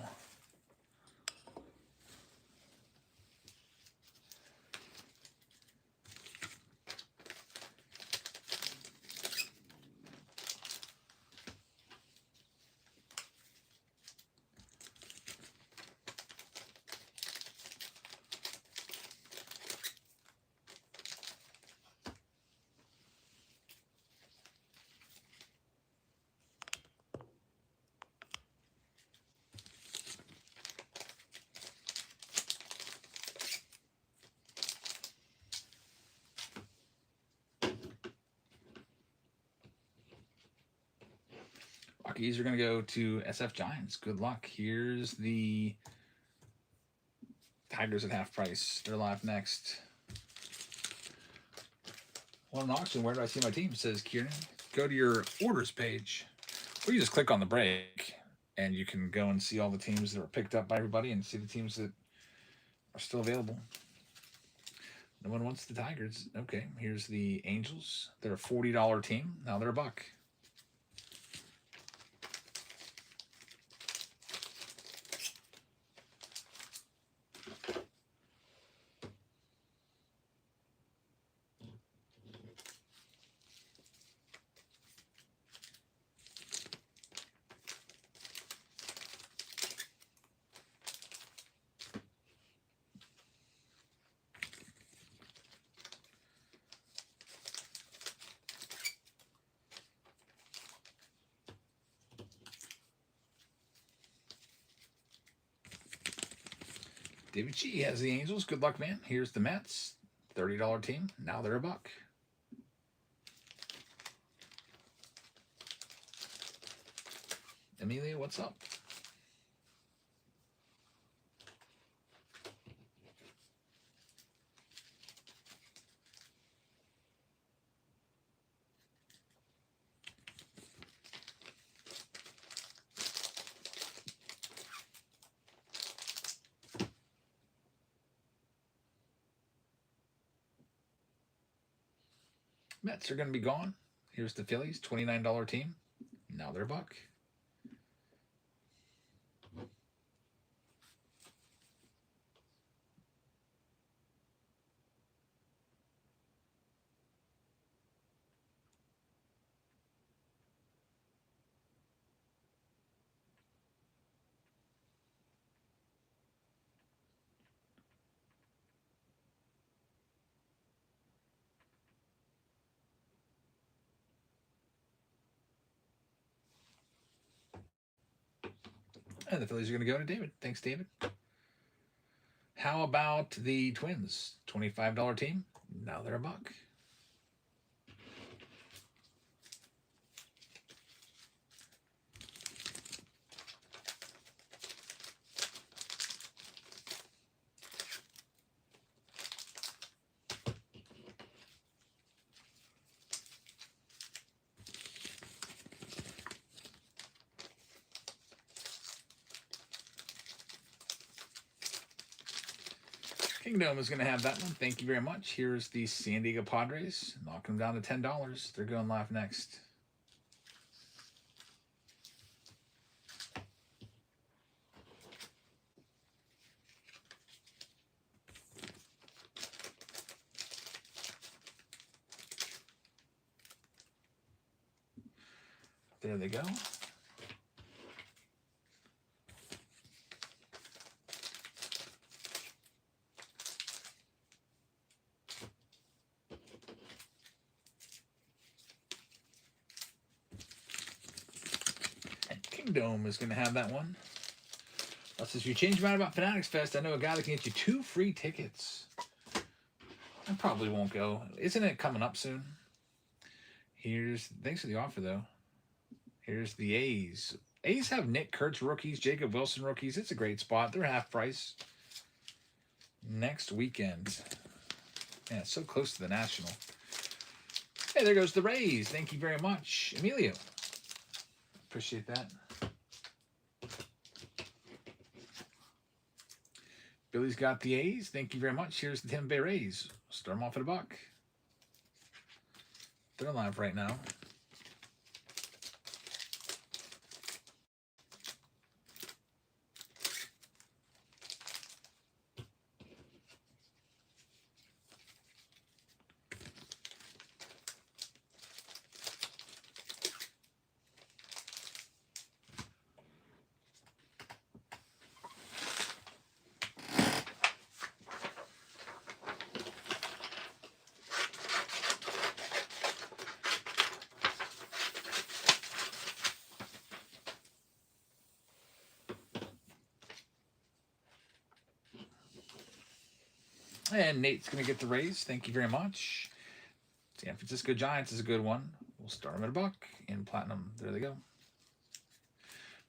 Rockies are going to go to SF Giants. Good luck. Here's the Tigers at half price. They're live next. Well, an auction. Where do I see my team? It says Kieran. Go to your orders page. Or you just click on the break and you can go and see all the teams that were picked up by everybody and see the teams that are still available. No one wants the Tigers. Okay, here's the Angels. They're a $40 team. Now they're $1. David G has the Angels. Good luck, man. Here's the Mets. $30 team. Now they're $1. Amelia, what's up? Mets are going to be gone. Here's the Phillies, $29 team. Now they're $1. And the Phillies are going to go to David. Thanks, David. How about the Twins? $25 team. Now they're $1. Kingdom is going to have that one. Thank you very much. Here's the San Diego Padres. Knocking them down to $10. They're going live next. There they go. Dome is going to have that one. Plus, if you change your mind about Fanatics Fest, I know a guy that can get you 2 free tickets. I probably won't go. Isn't it coming up soon? Thanks for the offer, though. Here's the A's. A's have Nick Kurtz rookies, Jacob Wilson rookies. It's a great spot. They're half price. Next weekend. Yeah, it's so close to the National. Hey, there goes the Rays. Thank you very much. Emilio. Appreciate that. Billy's got the A's. Thank you very much. Here's the Tampa Bay Rays. Start them off at $1. They're live right now. And Nate's going to get the Rays. Thank you very much. San Francisco Giants is a good one. We'll start them at $1 in platinum. There they go.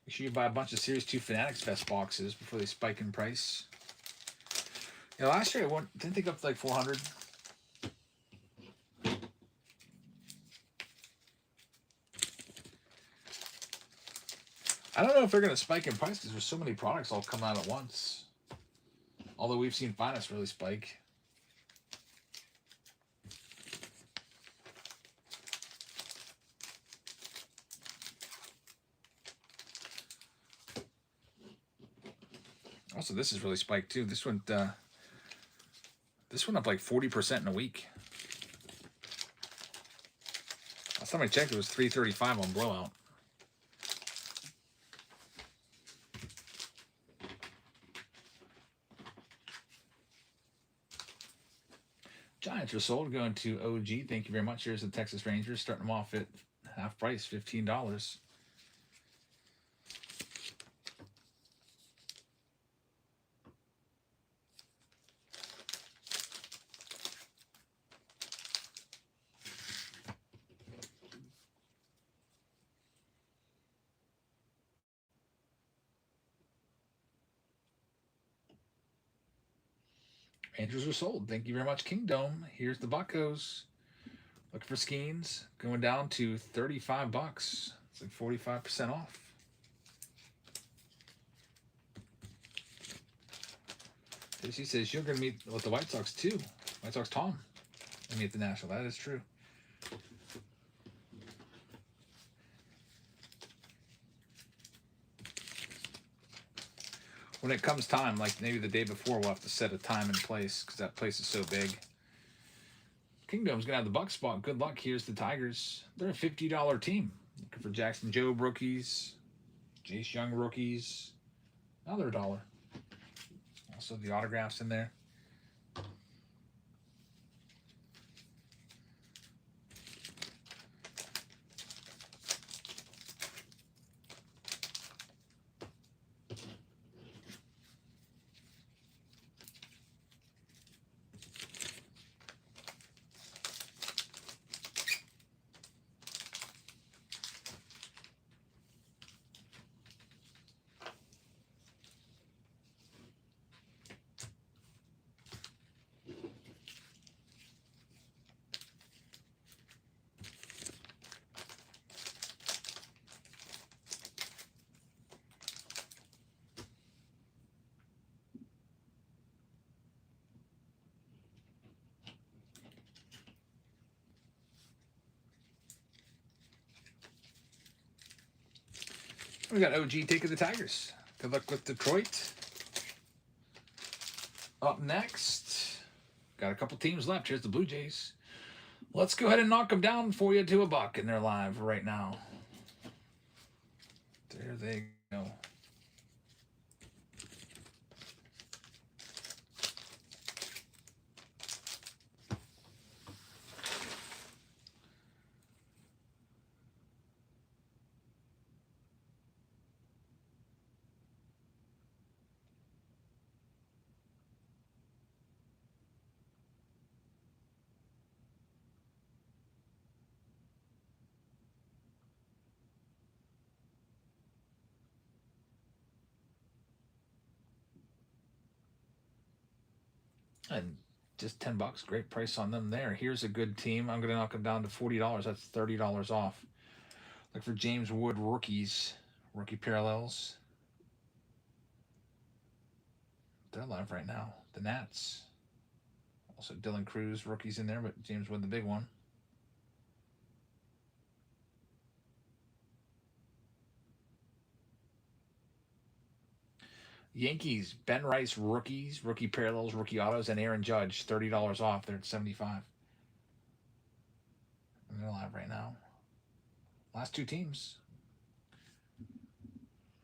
Make sure you buy a bunch of Series 2 Fanatics Fest boxes before they spike in price. Yeah, last year didn't think up to like 400. I don't know if they're going to spike in price because there's so many products all come out at once. Although we've seen Finest really spike. Also, this is really spiked too. This went up like 40% in a week. Last time I checked, it was 335 on Blowout. Giants are sold. Going to OG. Thank you very much. Here's the Texas Rangers. Starting them off at half price, $15. Rangers are sold. Thank you very much, Kingdom. Here's the Buccos. Looking for Skeens. Going down to $35. It's like 45% off. She says you're going to meet with the White Sox too. White Sox Tom. And meet the National. That is true. When it comes time, like maybe the day before, we'll have to set a time and place because that place is so big. Kingdom's going to have the Buck spot. Good luck. Here's the Tigers. They're a $50 team. Looking for Jackson Jobe rookies, Jace Young rookies. Another $1. Also the autographs in there. We got OG taking the Tigers. Good luck with Detroit. Up next, got a couple teams left. Here's the Blue Jays. Let's go ahead and knock them down for you to $1, and they're live right now. There they go. And just $10, great price on them there. Here's a good team. I'm going to knock them down to $40. That's $30 off. Look for James Wood rookies, rookie parallels. They're live right now. The Nats. Also Dylan Cruz rookies in there, but James Wood the big one. Yankees, Ben Rice rookies, rookie parallels, rookie autos, and Aaron Judge, $30 off. They're at $75. And they're live right now. Last two teams.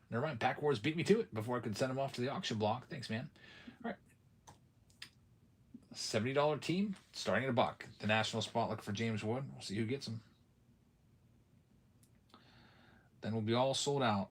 Never mind. Pack Wars beat me to it before I could send them off to the auction block. Thanks, man. All right. $70 team, starting at $1. The National spot looking for James Wood. We'll see who gets him. Then we'll be all sold out.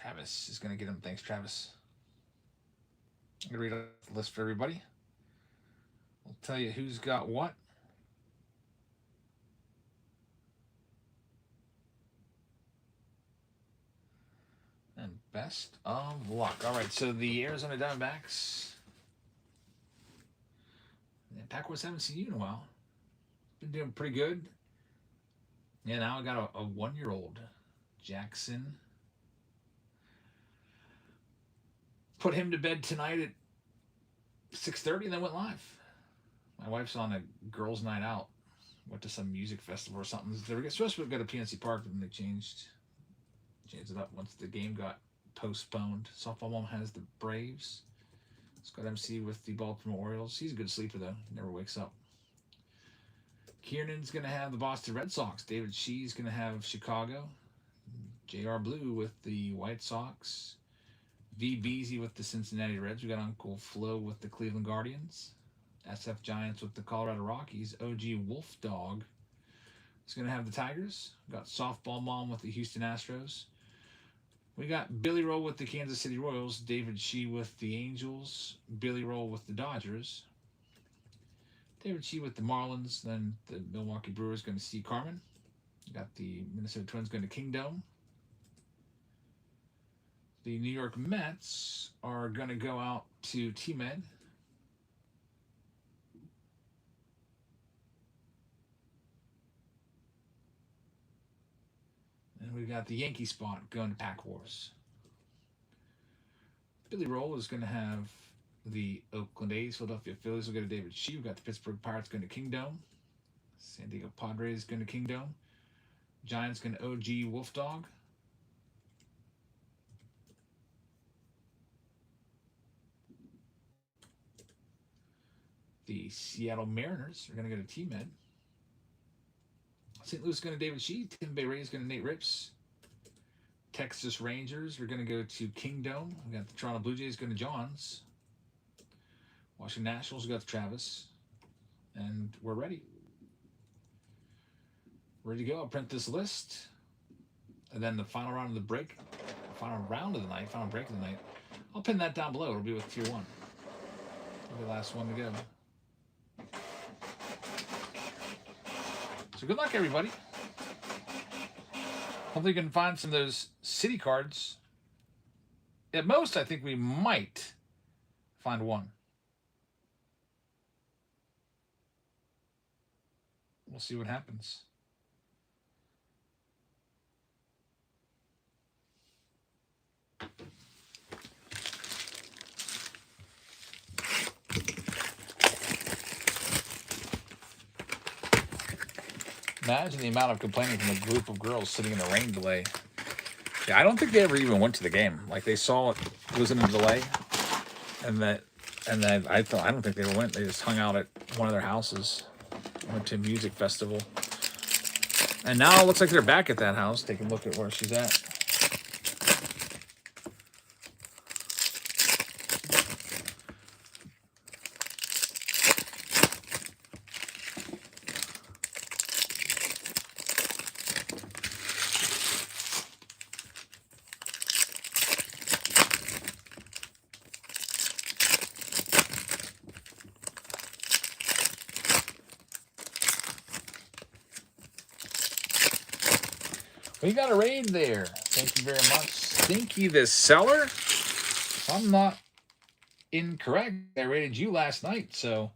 Travis is going to get him. Thanks, Travis. I'm going to read the list for everybody. I'll tell you who's got what. And best of luck. All right, so the Arizona Diamondbacks. Yeah, Packers haven't seen you in a while. Been doing pretty good. Yeah, now I got a 1-year-old. Jackson. Put him to bed tonight at 6:30 and then went live. My wife's on a girls' night out. Went to some music festival or something. They were supposed to go to PNC Park, and they changed it up once the game got postponed. Softball mom has the Braves. Scott MC with the Baltimore Orioles. He's a good sleeper, though. He never wakes up. Kiernan's going to have the Boston Red Sox. David Shee's going to have Chicago. J.R. Blue with the White Sox. V. Beasy with the Cincinnati Reds. We got Uncle Flo with the Cleveland Guardians. SF Giants with the Colorado Rockies. OG Wolf Dog is going to have the Tigers. We got Softball Mom with the Houston Astros. We got Billy Roll with the Kansas City Royals, David Shee with the Angels, Billy Roll with the Dodgers, David Shee with the Marlins, then the Milwaukee Brewers going to see Carmen. We got the Minnesota Twins going to Kingdom. The New York Mets are going to go out to T-Med. And we got the Yankee spot going to Pack Wars. Billy Roll is going to have the Oakland A's, Philadelphia Phillies will go to David Shee. We've got the Pittsburgh Pirates going to Kingdom. San Diego Padres going to Kingdom. Giants going to OG Wolf Dog. The Seattle Mariners are going to go to T-Med. St. Louis is going to David Shee. Tampa Bay Rays going to Nate Rips. Texas Rangers are going to go to Kingdom. We got the Toronto Blue Jays going to Johns. Washington Nationals got Travis. And we're ready. Ready to go. I'll print this list. And then the final round of the break. Final round of the night. Final break of the night. I'll pin that down below. It'll be with Tier 1. It'll be the last one to go. So good luck, everybody. Hopefully you can find some of those city cards. At most, I think we might find one. We'll see what happens. Imagine the amount of complaining from a group of girls sitting in a rain delay. Yeah, I don't think they ever even went to the game. Like they saw it was in a delay, and then I don't think they ever went. They just hung out at one of their houses, went to a music festival, and now it looks like they're back at that house. Take a look at where she's at. We got a raid there. Thank you very much. Stinky the Seller. If I'm not incorrect, I rated you last night. So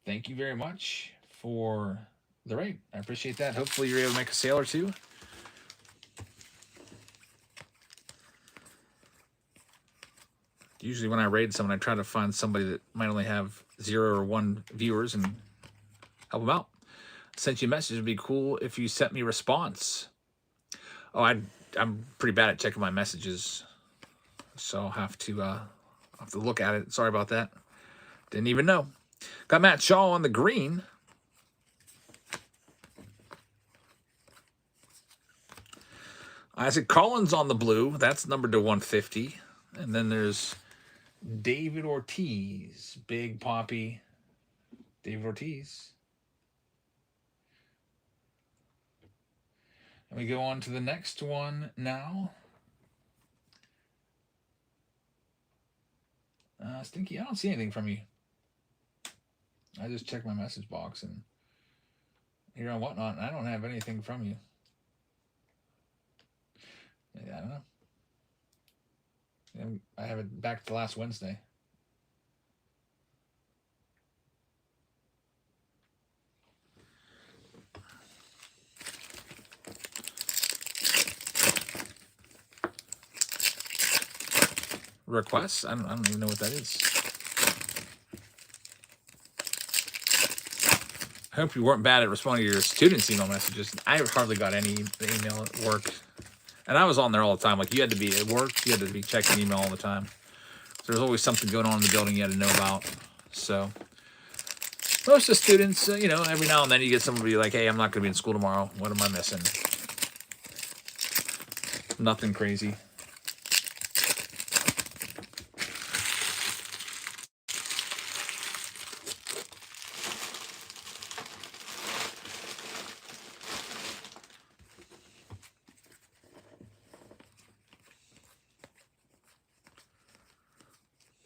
thank you very much for the raid. I appreciate that. Hopefully you're able to make a sale or two. Usually when I raid someone, I try to find somebody that might only have 0 or 1 viewers and help them out. Sent you a message. It'd be cool if you sent me a response. Oh, I'm pretty bad at checking my messages, so I'll have to look at it. Sorry about that. Didn't even know. Got Matt Shaw on the green. Isaac Collins on the blue. That's numbered to 150. And then there's David Ortiz. Big Poppy. David Ortiz. And we go on to the next one now. Stinky, I don't see anything from you. I just checked my message box and here on Whatnot, and I don't have anything from you. Yeah, I don't know. I have it back to last Wednesday. Requests? I don't even know what that is. I hope you weren't bad at responding to your students' email messages. I hardly got any email at work. And I was on there all the time. Like, you had to be at work. You had to be checking email all the time. So there's always something going on in the building you had to know about. So most of the students, every now and then you get somebody like, hey, I'm not going to be in school tomorrow. What am I missing? Nothing crazy.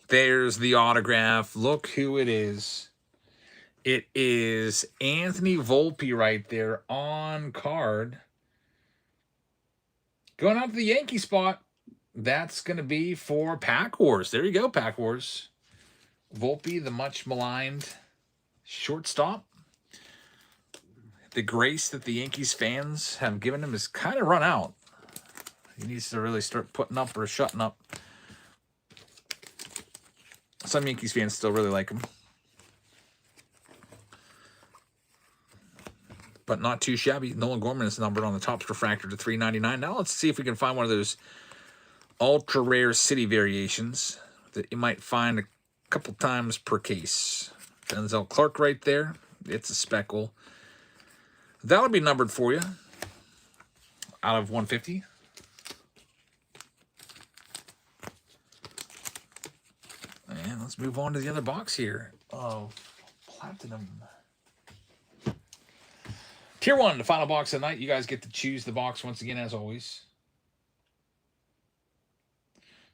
There's the autograph. Look who it is. It is Anthony Volpe right there on card. Going out to the Yankee spot. That's going to be for Pack Wars. There you go, Pack Wars. Volpe, the much maligned shortstop. The grace that the Yankees fans have given him has kind of run out. He needs to really start putting up or shutting up. Some Yankees fans still really like him. But not too shabby. Nolan Gorman is numbered on the Topps Refractor to 399. Now let's see if we can find one of those ultra rare city variations that you might find a couple times per case. Denzel Clark right there. It's a speckle. That'll be numbered for you out of 150. And let's move on to the other box here. Oh, platinum. Tier 1, the final box of the night. You guys get to choose the box once again, as always.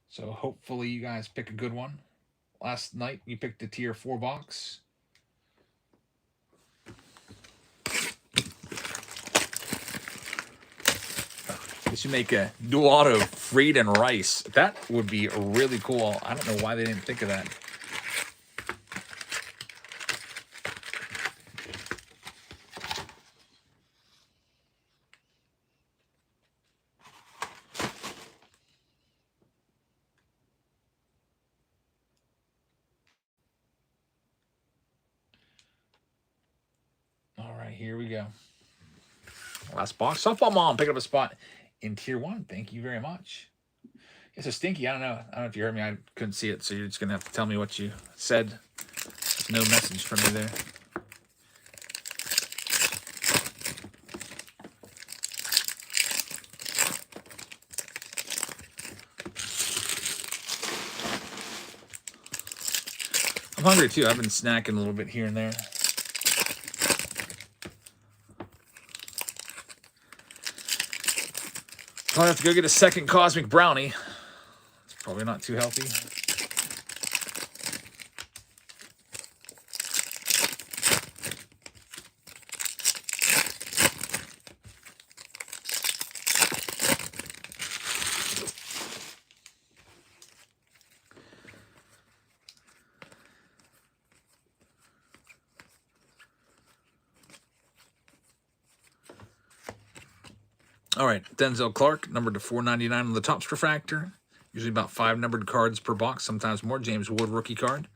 So hopefully you guys pick a good one. Last night you picked the Tier 4 box. This should make a dual auto Fried and Rice. That would be really cool. I don't know why they didn't think of that. All right, here we go. Last box. Softball Mom picking up a spot in Tier 1. Thank you very much. It's a Stinky. I don't know if you heard me. I couldn't see it, so you're just going to have to tell me what you said. There's no message from me there. I'm hungry, too. I've been snacking a little bit here and there. I'll have to go get a second Cosmic Brownie. It's probably not too healthy. All right, Denzel Clark, numbered to 499 on the Topps Refractor. Usually about 5 numbered cards per box, sometimes more. James Wood rookie card.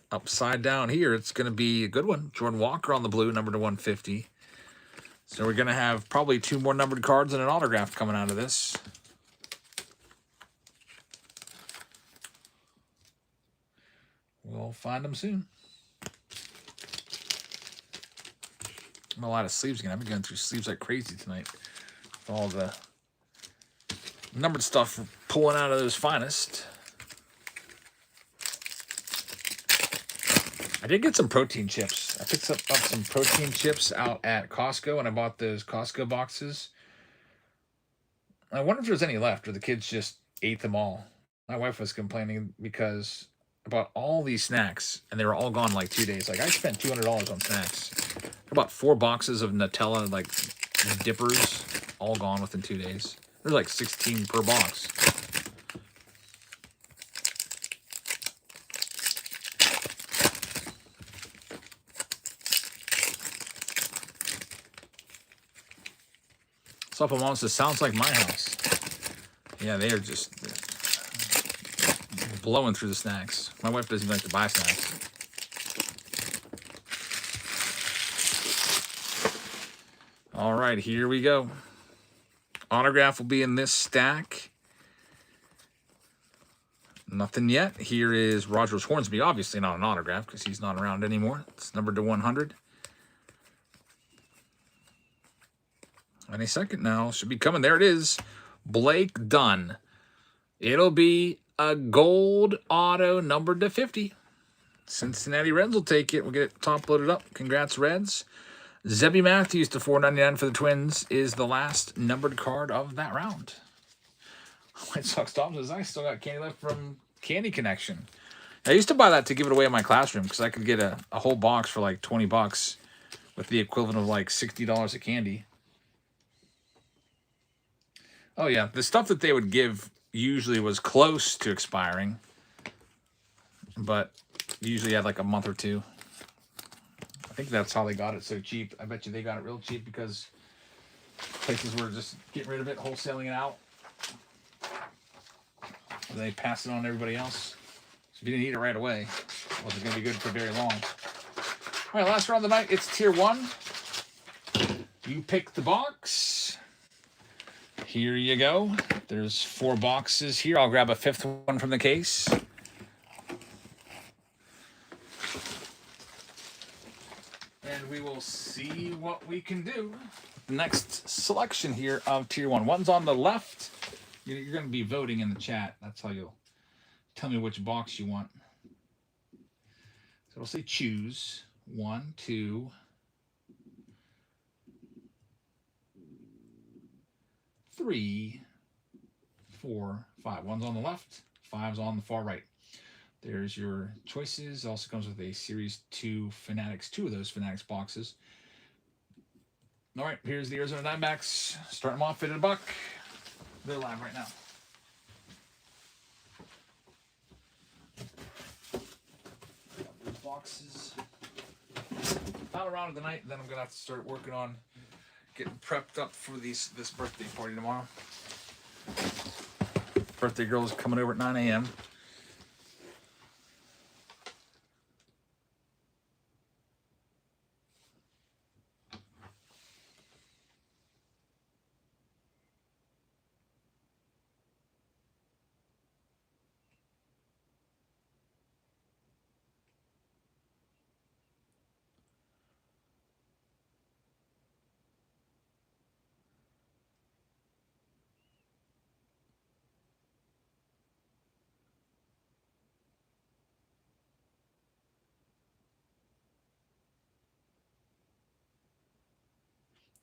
Upside down here, it's going to be a good one. Jordan Walker on the blue, numbered to 150. So we're going to have probably 2 more numbered cards and an autograph coming out of this. We'll find them soon. I'm a lot of sleeves again. I've been going through sleeves like crazy tonight. With all the numbered stuff pulling out of those finest. I did get some protein chips. I picked up some protein chips out at Costco, and I bought those Costco boxes. I wonder if there's any left, or the kids just ate them all. My wife was complaining because I bought all these snacks, and they were all gone in like 2 days. Like, I spent $200 on snacks. About 4 boxes of Nutella, like, dippers, all gone within 2 days. There's like 16 per box. Softball Mom says, sounds like my house. Yeah, they are just blowing through the snacks. My wife doesn't even like to buy snacks. All right, here we go. Autograph will be in this stack. Nothing yet. Here is Rogers Hornsby. Obviously not an autograph because he's not around anymore. It's numbered to 100. Any second now. Should be coming. There it is. Blake Dunn. It'll be a gold auto numbered to 50. Cincinnati Reds will take it. We'll get it top loaded up. Congrats, Reds. Zebby Matthews to 499 for the Twins is the last numbered card of that round. White Sox Tom says, I still got candy left from Candy Connection. I used to buy that to give it away in my classroom because I could get a whole box for like $20 with the equivalent of like $60 of candy. Oh, yeah. The stuff that they would give usually was close to expiring, but usually had like a month or two. I think that's how they got it so cheap. I bet you they got it real cheap because places were just getting rid of it, wholesaling it out. And they passed it on to everybody else. So if you didn't eat it right away, it wasn't going to be good for very long. All right, last round of the night. It's tier 1. You pick the box. Here you go. There's 4 boxes here. I'll grab a 5th one from the case. And we will see what we can do. Next selection here of tier 1. One's on the left. You're going to be voting in the chat. That's how you'll tell me which box you want. So it'll say choose. 1, 2, 3, 4, 5. One's on the left, 5's on the far right. There's your choices. Also comes with a Series 2 Fanatics, 2 of those Fanatics boxes. All right, here's the Arizona Diamondbacks. Start them off, fitted a buck. They're live right now. Those boxes. Final round of the night, then I'm gonna have to start working on getting prepped up for this birthday party tomorrow. Birthday girl is coming over at 9 a.m.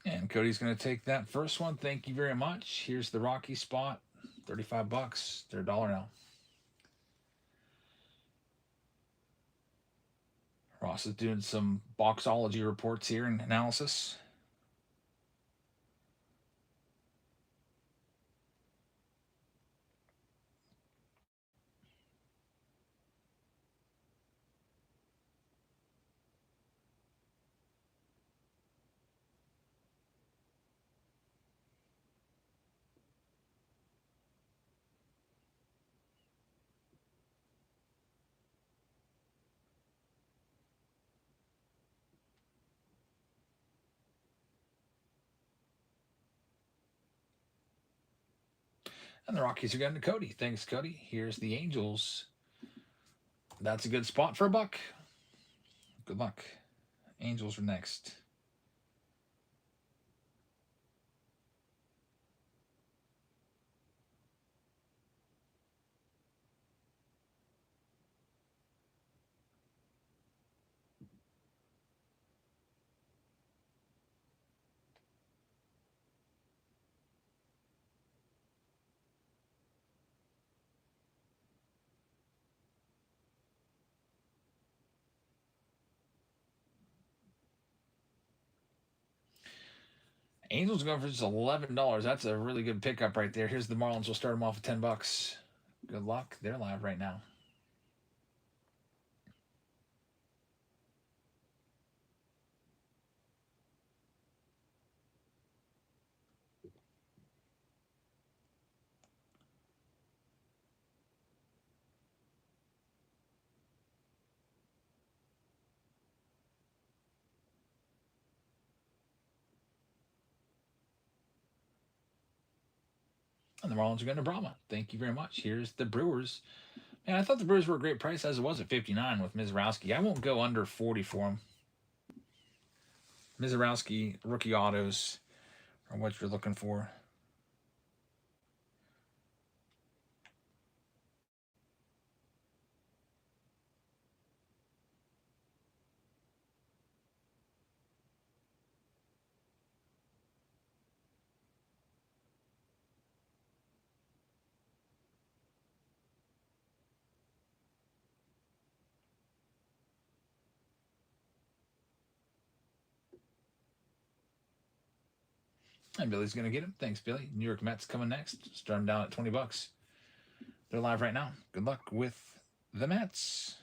And Cody's going to take that first one. Thank you very much. Here's the Rocky spot. $35. They're $1 now. Ross is doing some boxology reports here and analysis. And the Rockies are getting to Cody. Thanks, Cody. Here's the Angels. That's a good spot for a buck. Good luck. Angels are next. Angels going for just $11. That's a really good pickup right there. Here's the Marlins. We'll start them off at $10. Good luck. They're live right now. And the Marlins are going to Brahma. Thank you very much. Here's the Brewers. Man, I thought the Brewers were a great price as it was at 59 with Mizorowski. I won't go under 40 for them. Mizorowski, rookie autos are what you're looking for. And Billy's going to get him. Thanks, Billy. New York Mets coming next. Start them down at $20. They're live right now. Good luck with the Mets.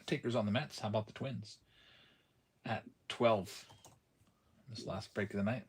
Takers on the Mets. How about the Twins? At 12. This last break of the night.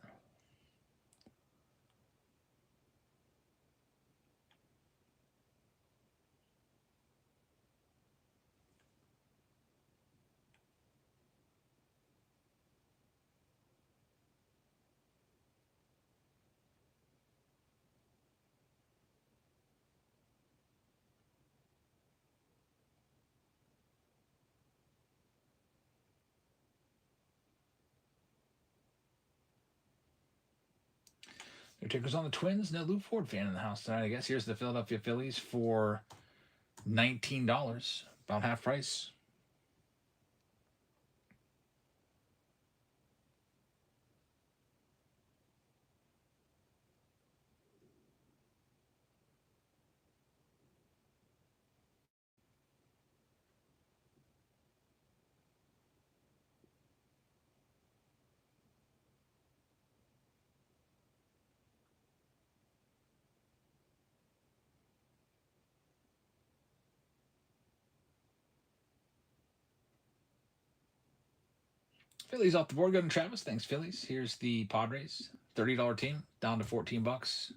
No takers on the Twins. No Lou Ford fan in the house tonight, I guess. Here's the Philadelphia Phillies for $19. About half price. Phillies off the board. Go to Travis. Thanks, Phillies. Here's the Padres. $30 team. Down to $14.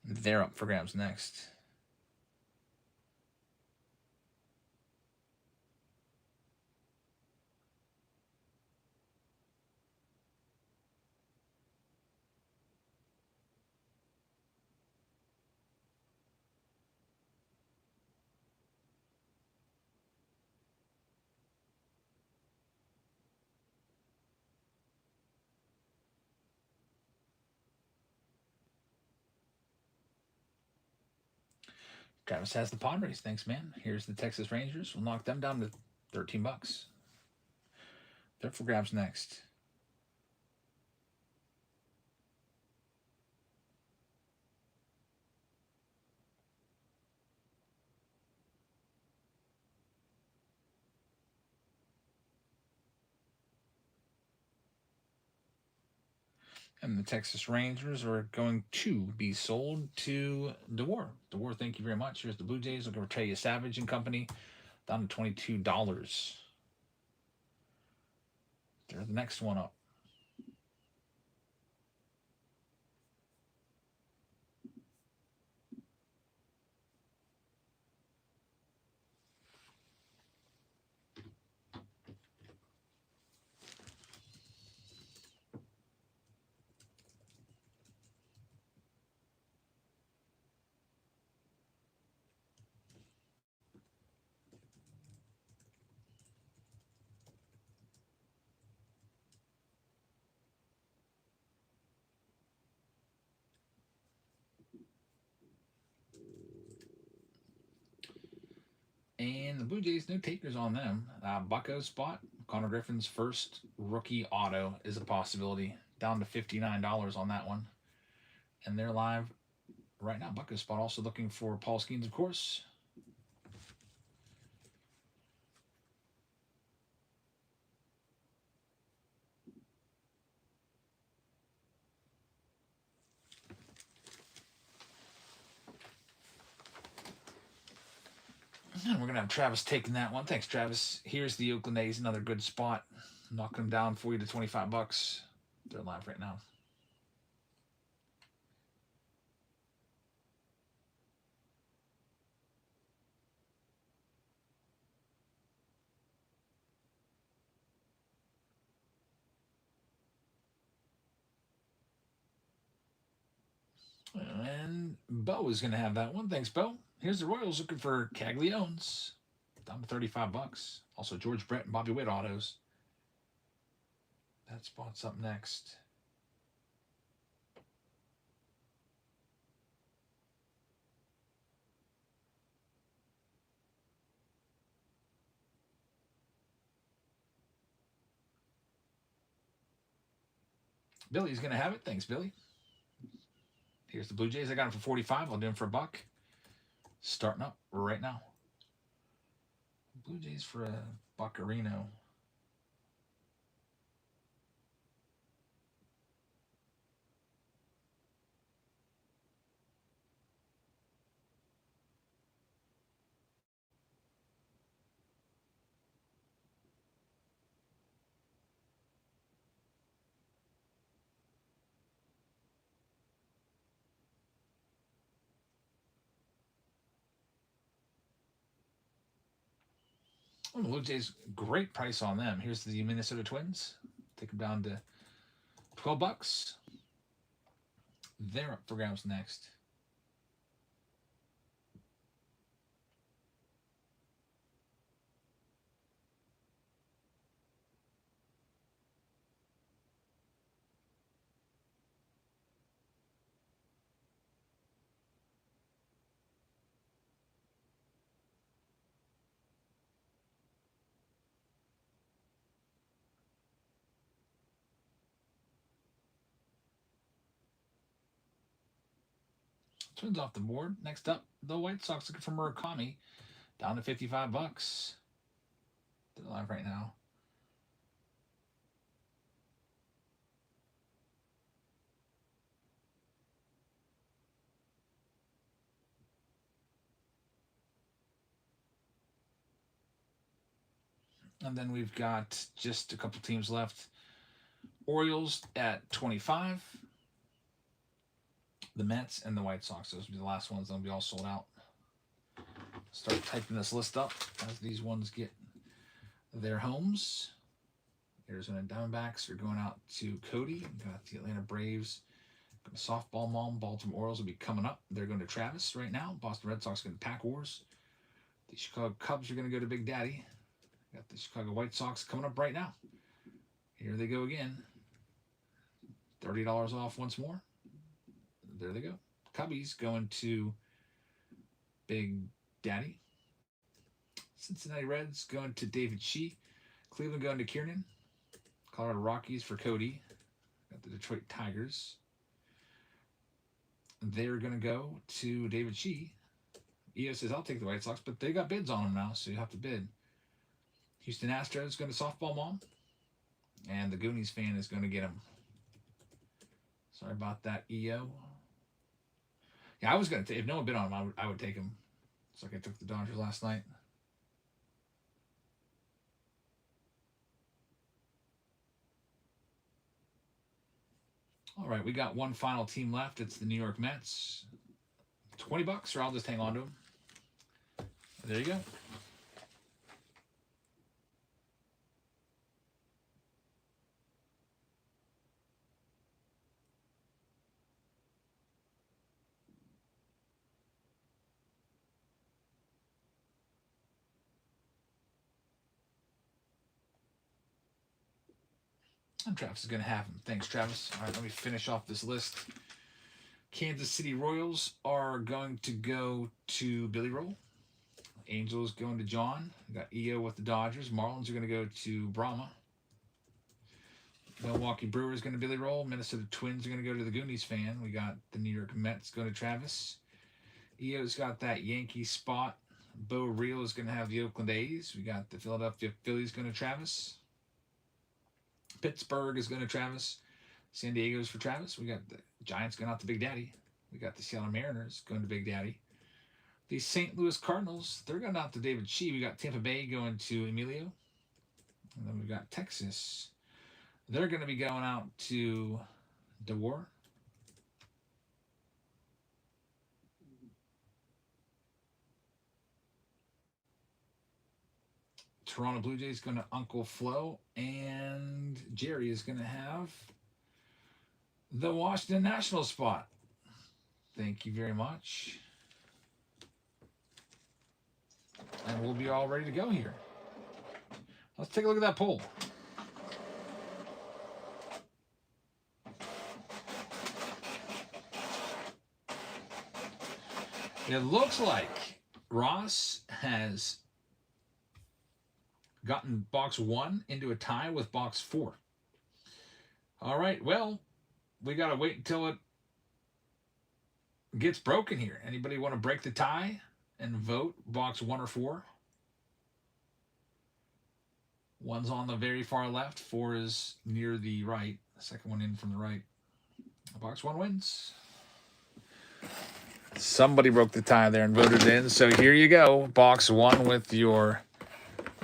They're up for grabs next. Travis has the Padres. Thanks, man. Here's the Texas Rangers. We'll knock them down to $13. They're for grabs next. And the Texas Rangers are going to be sold to DeWar. DeWar, thank you very much. Here's the Blue Jays looking for Trey Savage and company. Down to $22. They're the next one up. And the Blue Jays, no takers on them. Bucko spot. Connor Griffin's first rookie auto is a possibility. Down to $59 on that one. And they're live right now. Bucko spot also looking for Paul Skeens, of course. And we're going to have Travis taking that one. Thanks, Travis. Here's the Oakland A's, another good spot. Knocking them down for you to $25. They're live right now. And Bo is going to have that one. Thanks, Bo. Here's the Royals looking for Cagliones. Down to $35. Also, George Brett and Bobby Witt autos. That spot's up next. Billy's going to have it. Thanks, Billy. Here's the Blue Jays. I got them for 45. I'll do them for $1. Starting up right now. Blue Jays for a Buccarino. Oh, Blue Jays, great price on them. Here's the Minnesota Twins. Take them down to $12. They're up for grabs next. Twins off the board. Next up, the White Sox looking for Murakami, down to $55. They're live right now. And then we've got just a couple teams left. Orioles at 25. The Mets and the White Sox. Those will be the last ones. They'll be all sold out. Start typing this list up as these ones get their homes. Arizona Diamondbacks are going out to Cody. We've got the Atlanta Braves. Softball mom. Baltimore Orioles will be coming up. They're going to Travis right now. Boston Red Sox going to Pack Wars. The Chicago Cubs are going to go to Big Daddy. Got the Chicago White Sox coming up right now. Here they go again. $30 off once more. There they go. Cubbies going to Big Daddy. Cincinnati Reds going to David Shee. Cleveland going to Kiernan. Colorado Rockies for Cody. Got the Detroit Tigers. They're going to go to David Shee. EO says, I'll take the White Sox, but they got bids on them now, so you have to bid. Houston Astros going to Softball Mom. And the Goonies fan is going to get him. Sorry about that, EO. Yeah, I was going to if no one bid on him, I would take him. It's like I took the Dodgers last night. All right, we got one final team left. It's the New York Mets. $20, or I'll just hang on to them. There you go. And Travis is going to have him. Thanks, Travis. All right, let me finish off this list. Kansas City Royals are going to go to Billy Roll. Angels going to John. We got EO with the Dodgers. Marlins are going to go to Brahma. Milwaukee Brewers going to Billy Roll. Minnesota Twins are going to go to the Goonies fan. We got the New York Mets going to Travis. EO's got that Yankee spot. Bo Real is going to have the Oakland A's. We got the Philadelphia Phillies going to Travis. Pittsburgh is going to Travis. San Diego's for Travis. We got the Giants going out to Big Daddy. We got the Seattle Mariners going to Big Daddy. The St. Louis Cardinals, they're going out to David Shee. We got Tampa Bay going to Emilio. And then we've got Texas. They're going to be going out to DeWar. Toronto Blue Jays going to Uncle Flo. And Jerry is going to have the Washington Nationals spot. Thank you very much. And we'll be all ready to go here. Let's take a look at that poll. It looks like Ross has gotten box 1 into a tie with box 4. All right, well, we got to wait until it gets broken here. Anybody want to break the tie and vote box 1 or 4? 1's on the very far left. 4 is near the right. The second one in from the right. Box 1 wins. Somebody broke the tie there and voted in. So here you go. Box 1 with your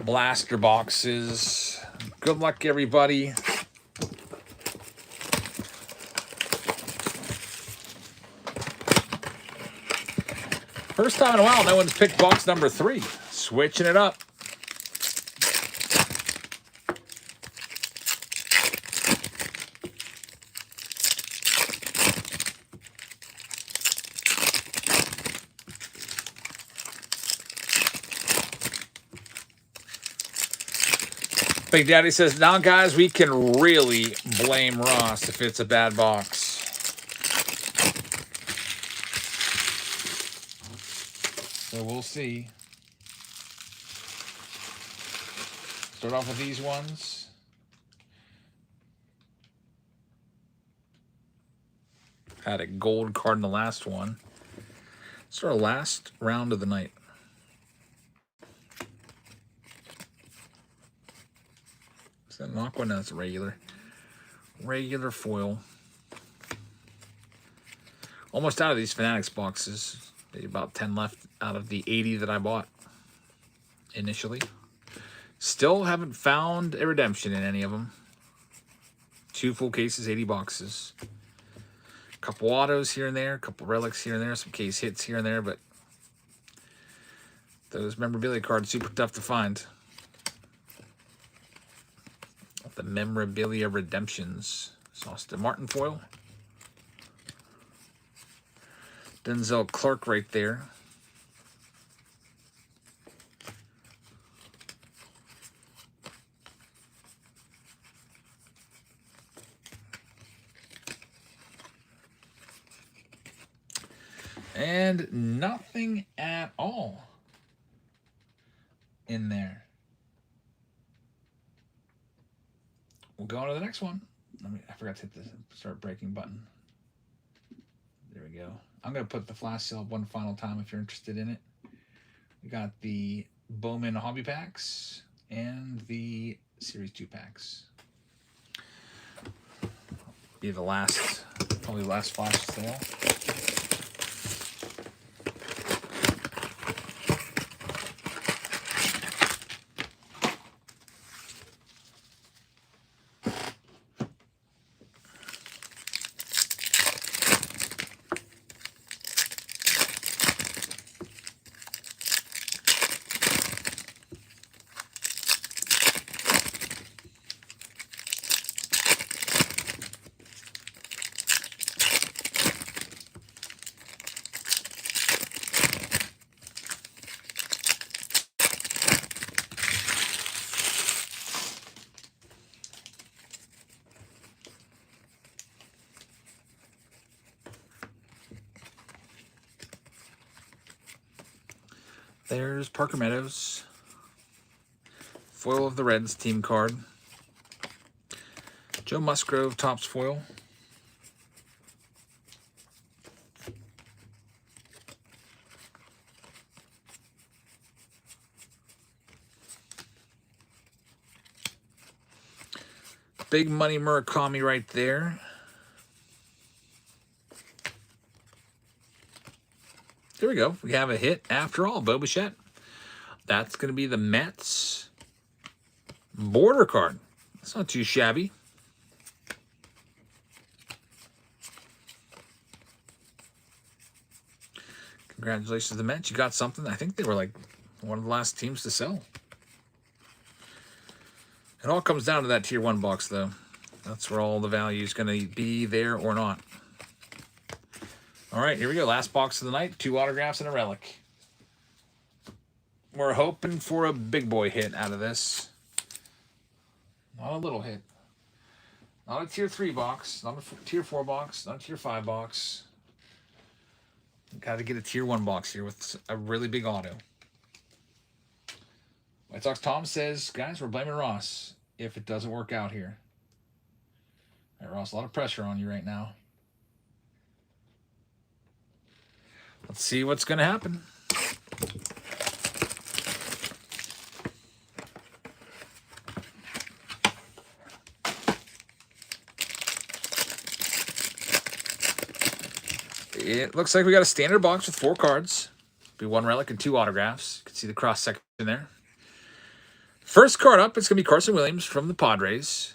blaster boxes. Good luck, everybody. First time in a while, no one's picked box number 3. Switching it up. Big Daddy says, now, guys, we can really blame Ross if it's a bad box. So we'll see. Start off with these ones. Had a gold card in the last one. It's our last round of the night. Is that an aqua? No, it's a regular. Regular foil. Almost out of these Fanatics boxes. Maybe about 10 left out of the 80 that I bought initially. Still haven't found a redemption in any of them. 2 full cases, 80 boxes. A couple autos here and there, a couple relics here and there, some case hits here and there, but those memorabilia cards super tough to find. The memorabilia redemptions. Austin Martin foil. Denzel Clark right there. And nothing at all in there. We'll go on to the next one. I forgot to hit the start breaking button. There we go. I'm going to put the flash sale up one final time if you're interested in it. We got the Bowman Hobby Packs and the Series 2 packs. Be the last, probably the last flash sale. There's Parker Meadows. Foil of the Reds team card. Joe Musgrove tops foil. Big Money Murakami right there. There we go. We have a hit after all. Bo Bichette. That's going to be the Mets border card. That's not too shabby. Congratulations to the Mets. You got something. I think they were like one of the last teams to sell. It all comes down to that tier 1 box, though. That's where all the value is going to be there or not. All right, here we go. Last box of the night. 2 autographs and a relic. We're hoping for a big boy hit out of this. Not a little hit. Not a tier 3 box. Not a tier 4 box. Not a tier 5 box. Got to get a tier 1 box here with a really big auto. White Sox Tom says, guys, we're blaming Ross if it doesn't work out here. Hey, Ross, a lot of pressure on you right now. Let's see what's going to happen. It looks like we got a standard box with 4 cards. Be 1 relic and 2 autographs. You can see the cross section there. First card up, it's going to be Carson Williams from the Padres.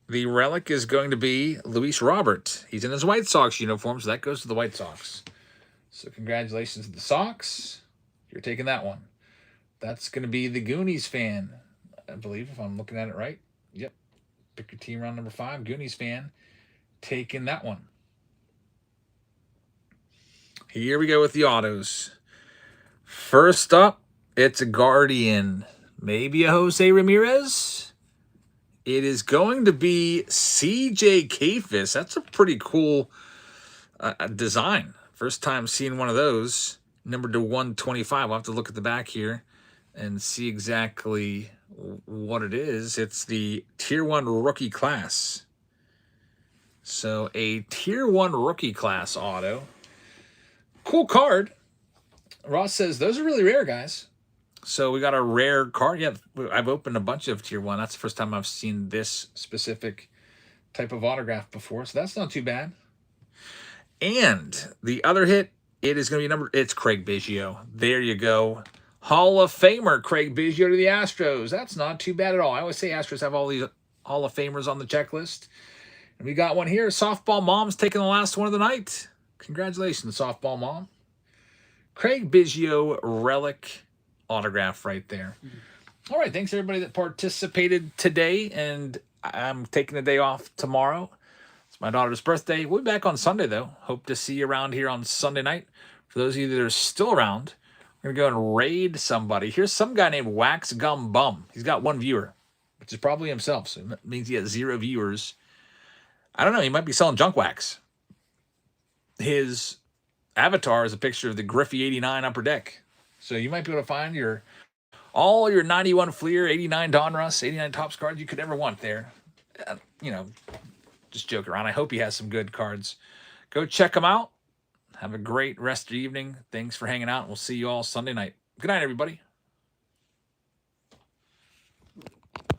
The relic is going to be Luis Robert. He's in his White Sox uniform, so that goes to the White Sox. So congratulations to the Sox. You're taking that one. That's going to be the Goonies fan, I believe, if I'm looking at it right. Yep. Pick your team round number 5. Goonies fan taking that one. Here we go with the autos. First up, it's a Guardian. Maybe a Jose Ramirez. It is going to be CJ Kayfus. That's a pretty cool design. First time seeing one of those. Numbered to 125. I'll have to look at the back here and see exactly what it is. It's the Tier 1 rookie class. So a Tier 1 rookie class auto. Cool card. Ross says, those are really rare, guys. So we got a rare card. Yeah, I've opened a bunch of Tier 1. That's the first time I've seen this specific type of autograph before. So that's not too bad. And the other hit, it is going to be it's Craig Biggio. There you go. Hall of Famer Craig Biggio to the Astros. That's not too bad at all. I always say Astros have all these Hall of Famers on the checklist. And we got one here. Softball Mom's taking the last one of the night. Congratulations, Softball Mom. Craig Biggio relic autograph right there. All right, thanks everybody that participated today, and I'm taking the day off tomorrow. It's my daughter's birthday. We'll be back on Sunday, though. Hope to see you around here on Sunday night. For those of you that are still around, we're going to go and raid somebody. Here's some guy named Wax Gum Bum. He's got 1 viewer, which is probably himself, so that means he has 0 viewers. I don't know. He might be selling junk wax. His avatar is a picture of the Griffey 89 upper deck. So you might be able to find all your 91 Fleer, 89 Donruss, 89 Topps cards you could ever want there. Just joke around. I hope he has some good cards. Go check him out. Have a great rest of the evening. Thanks for hanging out. We'll see you all Sunday night. Good night, everybody.